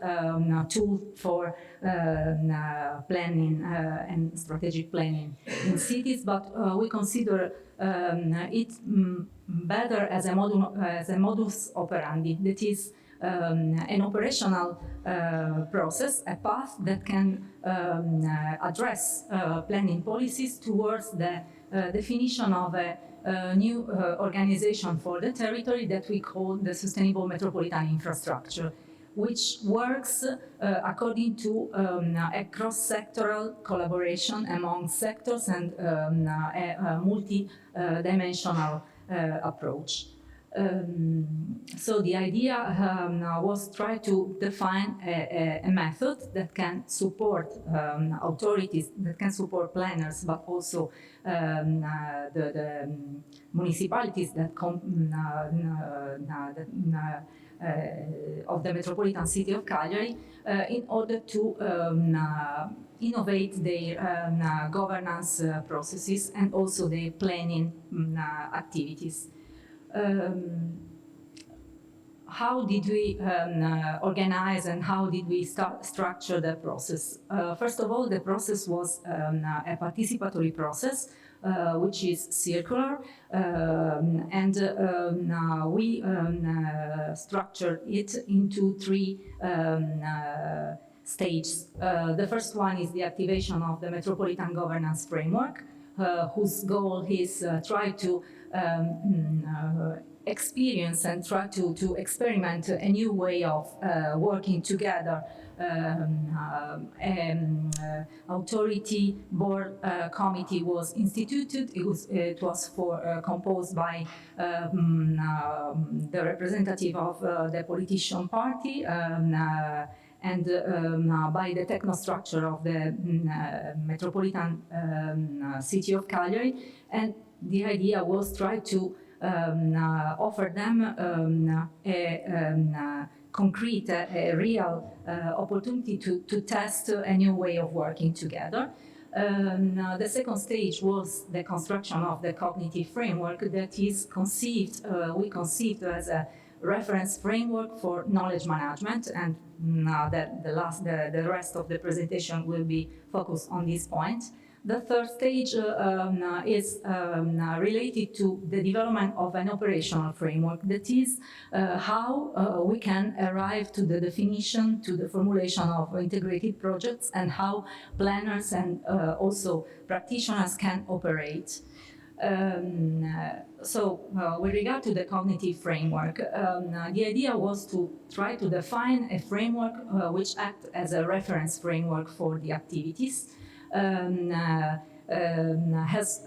tool for planning and strategic planning in cities, but we consider it better as a modus operandi, that is an operational process, a path that can address planning policies towards the definition of a new organization for the territory that we call the sustainable metropolitan infrastructure, which works according to a cross-sectoral collaboration among sectors and a multi-dimensional approach. So the idea was try to define a method that can support authorities, that can support planners, but also the municipalities that of the metropolitan city of Cagliari in order to innovate their governance processes and also their planning activities. How did we organize and how did we structure the process? First of all, the process was a participatory process, which is circular, and we structured it into three stages. The first one is the activation of the Metropolitan Governance Framework, whose goal is try to experience and try to experiment a new way of working together. Authority board committee was instituted. It was composed by the representative of the politician party and by the technostructure of the metropolitan city of Cagliari. And the idea was try to offer them a concrete, a real opportunity to test a new way of working together. The second stage was the construction of the cognitive framework that is conceived, we conceived as a reference framework for knowledge management, and the rest of the presentation will be focused on this point. The third stage is related to the development of an operational framework, that is how we can arrive to the definition, to the formulation of integrated projects, and how planners and also practitioners can operate. With regard to the cognitive framework, the idea was to try to define a framework which acts as a reference framework for the activities. As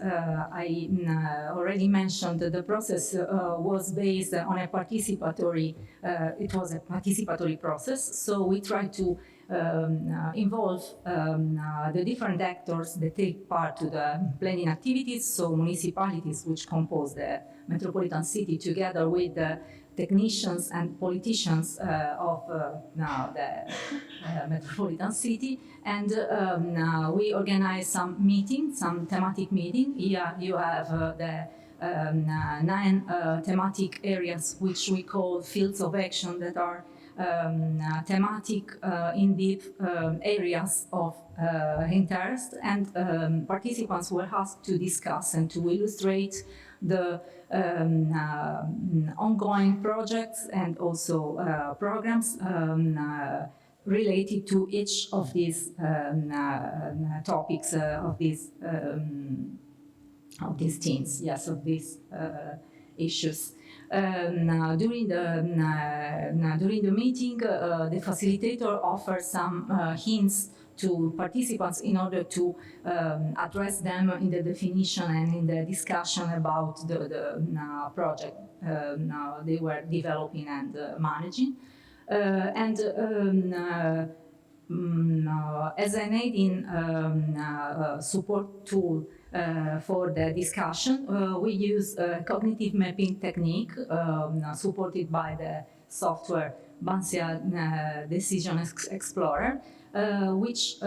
I already mentioned, the process was based on a participatory, it was a participatory process, so we tried to involve the different actors that take part to the planning activities, so municipalities which compose the metropolitan city together with the technicians and politicians of the metropolitan city, and we organized some meetings, some thematic meetings. Here you have the 9 thematic areas which we call fields of action, that are thematic in-depth areas of interest, and participants were asked to discuss and to illustrate the ongoing projects and also programs related to each of these topics of these themes, yes, of these issues. During the meeting, the facilitator offered some hints to participants in order to address them in the definition and in the discussion about the project they were developing and managing. As an aid-in support tool for the discussion, we use a cognitive mapping technique supported by the software Bansia Decision Explorer, which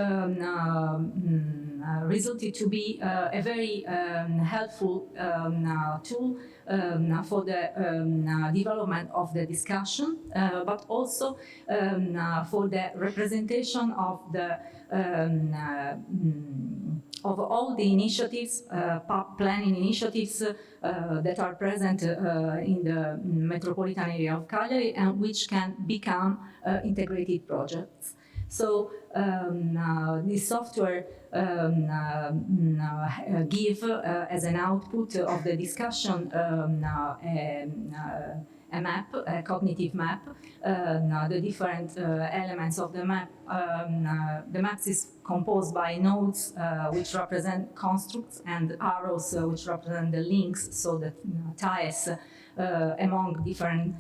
resulted to be a very helpful tool for the development of the discussion, but also for the representation of the of all the initiatives, planning initiatives that are present in the metropolitan area of Cagliari and which can become integrated projects. So this software give as an output of the discussion a map, a cognitive map, the different elements of the map. The map is composed by nodes which represent constructs and arrows which represent the links, so the ties among different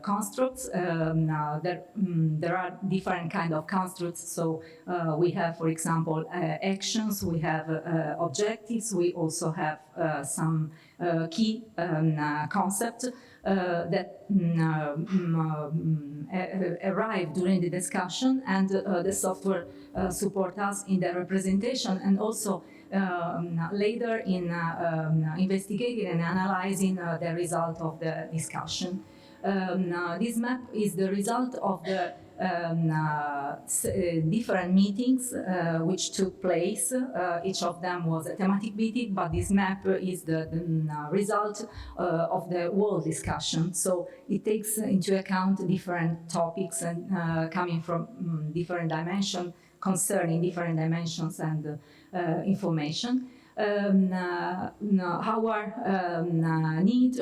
constructs. There are different kind of constructs, so we have, for example, actions, we have objectives, we also have some key concepts that arrive during the discussion, and the software support us in the representation and also later in investigating and analyzing the result of the discussion. This map is the result of the different meetings which took place. Each of them was a thematic meeting, but this map is the result of the whole discussion. So it takes into account different topics and coming from different dimensions, concerning different dimensions and information. Our need,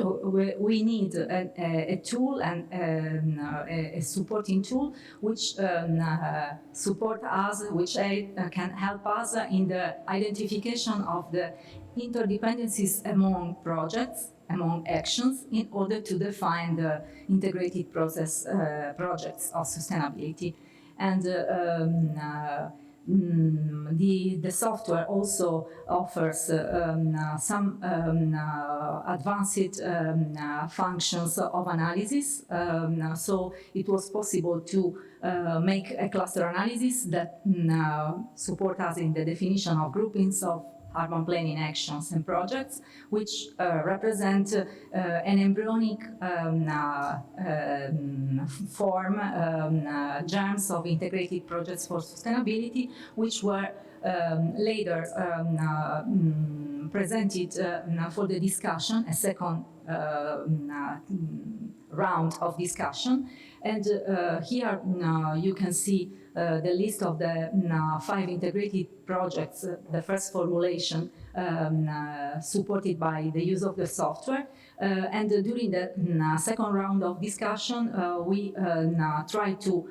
we need a tool and a supporting tool which support us, which can help us in the identification of the interdependencies among projects, among actions, in order to define the integrated process projects of sustainability. And the software also offers some advanced functions of analysis. So it was possible to make a cluster analysis that support us in the definition of groupings of urban planning actions and projects, which represent an embryonic form, germs of integrated projects for sustainability, which were later presented for the discussion, a second round of discussion. And here you can see the list of the 5 integrated projects, the first formulation supported by the use of the software. And during the second round of discussion, we try to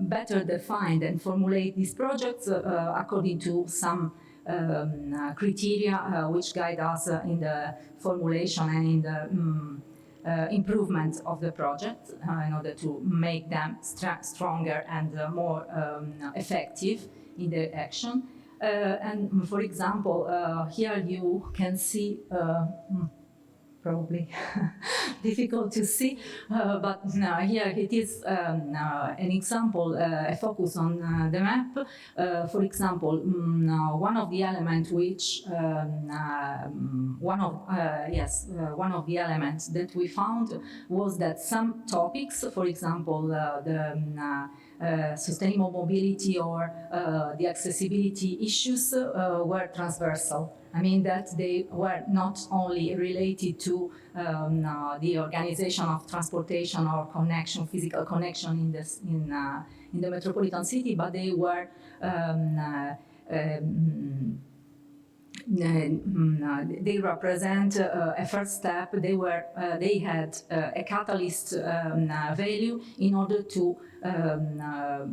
better define and formulate these projects according to some criteria which guide us in the formulation and in the improvement of the project in order to make them stronger and more effective in their action. And for example, here you can see probably difficult to see, but here it is an example, a focus on the map. For example, one of the elements which one of the elements that we found was that some topics, for example, the sustainable mobility or the accessibility issues were transversal. I mean that they were not only related to the organization of transportation or connection, physical connection in the metropolitan city, but they were they represent a first step. They had a catalyst value in order to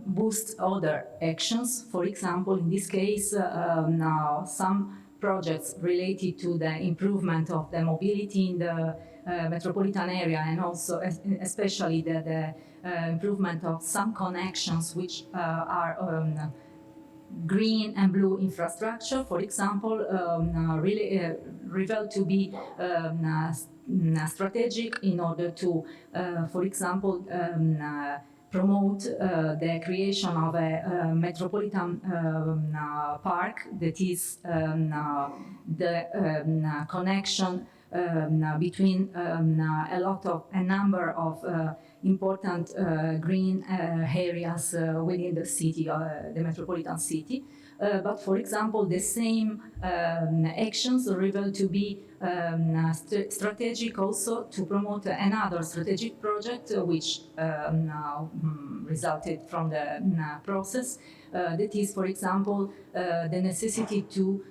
boost other actions. For example, in this case, some projects related to the improvement of the mobility in the metropolitan area, and also especially the improvement of some connections which are green and blue infrastructure, for example, really revealed to be strategic in order to, for example, promote the creation of a metropolitan park that is the connection between a number of important green areas within the city, the metropolitan city. But for example, the same actions revealed to be strategic also to promote another strategic project which resulted from the process. That is, for example, the necessity to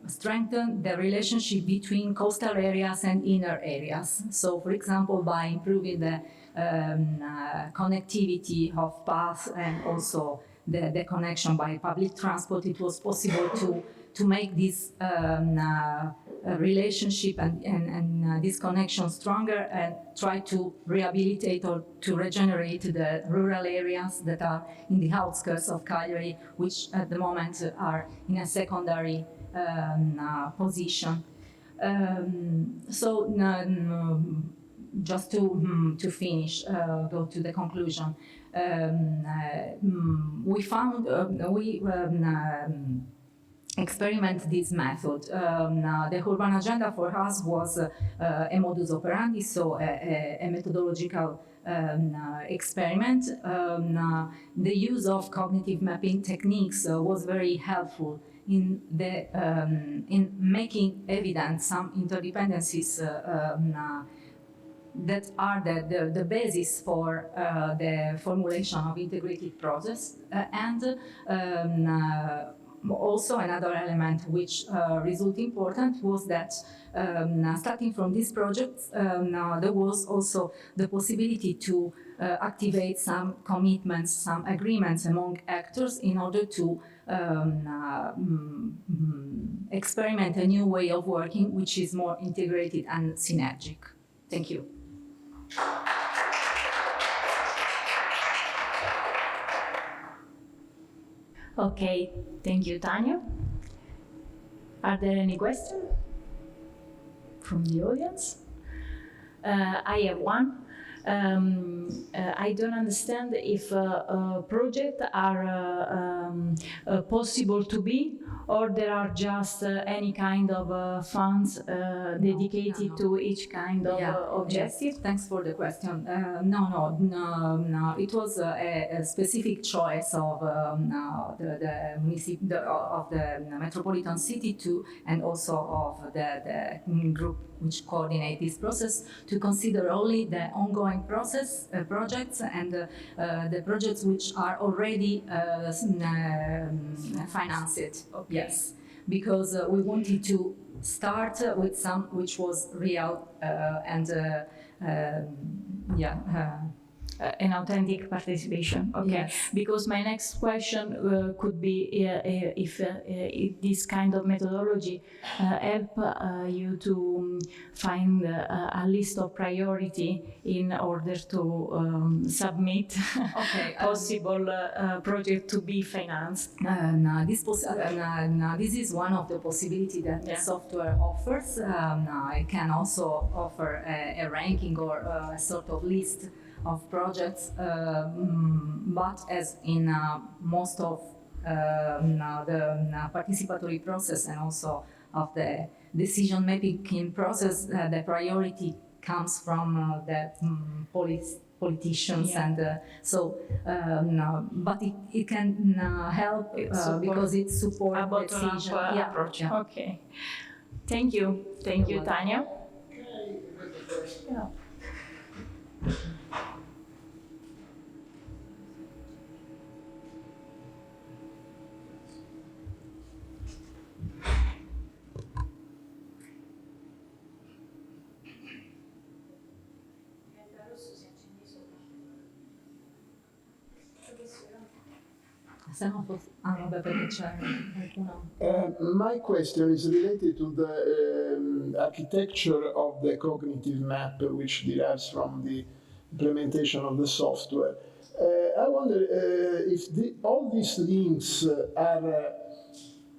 strengthen the relationship between coastal areas and inner areas. So, for example, by improving the connectivity of paths and also the connection by public transport, it was possible to make this relationship and this connection stronger, and try to rehabilitate or to regenerate the rural areas that are in the outskirts of Cagliari, which at the moment are in a secondary position. Just to finish, go to the conclusion. We found experiment this method. The urban agenda for us was a modus operandi, so a methodological experiment. The use of cognitive mapping techniques was very helpful in making evident some interdependencies that are the basis for the formulation of integrated process, and also another element which resulted important was that starting from this project, there was also the possibility to activate some commitments, some agreements among actors in order to experiment a new way of working which is more integrated and synergic. Thank you. Okay, thank you, Tanya. Are there any questions from the audience? I have one. I don't understand if projects are possible to be, or there are just any kind of funds dedicated to each kind of objective? Thanks for the question. No. It was a specific choice of the metropolitan city and also of the group which coordinate this process, to consider only the ongoing projects and the projects which are already financed. Yes, because we wanted to start with some which was real and an authentic participation. Okay. Yes. Because my next question could be if this kind of methodology help you to find a list of priority in order to submit possible project to be financed. This is one of the possibilities that the software offers. It can also offer a ranking or a sort of list of projects, but as in most of the participatory process and also of the decision-making process, the priority comes from the politicians, and but it can help because it supports the decision approach. Okay, thank you, Tanya. se no, vabbè, perché c'è qualcuno. My question is related to the architecture of the cognitive map, which derives from the implementation of the software. I wonder if all these links are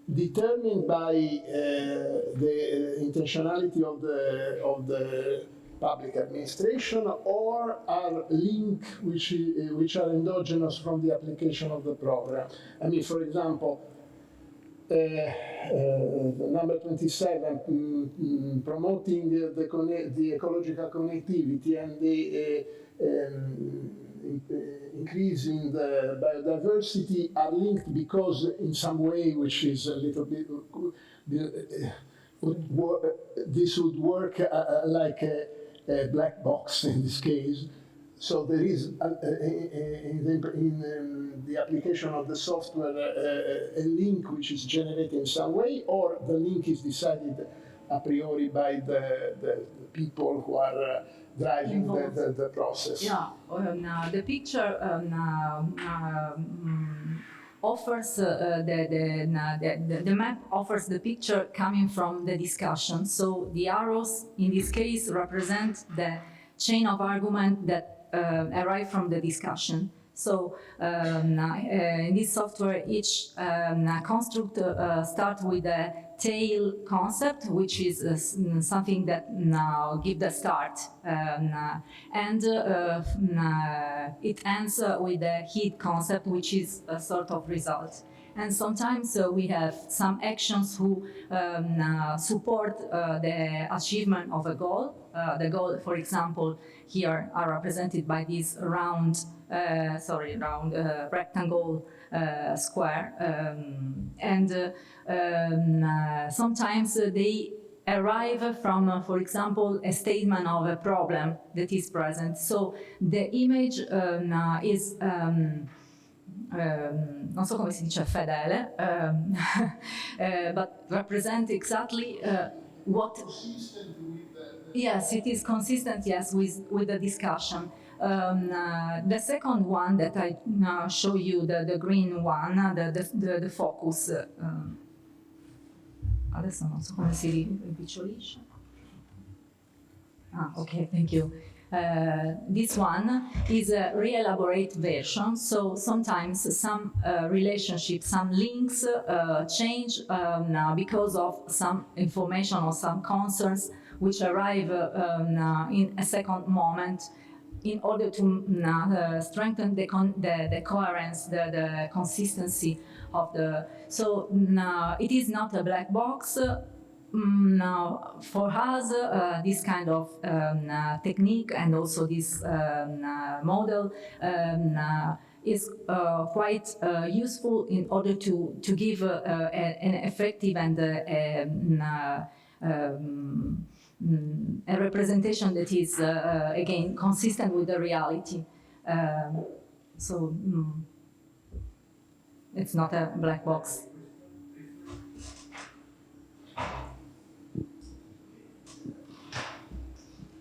determined by the intentionality of the public administration, or are links which are endogenous from the application of the program. I mean, for example, number 27, promoting the ecological connectivity and the increasing the biodiversity are linked because in some way, which is a little bit, this would work like a black box in this case. So there is in the application of the software a link which is generated in some way, or the link is decided a priori by the people who are driving the process. Yeah, the picture offers the map offers the picture coming from the discussion. So the arrows in this case represent the chain of argument that arrive from the discussion. So in this software, each construct starts with a tail concept, which is something that gives the start, and it ends with the heat concept, which is a sort of result. And sometimes we have some actions who support the achievement of a goal. The goal, for example, here are represented by this round rectangle square, and sometimes they arrive from, for example, a statement of a problem that is present. So the image is non so come si dice fedele, but represent exactly what. Yes, it is consistent. Yes, with the discussion. The second one that I show you, the green one, the focus. Adesso non so come si rimpiccolisce. Okay, thank you. This one is a re-elaborate version, so sometimes some relationships, some links change because of some information or some concerns which arrive in a second moment in order to strengthen the coherence, the consistency of the. So it is not a black box. Now, for us, this kind of technique and also this model is quite useful in order to give an effective and a representation that is, again, consistent with the reality. So it's not a black box.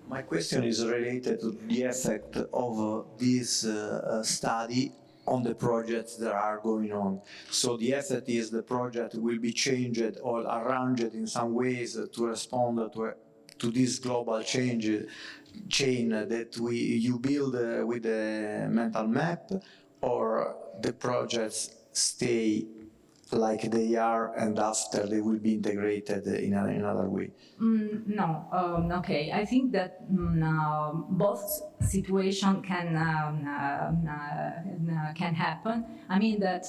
My question is related to the effect of this study on the projects that are going on. So the effect is the project will be changed or arranged in some ways to respond to this global chain that you build with the mental map, or the projects stay like they are and after they will be integrated in another way? No, okay. I think that both situations can happen. I mean that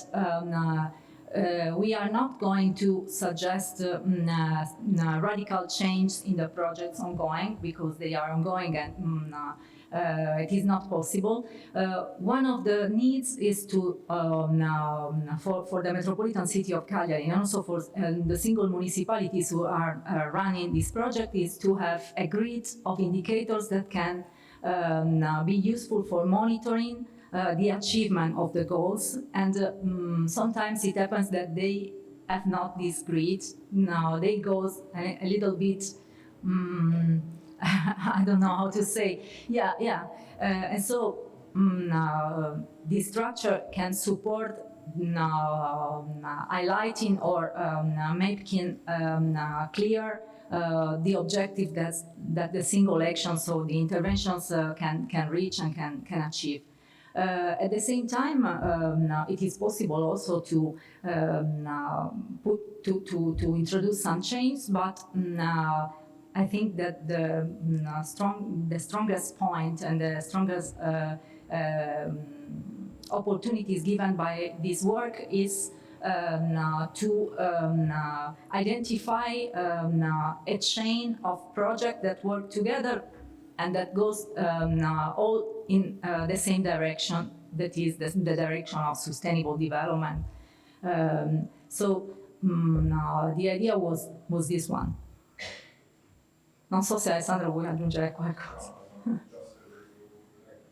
we are not going to suggest radical change in the projects ongoing, because they are ongoing and it is not possible. One of the needs is to, for the metropolitan city of Cagliari and also for the single municipalities who are running this project, is to have a grid of indicators that can be useful for monitoring the achievement of the goals. And sometimes it happens that they have not this grid. Now they go a little bit I don't know how to say. And so this structure can support highlighting or making clear the objective that the single action, so the interventions can reach and can achieve. At the same time, it is possible also to introduce some change, but I think that the strongest point and the strongest opportunities given by this work is to identify a chain of projects that work together and that goes all in the same direction, that is the direction of sustainable development. So the idea was this one. Non so se Alessandro vuole aggiungere qualcosa.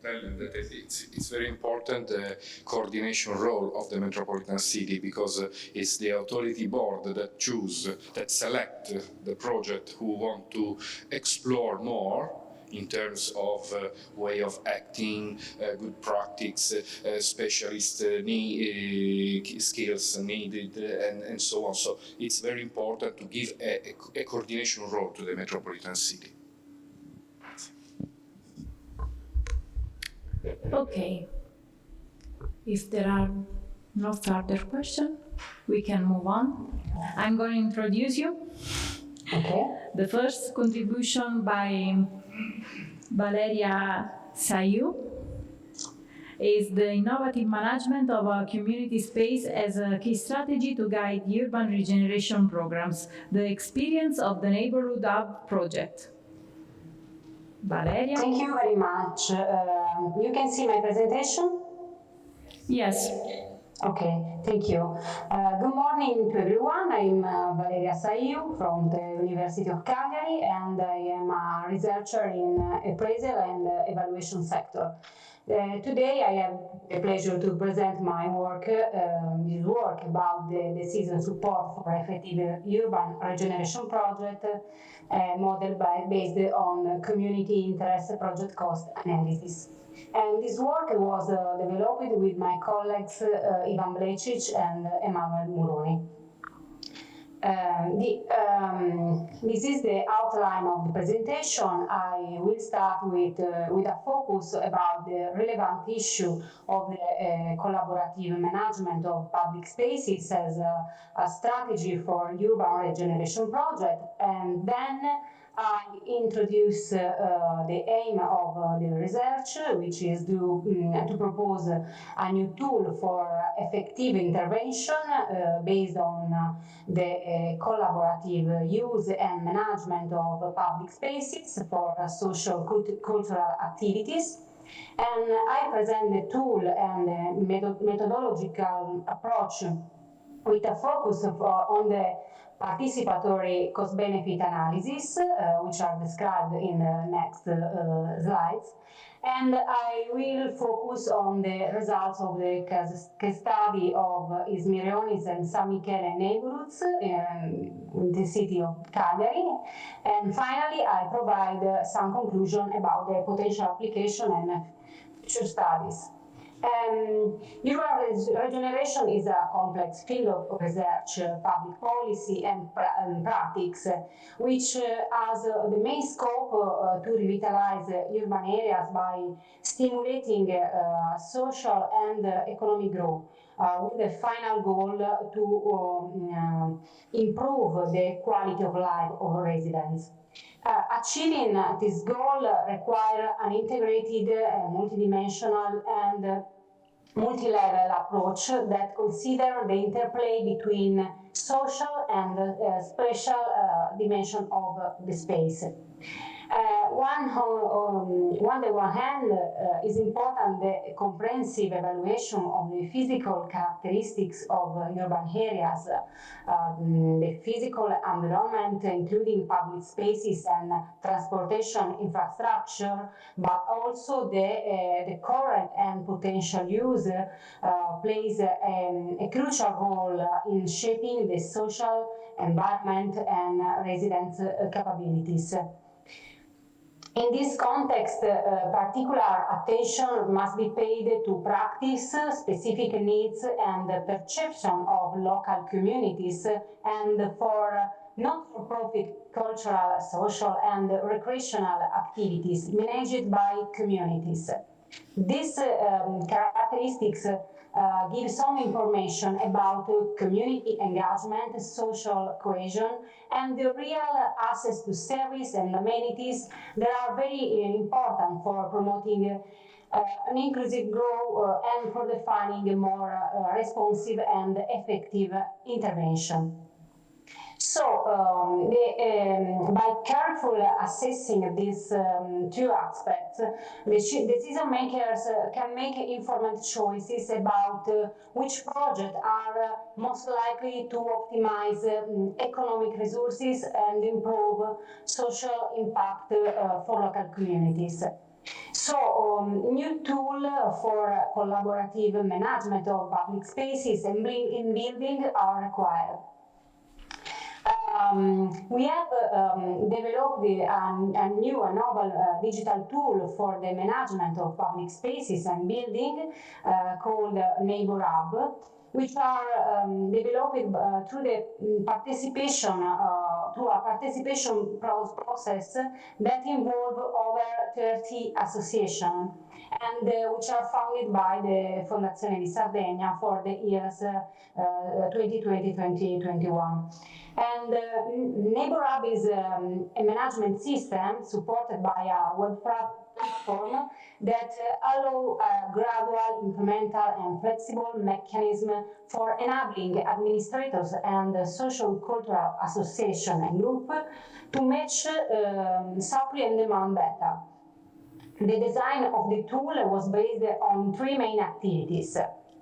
That it's very important the coordination role of the metropolitan city, because it's the authority board that select the project who want to explore more in terms of way of acting, good practice, specialist skills needed, and so on. So it's very important to give a coordination role to the metropolitan city. Okay. If there are no further questions, we can move on. I'm going to introduce you. Okay. The first contribution by Valeria Sayou is the innovative management of a community space as a key strategy to guide urban regeneration programs, the experience of the Neighborhood Hub project. Valeria? Thank you very much. You can see my presentation? Yes. Okay, thank you. Good morning to everyone. I'm Valeria Sayou from the University of Cagliari, and I am a researcher in appraisal and evaluation sector. Today I have the pleasure to present my work, this work about the decision support for effective urban regeneration project, model based on community interest project cost analysis. And this work was developed with my colleagues Ivan Blecic and Emanuel Muroni. This is the outline of the presentation. I will start with a focus about the relevant issue of the collaborative management of public spaces as a strategy for urban regeneration project, and then I introduce the aim of the research, which is to propose a new tool for effective intervention based on the collaborative use and management of public spaces for social cultural activities. And I present the tool and the methodological approach with a focus on the participatory cost-benefit analysis, which are described in the next slides. And I will focus on the results of the case study of Ismirionis and San Michele neighborhoods in the city of Cagliari. And finally, I provide some conclusion about the potential application and future studies. Urban regeneration is a complex field of research, public policy and practice, which has the main scope to revitalize urban areas by stimulating social and economic growth, with the final goal to improve the quality of life of residents. Achieving this goal requires an integrated, multidimensional and multi-level approach that considers the interplay between social and spatial dimension of the space. On the one hand, is important the comprehensive evaluation of the physical characteristics of urban areas, the physical environment, including public spaces and transportation infrastructure, but also the current and potential use plays a crucial role in shaping the social environment and residents' capabilities. In this context, particular attention must be paid to practice, specific needs and perception of local communities, and for not-for-profit cultural, social and recreational activities managed by communities. These characteristics give some information about community engagement, social cohesion, and the real access to service and amenities that are very important for promoting an inclusive growth and for defining a more responsive and effective intervention. So, by carefully assessing these two aspects, the decision makers can make informed choices about which projects are most likely to optimize economic resources and improve social impact for local communities. So, new tool for collaborative management of public spaces and in building are required. We have developed a novel digital tool for the management of public spaces and building called Neighbor Hub, which are developed through the participation through a participation process that involve over 30 associations and which are funded by the Fondazione di Sardegna for the years 2020-2021. And Neighbor Hub is a management system supported by a web platform that allow a gradual, incremental and flexible mechanism for enabling administrators and social cultural association and group to match supply and demand better. The design of the tool was based on three main activities.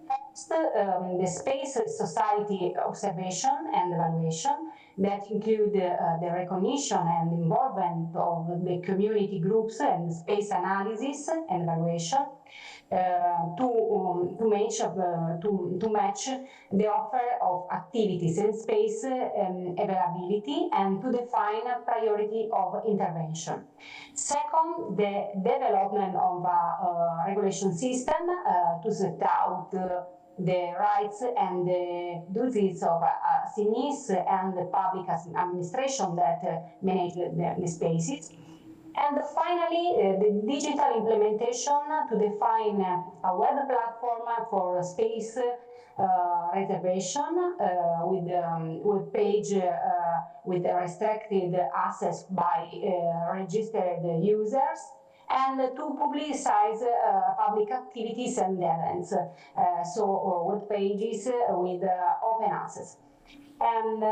First, the space society observation and evaluation that include the recognition and involvement of the community groups and space analysis and evaluation to match the offer of activities and space availability and to define a priority of intervention. Second, the development of a regulation system to set out the rights and the duties of assignees and the public administration that manage the spaces. And finally, the digital implementation to define a web platform for space reservation with web page with restricted access by registered users, and to publicize public activities and events, so web pages with open access. And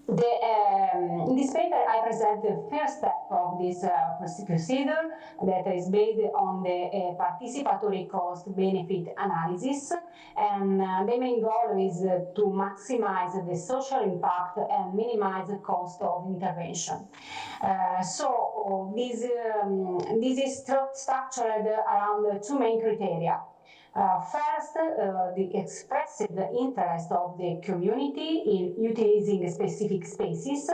in this paper, I present the first step of this procedure that is based on the participatory cost-benefit analysis, and the main goal is to maximize the social impact and minimize the cost of intervention. So this is structured around two main criteria. First, the expressed interest of the community in utilizing specific spaces,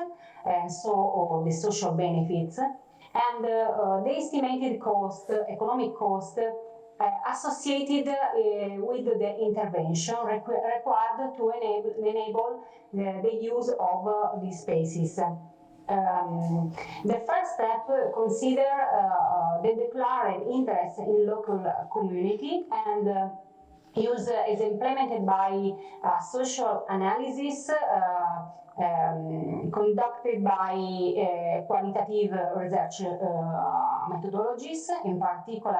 so the social benefits, and the estimated cost, economic cost, associated with the intervention required to enable the use of these spaces. The first step consider the declared interest in local community, and use is implemented by social analysis conducted by qualitative research methodologies, in particular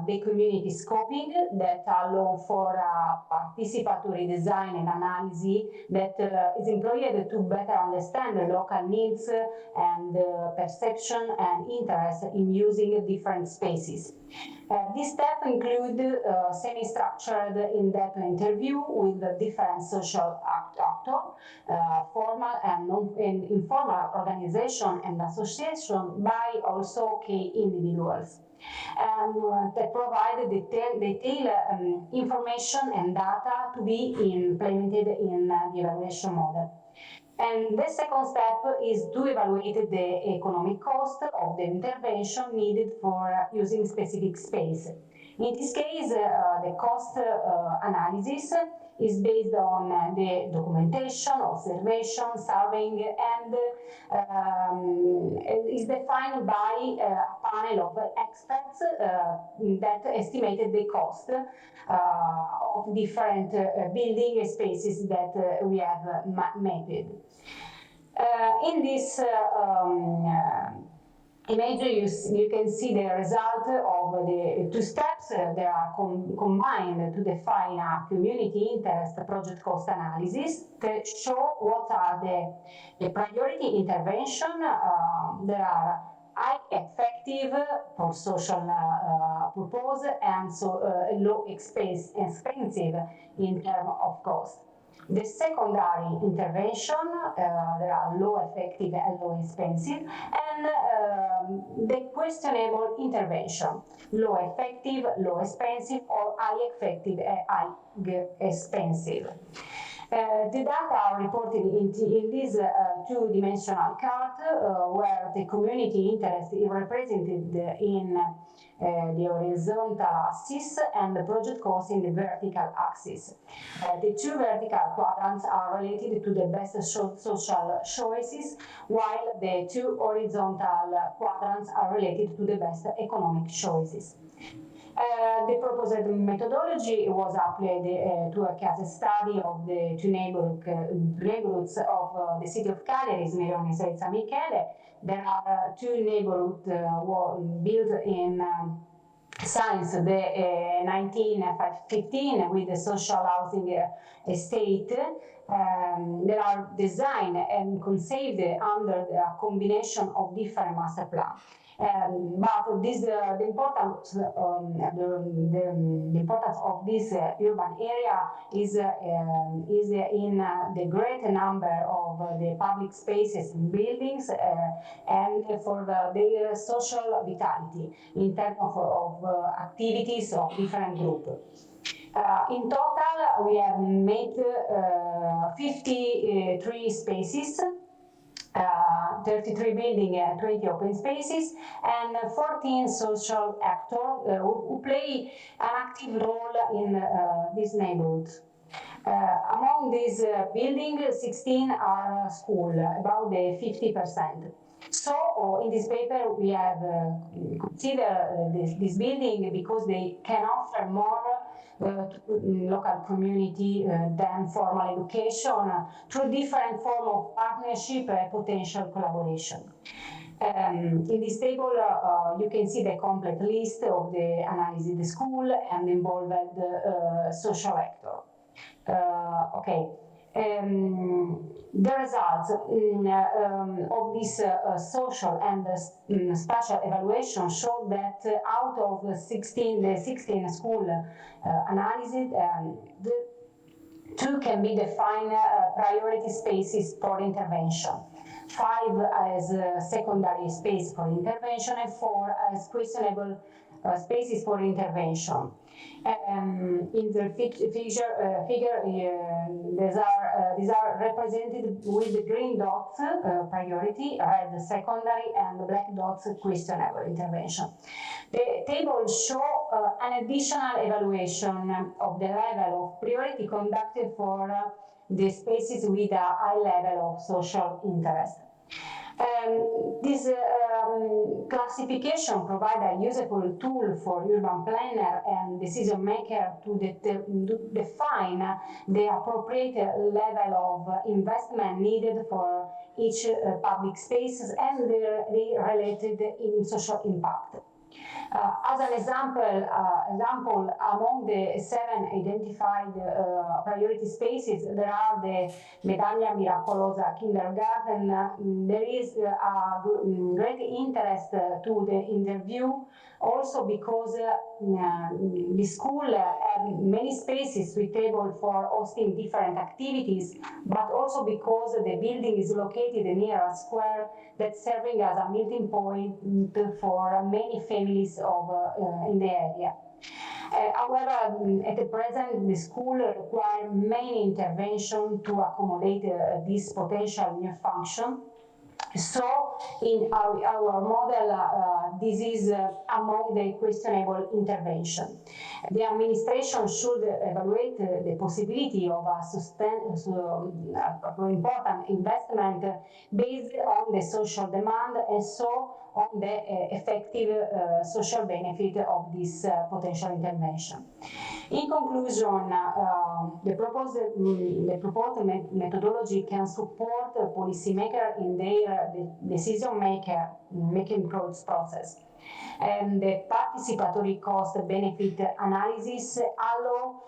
the community scoping that allow for participatory design and analysis that is employed to better understand the local needs and perception and interest in using different spaces. This step includes semi-structured in-depth interview with different social actors, formal and informal organization and association by also key individuals, and that provide detailed information and data to be implemented in the evaluation model. And the second step is to evaluate the economic cost of the intervention needed for using specific space. In this case, the cost analysis is based on the documentation, observation, surveying, and is defined by a panel of experts that estimated the cost of different building spaces that we have mapped. In this image, you can see the result of the two steps that are combined to define a community interest project cost analysis to show what are the priority intervention that are high effective for social purpose and so low expensive in terms of cost. The secondary intervention, there are low effective and low expensive, and the questionable intervention, low effective, low expensive, or high effective and high expensive. The data are reported in this two-dimensional chart where the community interest is represented in the horizontal axis and the project cost in the vertical axis. The two vertical quadrants are related to the best social choices, while the two horizontal quadrants are related to the best economic choices. The proposed methodology was applied to a case study of the two neighborhoods of the city of Cagliari, Smerone and San Michele. There are two neighborhoods built in since the 1915 with the social housing estate. They are designed and conceived under a combination of different master plans. But this, the importance of this urban area is in the great number of the public spaces and buildings and for their social vitality in terms of activities of different groups. In total, we have made 53 spaces, 33 buildings and 20 open spaces, and 14 social actors who play an active role in this neighborhood. Among these buildings, 16 are school, about the 50%. So in this paper we have considered this building because they can offer more local community than formal education through different forms of partnership and potential collaboration. In this table you can see the complete list of the analysis of the school and involved social actor. Okay. The results of this social and spatial evaluation show that out of the 16 school analysis, the two can be defined priority spaces for intervention, 5 as secondary space for intervention, and 4 as questionable spaces for intervention. In the figure, these are represented with the green dots priority, red secondary, and the black dots questionable intervention. The table show an additional evaluation of the level of priority conducted for the spaces with a high level of social interest. This classification provides a useful tool for urban planner and decision maker to define the appropriate level of investment needed for each public spaces and the related social impact. As an example, among the 7 identified priority spaces, there are the Medaglia Miracolosa kindergarten. There is a great interest to the interview, also because the school has many spaces suitable for hosting different activities, but also because the building is located near a square that's serving as a meeting point for many families in the area. However, at the present, the school requires many interventions to accommodate this potential new function. So, in our model, this is among the questionable intervention. The administration should evaluate the possibility of a important investment based on the social demand and so on the effective social benefit of this potential intervention. In conclusion, the proposed methodology can support policymakers in their decision-making process. And the participatory cost-benefit analysis allow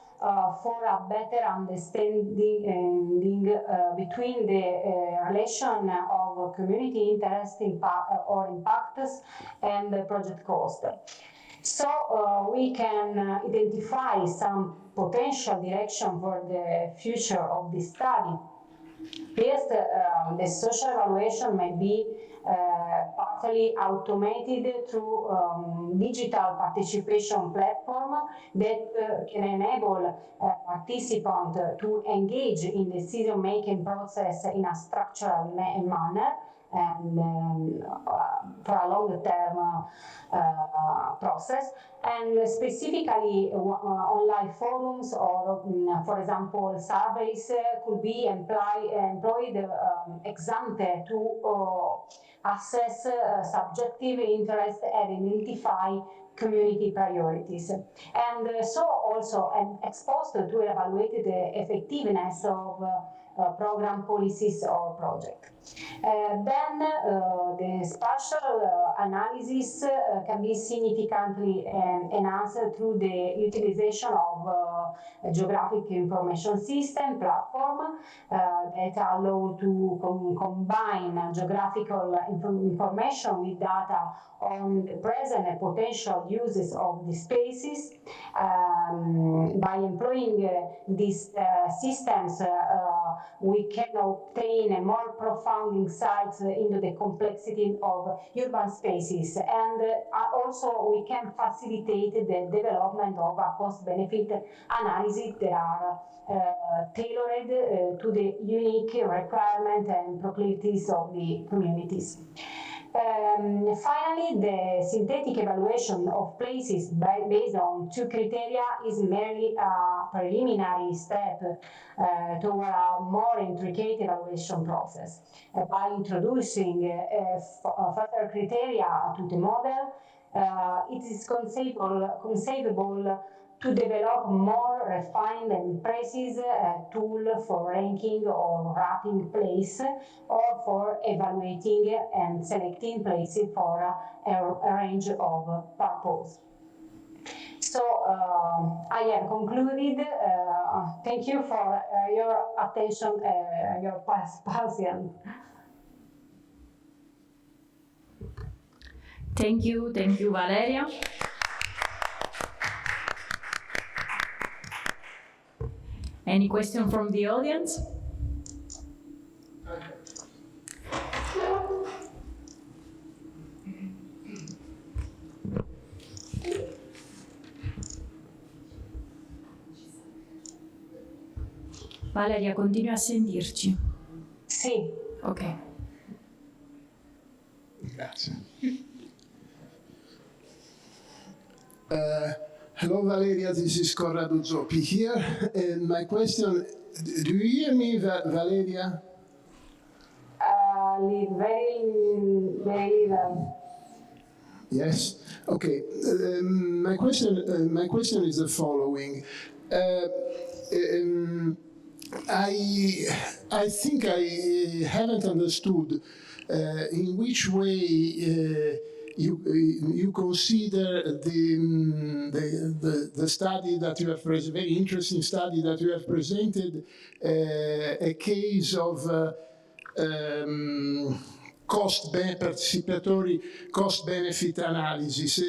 for a better understanding between the relation of community interest or impacts and the project cost. So we can identify some potential direction for the future of this study. First, the social evaluation may be partially automated through digital participation platform that can enable participants to engage in the decision-making process in a structural manner and for a long-term process, and specifically online forums or, for example, surveys could be employed ex ante to assess subjective interest and identify community priorities, and so also exposed to evaluate the effectiveness of program policies or projects. Then the spatial analysis can be significantly enhanced through the utilization of a geographic information system platform that allow to combine geographical information with data on the present and potential uses of the spaces. By employing these systems, we can obtain a more profound insights into the complexity of urban spaces, and also we can facilitate the development of a cost-benefit analysis that are tailored to the unique requirements and proclivities of the communities. Finally, the synthetic evaluation of places based on two criteria is merely a preliminary step toward a more intricate evaluation process. By introducing further criteria to the model, it is conceivable to develop more refined and precise tool for ranking or rating place, or for evaluating and selecting places for a range of purposes. So I have concluded. Thank you for your attention, your patience. Thank you, Valeria. Any question from the audience? Valeria, continui a sentirci? Sì. Ok. Grazie. Hello, Valeria. This is Corrado Zoppi here. And my question: do you hear me, Valeria? Very well. Yes. Okay. My question is the following. I think I haven't understood in which way you consider the study that you have presented, very interesting study that you have presented, a case of participatory cost-benefit analysis.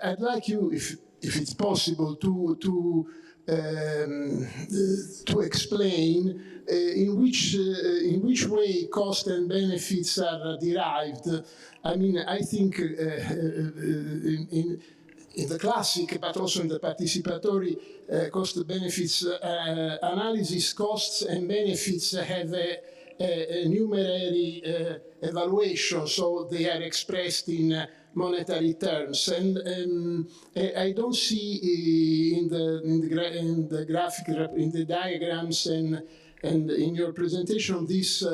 I'd like you, if it's possible, to to explain in which way cost and benefits are derived. I mean, I think in the classic, but also in the participatory cost benefits analysis, costs and benefits have a numerary evaluation, so they are expressed in monetary terms, and I don't see in the graphic, in the diagrams and in your presentation this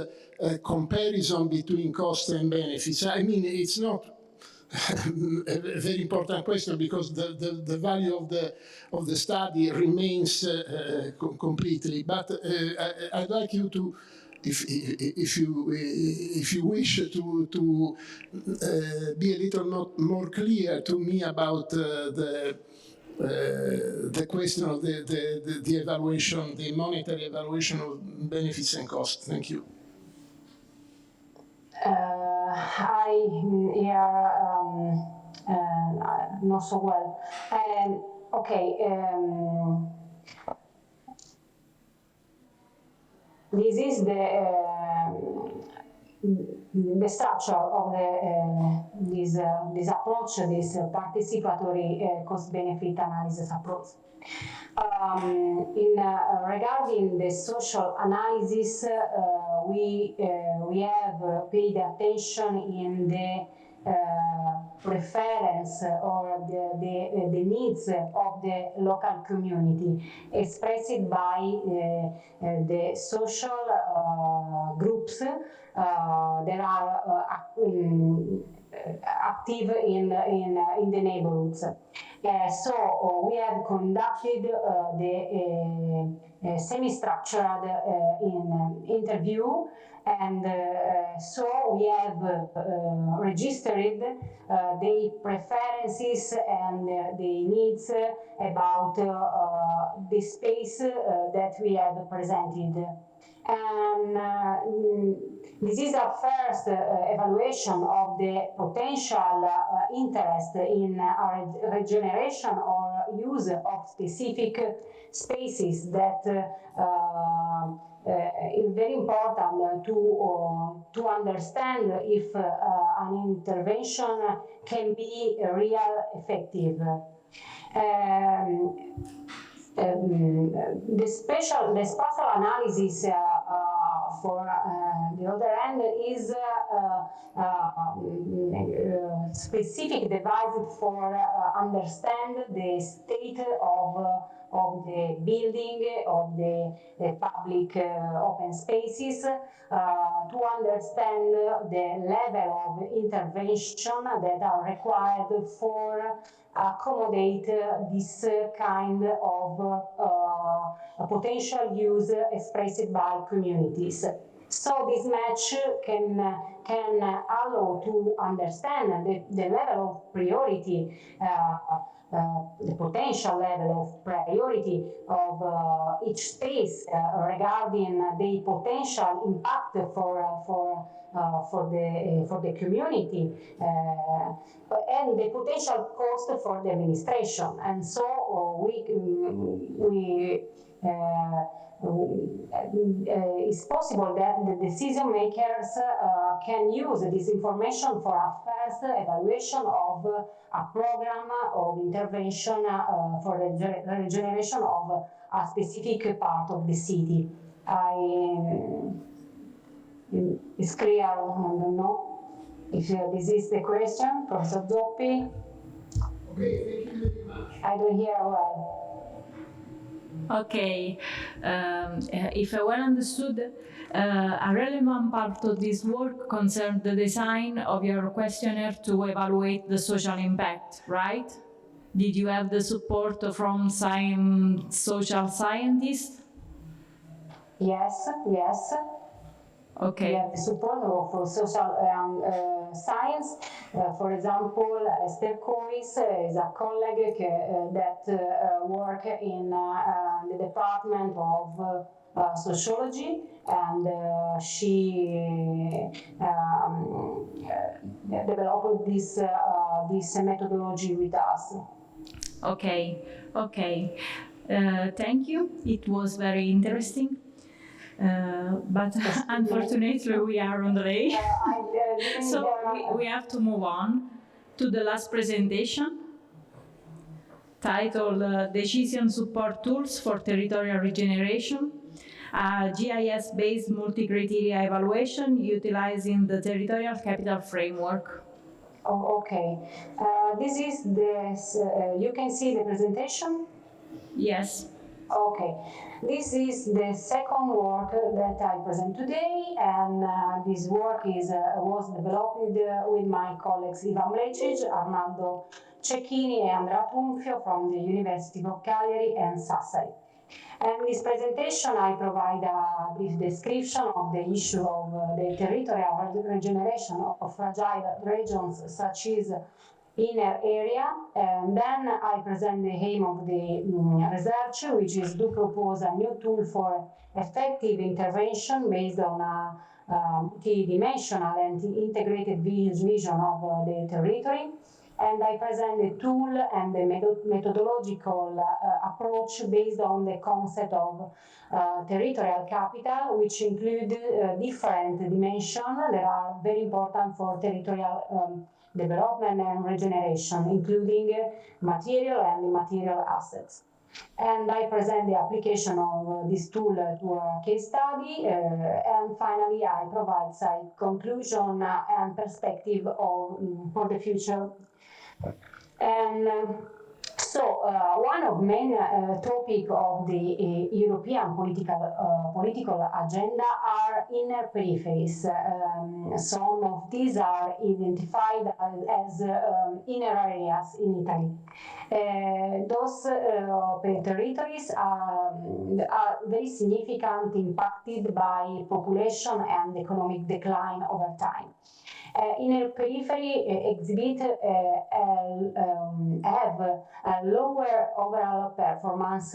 comparison between costs and benefits. I mean, it's not a very important question because the value of the study remains completely. But I'd like you to, if you wish to be a little more clear to me about the question of the evaluation, the monetary evaluation of benefits and costs. Thank you. I hear not so well. Okay. This is the structure of this approach, this participatory cost-benefit analysis approach. Regarding the social analysis, we have paid attention in the preference or the needs of the local community expressed by the social groups that are active in the neighborhoods. So we have conducted the semi-structured interview, and so we have registered the preferences and the needs about the space that we have presented. And this is a first evaluation of the potential interest in regeneration or use of specific spaces that is very important to understand if an intervention can be real effective. The spatial analysis for the other end is specific device for understand the state of the building, of the public open spaces, to understand the level of intervention that are required for accommodate this kind of potential use expressed by communities. So this match can allow to understand the level of priority, the potential level of priority of each space regarding the potential impact for the community and the potential cost for the administration. And so it's possible that the decision makers can use this information for a first evaluation of a program of intervention for the regeneration of a specific part of the city. It's clear, I don't know if this is the question, Professor Zoppi. Okay, thank you very much. I don't hear well. Okay, if I well understood, a relevant part of this work concerned the design of your questionnaire to evaluate the social impact, right? Did you have the support from social scientists? Yes. Okay. We have the support of social science. For example, Esther Cois is a colleague that works in the Department of Sociology, and she developed this methodology with us. Okay. Thank you. It was very interesting. But unfortunately, we are on the way. So we have to move on to the last presentation, titled Decision Support Tools for Territorial Regeneration, a GIS-based multi-criteria evaluation utilizing the Territorial Capital Framework. Oh, okay. This is this. You can see the presentation? Yes. Okay. This is the second work that I present today, and this work was developed with my colleagues Ivan Mlecic, Arnaldo Cecchini, and Andrea Tunfio from the University of Cagliari and Sassari. And in this presentation, I provide a brief description of the issue of the territorial regeneration of fragile regions such as inner area, and then I present the aim of the research, which is to propose a new tool for effective intervention based on a multi-dimensional and integrated vision of the territory. And I present the tool and the methodological approach based on the concept of territorial capital, which include different dimensions that are very important for territorial development and regeneration, including material and immaterial assets. And I present the application of this tool to a case study, and finally I provide some conclusion and perspective for the future. And so one of the main topics of the European political agenda are inner peripheries. Some of these are identified as inner areas in Italy. Those territories are very significant, impacted by population and economic decline over time. Inner periphery exhibit have a lower overall performance,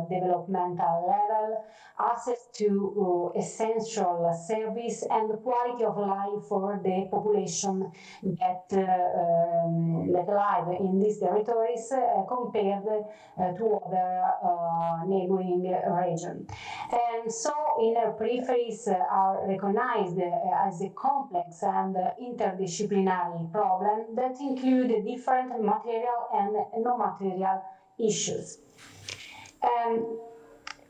developmental level, access to essential service, and quality of life for the population that live in these territories compared to other neighboring regions. And so inner peripheries are recognized as a complex and interdisciplinary problem that include different material and non-material issues.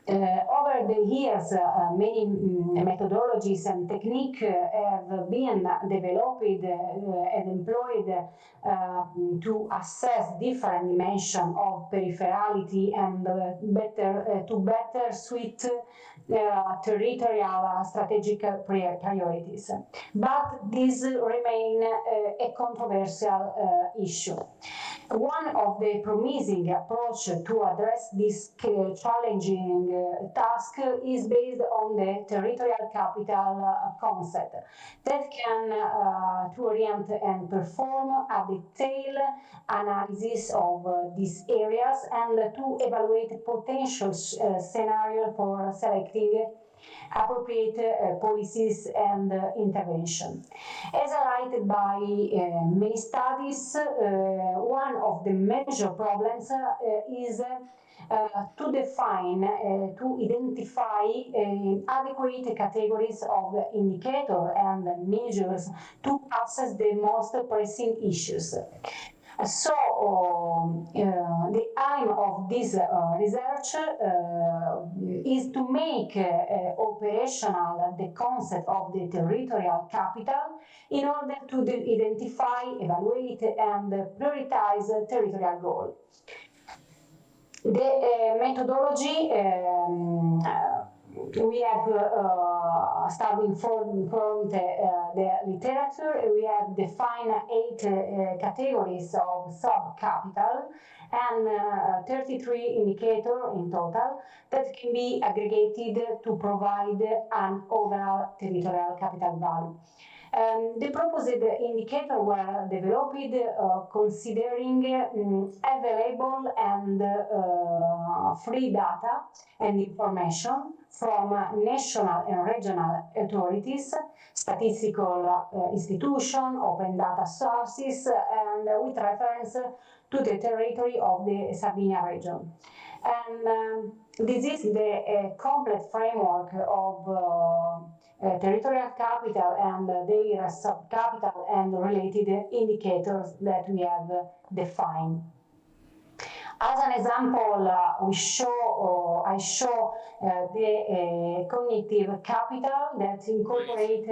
Over the years, many methodologies and techniques have been developed and employed to assess different dimensions of peripherality and to better suit territorial strategic priorities. But this remains a controversial issue. One of the promising approaches to address this challenging task is based on the territorial capital concept that can to orient and perform a detailed analysis of these areas and to evaluate potential scenarios for selecting appropriate policies and intervention. As highlighted by many studies, one of the major problems is to define, to identify adequate categories of indicator and measures to assess the most pressing issues. So the aim of this research is to make operational the concept of the territorial capital in order to identify, evaluate, and prioritize territorial goals. The methodology we have starting from the literature, we have defined 8 categories of sub-capital and 33 indicators in total that can be aggregated to provide an overall territorial capital value. The proposed indicators were developed considering available and free data and information from national and regional authorities, statistical institutions, open data sources, and with reference to the territory of the Sardinia region. And this is the complete framework of territorial capital and their sub-capital and related indicators that we have defined. As an example, I show the cognitive capital that incorporate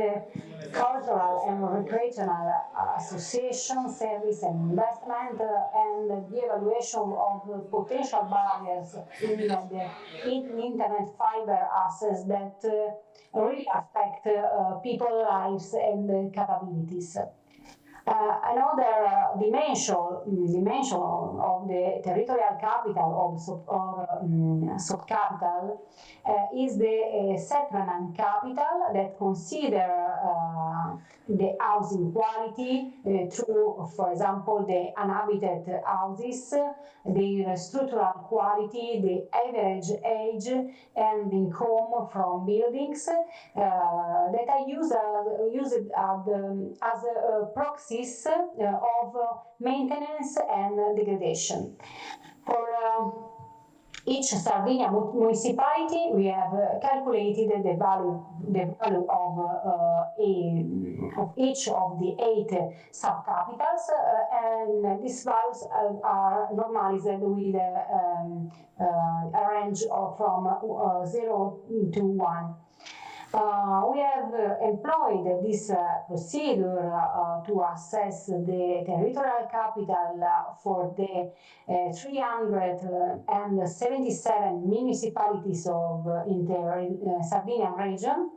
cultural and recreational association, service and investment, and the evaluation of potential barriers in the internet fiber access that really affect people's lives and capabilities. Another dimension of the territorial capital or sub-capital is the settlement capital that consider the housing quality through, for example, the uninhabited houses, the structural quality, the average age and income from buildings that are used as proxies of maintenance and degradation. For each Sardinia municipality, we have calculated the value of each of the 8 subcapitals, and these values are normalized with a range from 0 to 1. We have employed this procedure to assess the territorial capital for the 377 municipalities in the Sardinian region,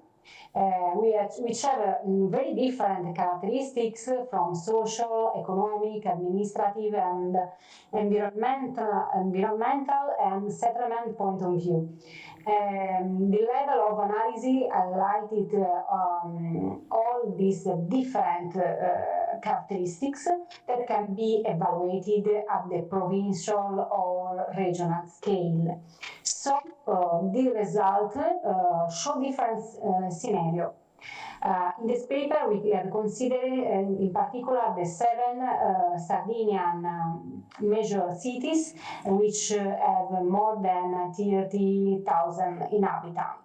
which have very different characteristics from social, economic, administrative, and environmental and settlement point of view. The level of analysis highlighted all these different characteristics that can be evaluated at the provincial or regional scale. So the result show different scenarios. In this paper, we have considered in particular the 7 Sardinian major cities which have more than 30,000 inhabitants.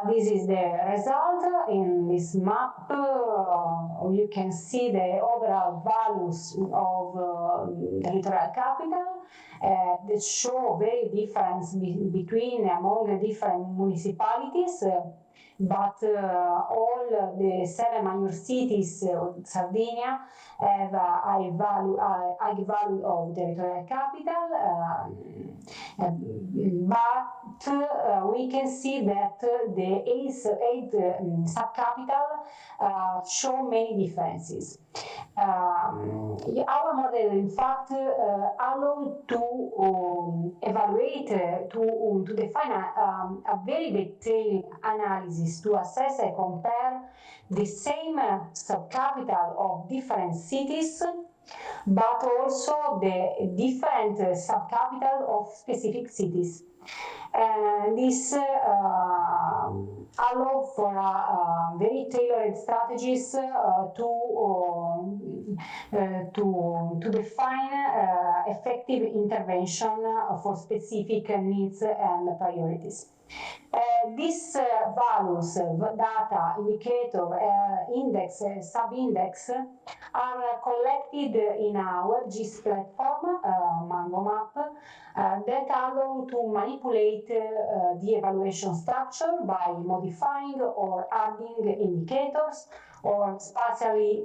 This is the result. In this map, you can see the overall values of territorial capital that show very difference among the different municipalities. But all the 7 major cities of Sardinia have a high value of territorial capital, but we can see that the 8 sub-capital show many differences. Our model, in fact, allows to evaluate, to define a very detailed analysis to assess and compare the same sub-capital of different cities, but also the different sub-capital of specific cities. This allows for very tailored strategies to define effective intervention for specific needs and priorities. These values, data, indicator, index, sub-index are collected in a WebGIS platform, Mango Map, that allow to manipulate the evaluation structure by modifying or adding indicators or spatially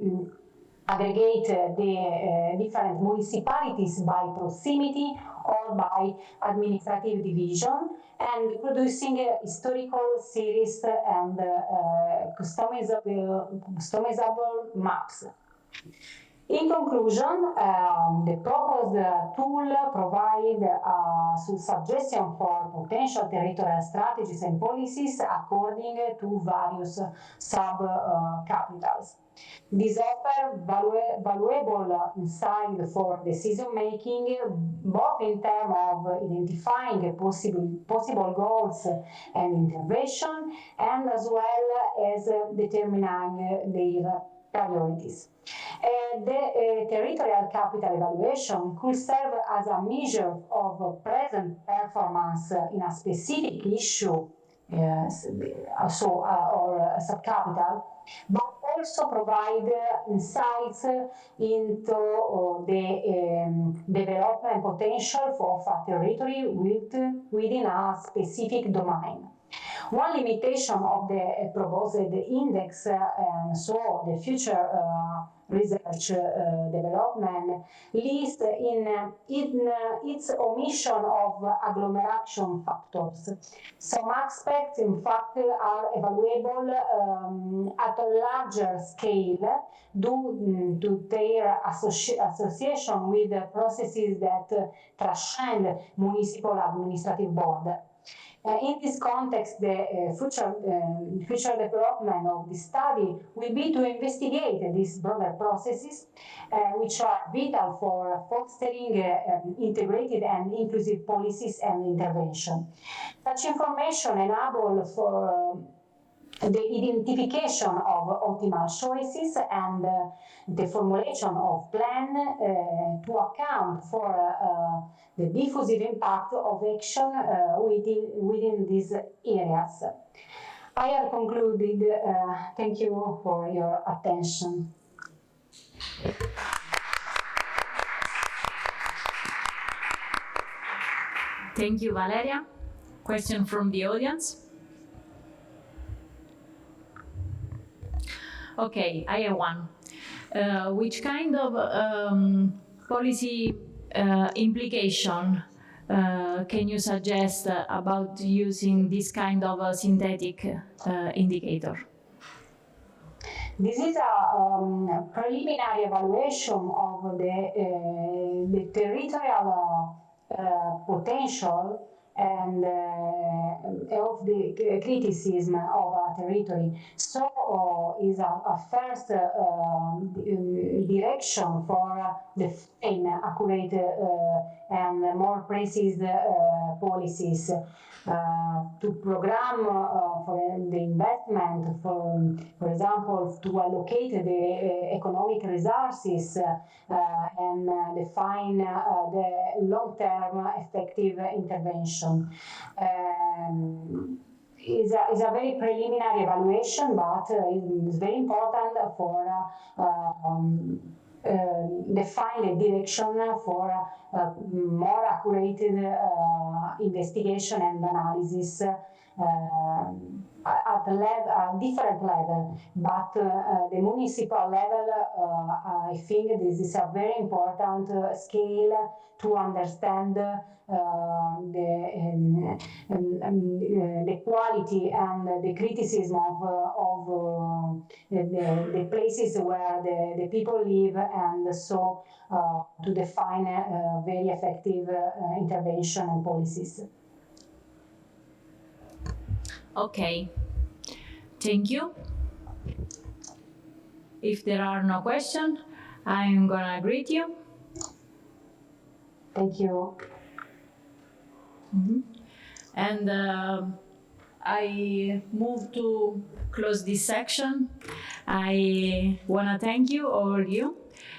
aggregate the different municipalities by proximity or by administrative division, and producing a historical series and customizable maps. In conclusion, the proposed tool provides a suggestion for potential territorial strategies and policies according to various sub-capitals. These offer valuable insight for decision making, both in terms of identifying possible goals and intervention, and as well as determining their priorities. The territorial capital evaluation could serve as a measure of present performance in a specific issue, or subcapital, but also provide insights into the development potential of a territory within a specific domain. One limitation of the proposed index, and so the future research development, lies in its omission of agglomeration factors. Some aspects, in fact, are evaluable at a larger scale due to their association with processes that transcend municipal administrative board. In this context, the future development of the study will be to investigate these broader processes, which are vital for fostering integrated and inclusive policies and intervention. Such information enable for the identification of optimal choices and the formulation of plan to account for the diffusive impact of action within these areas. I have concluded. Thank you for your attention. Thank you, Valeria. Question from the audience? Okay, I have one. Which kind of policy implication can you suggest about using this kind of synthetic indicator? This is a preliminary evaluation of the territorial potential and of the criticism of a territory. So is a first direction for define accurate and more precise policies to program for the investment, for example, to allocate the economic resources and define the long-term effective intervention. Is a very preliminary evaluation, but it's very important for define a direction for more accurate investigation and analysis at a different level, but the municipal level, I think this is a very important scale to understand the quality and the criticism of the places where the people live, and so to define very effective intervention and policies. Okay, thank you. If there are no questions, I'm gonna greet you. Thank you. Mm-hmm. And I move to close this section. I wanna thank you, all of you,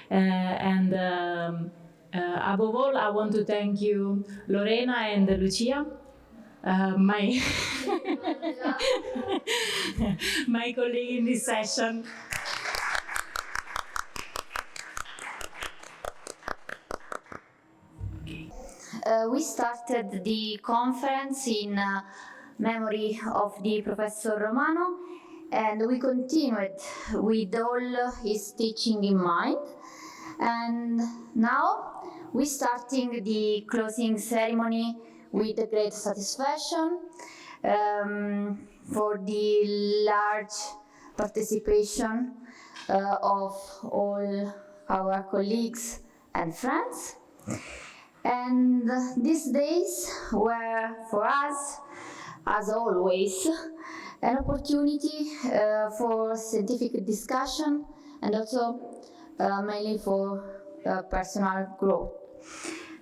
and above all, I want to thank you, Lorena and Lucia. My my colleague in this session. We started the conference in memory of the Professor Romano, and we continued with all his teaching in mind. And now we're starting the closing ceremony with great satisfaction for the large participation of all our colleagues and friends. And these days were for us, as always, an opportunity for scientific discussion and also mainly for personal growth.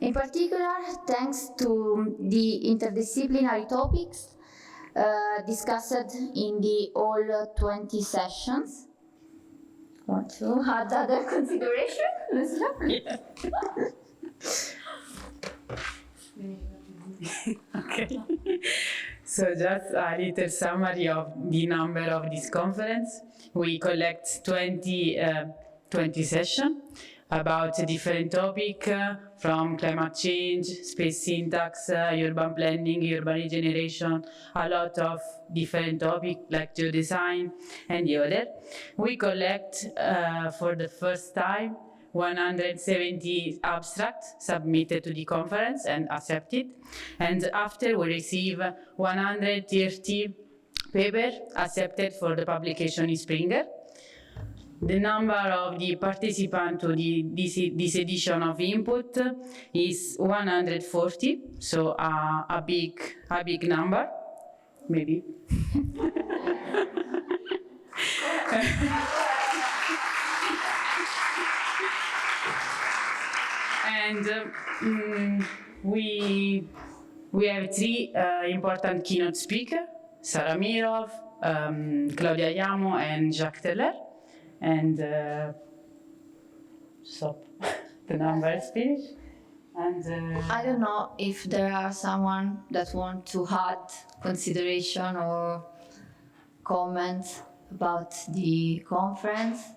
In particular, thanks to the interdisciplinary topics discussed in the all 20 sessions, Want to add other consideration? Yeah. Okay. So just a little summary of the number of this conference. We collect 20 sessions about a different topic from climate change, space syntax, urban planning, urban regeneration, a lot of different topics like geodesign and the other. We collect for the first time 170 abstracts submitted to the conference and accepted. And after we receive 130 papers accepted for the publication in Springer. The number of the participants to this edition of Input is 140, so a big number, maybe. And we have three important keynote speakers: Sarah Mirov, Claudia Iamo, and Jacques Teller. And so the number is finished. And I don't know if there are someone that want to add consideration or comments about the conference.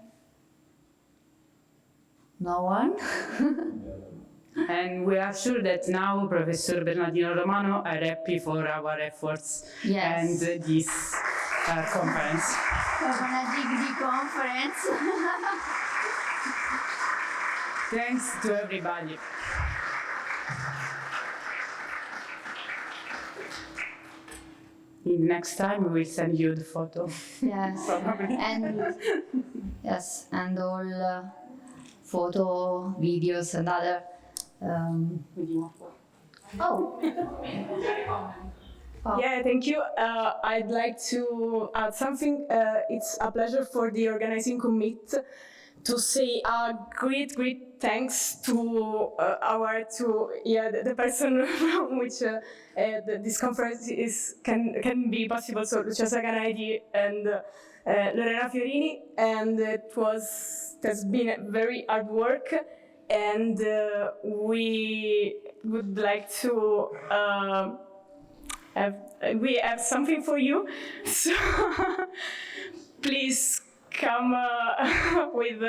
No one? And we are sure that now Professor Bernardino Romano are happy for our efforts and this conference. We're gonna dig the conference. Thanks to everybody. Next time we will send you the photo. Yes. And all photo, videos, and other. Yeah, thank you. I'd like to add something. It's a pleasure for the organizing committee to say a great thanks to the person from which this conference can be possible. So Lucia Saganidi and Lorena Fiorini, and it has been very hard work, and we would like to we have something for you, so please come with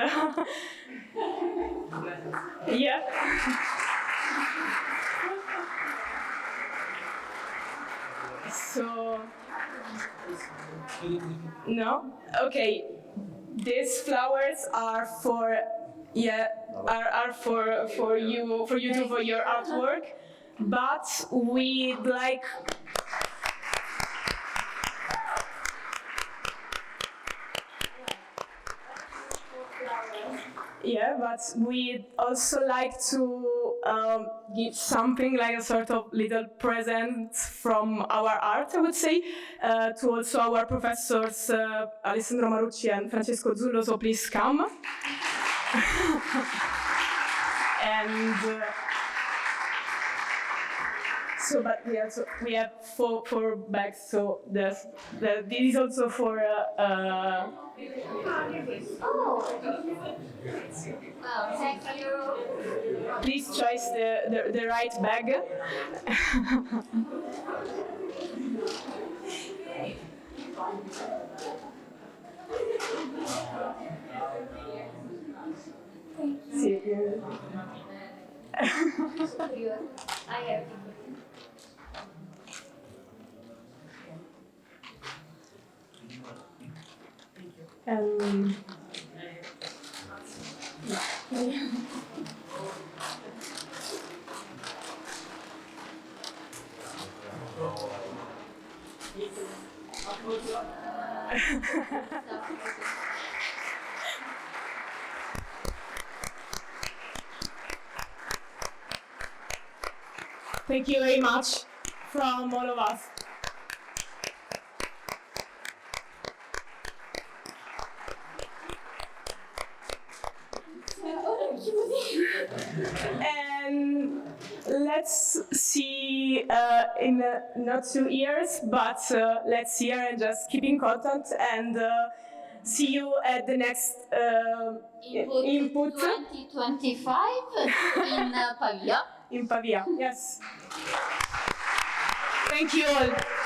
yeah. So no, okay. These flowers are for are for you to for your artwork, but we'd like. Yeah, but we'd also like to give something like a sort of little present from our art, I would say, to also our professors Alessandro Marucci and Francesco Zullo, so please come. And so, but we have four bags, so this is also for thank you. Please choose the right bag. See you. I have. Thank you very much from all of us. And let's see in not 2 years, but let's see and just keep in contact and see you at the next Input 2025 in Pavia. In Pavia, yes. Thank you all.